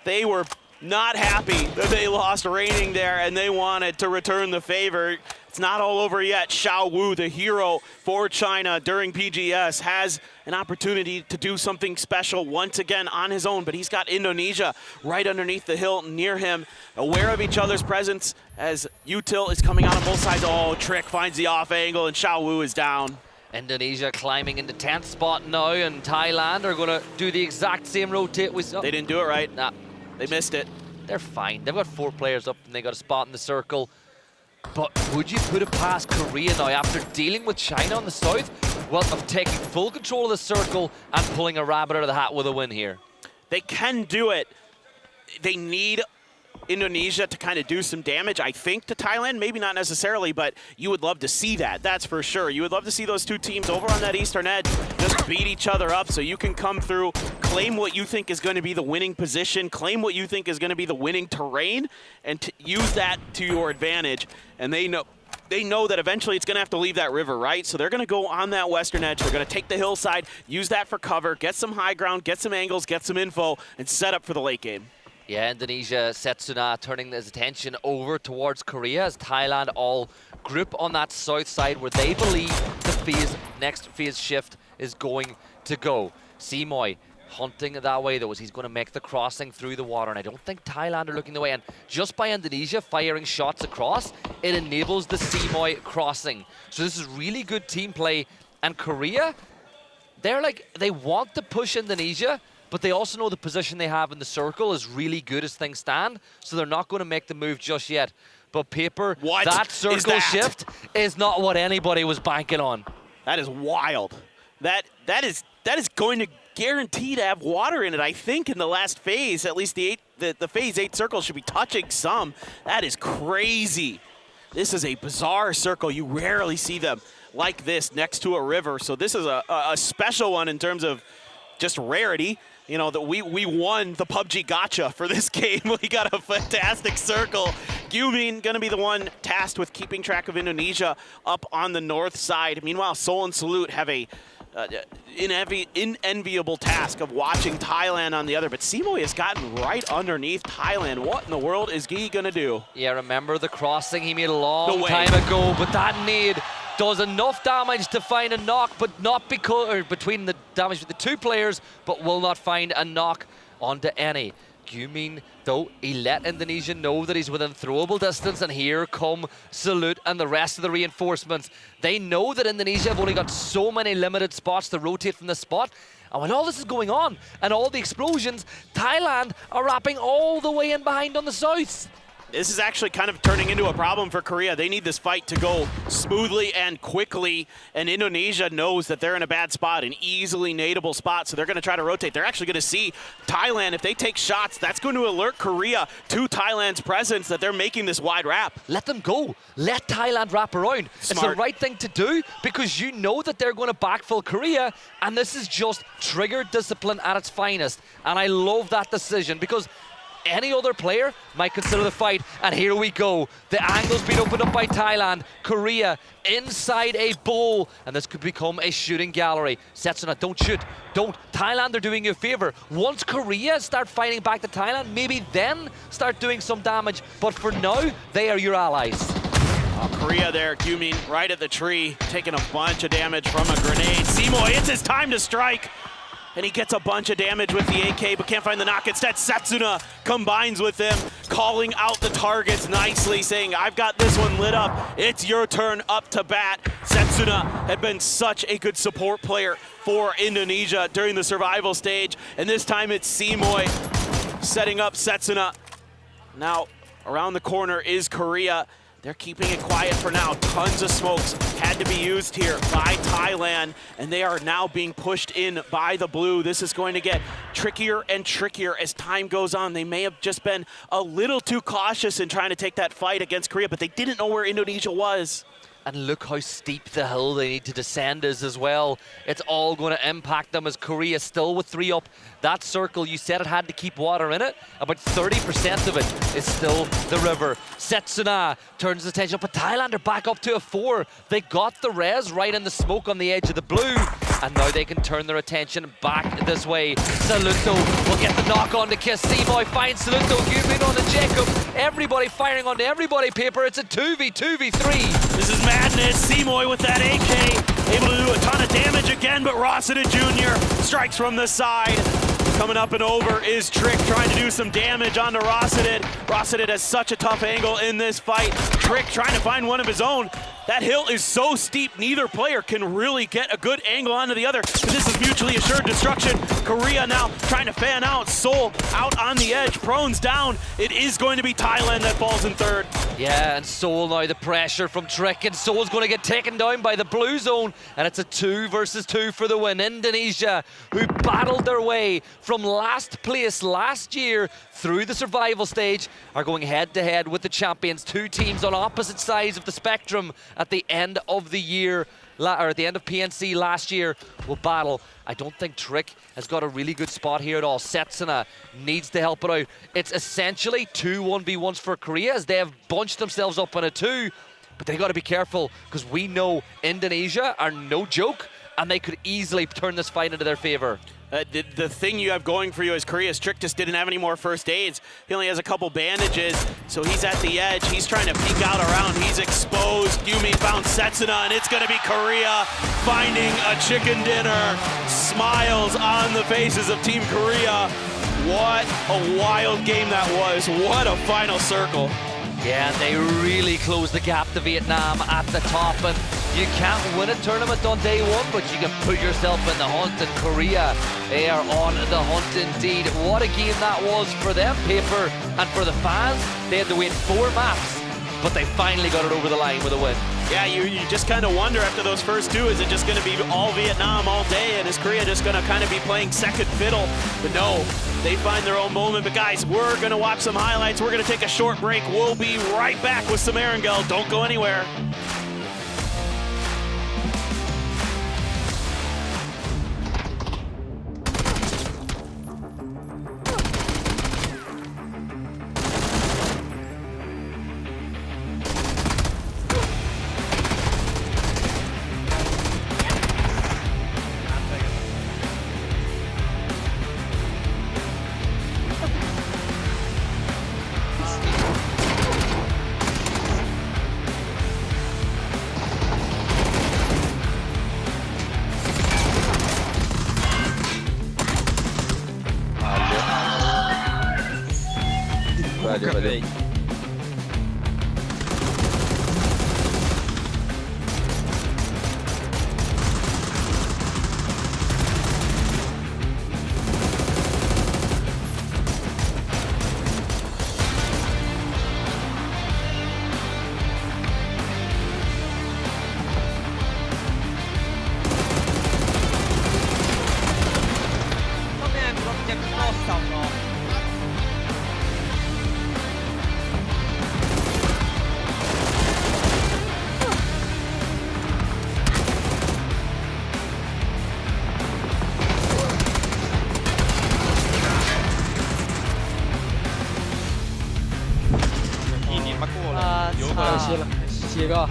They were not happy that they lost Raining there, and they wanted to return the favor. It's not all over yet. Xiao Wu, the hero for China during PGS, has an opportunity to do something special once again on his own, but he's got Indonesia right underneath the hill near him, aware of each other's presence as util is coming out on both sides. Oh, Trick finds the off angle, and Xiao Wu is down. Indonesia climbing into 10th spot now, and Thailand are going to do the exact same rotate we saw. They didn't do it right. Nah. They missed it. They're fine. They've got 4 players up, and they got a spot in the circle. But would you put it past Korea now after dealing with China on the south? Well, of taking full control of the circle and pulling a rabbit out of the hat with a win here. They can do it. They need Indonesia to kind of do some damage, I think, to Thailand. Maybe not necessarily, but you would love to see that. That's for sure. You would love to see those 2 teams over on that eastern edge just beat each other up so you can come through, claim what you think is going to be the winning position, claim what you think is going to be the winning terrain, and use that to your advantage. And they know that eventually it's going to have to leave that river, right? So they're going to go on that western edge. They're going to take the hillside, use that for cover, get some high ground, get some angles, get some info, and set up for the late game. Yeah, Indonesia, Setsuna turning his attention over towards Korea as Thailand all group on that south side where they believe the next phase shift is going to go. Simoy hunting that way though, as he's going to make the crossing through the water, and I don't think Thailand are looking the way, and just by Indonesia firing shots across, it enables the Simoy crossing. So this is really good team play, and Korea, they want to push Indonesia, but they also know the position they have in the circle is really good as things stand, so they're not going to make the move just yet. But Paper, that circle shift is not what anybody was banking on. That is wild. That is going to guarantee to have water in it. I think in the last phase, at least the phase 8 circle should be touching some. That is crazy. This is a bizarre circle. You rarely see them like this next to a river. So this is a special one in terms of just rarity. You know, that we won the PUBG Gacha for this game. We got a fantastic circle. Gyumin gonna be the one tasked with keeping track of Indonesia up on the north side. Meanwhile, Seoul and Salute have a unenviable task of watching Thailand on the other, but Simoy has gotten right underneath Thailand. What in the world is he gonna do? Yeah, remember the crossing he made a long time ago, but that nade does enough damage to find a knock, but not between the damage with the two players, but will not find a knock onto any. Gyumin, though, he let Indonesia know that he's within throwable distance, and here come Salute and the rest of the reinforcements. They know that Indonesia have only got so many limited spots to rotate from this spot, and when all this is going on, and all the explosions, Thailand are wrapping all the way in behind on the south. This is actually kind of turning into a problem for Korea. They need this fight to go smoothly and quickly, and Indonesia knows that they're in a bad spot, an easily nadeable spot, so they're going to try to rotate. They're actually going to see Thailand. If they take shots, that's going to alert Korea to Thailand's presence, that they're making this wide wrap. Let them go. Let Thailand wrap around. Smart. It's the right thing to do, because you know that they're going to backfill Korea, and this is just trigger discipline at its finest. And I love that decision, because any other player might consider the fight, and here we go. The angle's been opened up by Thailand. Korea inside a bowl, and this could become a shooting gallery. Setsuna, don't shoot. Don't. Thailand, they're doing you a favor. Once Korea start fighting back to Thailand, maybe then start doing some damage, but for now, they are your allies. Korea there, Gyumin right at the tree, taking a bunch of damage from a grenade. Simoy, it's his time to strike. And he gets a bunch of damage with the AK, but can't find the knock. Instead, Setsuna combines with him, calling out the targets nicely, saying, I've got this one lit up. It's your turn up to bat. Setsuna had been such a good support player for Indonesia during the survival stage, and this time it's Simoy setting up Setsuna. Now, around the corner is Korea. They're keeping it quiet for now. Tons of smokes had to be used here by Thailand, and they are now being pushed in by the blue. This is going to get trickier and trickier as time goes on. They may have just been a little too cautious in trying to take that fight against Korea, but they didn't know where Indonesia was. And look how steep the hill they need to descend is as well. It's all going to impact them as Korea still with 3 up. That circle, you said it had to keep water in it. About 30% of it is still the river. Setsuna turns his attention, but Thailand are back up to a 4. They got the res right in the smoke on the edge of the blue, and now they can turn their attention back this way. Saluto will get the knock on to Kiss. Simoy finds Saluto, Gyumin on the Jacob. Everybody firing onto everybody, Paper. It's a 2v3. This is madness. Simoy with that AK, able to do a ton of damage again, but Rossiter Jr. strikes from the side. Coming up and over is Trick, trying to do some damage onto Rossiter. Rossiter has such a tough angle in this fight. Trick trying to find one of his own. That hill is so steep, neither player can really get a good angle onto the other. But this is mutually assured destruction. Korea now trying to fan out. Seoul out on the edge, Prone's down. It is going to be Thailand that falls in third. Yeah, and Seoul now the pressure from Trick, and Seoul's going to get taken down by the blue zone, and it's a 2 versus 2 for the win. Indonesia, who battled their way from last place last year through the survival stage, are going head-to-head with the champions. 2 teams on opposite sides of the spectrum at the end of the year, or at the end of PNC last year, will battle. I don't think Trick has got a really good spot here at all. Setsuna needs to help it out. It's essentially 2 1v1s for Korea as they have bunched themselves up on a 2, but they got to be careful because we know Indonesia are no joke, and they could easily turn this fight into their favor. The thing you have going for you is Korea's Trick just didn't have any more first aids. He only has a couple bandages, so he's at the edge. He's trying to peek out around. He's exposed. Gyumin found Setsuna, and it's going to be Korea finding a chicken dinner. Smiles on the faces of Team Korea. What a wild game that was. What a final circle. Yeah, and they really closed the gap to Vietnam at the top, and you can't win a tournament on day 1, but you can put yourself in the hunt, and Korea, they are on the hunt indeed. What a game that was for them, Paper, and for the fans. They had to wait 4 maps, but they finally got it over the line with a win. Yeah, you just kind of wonder after those first 2, is it just going to be all Vietnam all day, and is Korea just going to kind of be playing second fiddle? But no, they find their own moment. But guys, we're going to watch some highlights. We're going to take a short break. We'll be right back with some Erangel. Don't go anywhere. Valeu. Siega.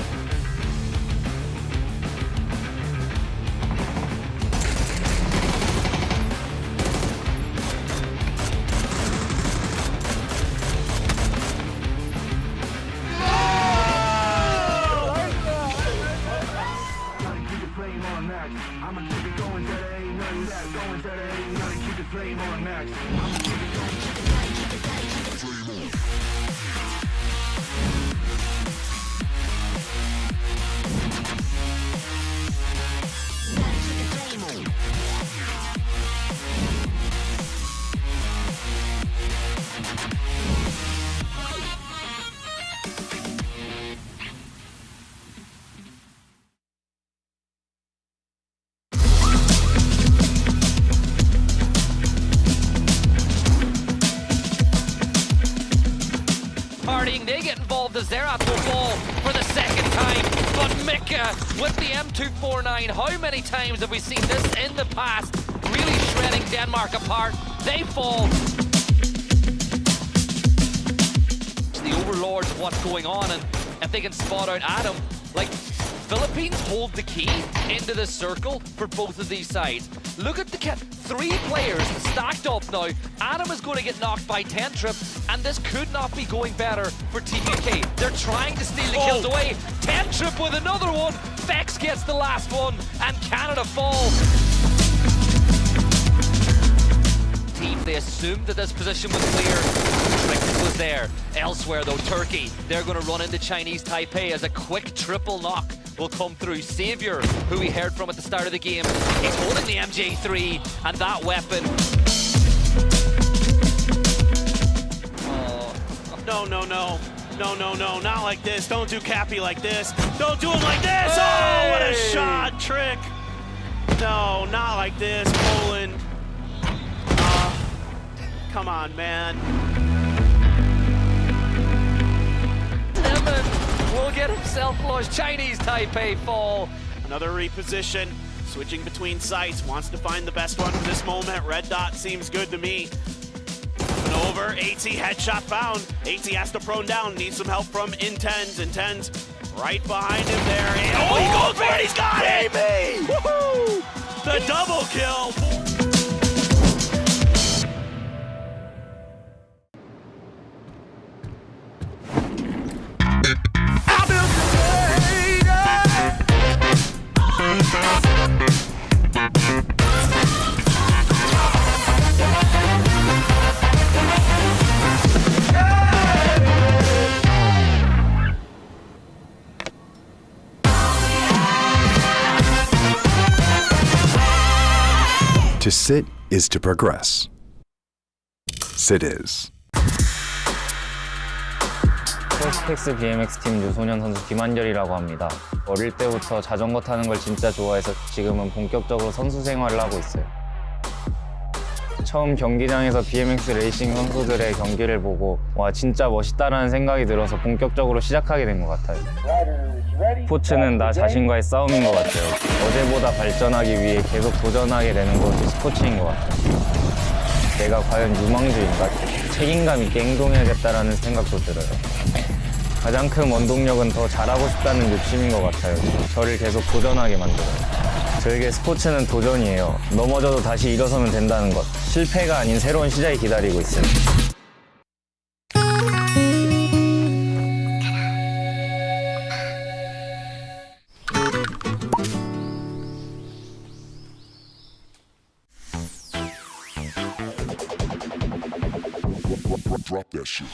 Partying, they get involved as Zerat will fall for the second time. But Mika with the M249, how many times have we seen this in the past? Really shredding Denmark apart. They fall. The overlords of what's going on, and if they can spot out Adam, like, Philippines hold the key into the circle for both of these sides. Look at the three players stacked up now. Adam is going to get knocked by 10 Trip, and this could not be going better for Team UK. They're trying to steal the kills away. 10 Trip with another one. Vex gets the last one, and Canada fall. Team, they assumed that this position was clear. Trick was there. Elsewhere though, Turkey, they're going to run into Chinese Taipei as a quick triple knock will come through. Savior, who we heard from at the start of the game, he's holding the MJ3 and that weapon. No, not like this. Don't do Cappy like this. Don't do him like this. Oh, what a shot, Trick. No, not like this, Poland. Come on, man. Lemon will get himself flushed. Chinese Taipei fall. Another reposition, switching between sites, wants to find the best one for this moment. Red dot seems good to me. And over, AT headshot found. AT has to prone down, needs some help from Intens. Intens right behind him there. Oh, he goes for it, he's got it! Baby! Woohoo! The double kill! To sit is to progress. Sit is. 스펙스 BMX 팀 유소년 선수 김한결이라고 합니다. 어릴 때부터 자전거 타는 걸 진짜 좋아해서 지금은 본격적으로 선수 생활을 하고 있어요. 처음 경기장에서 BMX 레이싱 선수들의 경기를 보고 와 진짜 멋있다라는 생각이 들어서 본격적으로 시작하게 된 것 같아요. 스포츠는 나 자신과의 싸움인 것 같아요. 어제보다 발전하기 위해 계속 도전하게 되는 것이 스포츠인 것 같아요. 내가 과연 유망주인가? 책임감 있게 행동해야겠다라는 생각도 들어요. 가장 큰 원동력은 더 잘하고 싶다는 욕심인 것 같아요. 저를 계속 도전하게 만들어요. 저에게 스포츠는 도전이에요. 넘어져도 다시 일어서면 된다는 것. 실패가 아닌 새로운 시작이 기다리고 있어요. Drop that shit.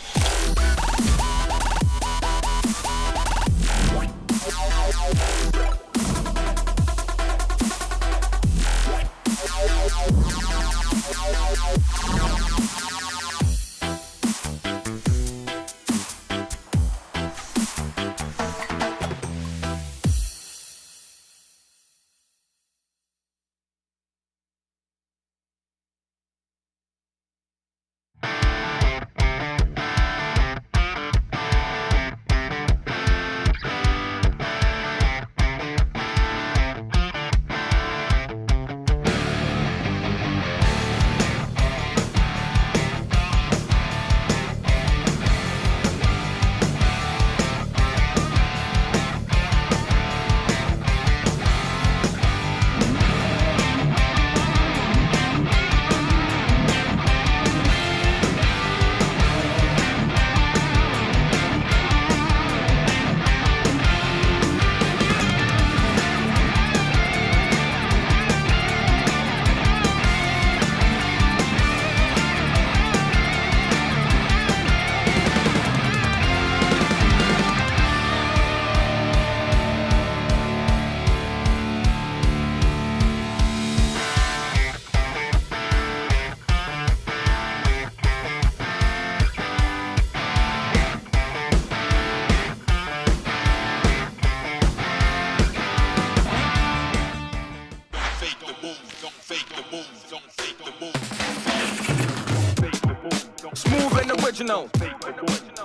Smooth and original,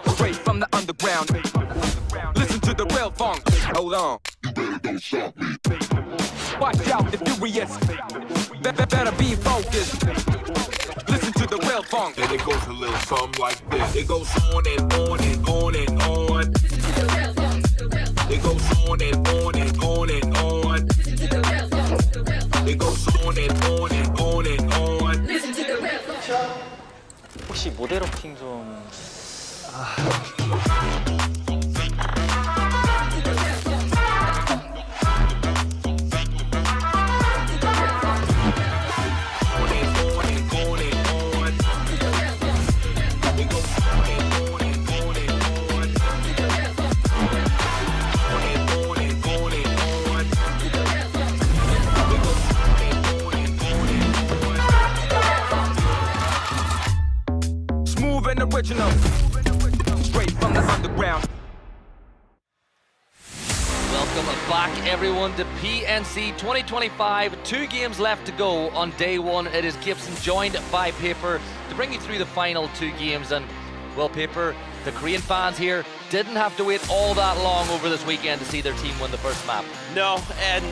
straight from the underground. Listen to the real funk. Hold on. You better don't stop me. Watch out, the furious. Better be focused. Listen to the real funk. And it goes a little something like this. It goes on and on and on and on. Listen to the real funk. It goes on and on and on and on. Listen to the real funk. It goes on and on and on and on. Listen to the real funk. 혹시 모델업킹 좀... Original, straight from the underground. Welcome back, everyone, to PNC 2025. 2 games left to go on day 1. It is Gibson joined by Paper to bring you through the final 2 games. And, well, Paper, the Korean fans here didn't have to wait all that long over this weekend to see their team win the first map. No, and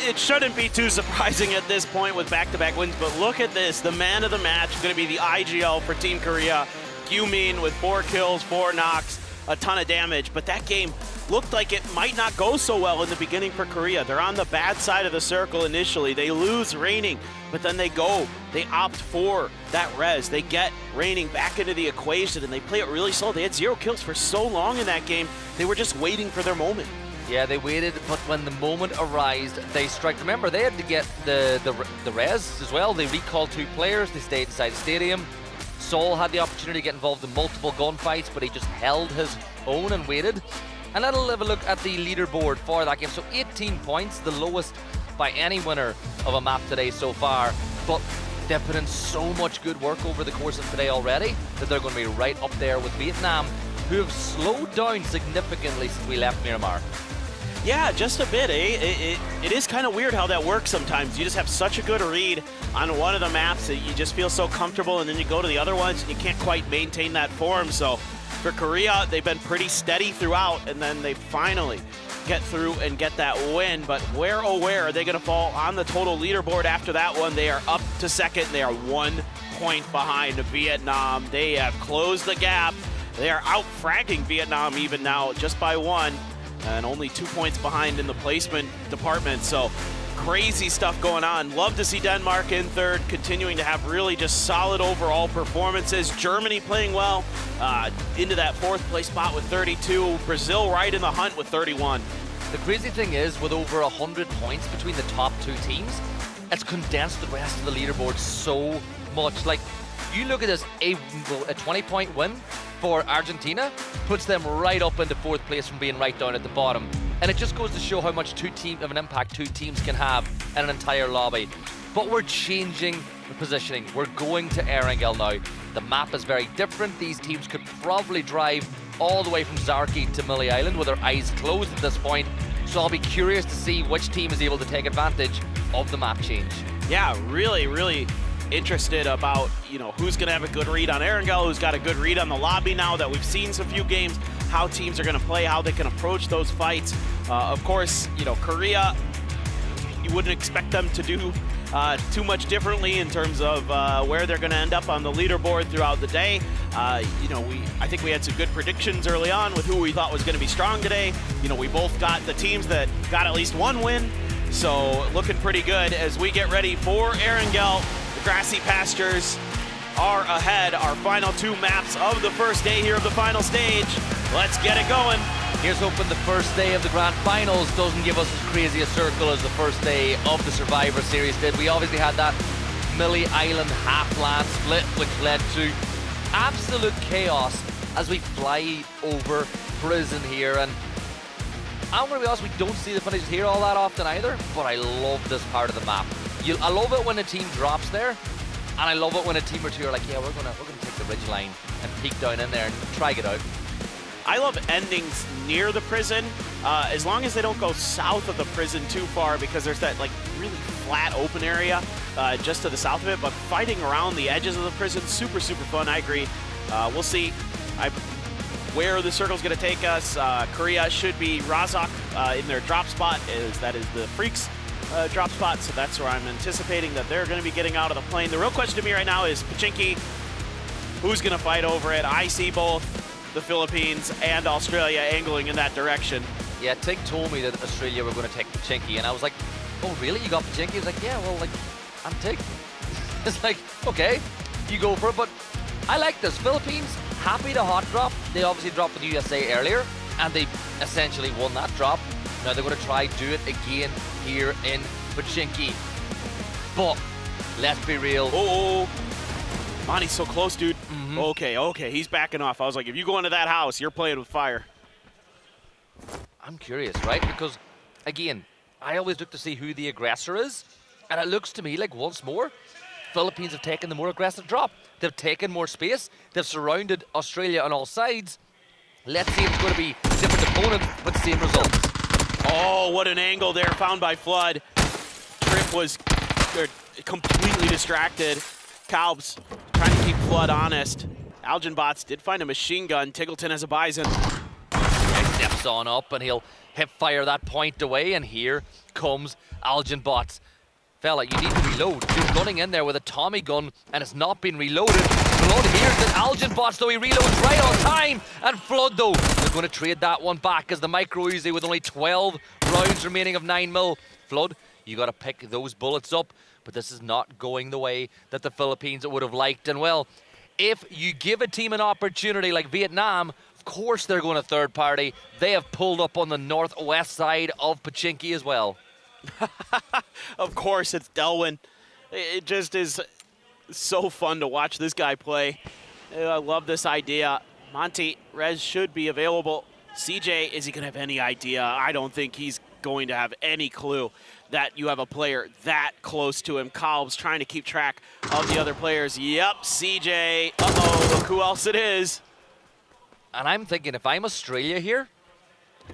it shouldn't be too surprising at this point with back-to-back wins, but look at this. The man of the match is going to be the IGL for Team Korea. Gyu-min with 4 kills, 4 knocks, a ton of damage, but that game looked like it might not go so well in the beginning for Korea. They're on the bad side of the circle initially. They lose Raining, but then they opt for that res. They get Raining back into the equation, and they play it really slow. They had 0 kills for so long in that game. They were just waiting for their moment. Yeah, they waited, but when the moment arose, they strike. Remember, they had to get the res as well. They recalled 2 players. They stayed inside the stadium. Seoul had the opportunity to get involved in multiple gunfights, but he just held his own and waited. And let's have a look at the leaderboard for that game. So 18 points, the lowest by any winner of a map today so far. But they've put in so much good work over the course of today already that they're going to be right up there with Vietnam, who have slowed down significantly since we left Miramar. Yeah, just a bit, eh? It is kind of weird how that works sometimes. You just have such a good read on one of the maps that you just feel so comfortable, and then you go to the other ones and you can't quite maintain that form. So for Korea, they've been pretty steady throughout, and then they finally get through and get that win. But where, oh where, are they going to fall on the total leaderboard after that one? They are up to second. They are 1 point behind Vietnam. They have closed the gap. They are out-fragging Vietnam even now just by 1. And only 2 points behind in the placement department. So crazy stuff going on. Love to see Denmark in 3rd, continuing to have really just solid overall performances. Germany playing well into that 4th place spot with 32. Brazil right in the hunt with 31. The crazy thing is, with over 100 points between the top 2 teams, it's condensed the rest of the leaderboard so much. Like, you look at this, a 20-point win for Argentina puts them right up into 4th place from being right down at the bottom. And it just goes to show how much of an impact two teams can have in an entire lobby. But we're changing the positioning. We're going to Erangel now. The map is very different. These teams could probably drive all the way from Zarki to Millie Island with their eyes closed at this point. So I'll be curious to see which team is able to take advantage of the map change. Yeah, really interested about, who's going to have a good read on Erangel, who's got a good read on the lobby now that we've seen some few games, how teams are going to play, how they can approach those fights. Of course, Korea, you wouldn't expect them to do too much differently in terms of where they're going to end up on the leaderboard throughout the day. I think we had some good predictions early on with who we thought was going to be strong today. We both got the teams that got at least one win, so looking pretty good as we get ready for Erangel. The grassy pastures are ahead. Our final 2 maps of the first day here of the final stage. Let's get it going. Here's hoping the first day of the grand finals doesn't give us as crazy a circle as the first day of the Survivor Series did. We obviously had that Millie Island half-land split, which led to absolute chaos as we fly over prison here. And I'm going to be honest, we don't see the finishes here all that often either, but I love this part of the map. I love it when a team drops there, and I love it when a team or two are like, yeah, we're gonna take the ridge line and peek down in there and try it out. I love endings near the prison, as long as they don't go south of the prison too far, because there's that really flat open area just to the south of it, but fighting around the edges of the prison, super fun. I agree. We'll see where the circle's going to take us. Korea should be Razak in their drop spot, that is the Freaks drop spot, so that's where I'm anticipating that they're going to be getting out of the plane. The real question to me right now is Pachinki, who's going to fight over it? I see both the Philippines and Australia angling in that direction. Yeah, Tig told me that Australia were going to take Pachinki, and I was like, oh really, you got Pachinki? He was like, yeah, well, I'm Tig. It's like, okay, you go for it, but I like this. Philippines, happy to hot drop. They obviously dropped with USA earlier, and they essentially won that drop. Now they're going to try do it again here in Pachinki. But let's be real. Oh, Monty's so close, dude. Okay, he's backing off. I was like, if you go into that house, you're playing with fire. I'm curious, right? Because, again, I always look to see who the aggressor is, and it looks to me like once more, Philippines have taken the more aggressive drop. They've taken more space. They've surrounded Australia on all sides. Let's see if it's going to be different opponents, but same results. Oh, what an angle there found by Flood. Trip was completely distracted. Calbs trying to keep Flood honest. Algenbots did find a machine gun. Tiggleton has a Bison. He steps on up and he'll hip fire that point away, and here comes Algenbots. Fella, you need to reload. You're running in there with a Tommy gun and it's not been reloaded. Flood here's the Algenbots, though he reloads right on time. And Flood, though, they're going to trade that one back as the Micro Uzi with only 12 rounds remaining of 9mm. Flood, you got to pick those bullets up, but this is not going the way that the Philippines would have liked. And well, if you give a team an opportunity like Vietnam, of course they're going to third party. They have pulled up on the northwest side of Pachinki as well. Of course, it's Delwyn. It just is so fun to watch this guy play. I love this idea. Monty, Rez should be available. CJ, is he going to have any idea? I don't think he's going to have any clue that you have a player that close to him. Calb's trying to keep track of the other players. Yep, CJ. Uh-oh, look who else it is. And I'm thinking, if I'm Australia here,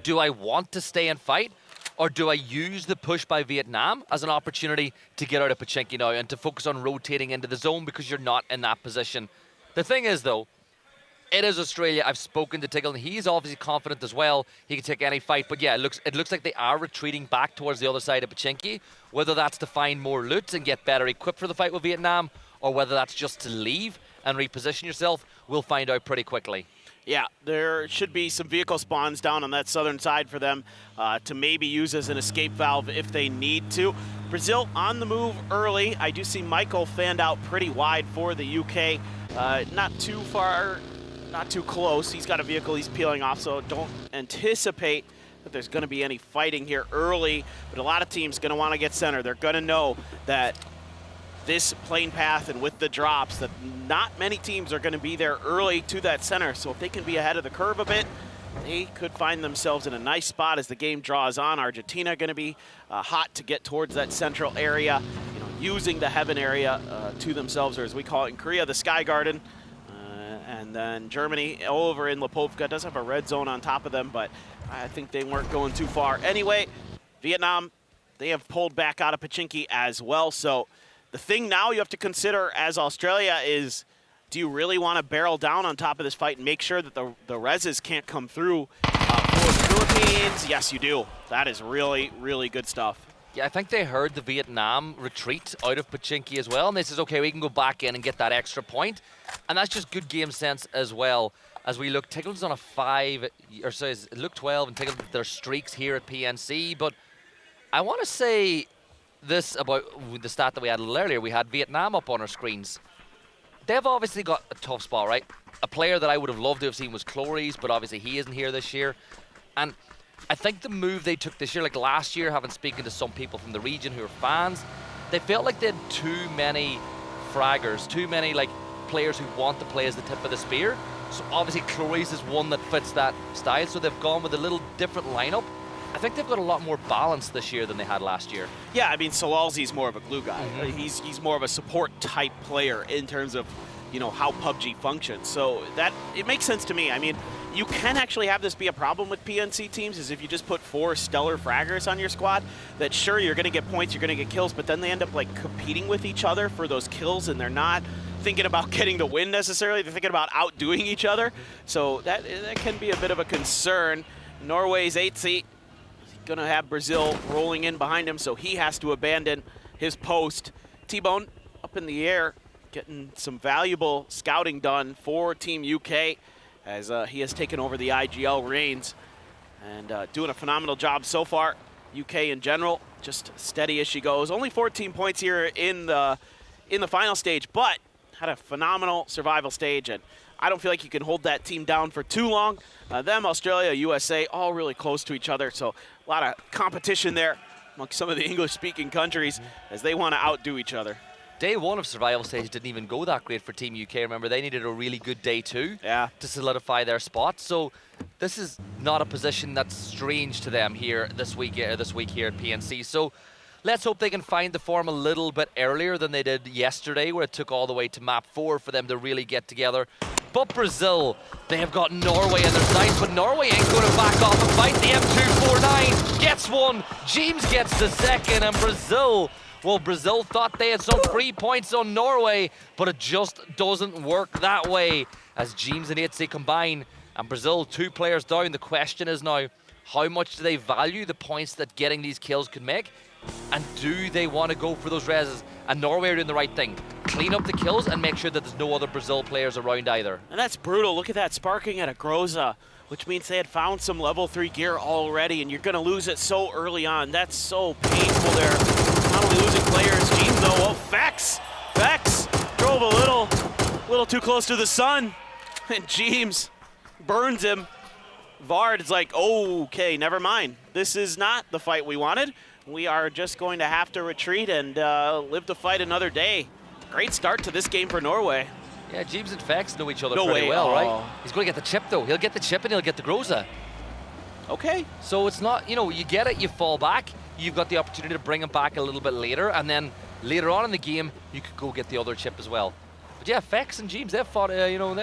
do I want to stay and fight? Or do I use the push by Vietnam as an opportunity to get out of Pachinki now and to focus on rotating into the zone because you're not in that position? The thing is, though, it is Australia. I've spoken to Tiggle, and he's obviously confident as well. He can take any fight. But yeah, it looks like they are retreating back towards the other side of Pachinki. Whether that's to find more loot and get better equipped for the fight with Vietnam, or whether that's just to leave and reposition yourself, we'll find out pretty quickly. Yeah, there should be some vehicle spawns down on that southern side for them to maybe use as an escape valve if they need to. Brazil on the move early. I do see Michael fanned out pretty wide for the UK. Not too far, not too close. He's got a vehicle he's peeling off, so don't anticipate that there's going to be any fighting here early. But a lot of teams going to want to get center. They're going to know that this plane path and with the drops that not many teams are going to be there early to that center. So if they can be ahead of the curve a bit, they could find themselves in a nice spot as the game draws on. Argentina going to be hot to get towards that central area, you know, using the heaven area to themselves, or as we call it in Korea, the Sky Garden. And then Germany over in Lipovka does have a red zone on top of them, but I think they weren't going too far. Anyway, Vietnam, they have pulled back out of Pachinki as well. So the thing now you have to consider as Australia is, do you really want to barrel down on top of this fight and make sure that the reses can't come through for the Philippines? Yes, you do. That is really, really good stuff. Yeah, I think they heard the Vietnam retreat out of Pachinki as well, and they says, okay, we can go back in and get that extra point. And that's just good game sense as well. As we look, Tickle's on a 5, or sorry, look 12, and Tickle, their streaks here at PNC. But I want to say this about the stat that we had a little earlier. We had Vietnam up on our screens. They've obviously got a tough spot, right? A player that I would have loved to have seen was Clories, but obviously he isn't here this year. And I think the move they took this year, like last year, having spoken to some people from the region who are fans, they felt like they had too many fraggers, too many like players who want to play as the tip of the spear. So obviously Clories is one that fits that style, so they've gone with a little different lineup. I think they've got a lot more balance this year than they had last year. Yeah, I mean, Solalzi's more of a glue guy. He's more of a support type player in terms of, you know, how PUBG functions. So that, it makes sense to me. I mean, you can actually have this be a problem with PNC teams, is if you just put 4 stellar fraggers on your squad, that sure, you're going to get points, you're going to get kills, but then they end up like competing with each other for those kills, and they're not thinking about getting the win necessarily, they're thinking about outdoing each other. So that can be a bit of a concern. Norway's 8th seat, going to have Brazil rolling in behind him, so he has to abandon his post. T-Bone up in the air, getting some valuable scouting done for Team UK as he has taken over the IGL reins and doing a phenomenal job so far. UK in general, just steady as she goes. Only 14 points here in the final stage, but had a phenomenal survival stage, and I don't feel like you can hold that team down for too long. Them, Australia, USA, all really close to each other, so a lot of competition there among some of the English-speaking countries as they want to outdo each other. Day 1 of survival stage didn't even go that great for Team UK. Remember, they needed a really good day 2 to solidify their spot. So this is not a position that's strange to them here this week here at PNC. So let's hope they can find the form a little bit earlier than they did yesterday, where it took all the way to map 4 for them to really get together. But Brazil, they have got Norway in their sights, but Norway ain't going to back off and fight. The M249 gets one, James gets the second, and Brazil, well, Brazil thought they had some free points on Norway, but it just doesn't work that way as James and Itzy combine, and Brazil 2 players down. The question is now, how much do they value the points that getting these kills could make? And do they want to go for those reses? And Norway are doing the right thing. Clean up the kills and make sure that there's no other Brazil players around either. And that's brutal. Look at that, sparking at a Groza, which means they had found some level 3 gear already, and you're going to lose it so early on. That's so painful there. Not only losing players, James though, oh, Vex drove a little too close to the sun, and James burns him. Vard is like, oh, okay, never mind. This is not the fight we wanted. We are just going to have to retreat and live to fight another day. Great start to this game for Norway. Yeah, James and Vex know each other pretty well, right? He's going to get the chip, though. He'll get the chip and he'll get the Groza. Okay. So it's not, you know, you get it, you fall back. You've got the opportunity to bring him back a little bit later, and then later on in the game, you could go get the other chip as well. But yeah, Vex and James, they've fought, you know,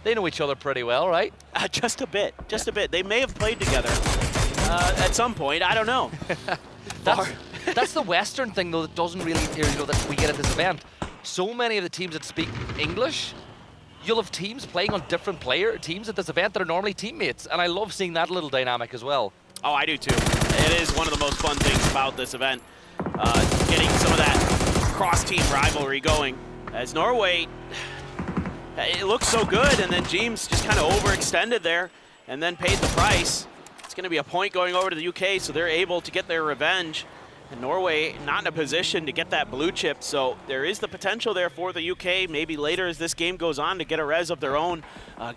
they know each other pretty well, right? Just a bit. They may have played together at some point. I don't know. That's the Western thing, though, that doesn't really, you know, that we get at this event. So many of the teams that speak English, you'll have teams playing on different teams at this event that are normally teammates, and I love seeing that little dynamic as well. Oh, I do too. It is one of the most fun things about this event, getting some of that cross-team rivalry going. As Norway, it looks so good, and then James just kind of overextended there and then paid the price. It's going to be a point going over to the UK, so they're able to get their revenge. And Norway not in a position to get that blue chip, so there is the potential there for the UK, maybe later as this game goes on, to get a res of their own,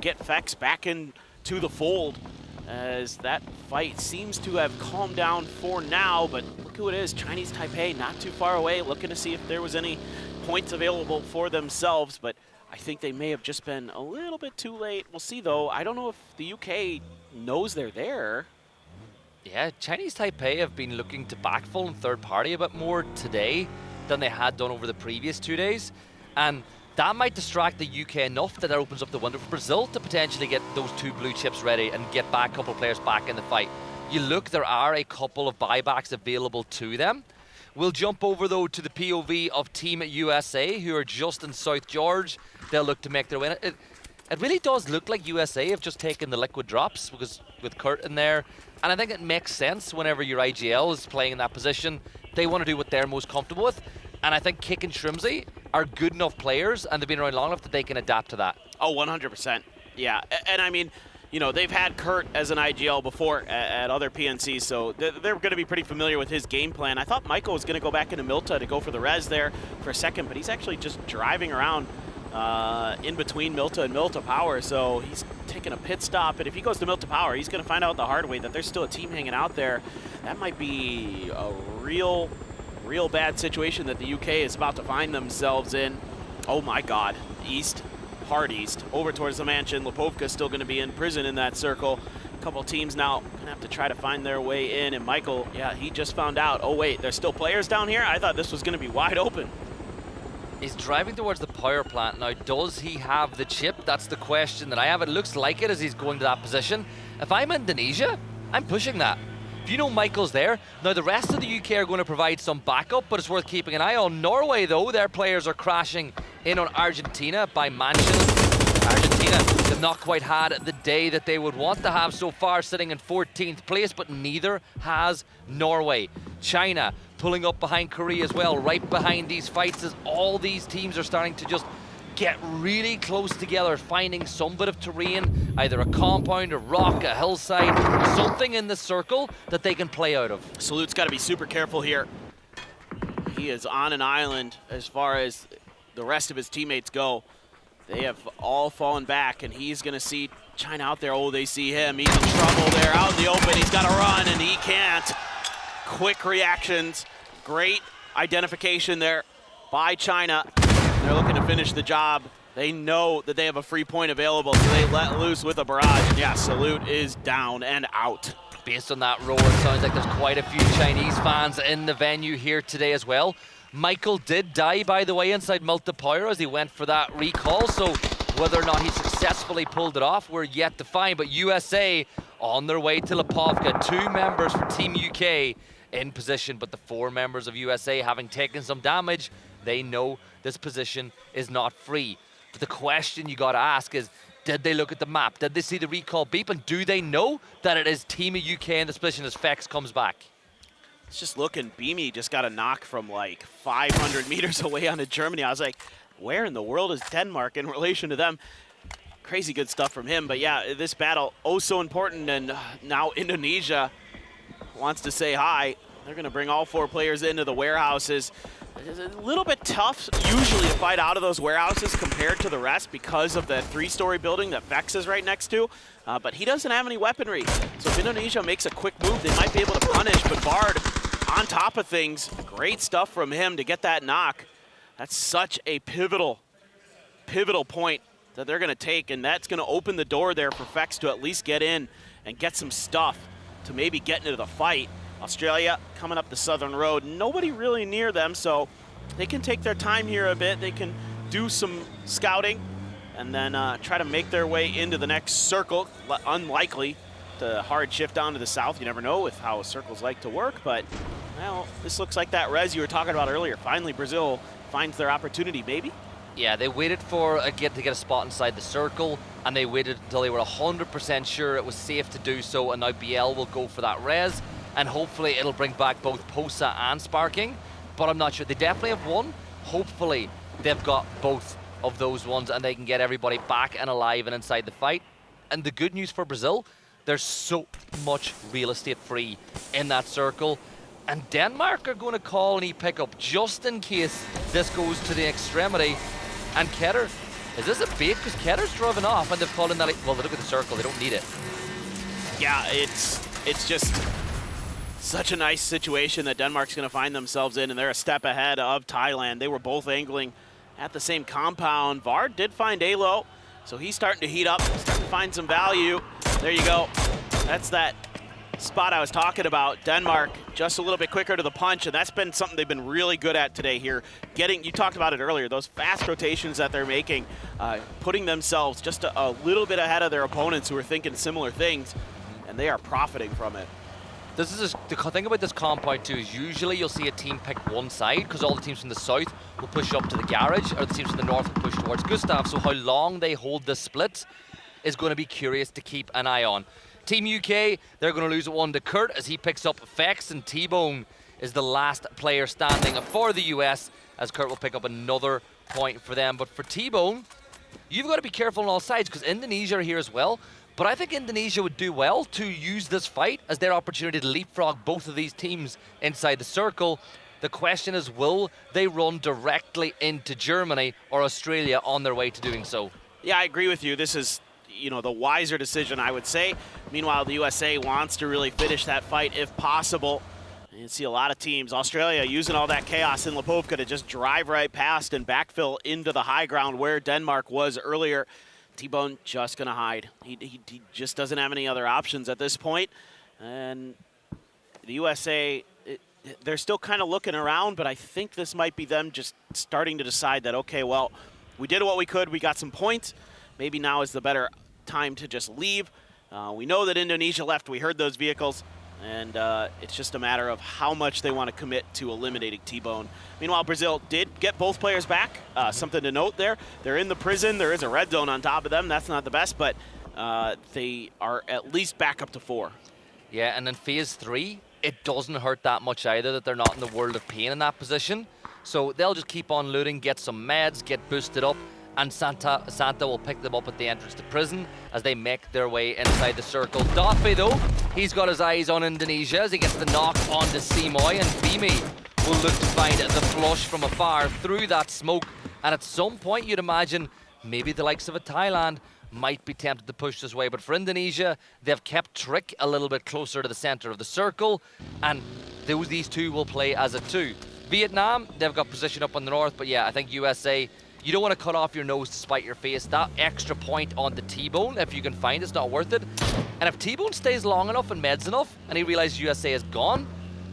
get Vex back into the fold, as that fight seems to have calmed down for now, but look who it is. Chinese Taipei, not too far away, looking to see if there was any points available for themselves, but I think they may have just been a little bit too late. We'll see, though. I don't know if the UK knows they're there. Yeah, Chinese Taipei have been looking to backfill in third party a bit more today than they had done over the previous 2 days. And that might distract the UK enough that opens up the window for Brazil to potentially get those 2 blue chips ready and get back a couple of players back in the fight. You look, there are a couple of buybacks available to them. We'll jump over, though, to the POV of Team USA, who are just in South George. They'll look to make their way. It really does look like USA have just taken the liquid drops, because with Kurt in there. And I think it makes sense whenever your IGL is playing in that position. They want to do what they're most comfortable with. And I think Kick and Shrimsy are good enough players, and they've been around long enough that they can adapt to that. Oh, 100%. Yeah, and I mean, you know, they've had Kurt as an IGL before at other PNCs, so they're going to be pretty familiar with his game plan. I thought Michael was going to go back into Milta to go for the res there for a second, but he's actually just driving around in between Milta and Milta Power, so he's taking a pit stop. And if he goes to Milta Power, he's going to find out the hard way that there's still a team hanging out there. That might be a real bad situation that the UK is about to find themselves in. Oh my God, east. Hard east, over towards the mansion. Lipovka's still going to be in prison in that circle. A couple teams now going to have to try to find their way in, and Michael, yeah, he just found out, oh wait, there's still players down here? I thought this was going to be wide open. He's driving towards the power plant. Now, does he have the chip? That's the question that I have. It looks like it as he's going to that position. If I'm Indonesia, I'm pushing that. If you know Michael's there, now the rest of the UK are going to provide some backup, but it's worth keeping an eye on. Norway, though, their players are crashing in on Argentina by Mansion. Argentina have not quite had the day that they would want to have so far, sitting in 14th place, but neither has Norway. China pulling up behind Korea as well, right behind these fights, as all these teams are starting to just get really close together, finding some bit of terrain, either a compound, a rock, a hillside, something in the circle that they can play out of. Salute's got to be super careful here. He is on an island as far as the rest of his teammates go. They have all fallen back, and he's going to see China out there. Oh, they see him. He's in trouble there out in the open. He's got to run, and he can't. Quick reactions. Great identification there by China. They're looking to finish the job. They know that they have a free point available, so they let loose with a barrage. Yeah, Salute is down and out. Based on that roar, it sounds like there's quite a few Chinese fans in the venue here today as well. Michael did die, by the way, inside Milta Power as he went for that recall, so whether or not he successfully pulled it off, we're yet to find. But USA on their way to Lipovka. 2 members for Team UK in position, but the 4 members of USA having taken some damage, they know this position is not free. But the question you got to ask is, did they look at the map? Did they see the recall beep? And do they know that it is Team UK in this position as Fex comes back? It's just looking, Beamy just got a knock from like 500 meters away onto Germany. I was like, where in the world is Denmark in relation to them? Crazy good stuff from him. But yeah, this battle, oh so important. And now Indonesia wants to say hi. They're going to bring all 4 players into the warehouses. It's a little bit tough usually to fight out of those warehouses compared to the rest because of the 3-story building that Fex is right next to. But he doesn't have any weaponry. So if Indonesia makes a quick move, they might be able to punish. But Bard on top of things, great stuff from him to get that knock. That's such a pivotal point that they're going to take. And that's going to open the door there for Fex to at least get in and get some stuff to maybe get into the fight. Australia coming up the southern road. Nobody really near them, so they can take their time here a bit. They can do some scouting and then try to make their way into the next circle. Unlikely to hard shift down to the south. You never know with how circles like to work, but well, this looks like that res you were talking about earlier. Finally, Brazil finds their opportunity, maybe? Yeah, they waited for to get a spot inside the circle, and they waited until they were 100% sure it was safe to do so, and now BL will go for that res. And hopefully it'll bring back both Posa and Sparking, but I'm not sure. They definitely have one. Hopefully they've got both of those ones and they can get everybody back and alive and inside the fight. And the good news for Brazil, there's so much real estate free in that circle. And Denmark are going to call an e-pickup just in case this goes to the extremity. And Keter, is this a bait? Because Ketter's driving off and they've called in that. Well, they look at the circle, they don't need it. Yeah, it's just Such a nice situation that Denmark's going to find themselves in, and they're a step ahead of Thailand. They were both angling at the same compound. Vard did find Alo, so he's starting to heat up, starting to find some value. There you go. That's that spot I was talking about. Denmark just a little bit quicker to the punch, and that's been something they've been really good at today here. You talked about it earlier, those fast rotations that they're making, putting themselves just a little bit ahead of their opponents who are thinking similar things, and they are profiting from it. This is the thing about this compound too, is usually you'll see a team pick one side because all the teams from the south will push up to the garage, or the teams from the north will push towards Gustav. So how long they hold this split is going to be curious to keep an eye on. Team UK, they're going to lose one to Kurt as he picks up Fex, and T-Bone is the last player standing for the US as Kurt will pick up another point for them. But for T-Bone, you've got to be careful on all sides because Indonesia are here as well. But I think Indonesia would do well to use this fight as their opportunity to leapfrog both of these teams inside the circle. The question is, will they run directly into Germany or Australia on their way to doing so? Yeah, I agree with you. This is, the wiser decision, I would say. Meanwhile, the USA wants to really finish that fight if possible. You see a lot of teams, Australia using all that chaos in Lipovka to just drive right past and backfill into the high ground where Denmark was earlier. T-Bone just going to hide. He just doesn't have any other options at this point. And the USA, they're still kind of looking around, but I think this might be them just starting to decide that, okay, well, we did what we could. We got some points. Maybe now is the better time to just leave. We know that Indonesia left. We heard those vehicles. And it's just a matter of how much they want to commit to eliminating T-Bone. Meanwhile, Brazil did get both players back. Something to note there. They're in the prison. There is a red zone on top of them. That's not the best, but they are at least back up to 4. Yeah, and in phase 3, it doesn't hurt that much either that they're not in the world of pain in that position. So they'll just keep on looting, get some meds, get boosted up, and Santa will pick them up at the entrance to prison as they make their way inside the circle. Dafe, though, he's got his eyes on Indonesia as he gets the knock onto Simoy, and Bimi will look to find the flush from afar through that smoke. And at some point, you'd imagine maybe the likes of a Thailand might be tempted to push this way. But for Indonesia, they've kept Trick a little bit closer to the center of the circle, and these two will play as a 2. Vietnam, they've got position up on the north, but yeah, I think USA, you don't want to cut off your nose to spite your face. That extra point on the T-Bone, if you can find it's not worth it. And if T-Bone stays long enough and meds enough, and he realizes USA is gone,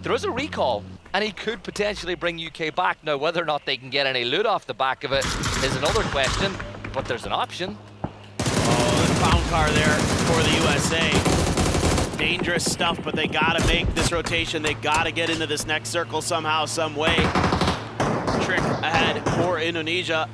there is a recall, and he could potentially bring UK back. Now, whether or not they can get any loot off the back of it is another question, but there's an option. Oh, the pound car there for the USA. Dangerous stuff, but they got to make this rotation. They got to get into this next circle somehow, some way. Trick ahead for Indonesia.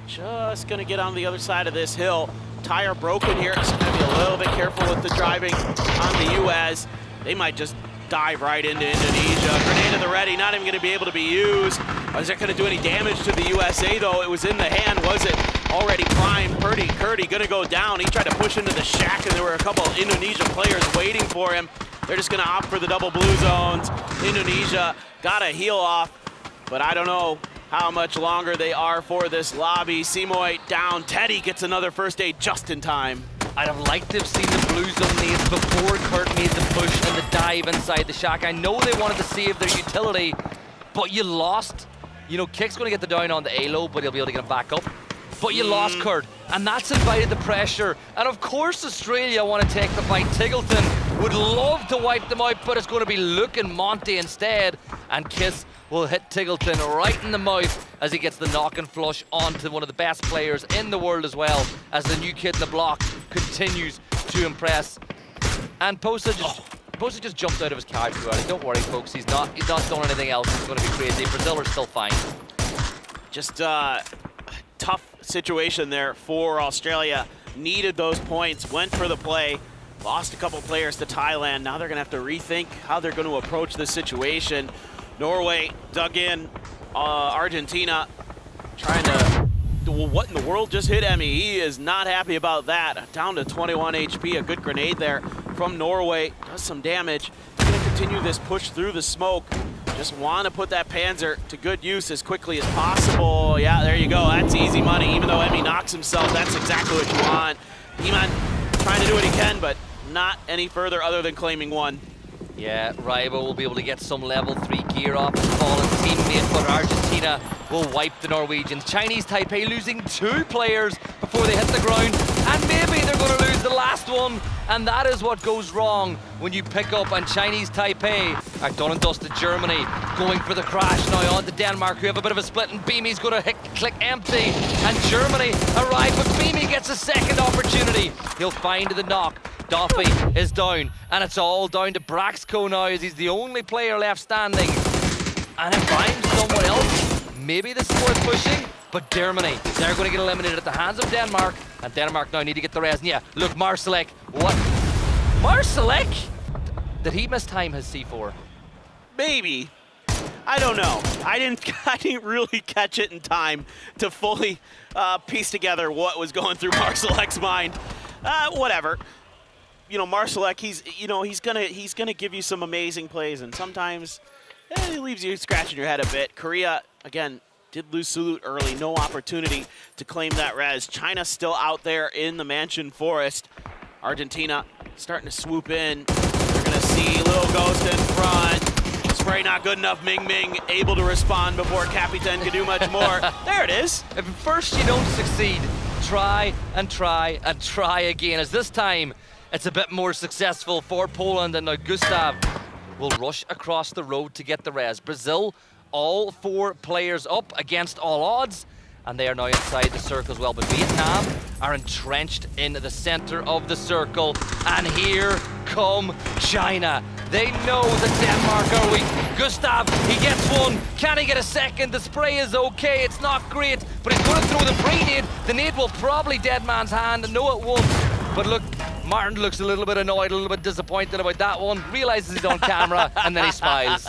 Just going to get on the other side of this hill. Tire broken here, so going to be a little bit careful with the driving on the US. They might just dive right into Indonesia. Grenade to the ready, not even going to be able to be used. Is it going to do any damage to the USA, though? It was in the hand, was it? Already primed. Curdy going to go down. He tried to push into the shack, and there were a couple of Indonesia players waiting for him. They're just going to opt for the double blue zones. Indonesia got a heal off, but I don't know how much longer they are for this lobby. Simoy down. Teddy gets another first aid just in time. I'd have liked to have seen the blue zone nades before Kurt made the push and the dive inside the shack. I know they wanted to save their utility, but you lost. Kick's going to get the down on the Alo, but he'll be able to get him back up. But you lost Kurt, and that's invited the pressure. And of course Australia want to take the fight. Tiggleton would love to wipe them out, but it's going to be Luke and Monty instead. And Kiss will hit Tiggleton right in the mouth as he gets the knock and flush onto one of the best players in the world as well, as the new kid in the block continues to impress. And Posa just jumped out of his car too early. Don't worry, folks, he's not done anything else. It's going to be crazy. Brazil are still fine. Just tough situation there for Australia. Needed those points, went for the play, lost a couple players to Thailand. Now they're going to have to rethink how they're going to approach this situation. Norway dug in. Argentina trying to, well, what in the world just hit Emmy? He is not happy about that. Down to 21 HP, a good grenade there from Norway. Does some damage. He's going to continue this push through the smoke. Just want to put that Panzer to good use as quickly as possible. Yeah, there you go. That's easy money. Even though Emmy knocks himself, that's exactly what you want. Iman trying to do what he can, but not any further other than claiming one. Yeah, Rybo will be able to get some level 3 gear off his fallen teammate, but Argentina will wipe the Norwegians. Chinese Taipei losing 2 players before they hit the ground, and maybe they're going to lose the last one, and that is what goes wrong when you pick up, and Chinese Taipei are done and dusted. Germany going for the crash now on to Denmark, who have a bit of a split, and Beamy's going to click empty, and Germany arrive, but Beamy gets a second opportunity. He'll find the knock. Duffy is down, and it's all down to Braex now, as he's the only player left standing. And if I'm someone else, maybe this is worth pushing, but Germany, they're going to get eliminated at the hands of Denmark, and Denmark now need to get the res. And yeah, look, Marcelek, what? Marcelek? Did he miss time his C4? Maybe. I don't know. I didn't really catch it in time to fully piece together what was going through Marcelek's mind. Whatever. You know, Marcelek, he's gonna give you some amazing plays, and sometimes he leaves you scratching your head a bit. Korea, again, did lose Salute early, no opportunity to claim that res. China still out there in the Mansion Forest. Argentina starting to swoop in. They're gonna see Little Ghost in front. Spray not good enough. Ming Ming able to respond before Capitan can do much more. There it is. If at first you don't succeed, try and try and try again, as this time it's a bit more successful for Poland, and now Gustav will rush across the road to get the res. Brazil, all 4 players up against all odds, and they are now inside the circle as well. But Vietnam are entrenched in the center of the circle, and here come China. They know that Denmark are weak. Gustav, he gets one. Can he get a second? The spray is okay. It's not great, but he's going to throw the pre-nade. The nade will probably dead man's hand. No, it won't. But look, Martin looks a little bit annoyed, a little bit disappointed about that one, realizes he's on camera, and then he smiles.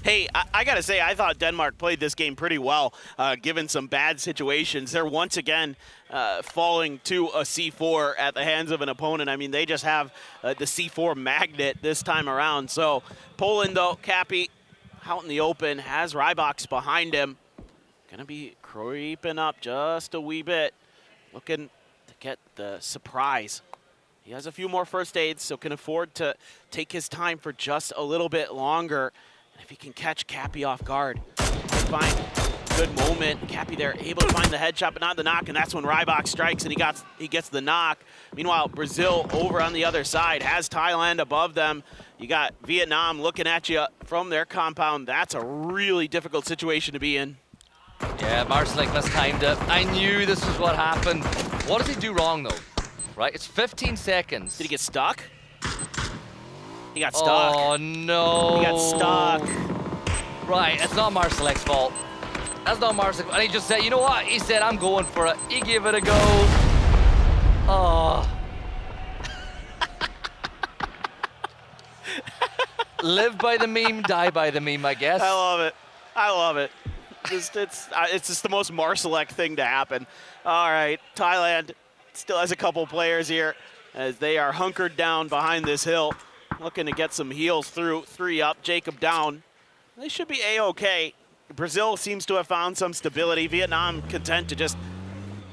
Hey, I gotta say, I thought Denmark played this game pretty well, given some bad situations. They're once again falling to a C4 at the hands of an opponent. I mean, they just have the C4 magnet this time around. So Poland, though, Cappy out in the open, has Rybox behind him. Gonna be creeping up just a wee bit, looking to get the surprise. He has a few more first aids, so can afford to take his time for just a little bit longer. And if he can catch Cappy off guard, find a good moment. Cappy there able to find the headshot, but not the knock, and that's when Rybox strikes and he gets the knock. Meanwhile, Brazil over on the other side has Thailand above them. You got Vietnam looking at you from their compound. That's a really difficult situation to be in. Yeah, Marcelek mistimed it. I knew this was what happened. What does he do wrong, though? Right, it's 15 seconds. Did he get stuck? He got stuck. Oh, no. He got stuck. Right, it's not Marcelek's fault. That's not Marcelek. And he just said, you know what? He said, I'm going for it. He gave it a go. Oh. Live by the meme, die by the meme, I guess. I love it. I love it. It's just the most Marcelek thing to happen. All right, Thailand still has a couple players here as they are hunkered down behind this hill, looking to get some heals through. 3 up, Jacob down. They should be A-okay. Brazil seems to have found some stability. Vietnam content to just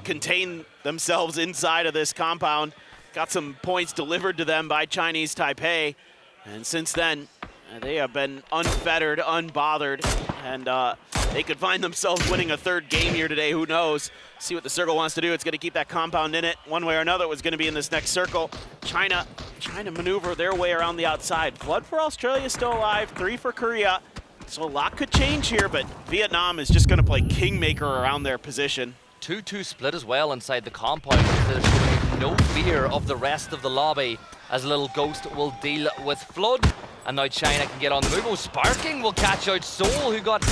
contain themselves inside of this compound. Got some points delivered to them by Chinese Taipei. And since then, they have been unfettered, unbothered, and they could find themselves winning a 3rd game here today. Who knows? See what the circle wants to do. It's going to keep that compound in it. One way or another, it was going to be in this next circle. China trying to maneuver their way around the outside. Flood for Australia still alive. 3 for Korea. So a lot could change here, but Vietnam is just going to play kingmaker around their position. 2-2 split as well inside the compound. There's showing no fear of the rest of the lobby, as Little Ghost will deal with Flood. And now China can get on the move. Oh, Sparking will catch out Seoul, who got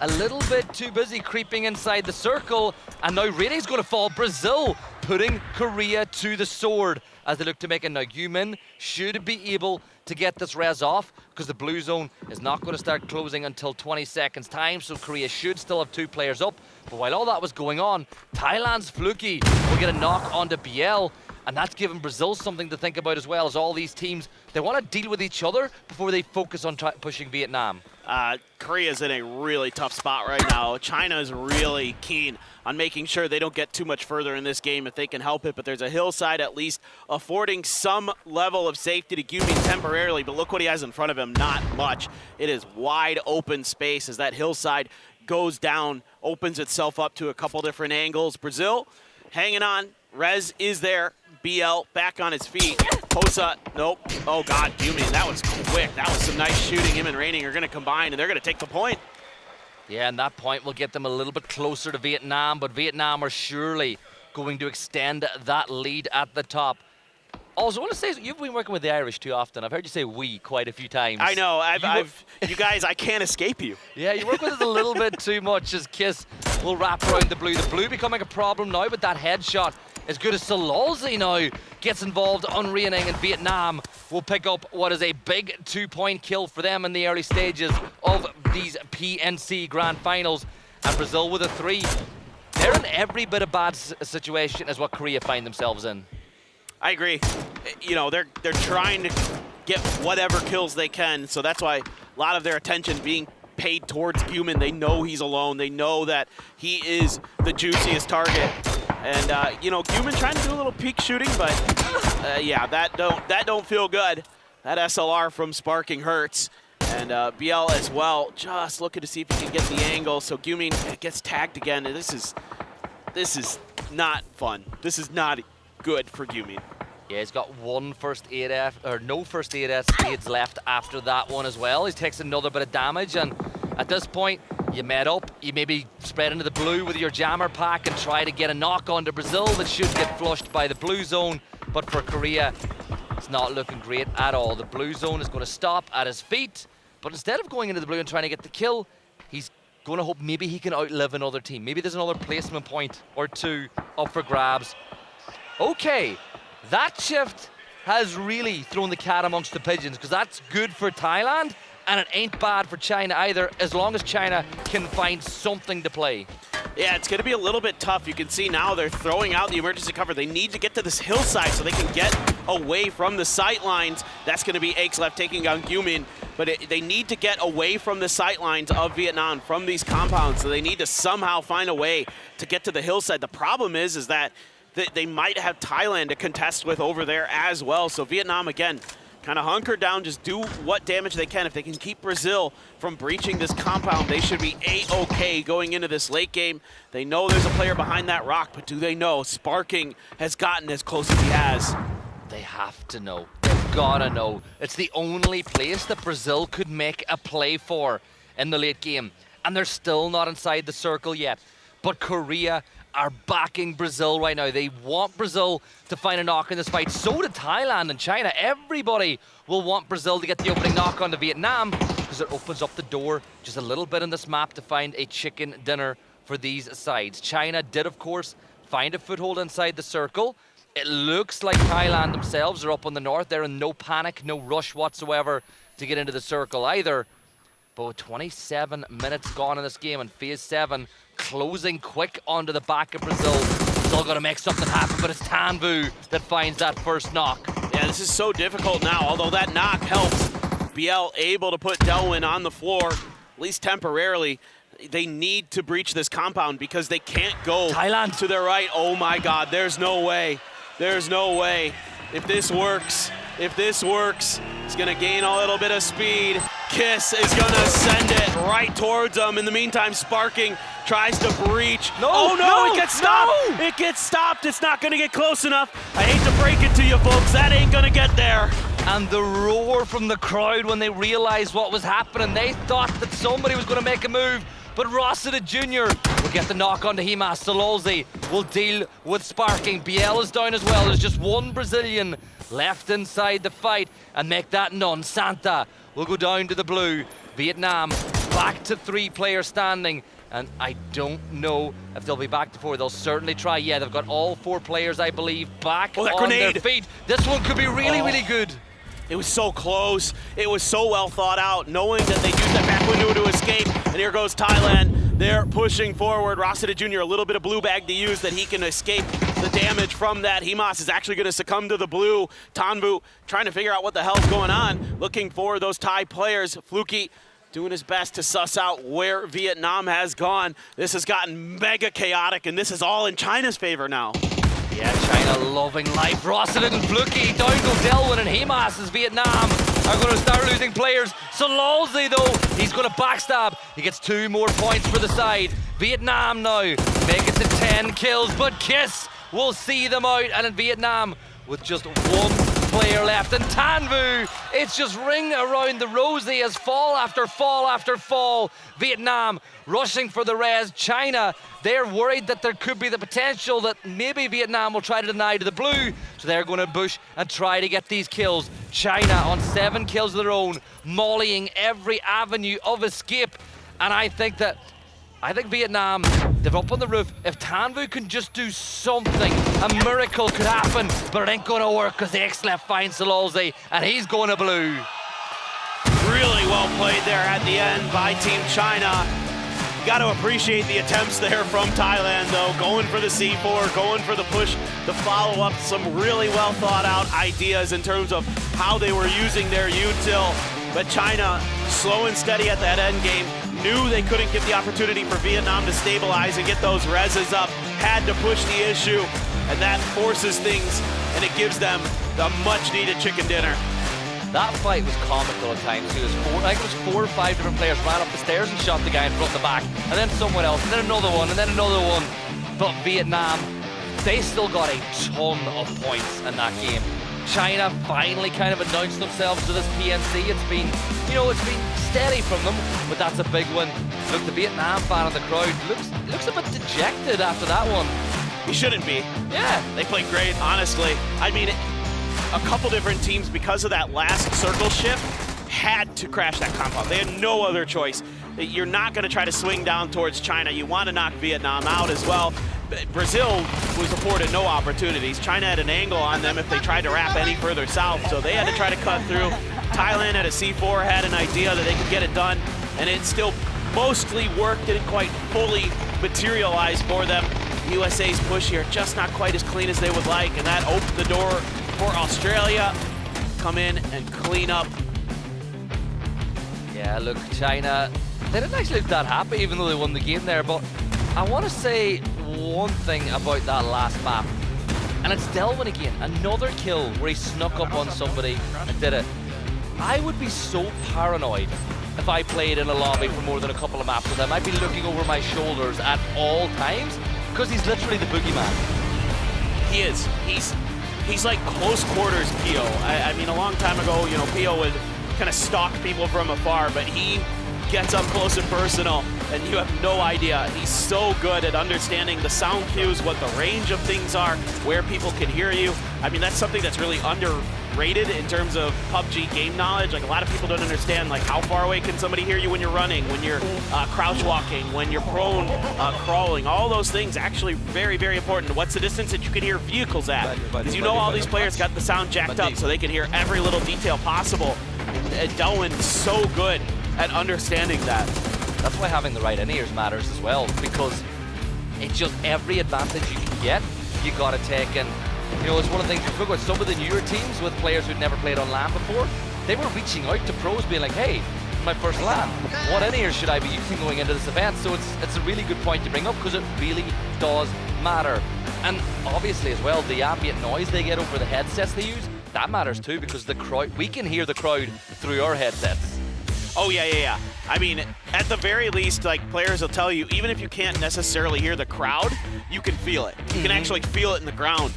a little bit too busy creeping inside the circle. And now Rating's going to fall. Brazil putting Korea to the sword as they look to make it. Now Yumin should be able to get this res off, because the blue zone is not going to start closing until 20 seconds time, so Korea should still have 2 players up. But while all that was going on, Thailand's Fluky will get a knock onto BL, and that's given Brazil something to think about as well, as all these teams, they want to deal with each other before they focus on pushing Vietnam. Korea's in a really tough spot right now. China is really keen on making sure they don't get too much further in this game if they can help it, but there's a hillside at least affording some level of safety to Gyumin temporarily, but look what he has in front of him, not much. It is wide open space as that hillside goes down, opens itself up to a couple different angles. Brazil hanging on, Rez is there, BL back on his feet. Hosa, nope. Oh God, Gyumin, that was quick. That was some nice shooting. Him and Reining are gonna combine and they're gonna take the point. Yeah, and that point will get them a little bit closer to Vietnam, but Vietnam are surely going to extend that lead at the top. Also, I want to say, you've been working with the Irish too often. I've heard you say "we" quite a few times. I know, you guys, I can't escape you. Yeah, you work with us a little bit too much as Kiss will wrap around the blue. The blue becoming a problem now, but that headshot, as good as Salolzi now gets involved on Reining, and Vietnam will pick up what is a big 2-point kill for them in the early stages of these PNC Grand Finals. And Brazil with a 3. They're in every bit of bad situation as what Korea find themselves in. I agree. You know, they're trying to get whatever kills they can, so that's why a lot of their attention being paid towards Gyumin. They know he's alone. They know that he is the juiciest target. And you know, Gyumin trying to do a little peek shooting, but yeah, that don't feel good. That SLR from sparking hurts. And BL as well, just looking to see if he can get the angle. So Gyumin gets tagged again. And this is not fun. This is not good for Gyumin. Yeah, he's got no first aid aids left after that one as well. He takes another bit of damage, and at this point, you met up, you maybe spread into the blue with your jammer pack and try to get a knock onto Brazil that should get flushed by the blue zone. But for Korea, it's not looking great at all. The blue zone is going to stop at his feet, but instead of going into the blue and trying to get the kill, he's going to hope maybe he can outlive another team. Maybe there's another placement point or two up for grabs. Okay, that shift has really thrown the cat amongst the pigeons, because that's good for Thailand, and it ain't bad for China either, as long as China can find something to play. Yeah, it's going to be a little bit tough. You can see now they're throwing out the emergency cover. They need to get to this hillside so they can get away from the sight lines. That's going to be Aixlef taking on Gyumin, but they need to get away from the sight lines of Vietnam, from these compounds, so they need to somehow find a way to get to the hillside. The problem is that they might have Thailand to contest with over there as well. So Vietnam, again, kind of hunker down, just do what damage they can. If they can keep Brazil from breaching this compound, they should be A-okay going into this late game. They know there's a player behind that rock, but do they know Sparking has gotten as close as he has? They have to know. They've gotta know. It's the only place that Brazil could make a play for in the late game, and they're still not inside the circle yet. But Korea are backing Brazil right now. They want Brazil to find a knock in this fight. So did Thailand and China. Everybody will want Brazil to get the opening knock onto Vietnam, because it opens up the door just a little bit on this map to find a chicken dinner for these sides. China did, of course, find a foothold inside the circle. It looks like Thailand themselves are up on the north. They're in no panic, no rush whatsoever to get into the circle either. But with 27 minutes gone in this game, and phase 7 closing quick onto the back of Brazil, still got to make something happen, but it's Tanvu that finds that first knock. Yeah, this is so difficult now, although that knock helps. BL able to put Delwyn on the floor, at least temporarily. They need to breach this compound because they can't go Thailand to their right. Oh my God, there's no way. There's no way. If this works, he's gonna gain a little bit of speed. Kiss is gonna send it right towards him. In the meantime, Sparking tries to breach. It gets stopped. No. It gets stopped. It's not gonna get close enough. I hate to break it to you folks, that ain't gonna get there. And the roar from the crowd when they realized what was happening. They thought that somebody was gonna make a move, but Rossiter Jr. will get the knock onto Himas. Salolzi will deal with Sparking. BL is down as well. There's just one Brazilian left inside the fight, and make that none. Santa will go down to the blue. Vietnam back to 3 players standing, and I don't know if they'll be back to 4. They'll certainly try. Yeah, they've got all 4 players, I believe, back on their feet. This one could be really, really good. It was so close. It was so well thought out, knowing that they used that back window to escape. And here goes Thailand. They're pushing forward. Rossiter Jr., a little bit of blue bag to use that he can escape the damage from that. Himas is actually going to succumb to the blue. Tanvu trying to figure out what the hell's going on, looking for those Thai players. Fluky doing his best to suss out where Vietnam has gone. This has gotten mega chaotic, and this is all in China's favor now. Yeah, China loving life. Rossinen and Fluky, down go Delwyn and Hemas as Vietnam are going to start losing players. Sololze though, he's going to backstab. He gets 2 more points for the side. Vietnam now make it to 10 kills, but Kiss will see them out. And in Vietnam, with just 1 player left, and Tanvu, it's just ring around the rosy as fall after fall after fall. Vietnam rushing for the res. China, they're worried that there could be the potential that maybe Vietnam will try to deny to the blue, so they're going to push and try to get these kills. China on 7 kills of their own, mollying every avenue of escape, and I think Vietnam, they're up on the roof. If Tanvu can just do something, a miracle could happen, but it ain't gonna work because the X-Left finds Sololze, and he's going to blue. Really well played there at the end by Team China. You got to appreciate the attempts there from Thailand, though, going for the C4, going for the push to follow up some really well thought out ideas in terms of how they were using their util. But China, slow and steady at that end game, knew they couldn't give the opportunity for Vietnam to stabilize and get those reses up, had to push the issue, and that forces things, and it gives them the much-needed chicken dinner. That fight was comical at times. It was 4 or 5 different players ran up the stairs and shot the guy in front of the back, and then someone else, and then another one, and then another one. But Vietnam, they still got a ton of points in that game. China finally kind of announced themselves to this PNC. It's been, it's been steady from them, but that's a big one. Look, the Vietnam fan in the crowd looks a bit dejected after that one. He shouldn't be. Yeah. They played great, honestly. I mean, a couple different teams, because of that last circle shift, had to crash that compound. They had no other choice. You're not going to try to swing down towards China. You want to knock Vietnam out as well. Brazil was afforded no opportunities. China had an angle on them if they tried to wrap any further south, so they had to try to cut through. Thailand at a C4 had an idea that they could get it done, and it still mostly worked. Didn't quite fully materialize for them. USA's push here just not quite as clean as they would like, and that opened the door for Australia. Come in and clean up. Yeah, look, China, they didn't actually look that happy even though they won the game there, but I want to say one thing about that last map, and it's Delwyn again, another kill where he snuck up on somebody and did it. I would be so paranoid if I played in a lobby for more than a couple of maps with him. I'd be looking over my shoulders at all times because he's literally the boogeyman. He is. He's like close quarters Pio. I mean, a long time ago, Pio would kind of stalk people from afar, but he gets up close and personal, and you have no idea. He's so good at understanding the sound cues, what the range of things are, where people can hear you. I mean, that's something that's really underrated in terms of PUBG game knowledge. Like, a lot of people don't understand, like, how far away can somebody hear you when you're running, when you're crouch walking, when you're prone crawling. All those things actually very, very important. What's the distance that you can hear vehicles at? Because all these players got the sound jacked up so they can hear every little detail possible. And Delwyn's so good at understanding that. That's why having the right in-ears matters as well, because it's just every advantage you can get, you got to take. And it's one of the things we spoke about. Some of the newer teams with players who'd never played on LAN before, they were reaching out to pros being like, hey, my first LAN, what in-ears should I be using going into this event? So it's a really good point to bring up because it really does matter. And obviously as well, the ambient noise they get over the headsets they use, that matters too, because the crowd, we can hear the crowd through our headsets. Oh, yeah. I mean, at the very least, like, players will tell you, even if you can't necessarily hear the crowd, you can feel it. You can actually feel it in the ground.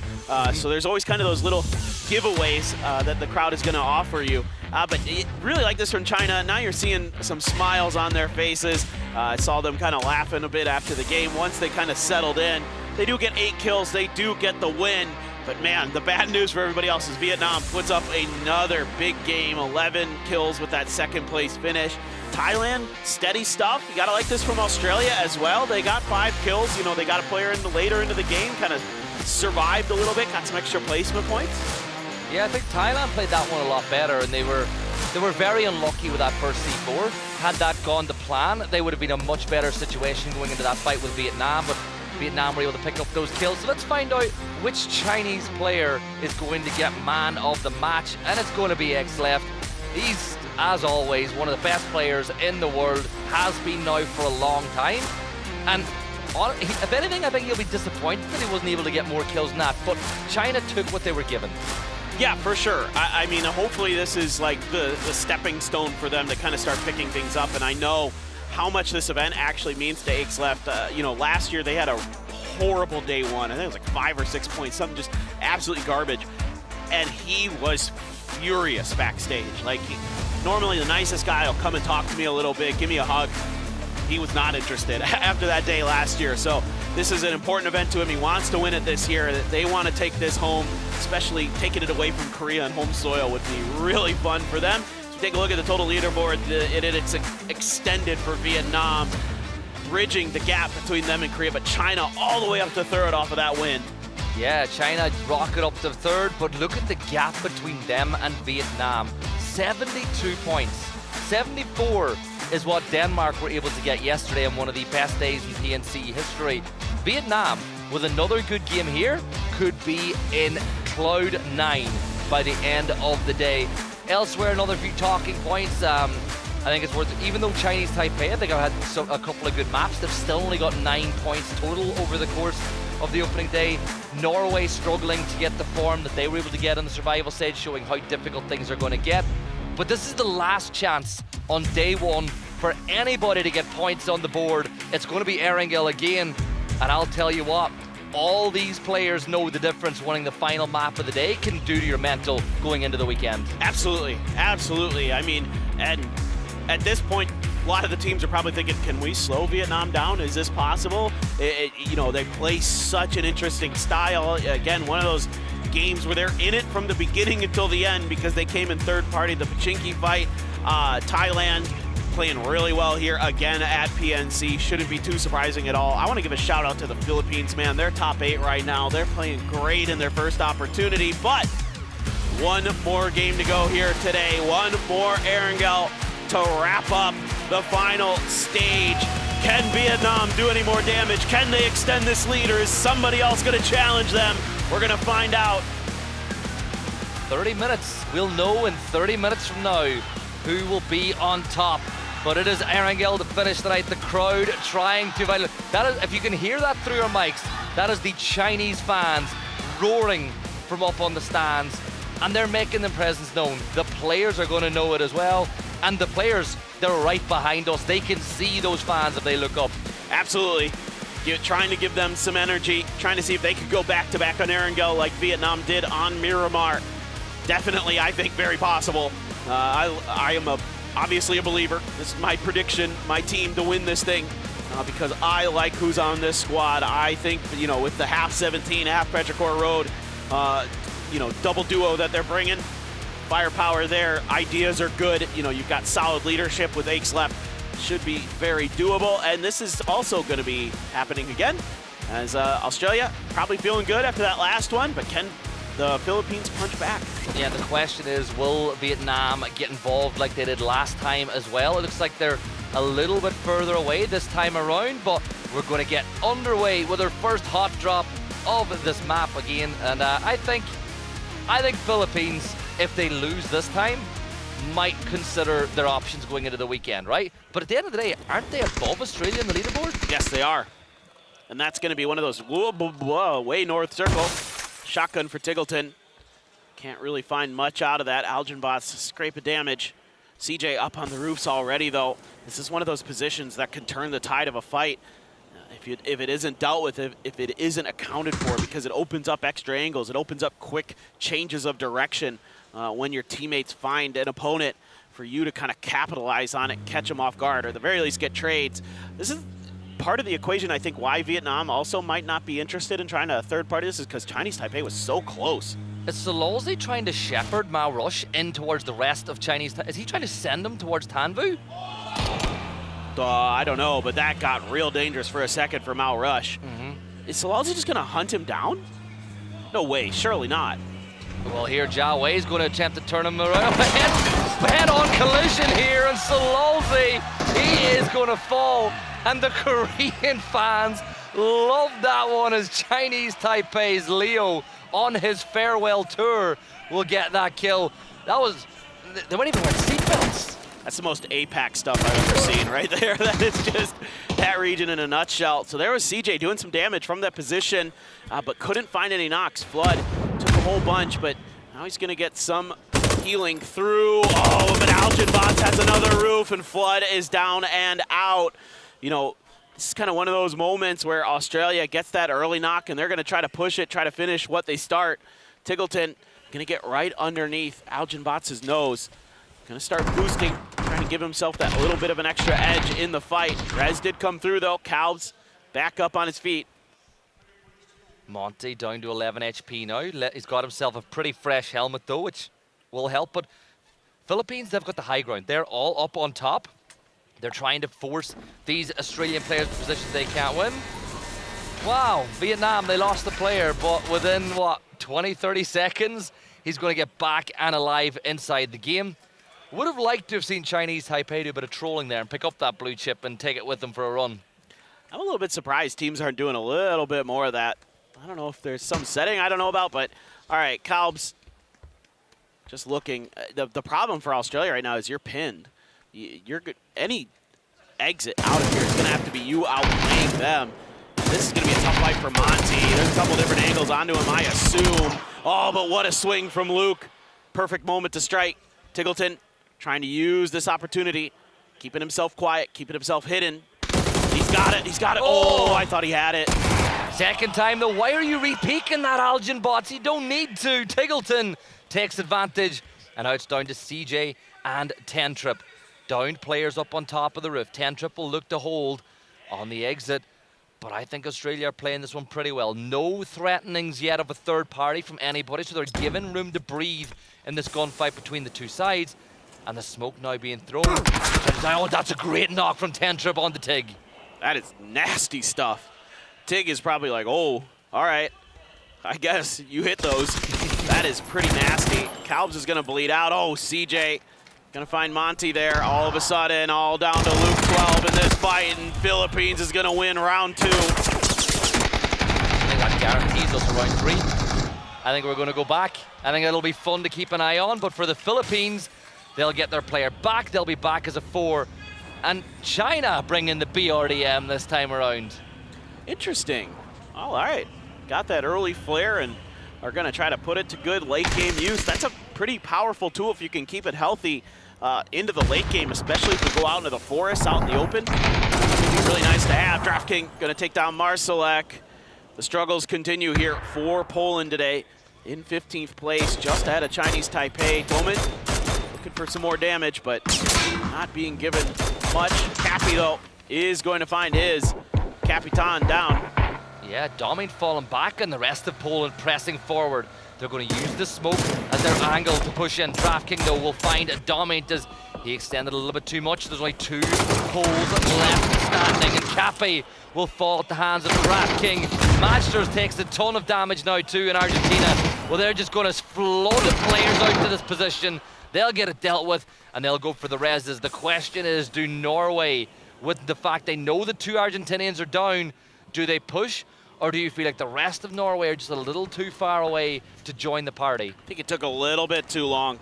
So there's always kind of those little giveaways that the crowd is going to offer you. But really like this from China. Now you're seeing some smiles on their faces. I saw them kind of laughing a bit after the game. Once they kind of settled in, they do get 8 kills. They do get the win. But man, the bad news for everybody else is Vietnam puts up another big game, 11 kills with that second place finish. Thailand, steady stuff. You gotta like this from Australia as well. They got 5 kills. They got a player later into the game, kind of survived a little bit, got some extra placement points. Yeah, I think Thailand played that one a lot better, and they were very unlucky with that first C4. Had that gone to plan, they would have been in a much better situation going into that fight with Vietnam, but Vietnam were able to pick up those kills. So let's find out which Chinese player is going to get man of the match, and it's going to be X-Left. He's as always, one of the best players in the world, has been now for a long time. And if anything, I think he'll be disappointed that he wasn't able to get more kills than that, but China took what they were given. Yeah, for sure. I mean, hopefully this is like the stepping stone for them to kind of start picking things up, and I know how much this event actually means to Akeleft. You know, last year they had a horrible day one. I think it was like 5 or 6 points, something just absolutely garbage. And he was furious backstage. Like, normally the nicest guy will come and talk to me a little bit, give me a hug. He was not interested after that day last year. So this is an important event to him. He wants to win it this year. They want to take this home, especially taking it away from Korea on home soil would be really fun for them. So take a look at the total leaderboard. It's extended for Vietnam, bridging the gap between them and Korea, but China all the way up to third off of that win. Yeah, China rocket up to third, but look at the gap between them and Vietnam. 72 points. 74 is what Denmark were able to get yesterday on one of the best days in PNC history. Vietnam, with another good game here, could be in Cloud 9 by the end of the day. Elsewhere, another few talking points. I think it's worth it. Even though Chinese Taipei, I think I've had a couple of good maps, they've still only got 9 points total over the course of the opening day. Norway struggling to get the form that they were able to get on the survival stage, showing how difficult things are going to get. But this is the last chance on day one for anybody to get points on the board. It's going to be Erangel again, and I'll tell you what, all these players know the difference winning the final map of the day can do to your mental going into the weekend. Absolutely, absolutely. I mean, and at this point, a lot of the teams are probably thinking, can we slow Vietnam down? Is this possible? You know, they play such an interesting style. Again, one of those games where they're in it from the beginning until the end because they came in third party, the Pachinki fight. Thailand playing really well here again at PNC. Shouldn't be too surprising at all. I want to give a shout out to the Philippines, man. They're top 8 right now. They're playing great in their first opportunity, but one more game to go here today. One more Erangel to wrap up the final stage. Can Vietnam do any more damage? Can they extend this lead, or is somebody else going to challenge them? We're going to find out. 30 minutes. We'll know in 30 minutes from now who will be on top. But it is Erangel to finish tonight. The crowd trying to... That is, if you can hear that through your mics, that is the Chinese fans roaring from up on the stands. And they're making their presence known. The players are going to know it as well. And the players, they're right behind us. They can see those fans if they look up. Absolutely. You're trying to give them some energy, trying to see if they could go back-to-back on Erangel like Vietnam did on Miramar. Definitely, I think, very possible. I am obviously a believer. This is my prediction, my team to win this thing, because I like who's on this squad. I think, you know, with the half 17, half Petrichor Road, you know, double duo that they're bringing, firepower there, ideas are good. You know, you've got solid leadership with Akeleft. Should be very doable, and this is also going to be happening again, as Australia probably feeling good after that last one, but can the Philippines punch back? Yeah, the question is, will Vietnam get involved like they did last time as well? It looks like they're a little bit further away this time around, but we're going to get underway with our first hot drop of this map again, and I think Philippines, if they lose this time, might consider their options going into the weekend, right? But at the end of the day, aren't they above Australia in the leaderboard? Yes, they are. And that's going to be one of those way north circle. Shotgun for Tiggleton. Can't really find much out of that. Algenbot's scrape of damage. CJ up on the roofs already, though. This is one of those positions that can turn the tide of a fight if it isn't dealt with, if it isn't accounted for, because it opens up extra angles. It opens up quick changes of direction when your teammates find an opponent for you to kind of capitalize on it, catch them off guard, or at the very least get trades. This is part of the equation, I think, why Vietnam also might not be interested in trying to third party this, is because Chinese Taipei was so close. Is Sololzy trying to shepherd Mao Rush in towards the rest of Chinese? Is he trying to send them towards Tanvu? I don't know, but that got real dangerous for a second for Mao Rush. Is Sololzy just going to hunt him down? No way, surely not. Well, here Jia Wei is going to attempt to turn him around. Head-on collision here, and Sololzy, he is going to fall. And the Korean fans love that one, as Chinese Taipei's Leo on his farewell tour will get that kill. That was, they weren't even wearing seatbelts. That's the most APAC stuff I've ever seen right there. That is just that region in a nutshell. So there was CJ doing some damage from that position, but couldn't find any knocks. Flood took a whole bunch, but now he's going to get some healing through. Oh, but Algenbots has another roof, and Flood is down and out. You know, this is kind of one of those moments where Australia gets that early knock, and they're going to try to push it, try to finish what they start. Tiggleton going to get right underneath Algenbots' nose. Going to start boosting, trying to give himself that little bit of an extra edge in the fight. Rez did come through, though. Calves back up on his feet. Monty down to 11 HP now. He's got himself a pretty fresh helmet, though, which will help. But Philippines, they've got the high ground. They're all up on top. They're trying to force these Australian players to positions they can't win. Wow, Vietnam, they lost the player, but within, what, 20, 30 seconds, he's going to get back and alive inside the game. Would have liked to have seen Chinese Taipei do a bit of trolling there and pick up that blue chip and take it with them for a run. I'm a little bit surprised teams aren't doing a little bit more of that. I don't know if there's some setting I don't know about, but all right, Calbs, just looking. The problem for Australia right now is you're pinned. You're good. Any exit out of here is going to have to be you outplaying them. This is going to be a tough fight for Monty. There's a couple different angles onto him, I assume. Oh, but what a swing from Luke. Perfect moment to strike. Tiggleton trying to use this opportunity, keeping himself quiet, keeping himself hidden. He's got it, he's got it. Oh, I thought he had it. Second time though, why are you re-peeking that Algenbots? You don't need to. Tiggleton takes advantage, and now it's down to CJ and Tentrip. Downed players up on top of the roof. Tentrip will look to hold on the exit, but I think Australia are playing this one pretty well. No threatenings yet of a third party from anybody, so they're given room to breathe in this gunfight between the two sides. And the smoke now being thrown. Oh, that's a great knock from Tentrip on the Tig. That is nasty stuff. Tig is probably like, oh, all right, I guess you hit those. That is pretty nasty. Calbs is going to bleed out. Oh, CJ going to find Monty there. All of a sudden, all down to Luke 12 in this fight, and Philippines is going to win round 2. I think that guarantees us round 3. I think we're going to go back. I think it'll be fun to keep an eye on, but for the Philippines, they'll get their player back. They'll be back as a 4. And China bringing the BRDM this time around. Interesting. All right. Got that early flare and are going to try to put it to good late game use. That's a pretty powerful tool if you can keep it healthy into the late game, especially if we go out into the forest, out in the open. It'd be really nice to have. DraftKings going to take down Marcelek. The struggles continue here for Poland today. In 15th place, just ahead of Chinese Taipei. Domin looking for some more damage, but not being given much. Cappy, though, is going to find his. Capitan down. Yeah, Domin falling back and the rest of Poland pressing forward. They're going to use the smoke as their angle to push in. DraftKings, though, will find Domin. Does he extended a little bit too much? There's only 2 poles left standing, and Cappy will fall at the hands of DraftKings. Matchsters takes a ton of damage now, too, in Argentina. Well, they're just going to flood players out to this position. They'll get it dealt with, and they'll go for the reses. The question is, do Norway, with the fact they know the 2 Argentinians are down, do they push? Or do you feel like the rest of Norway are just a little too far away to join the party? I think it took a little bit too long.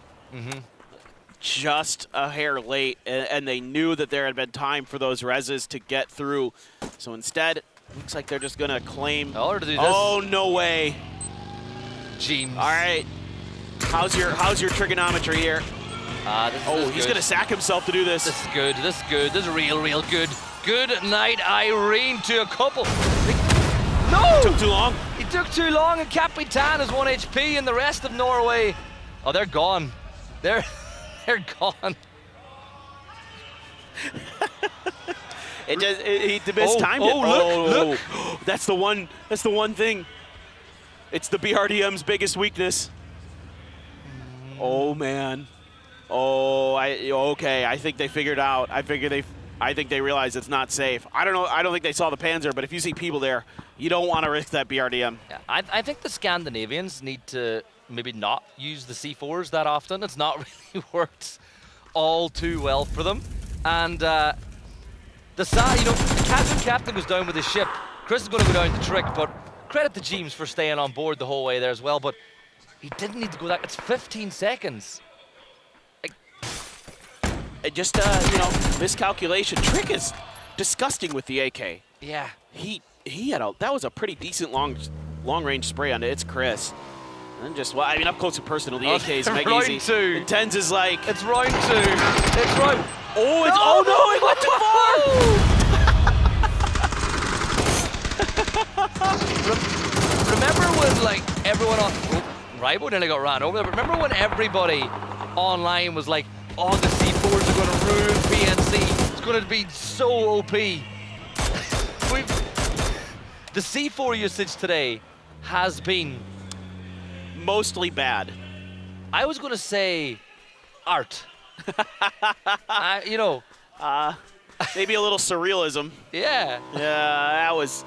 Just a hair late, and they knew that there had been time for those reses to get through. So instead, it looks like they're just going to claim. Oh, do this. Oh, no way. James. All right. How's your trigonometry here? He's going to sack himself to do this. This is good. This is good. This is real good. Good night, Irene, to a couple. No! Took too long. He took too long, and Capitan is 1 HP, and the rest of Norway, oh, they're gone. They're gone. He mistimed it. Look. That's the one thing. It's the BRDM's biggest weakness. Oh man. Okay. I think they figured out. I think they realized it's not safe. I don't know. I don't think they saw the Panzer, but if you see people there, you don't want to risk that BRDM. Yeah, I think the Scandinavians need to maybe not use the C4s that often. It's not really worked all too well for them. And the captain goes down with his ship. Chris is going to go down the trick, but credit to James for staying on board the whole way there as well. But he didn't need to go that. It's 15 seconds. just, you know, miscalculation. Trick is disgusting with the AK. Yeah. He had that was a pretty decent long-range spray onto It's Chris. And just, well, I mean, up close and personal, the AKs make round easy. two. The 10s is like... It's round 2. It's round... Oh, it's, oh no, it went too far! Remember when, like, everyone on... Oh, Rybo nearly got ran over there. But remember when everybody online was like, oh, the C4s are going to ruin PNC. It's going to be so OP. The C4 usage today has been... mostly bad. I was going to say art. You know. Maybe a little surrealism. Yeah. Yeah, that was...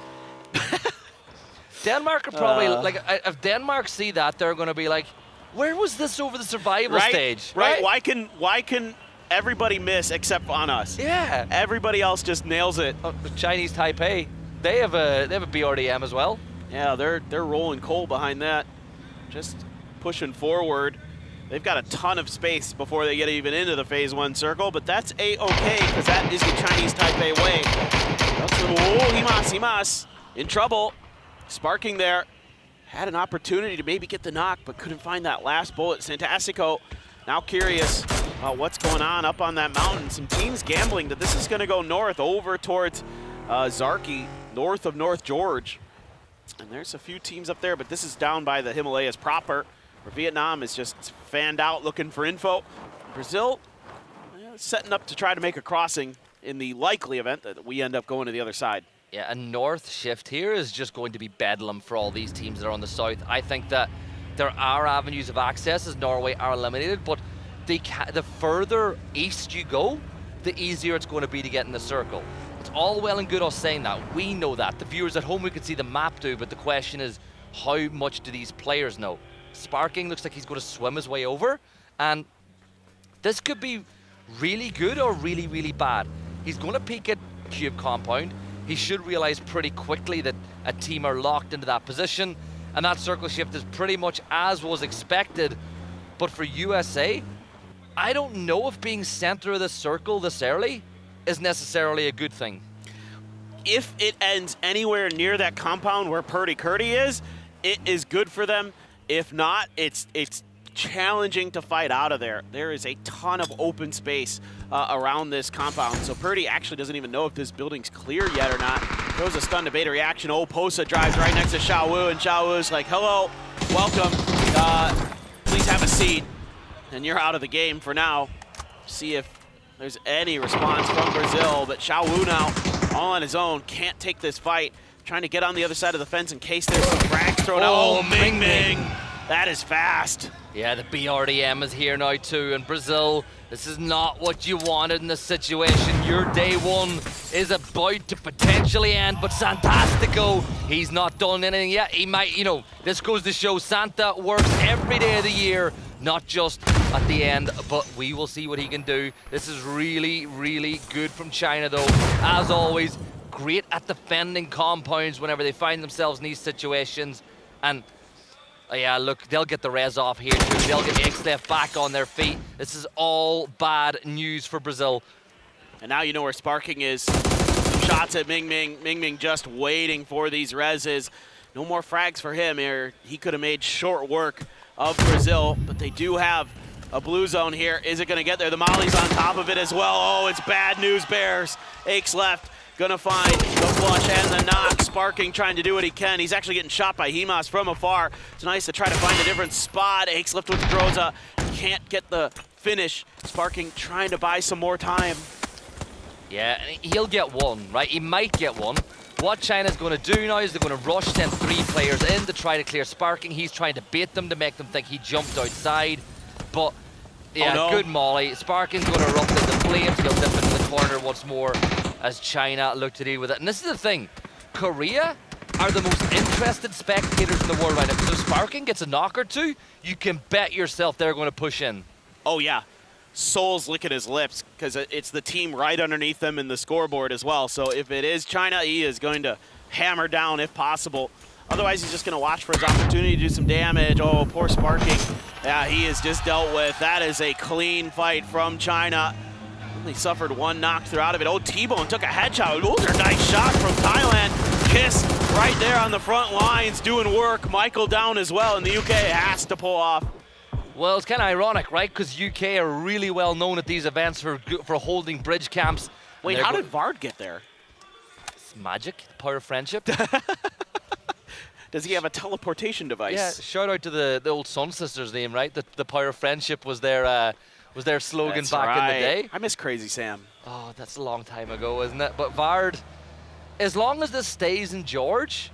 Denmark are probably, like, if Denmark see that, they're going to be like, where was this over the survival stage? Right. Why can everybody miss except on us? Yeah. Everybody else just nails it. Oh, the Chinese Taipei, they have a BRDM as well. Yeah, they're rolling coal behind that. Just pushing forward. They've got a ton of space before they get even into the phase 1 circle, but that's A-okay, because that is the Chinese Taipei way. Oh, Himas in trouble. Sparking there. Had an opportunity to maybe get the knock, but couldn't find that last bullet. Santastico now curious about what's going on up on that mountain. Some teams gambling that this is going to go north over towards Zarki, north of North George. And there's a few teams up there, but this is down by the Himalayas proper, where Vietnam is just fanned out looking for info. Brazil setting up to try to make a crossing in the likely event that we end up going to the other side. Yeah, a north shift here is just going to be bedlam for all these teams that are on the south. I think that there are avenues of access as Norway are eliminated, but the further east you go, the easier it's going to be to get in the circle. It's all well and good us saying that. We know that. The viewers at home, we can see the map do, but the question is, how much do these players know? Sparking looks like he's going to swim his way over, and this could be really good or really, really bad. He's going to peek at Cube Compound. He should realize pretty quickly that a team are locked into that position, and that circle shift is pretty much as was expected. But for USA, I don't know if being center of the circle this early is necessarily a good thing. If it ends anywhere near that compound where Purdy Curdy is, it is good for them. If not, it's challenging to fight out of there. There is a ton of open space around this compound. So Purdy actually doesn't even know if this building's clear yet or not. Throws a stun to beta reaction. Oh, Posa drives right next to Xiao Wu, and Xiao Wu's like, hello, welcome, please have a seat. And you're out of the game for now. See if there's any response from Brazil, but Xiao Wu now all on his own, can't take this fight. Trying to get on the other side of the fence in case there's some frags thrown out. Oh, Ming Ming. That is fast. Yeah, the BRDM is here now too, and Brazil, this is not what you wanted in this situation. Your day one is about to potentially end, but Santastico, he's not done anything yet. He might, you know, this goes to show Santa works every day of the year, not just at the end, but we will see what he can do. This is really, really good from China though. As always, great at defending compounds whenever they find themselves in these situations. And yeah, look, they'll get the res off here too. They'll get Ixlef back on their feet. This is all bad news for Brazil. And now you know where Sparking is. Some shots at Ming Ming. Ming Ming just waiting for these reses. No more frags for him here. He could have made short work of Brazil, but they do have a blue zone here. Is it going to get there? The Molly's on top of it as well. Oh, it's bad news, Bears. Aches left. Gonna find the flush and the knock. Sparking trying to do what he can. He's actually getting shot by Himas from afar. It's nice to try to find a different spot. Aches left with Groza. Can't get the finish. Sparking trying to buy some more time. Yeah, and he'll get one, right? He might get one. What China's going to do now is they're going to rush, send 3 players in to try to clear Sparking. He's trying to bait them to make them think he jumped outside. But yeah, oh, no. Good molly. Sparking's going to erupt into flames. He'll dip into the corner once more as China look to deal with it. And this is the thing, Korea are the most interested spectators in the world right now. So Sparking gets a knock or two, you can bet yourself they're going to push in. Oh yeah, Seoul's licking his lips because it's the team right underneath them in the scoreboard as well. So if it is China, he is going to hammer down if possible. Otherwise, he's just going to watch for his opportunity to do some damage. Oh, poor Sparking. Yeah, he is just dealt with. That is a clean fight from China. Only suffered one knock through out of it. Oh, T-Bone took a headshot. Those are nice shots from Thailand. Kiss right there on the front lines doing work. Michael down as well, and the UK has to pull off. Well, it's kind of ironic, right? Because UK are really well known at these events for holding bridge camps. Wait, how did Vard get there? It's magic, the power of friendship. Does he have a teleportation device? Yeah, shout out to the old Sun Sisters name, right? The power of friendship was their slogan That's back in the day. I miss Crazy Sam. Oh, that's a long time ago, isn't it? But Vard, as long as this stays in George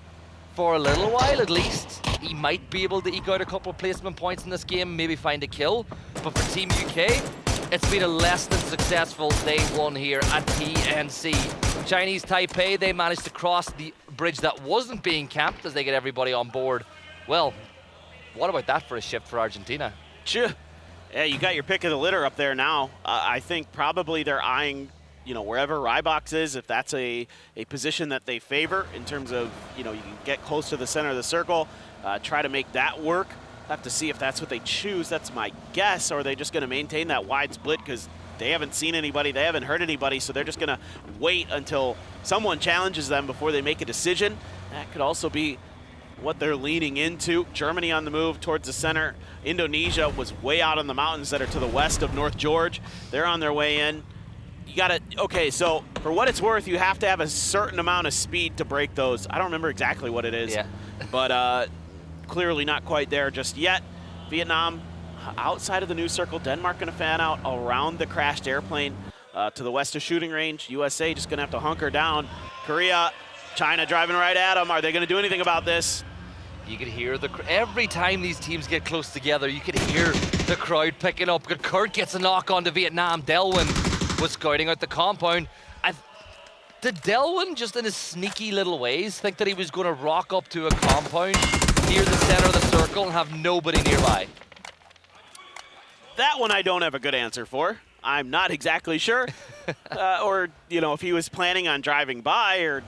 for a little while at least, he might be able to eke out a couple of placement points in this game, maybe find a kill. But for Team UK, it's been a less than successful day one here at PNC. Chinese Taipei, they managed to cross the bridge that wasn't being camped as they get everybody on board. Well, what about that for a shift for Argentina? Yeah, you got your pick of the litter up there now. I think probably they're eyeing, wherever Rybox is, if that's a position that they favor in terms of, you can get close to the center of the circle, try to make that work. Have to see if that's what they choose. That's my guess. Or are they just going to maintain that wide split because they haven't seen anybody, they haven't heard anybody, so they're just going to wait until someone challenges them before they make a decision. That could also be what they're leaning into. Germany on the move towards the center. Indonesia was way out on the mountains that are to the west of North George. They're on their way in. You got to, okay, so for what it's worth, you have to have a certain amount of speed to break those. I don't remember exactly what it is, but clearly not quite there just yet. Vietnam outside of the new circle. Denmark going to fan out around the crashed airplane to the west of shooting range. USA just going to have to hunker down. Korea, China driving right at them. Are they going to do anything about this? You could hear every time these teams get close together, you could hear the crowd picking up. Kurt gets a knock onto Vietnam. Delwyn was scouting out the compound. Did Delwyn, just in his sneaky little ways, think that he was going to rock up to a compound near the center of the circle and have nobody nearby? That one I don't have a good answer for. I'm not exactly sure. Or, if he was planning on driving by or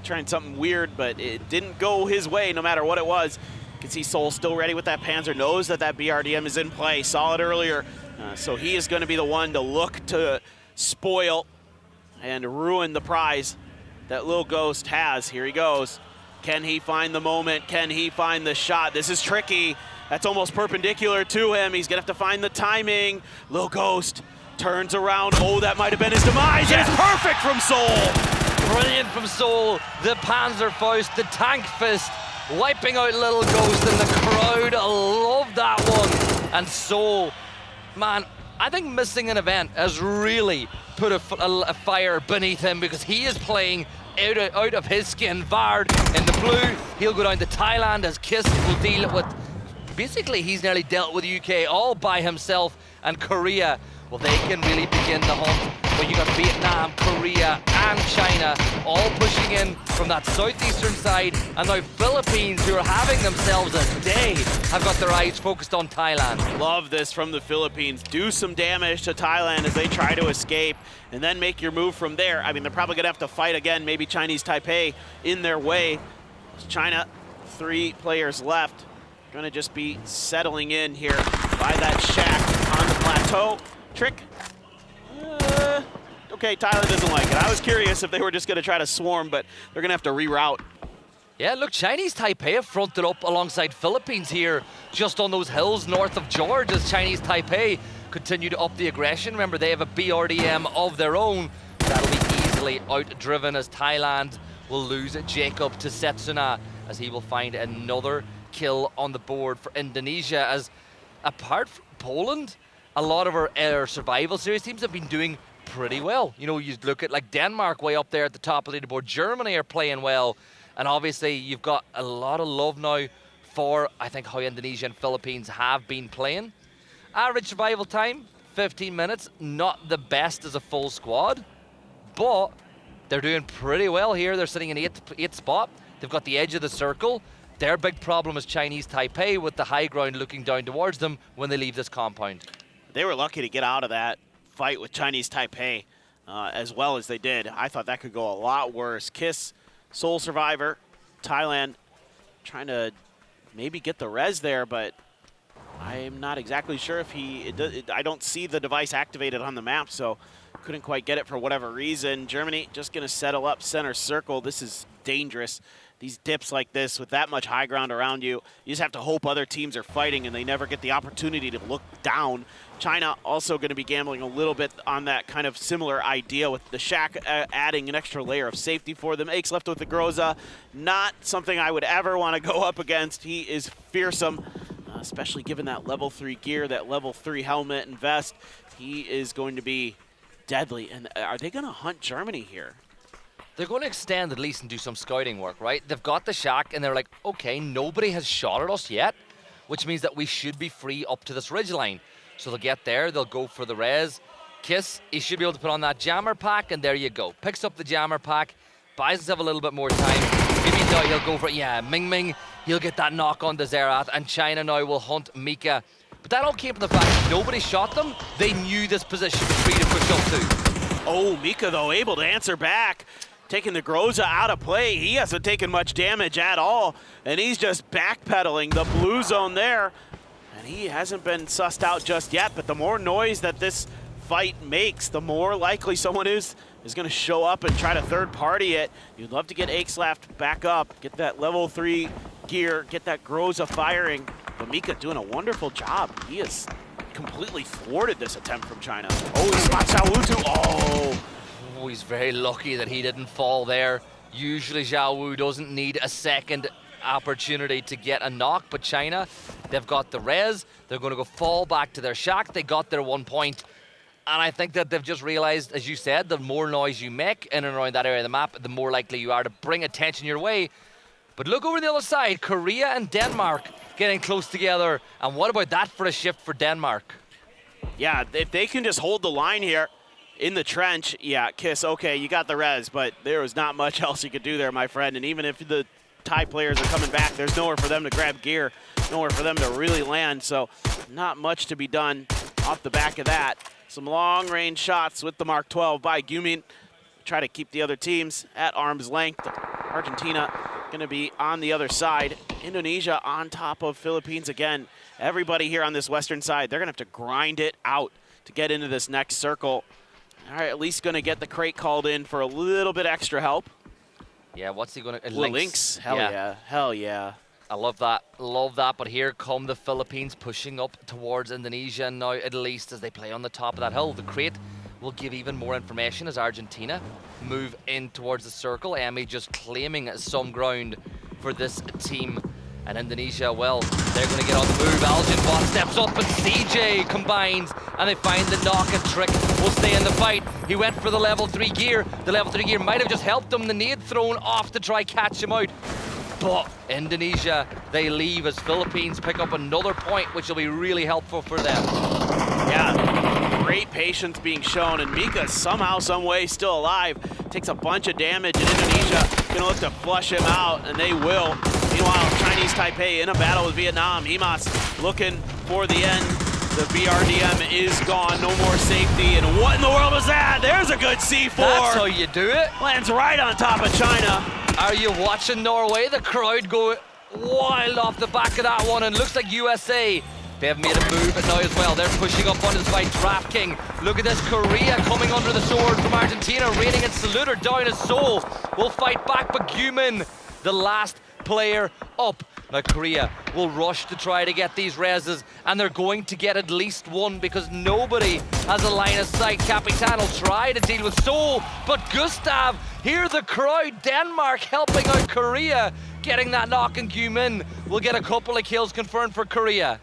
trying something weird, but it didn't go his way no matter what it was. You can see Seoul still ready with that Panzer, knows that BRDM is in play, saw it earlier. So he is going to be the one to look to spoil and ruin the prize that Lil Ghost has. Here he goes. Can he find the moment? Can he find the shot? This is tricky. That's almost perpendicular to him. He's gonna have to find the timing. Lil Ghost turns around. Oh, that might have been his demise. Yes. It's perfect from Seoul. Brilliant from Seoul. The Panzer Faust, the tank fist, wiping out Lil Ghost, and the crowd love that one. And Seoul, man, I think missing an event has really put a fire beneath him because he is playing out of his skin. Vard in the blue, he'll go down to Thailand as Kiss will deal with, basically he's nearly dealt with the UK all by himself, and Korea, well, they can really begin the hunt. But you got Vietnam, Korea, and China all pushing in from that southeastern side, and now Philippines, who are having themselves a day, have got their eyes focused on Thailand. Love this from the Philippines. Do some damage to Thailand as they try to escape, and then make your move from there. I mean, they're probably gonna have to fight again, maybe Chinese Taipei in their way. China, 3 players left. Gonna just be settling in here by that shack on the plateau. Trick. Okay, Thailand doesn't like it. I was curious if they were just going to try to swarm, but they're going to have to reroute. Yeah, look, Chinese Taipei have fronted up alongside Philippines here, just on those hills north of George, as Chinese Taipei continue to up the aggression. Remember, they have a BRDM of their own. That'll be easily outdriven as Thailand will lose Jacob to Setsuna, as he will find another kill on the board for Indonesia. As apart from Poland, a lot of our survival series teams have been doing pretty well. You look at like Denmark way up there at the top of the leaderboard. Germany are playing well. And obviously you've got a lot of love now for, I think, how Indonesia and Philippines have been playing. Average survival time, 15 minutes. Not the best as a full squad, but they're doing pretty well here. They're sitting in 8th spot. They've got the edge of the circle. Their big problem is Chinese Taipei, with the high ground looking down towards them when they leave this compound. They were lucky to get out of that fight with Chinese Taipei as well as they did. I thought that could go a lot worse. Kiss, Seoul survivor, Thailand trying to maybe get the res there, but I'm not exactly sure if I don't see the device activated on the map, so couldn't quite get it for whatever reason. Germany just going to settle up center circle. This is dangerous. These dips like this with that much high ground around you, you just have to hope other teams are fighting and they never get the opportunity to look down. China also going to be gambling a little bit on that kind of similar idea with the Shack adding an extra layer of safety for them. Aches left with the Groza. Not something I would ever want to go up against. He is fearsome, especially given that level 3 gear, that level 3 helmet and vest. He is going to be deadly. And are they going to hunt Germany here? They're going to extend at least and do some scouting work, right? They've got the Shack and they're like, okay, nobody has shot at us yet, which means that we should be free up to this ridgeline. So they'll get there, they'll go for the res. Kiss, he should be able to put on that jammer pack, and there you go. Picks up the jammer pack, buys himself a little bit more time. Maybe he'll go for it. Yeah, Ming Ming, he'll get that knock on the Zerath, and China now will hunt Mika. But that all came from the fact that nobody shot them. They knew this position was free to push up to. Oh, Mika, though, able to answer back. Taking the Groza out of play. He hasn't taken much damage at all, and he's just backpedaling the blue zone there. And he hasn't been sussed out just yet, but the more noise that this fight makes, the more likely someone is going to show up and try to third party it. You'd love to get Akeslaft back up, get that level 3 gear, get that Groza firing. But Mika doing a wonderful job. He has completely thwarted this attempt from China. Oh, he spots Zhao Wu too. Oh, he's very lucky that he didn't fall there. Usually Zhao Wu doesn't need a second opportunity to get a knock, but China, they've got the res. They're going to go fall back to their Shack. They got their 1 point. And I think that they've just realized, as you said, the more noise you make in and around that area of the map, the more likely you are to bring attention your way. But look over the other side, Korea and Denmark getting close together. And what about that for a shift for Denmark? Yeah, if they can just hold the line here in the trench, yeah, Kiss, okay, you got the res, but there was not much else you could do there, my friend. And even if the Thai players are coming back, there's nowhere for them to grab gear, nowhere for them to really land. So not much to be done off the back of that. Some long-range shots with the Mark 12 by Gumin. Try to keep the other teams at arm's length. Argentina going to be on the other side. Indonesia on top of Philippines again. Everybody here on this western side, they're going to have to grind it out to get into this next circle. All right, at least going to get the crate called in for a little bit extra help. Yeah, what's he going to... Lynx. Hell yeah. Hell yeah. I love that. Love that. But here come the Philippines pushing up towards Indonesia now, at least as they play on the top of that hill. The crate will give even more information as Argentina move in towards the circle. Emmy just claiming some ground for this team. And Indonesia, well, they're going to get on the move. Algenbot steps up and CJ combines and they find the knock and Trick will stay in the fight. He went for the level 3 gear. The level 3 gear might have just helped him. The nade thrown off to try catch him out. But Indonesia, they leave as Philippines pick up another point, which will be really helpful for them. Yeah, great patience being shown, and Mika somehow, some way, still alive. Takes a bunch of damage, and Indonesia gonna look to flush him out, and they will. Meanwhile, Chinese Taipei in a battle with Vietnam. Imas looking for the end. The BRDM is gone, no more safety, and what in the world was that? There's a good C4. That's how you do it. Lands right on top of China. Are you watching Norway? The crowd go wild off the back of that one, and looks like USA. They have made a move now as well. They're pushing up onto this fight. Draft King. Look at this. Korea coming under the sword from Argentina. Raiding and Salute are down as Seoul will fight back, but Gumin, the last player up. Now Korea will rush to try to get these reses, and they're going to get at least one because nobody has a line of sight. Capitan will try to deal with Seoul, but Gustav, hear the crowd. Denmark helping out Korea, getting that knock, and Gumin will get a couple of kills confirmed for Korea.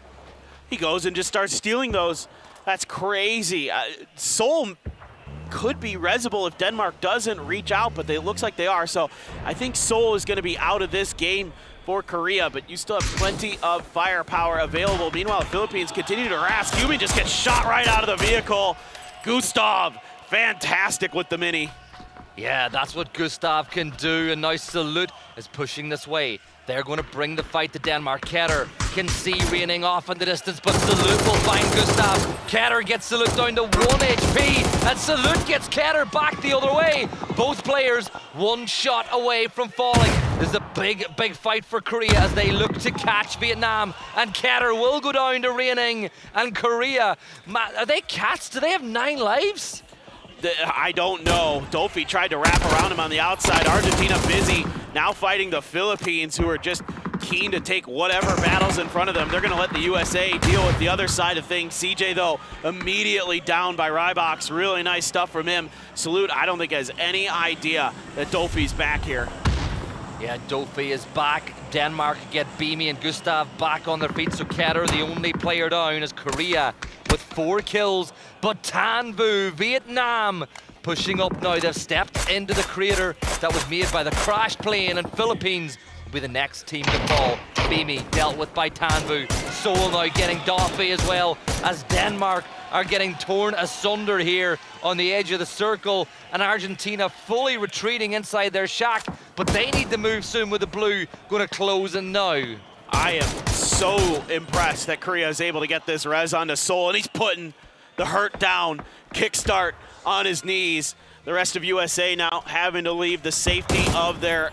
He goes and just starts stealing those. That's crazy. Seoul could be resable if Denmark doesn't reach out, but it looks like they are. So I think Seoul is going to be out of this game for Korea, but you still have plenty of firepower available. Meanwhile, the Philippines continue to harass. Yumi just gets shot right out of the vehicle. Gustav, fantastic with the mini. Yeah, that's what Gustav can do, and now Salute is pushing this way. They're going to bring the fight to Denmark. Ketter can see raining off in the distance, but Salute will find Gustav. Ketter gets Salute down to 1 HP, and Salute gets Ketter back the other way. Both players 1 shot away from falling. This is a big, big fight for Korea as they look to catch Vietnam, and Ketter will go down to raining, and Korea, are they cats? Do they have 9 lives? I don't know. Dolphy tried to wrap around him on the outside. Argentina busy now fighting the Philippines, who are just keen to take whatever battles in front of them. They're going to let the USA deal with the other side of things. CJ, though, immediately down by Rybox. Really nice stuff from him. Salute, I don't think has any idea that Dolphy's back here. Yeah, Dolphy is back. Denmark get Beamy and Gustav back on their feet. So Keter, the only player down, is Korea with 4 kills. But Tan Vu, Vietnam, pushing up now. They've stepped into the crater that was made by the crashed plane, and Philippines will be the next team to fall. Beamy dealt with by Tan Vu. Seoul now getting Dolphy as well, as Denmark are getting torn asunder here on the edge of the circle, and Argentina fully retreating inside their shack, but they need to move soon with the blue going to close in now. I am so impressed that Korea is able to get this res onto Seoul, and he's putting the hurt down. Kickstart on his knees. The rest of USA now having to leave the safety of their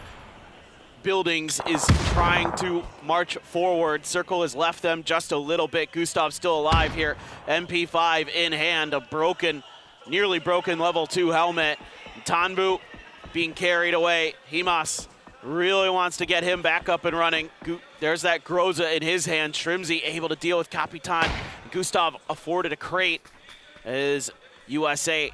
buildings, is trying to march forward. Circle has left them just a little bit. Gustav's still alive here. MP5 in hand, a broken, nearly broken level 2 helmet. Tanbu being carried away. Himas really wants to get him back up and running. There's that Groza in his hand. Shrimsy able to deal with Capitan. Gustav afforded a crate as USA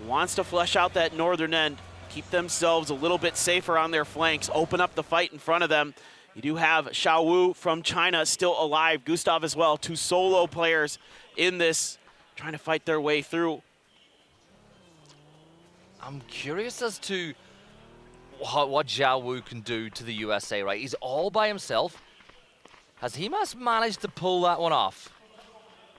wants to flesh out that northern end, keep themselves a little bit safer on their flanks, open up the fight in front of them. You do have Xiao Wu from China still alive, Gustav as well, 2 solo players in this, trying to fight their way through. I'm curious as to what Xiao Wu can do to the USA, right? He's all by himself. Has Himas managed to pull that one off?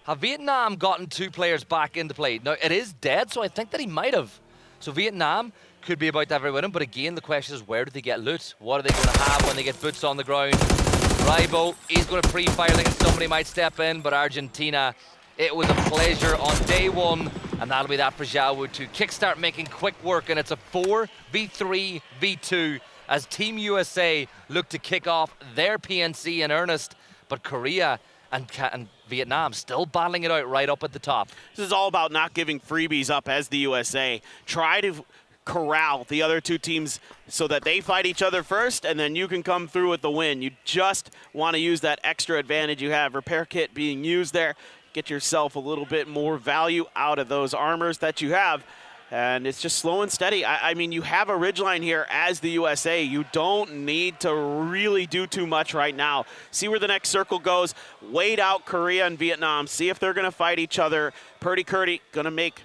Have Vietnam gotten 2 players back into play? Now, it is dead, so I think that he might have. So Vietnam could be about to have every win, but again, the question is, where do they get loot? What are they going to have when they get boots on the ground? Rybo, he's going to pre-fire, thinking somebody might step in, but Argentina, it was a pleasure on day 1, and that'll be that for Xiao Wu to kickstart making quick work, and it's a 4v3v2 as Team USA look to kick off their PNC in earnest, but Korea and Vietnam still battling it out right up at the top. This is all about not giving freebies up as the USA. Try to corral the other 2 teams so that they fight each other first, and then you can come through with the win. You just want to use that extra advantage you have. Repair kit being used there. Get yourself a little bit more value out of those armors that you have. And it's just slow and steady. I mean, you have a ridgeline here as the USA. You don't need to really do too much right now. See where the next circle goes. Wait out Korea and Vietnam. See if they're going to fight each other. Purdy Curdy going to make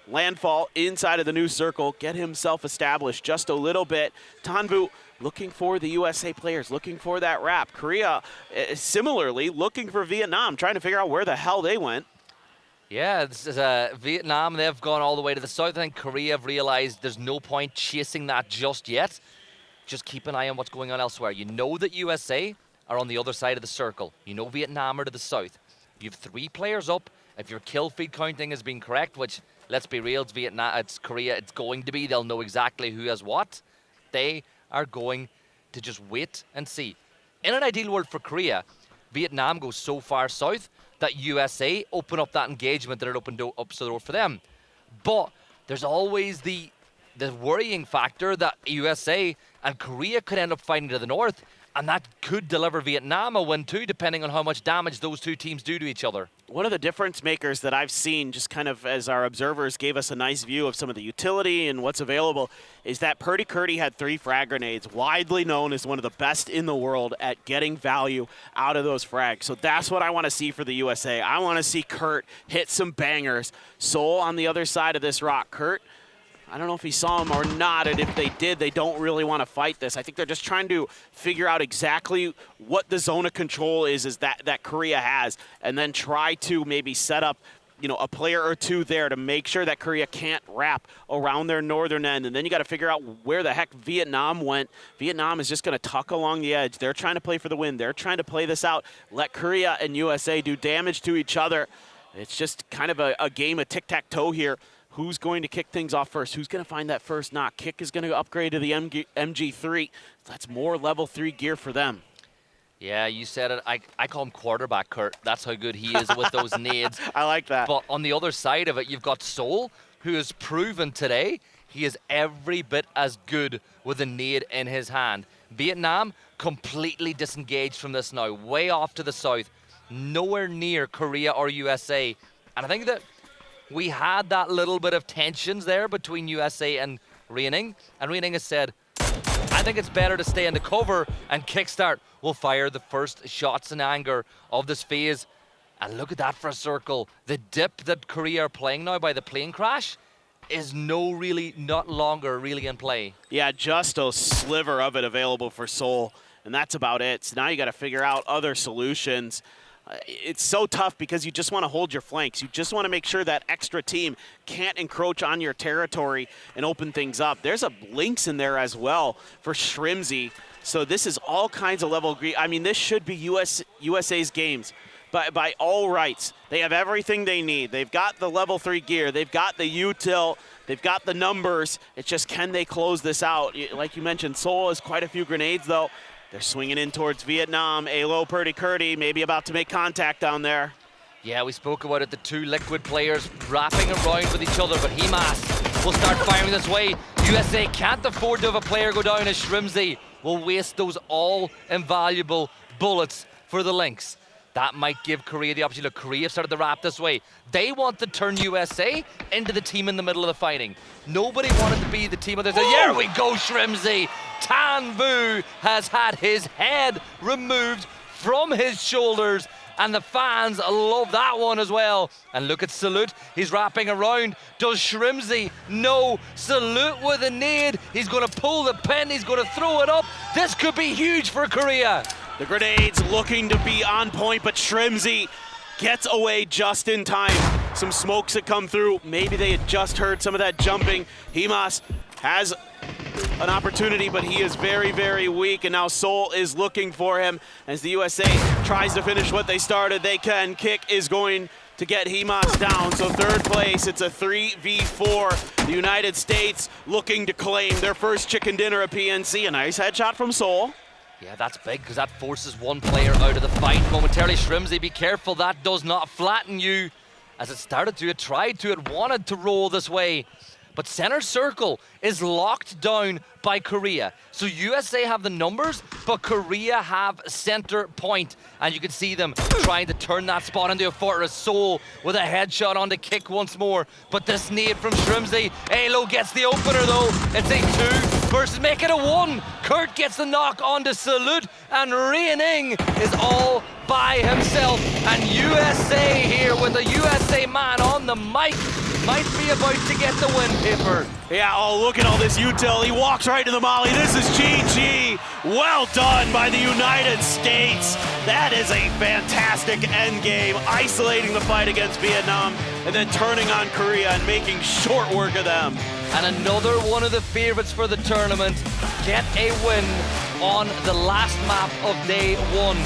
landfall inside of the new circle. Get himself established just a little bit. Tanvu looking for the USA players, looking for that wrap. Korea, similarly, looking for Vietnam, trying to figure out where the hell they went. Yeah, this is Vietnam. They've gone all the way to the south. I think Korea have realized there's no point chasing that just yet. Just keep an eye on what's going on elsewhere. You know that USA are on the other side of the circle. You know Vietnam are to the south. You have 3 players up. If your kill feed counting has been correct, which, let's be real, it's Vietnam, it's Korea, it's going to be. They'll know exactly who has what. They are going to just wait and see. In an ideal world for Korea, Vietnam goes so far south that USA open up that engagement that it opened up the door for them. But there's always the worrying factor that USA and Korea could end up fighting to the north, and that could deliver Vietnam a win too, depending on how much damage those 2 teams do to each other. One of the difference makers that I've seen, just kind of as our observers gave us a nice view of some of the utility and what's available, is that Purdy Curdy had 3 frag grenades, widely known as one of the best in the world at getting value out of those frags. So that's what I want to see for the USA. I want to see Kurt hit some bangers. Seoul on the other side of this rock. Kurt, I don't know if he saw him or not, and if they did, they don't really want to fight this. I think they're just trying to figure out exactly what the zone of control is that Korea has, and then try to maybe set up, you know, a player or 2 there to make sure that Korea can't wrap around their northern end. And then you got to figure out where the heck Vietnam went. Vietnam is just going to tuck along the edge. They're trying to play for the win. They're trying to play this out. Let Korea and USA do damage to each other. It's just kind of a game of tic-tac-toe here. Who's going to kick things off first? Who's going to find that first knock? Kick is going to upgrade to the MG3. That's more level 3 gear for them. Yeah, you said it. I call him quarterback Kurt. That's how good he is with those nades. I like that. But on the other side of it, you've got Seoul who has proven today he is every bit as good with a nade in his hand. Vietnam completely disengaged from this now, way off to the south, nowhere near Korea or USA. And I think that we had that little bit of tensions there between USA and Reining, and Reining has said, I think it's better to stay in the cover, and Kickstart will fire the first shots in anger of this phase. And look at that for a circle. The dip that Korea are playing now by the plane crash is not longer really in play. Yeah, just a sliver of it available for Seoul, and that's about it. So now you got to figure out other solutions. It's so tough because you just want to hold your flanks. You just want to make sure that extra team can't encroach on your territory and open things up. There's a Lynx in there as well for Shrimzy. So this is all kinds of level. I mean, this should be USA's games. By all rights, they have everything they need. They've got the level 3 gear. They've got the util. They've got the numbers. It's just, can they close this out? Like you mentioned, Seoul has quite a few grenades, though. They're swinging in towards Vietnam. Alo, Purdy, Curdy, maybe about to make contact down there. Yeah, we spoke about it. The two Liquid players wrapping around with each other, but Himas will start firing this way. USA can't afford to have a player go down as Shrimzy will waste those all invaluable bullets for the Lynx. That might give Korea the opportunity. Look, Korea started to wrap this way. They want to turn USA into the team in the middle of the fighting. Nobody wanted to be the team of this. There we go, Shrimzy. Tan Vu has had his head removed from his shoulders, and the fans love that one as well. And look at Salute, he's wrapping around. Does Shrimzy? No. Salute with a nade. He's going to pull the pin, he's going to throw it up. This could be huge for Korea. The grenades looking to be on point, but Shrimzy gets away just in time. Some smokes that come through. Maybe they had just heard some of that jumping. Himas has an opportunity, but he is very, very weak, and now Seoul is looking for him as the USA tries to finish what they started. They can. Kick is going to get Himas down, so third place. It's a 3v4. The United States looking to claim their first chicken dinner at PNC. A nice headshot from Seoul. Yeah, that's big because that forces one player out of the fight momentarily. Shrimzy, be careful, that does not flatten you. As it started to, it tried to, it wanted to roll this way. But center circle is locked down by Korea. So USA have the numbers, but Korea have center point. And you can see them trying to turn that spot into a fortress. Seoul with a headshot on the Kick once more. But this nade from Shrimzy. Alo gets the opener though. It's a 2 versus, make it a 1. Kurt gets the knock onto Salute, and Reining is all by himself. And USA here with a USA man on the mic might be about to get the win, Pipper. Yeah, oh, look at all this util. He walks right to the molly. This is GG. Well done by the United States. That is a fantastic endgame, isolating the fight against Vietnam and then turning on Korea and making short work of them. And another one of the favorites for the tournament get a win on the last map of day 1.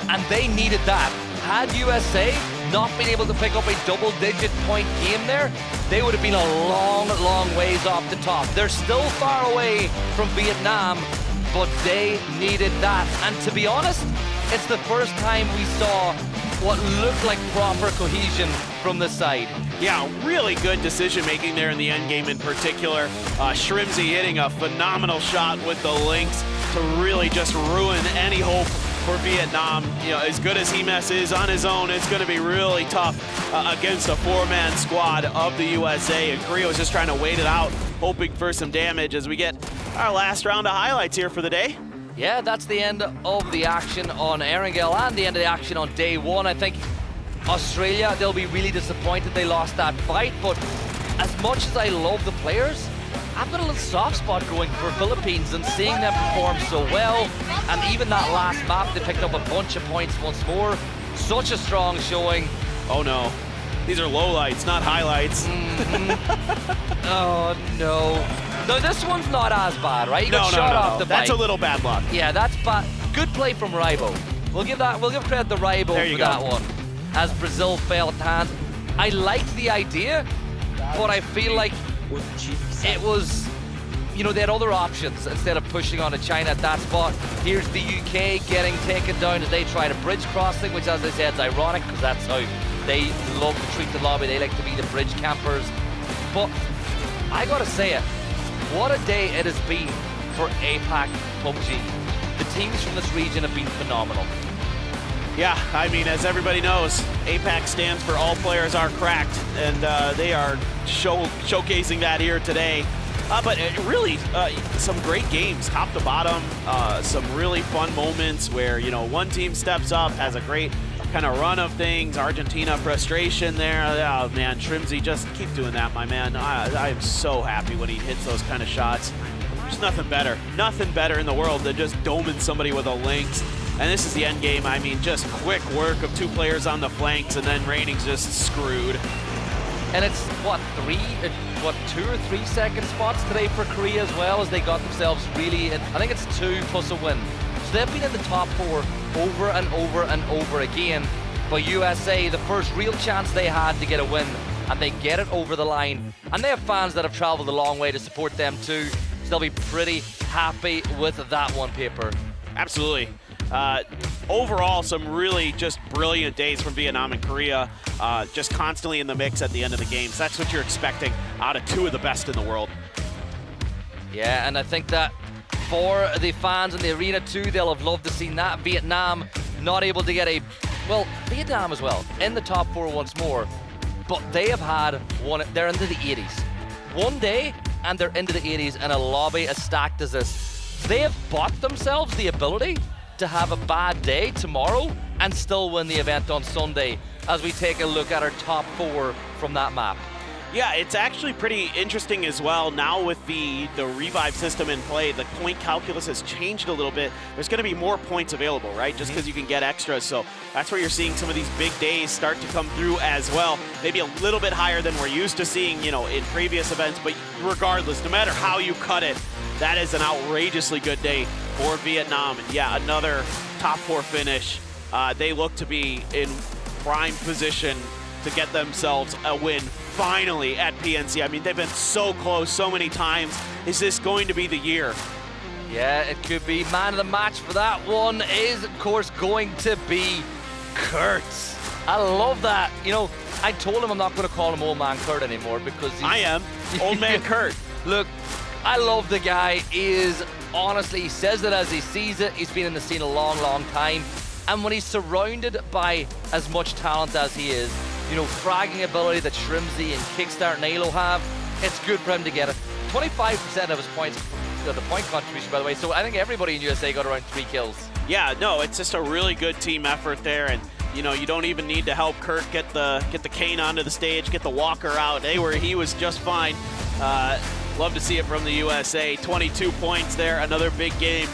And they needed that. Had USA not been able to pick up a double-digit point game there, they would have been a long, long ways off the top. They're still far away from Vietnam, but they needed that. And to be honest, it's the first time we saw what looked like proper cohesion from the side. Yeah, really good decision-making there in the endgame in particular. Shrimzy hitting a phenomenal shot with the Lynx to really just ruin any hope for Vietnam. You know, as good as Himas is on his own, it's going to be really tough against a 4-man squad of the USA. And Korea was just trying to wait it out, hoping for some damage as we get our last round of highlights here for the day. Yeah, that's the end of the action on Erangel and the end of the action on day 1. I think Australia, they'll be really disappointed they lost that fight, but as much as I love the players, I've got a little soft spot going for Philippines, and seeing them perform so well, and even that last map, they picked up a bunch of points once more. Such a strong showing. Oh no, these are lowlights, not highlights. Oh no. No, this one's not as bad, right? You got shot off the bike. That's a little bad luck. Yeah, that's bad. Good play from Rybo. We'll give credit to Rybo for that one. As Brazil fell at hand. I liked the idea, but I feel like it was, you know, they had other options instead of pushing on to China at that spot. Here's the UK getting taken down as they try to bridge crossing, which, as I said, is ironic because that's how they love to treat the lobby. They like to be the bridge campers. But I gotta say it, what a day it has been for APAC PUBG. The teams from this region have been phenomenal. Yeah, I mean, as everybody knows, APAC stands for All Players Are Cracked, and they are showcasing that here today. But really, some great games, top to bottom. Some really fun moments where, you know, one team steps up, has a great kind of run of things. Argentina frustration there. Oh man, Trimsy, just keep doing that, my man. I am so happy when he hits those kind of shots. There's nothing better in the world than just doming somebody with a Lynx. And this is the end game. I mean, just quick work of 2 players on the flanks, and then Raining's just screwed. And it's, what, 2 or 3 second spots today for Korea as well, as they got themselves really, I think it's 2 plus a win. So they've been in the top 4 over and over and over again. But USA, the first real chance they had to get a win, and they get it over the line. And they have fans that have traveled a long way to support them too, so they'll be pretty happy with that one, Paper. Absolutely. Overall, some really just brilliant days from Vietnam and Korea, just constantly in the mix at the end of the games. That's what you're expecting out of 2 of the best in the world. Yeah, and I think that for the fans in the arena too, they'll have loved to see that. Vietnam not able to get Vietnam as well, in the top 4 once more, but they have had they're into the 80s. One day, and they're into the 80s in a lobby as stacked as this. They have bought themselves the ability to have a bad day tomorrow and still win the event on Sunday, as we take a look at our top 4 from that map. Yeah, it's actually pretty interesting as well. Now with the revive system in play, the point calculus has changed a little bit. There's going to be more points available, right? Just because you can get extras. So that's where you're seeing some of these big days start to come through as well. Maybe a little bit higher than we're used to seeing, you know, in previous events. But regardless, no matter how you cut it, that is an outrageously good day for Vietnam. And yeah, another top 4 finish. They look to be in prime position to get themselves a win finally at PNC. I mean, they've been so close so many times. Is this going to be the year? Yeah, it could be. Man of the match for that one is, of course, going to be Kurtz. I love that. You know, I told him I'm not going to call him Old Man Kurt anymore because I am. Old Man Kurt. Look, I love the guy. He says it as he sees it. He's been in the scene a long, long time. And when he's surrounded by as much talent as he is, you know, fragging ability that Shrimsy and Kickstart and Halo have, it's good for him to get it. 25% of his points, the point contribution, by the way, so I think everybody in USA got around 3 kills. Yeah, no, it's just a really good team effort there, and you know, you don't even need to help Kurt get the cane onto the stage, get the walker out. He was just fine. Love to see it from the USA. 22 points there, another big game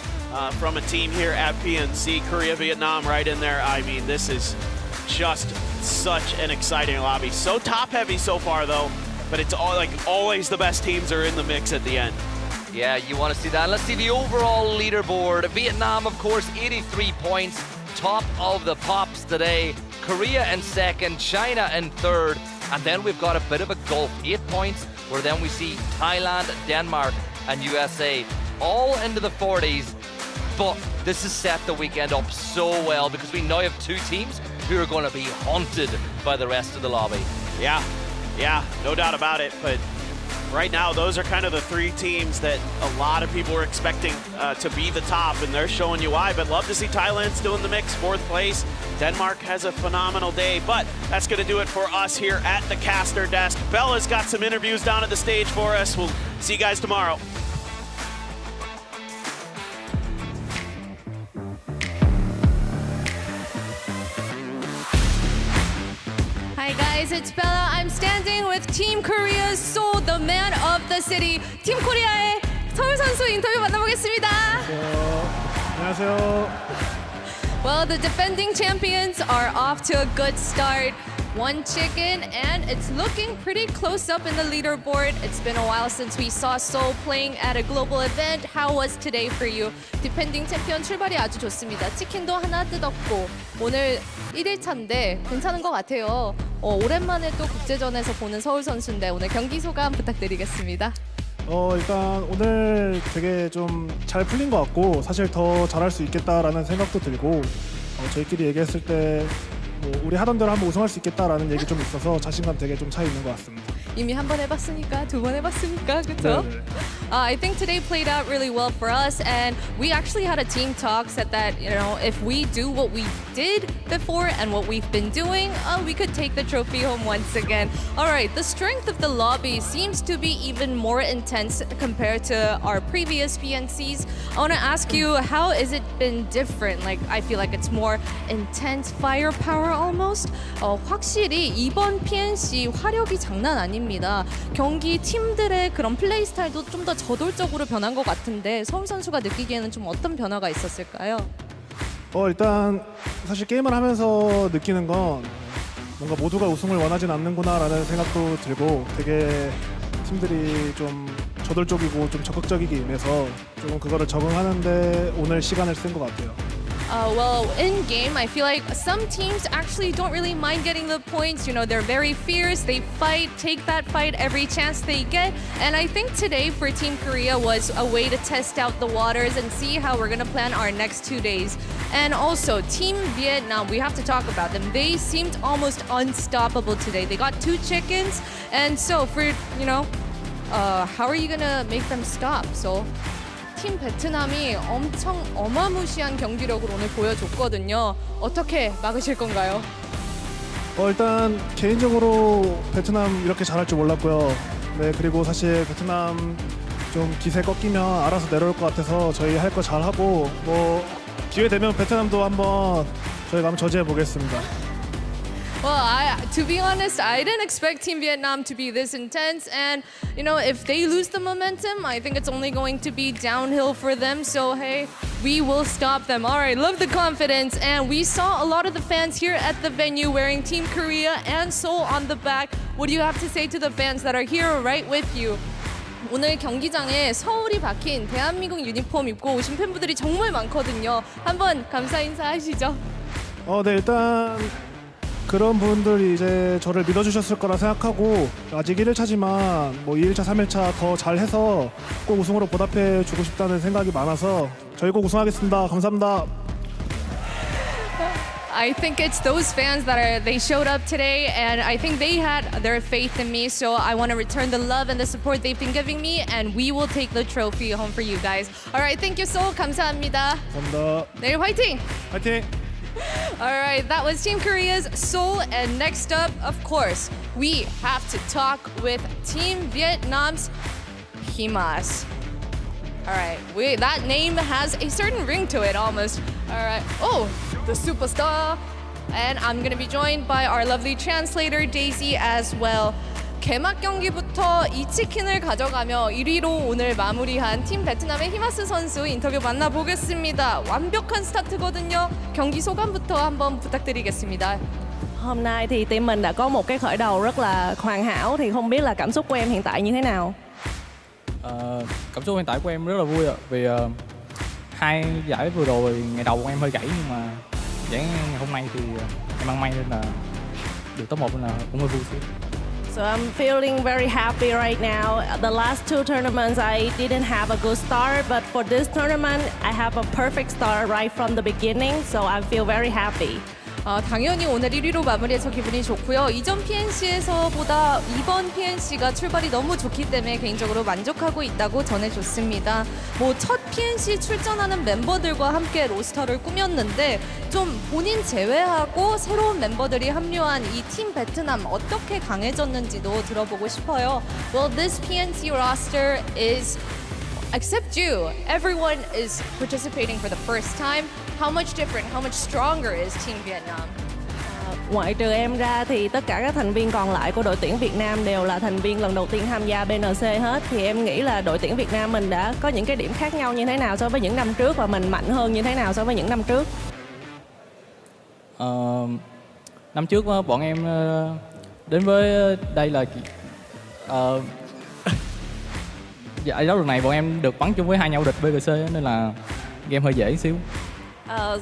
from a team here at PNC. Korea, Vietnam right in there. I mean, this is just such an exciting lobby. So top heavy so far though, but it's all like always the best teams are in the mix at the end. Yeah, you want to see that. Let's see the overall leaderboard. Vietnam, of course, 83 points, top of the pops today. Korea in second, China in third, and then we've got a bit of a gulf, 8 points, where then we see Thailand, Denmark, and USA all into the 40s. But this has set the weekend up so well because we now have 2 teams who are going to be haunted by the rest of the lobby. Yeah, no doubt about it. But right now, those are kind of the 3 teams that a lot of people are expecting to be the top, and they're showing you why. But love to see Thailand still in the mix, 4th place. Denmark has a phenomenal day, but that's going to do it for us here at the caster desk. Bella's got some interviews down at the stage for us. We'll see you guys tomorrow. Hi guys, it's Bella. I'm standing with Team Korea's Seoul, the man of the city. 팀 코리아의 서울 선수 인터뷰 만나보겠습니다. 안녕하세요. Well, the defending champions are off to a good start. 1 chicken, and it's looking pretty close up in the leaderboard. It's been a while since we saw Seoul playing at a global event. How was today for you? 디펜딩 챔피언 출발이 아주 좋습니다. 치킨도 하나 뜯었고 오늘 1일차인데 괜찮은 것 같아요. 오랜만에 또 국제전에서 보는 서울 선수인데 오늘 경기 소감 부탁드리겠습니다. 일단 오늘 되게 좀 잘 풀린 것 같고 사실 더 잘할 수 있겠다라는 생각도 들고 저희끼리 얘기했을 때 우리 하던 대로 한번 우승할 수 있겠다라는 얘기 좀 있어서 자신감 되게 좀 차이 있는 것 같습니다. 이미 한 번 해봤으니까, 두 번 해봤으니까, 그렇죠? I think today played out really well for us, and we actually had a team talk, said that, you know, if we do what we did before and what we've been doing, we could take the trophy home once again. All right, the strength of the lobby seems to be even more intense compared to our previous PNCs. I want to ask you, how has it been different? Like, I feel like it's more intense firepower almost. 확실히 이번 PNC 화력이 장난 아닙니다. 경기 팀들의 그런 플레이 스타일도 좀 더 저돌적으로 변한 것 같은데 서울 선수가 느끼기에는 좀 어떤 변화가 있었을까요? 일단 사실 게임을 하면서 느끼는 건 뭔가 모두가 우승을 원하진 않는구나라는 생각도 들고 되게 팀들이 좀 저돌적이고 좀 적극적이게 임해서 조금 그거를 적응하는데 오늘 시간을 쓴 것 같아요. Well, in game, I feel like some teams actually don't really mind getting the points. You know, they're very fierce. They fight, take that fight every chance they get. And I think today for Team Korea was a way to test out the waters and see how we're going to plan our next 2 days. And also, Team Vietnam, we have to talk about them. They seemed almost unstoppable today. They got 2 chickens. And so for, you know, how are you going to make them stop? So 팀 베트남이 엄청 어마무시한 경기력을 오늘 보여줬거든요. 어떻게 막으실 건가요? 일단 개인적으로 베트남 이렇게 잘할 줄 몰랐고요. 네, 그리고 사실 베트남 좀 기세 꺾이면 알아서 내려올 것 같아서 저희 할 거 잘하고 뭐 기회 되면 베트남도 한번 저희가 한번 저지해 보겠습니다. Well, to be honest, I didn't expect Team Vietnam to be this intense. And, you know, if they lose the momentum, I think it's only going to be downhill for them. So, hey, we will stop them. All right, love the confidence. And we saw a lot of the fans here at the venue wearing Team Korea and Seoul on the back. What do you have to say to the fans that are here right with you? 오늘 경기장에 서울이 박힌 대한민국 유니폼 입고 오신 팬분들이 정말 많거든요. 한번 감사 인사하시죠. 네, 일단 그런 분들이 이제 저를 믿어주셨을 거라 생각하고 아직 1일차지만 뭐 2일차, 3일차 더 잘해서 꼭 우승으로 보답해 주고 싶다는 생각이 많아서 저희 꼭 우승하겠습니다. 감사합니다. I think it's those fans that they showed up today, and I think they had their faith in me. So I want to return the love and the support they've been giving me, and we will take the trophy home for you guys. All right, thank you so. 감사합니다. 감사합니다. 내일 화이팅! 화이팅! All right, that was Team Korea's Seoul, and next up, of course, we have to talk with Team Vietnam's Himas. All right, that name has a certain ring to it almost. All right, the superstar. And I'm gonna be joined by our lovely translator, Daisy, as well. 개막 경기부터 2치킨을 가져가며 1위로 오늘 마무리한 팀 베트남의 히마스 선수 인터뷰 만나보겠습니다. 완벽한 스타트거든요. 경기 소감부터 한번 부탁드리겠습니다. Hôm nay thì team mình đã có một cái khởi đầu rất là hoàn hảo, thì không biết là cảm xúc của em hiện tại như thế nào? Cảm xúc hiện tại của em rất là vui ạ, vì hai giải vừa rồi ngày đầu của em hơi gãy, nhưng mà giải ngày hôm nay thì em ăn may nên là được top 1 nên là cũng hơi vui xíu. So I'm feeling very happy right now. The last 2 tournaments I didn't have a good start, but for this tournament I have a perfect start right from the beginning, so I feel very happy. 당연히 오늘 1위로 마무리해서 기분이 좋고요. 이전 PNC에서보다 이번 PNC가 출발이 너무 좋기 때문에 개인적으로 만족하고 있다고 전해줬습니다. 첫 PNC 출전하는 멤버들과 함께 로스터를 꾸몄는데 좀 본인 제외하고 새로운 멤버들이 합류한 이 팀 베트남 어떻게 강해졌는지도 들어보고 싶어요. Well, this PNC roster is except you. Everyone is participating for the first time. How much different, how much stronger is Team Vietnam? Ngoại trừ em ra thì tất cả các thành viên còn lại của đội tuyển Việt Nam đều là thành viên lần đầu tiên tham gia BNC hết. Thì em nghĩ là đội tuyển Việt Nam mình đã có những cái điểm khác nhau như thế nào so với những năm trước, và mình mạnh hơn như thế nào so với những năm trước. Năm trước bọn em đến với đây là giải đấu lần này bọn em được bắn chung với 2 nhà vô địch BGC nên là game hơi dễ xíu.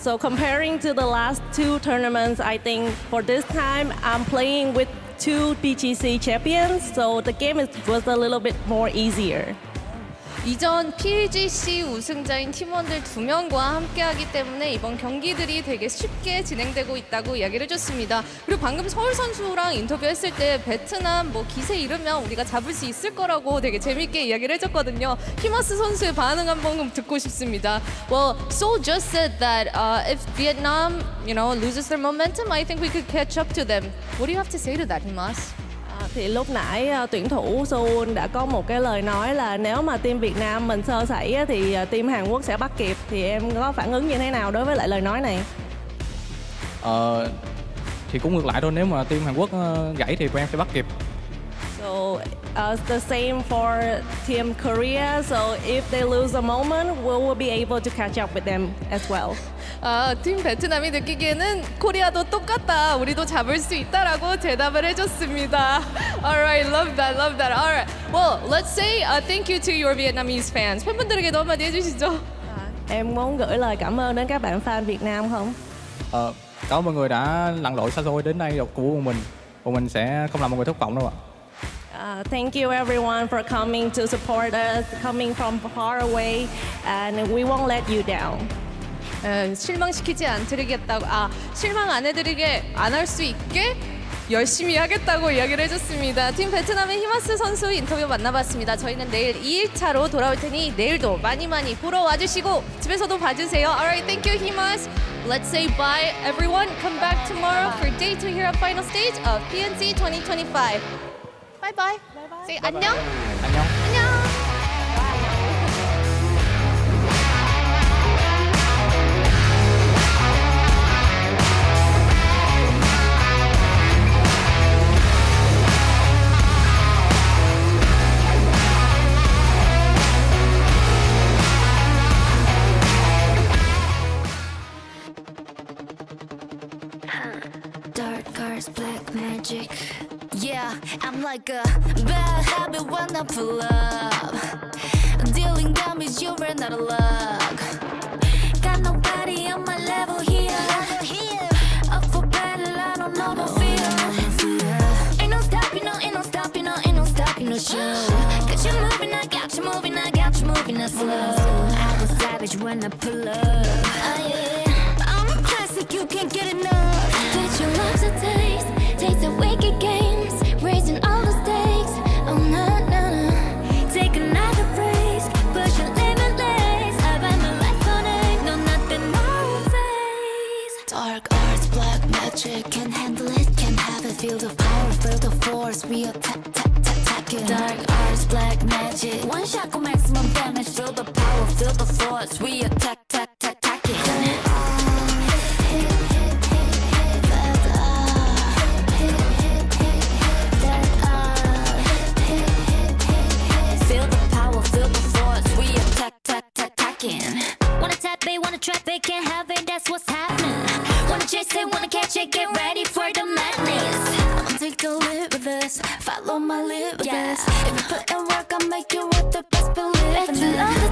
So comparing to the last 2 tournaments, I think for this time I'm playing with 2 PGC champions, so the game was a little bit more easier. 이전 PGC 우승자인 팀원들 2명과 함께하기 때문에 이번 경기들이 되게 쉽게 진행되고 있다고 이야기를 해줬습니다. 그리고 방금 서울 선수랑 인터뷰했을 때 베트남 뭐 기세 잃으면 우리가 잡을 수 있을 거라고 되게 재밌게 이야기를 해줬거든요. 히마스 선수의 반응 한번 듣고 싶습니다. Well, Seoul just said that if Vietnam, loses their momentum, I think we could catch up to them. What do you have to say to that, Himas? Thì lúc nãy tuyển thủ Seoul đã có một cái lời nói là nếu mà team Việt Nam mình sơ sẩy á, thì team Hàn Quốc sẽ bắt kịp. Thì em có phản ứng như thế nào đối với lại lời nói này? Thì cũng ngược lại thôi, nếu mà team Hàn Quốc gãy thì tụi em sẽ bắt kịp. So the same for team Korea. So if they lose a moment, we will be able to catch up with them as well. 팀 베트남이 느끼기에는 코리아도 똑같다. 우리도 잡을 수 있다라고 대답을 해줬습니다. Alright, love that. Alright, well, let's say thank you to your Vietnamese fans. 팬분들에게도 한마디 해주시죠. Em muốn gửi lời cảm ơn đến các bạn fan Việt Nam không? Cảm ơn mọi người đã lặn lội xa xôi đến đây của bọn mình. Bọn mình sẽ không làm mọi người thất vọng đâu ạ. Thank you everyone for coming to support us, coming from far away, and we won't let you down. 실망시키지 않드리겠다고, 실망 안 해드리게, 안 할 수 있게 열심히 하겠다고 이야기를 해줬습니다. 팀 베트남의 히마스 선수 인터뷰 만나봤습니다. 저희는 내일 2일차로 돌아올 테니 내일도 많이 보러 와주시고 집에서도 봐주세요. Alright, thank you, Himas. Let's say bye, everyone. Come back tomorrow for day 2 here at final stage of PNC 2025. Bye bye. Say 안녕. 안녕. Dark cards, black magic. Yeah, I'm like a bad habit when I pull up. Dealing damage, you ran out of luck. Got nobody on my level here. Up for battle, I don't know the feel. Ain't no stopping, no show. Got you moving, I got you moving, I got you moving, I slow. I was savage when I pull up. Oh yeah, I'm a classic, you can't get enough. But you love to taste the wicked games, raising all the stakes. Oh no. Take another phrase, push your limitless. I buy my life on it, no nothing, no face. Dark arts, black magic, can't handle it, can't have it. Feel the power, feel the force, we attack it. Dark arts, black magic, one shot go maximum damage. Feel the power, feel the force, we attack it. Wanna tap it, wanna trap it, can't have it, that's what's happening. Wanna chase it, wanna catch it, get ready for the madness. I'll take a lip with this, follow my lip with this. If you put in work, I'll make you worth the best believe in it. You love the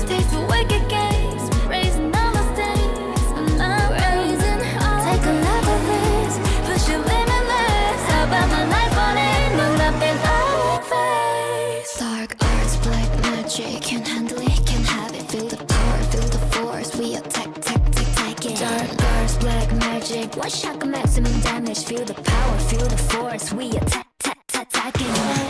taste the wicked games, raising all the stakes. I'm not raising, take another risk, push your limitless. I bet my life on it, no nothing I face. Dark arts, black magic, can't handle it, can't have it. Feel the power, feel the force, we attack it. Dark arts, black magic, one shot maximum damage. Feel the power, feel the force, we attack it.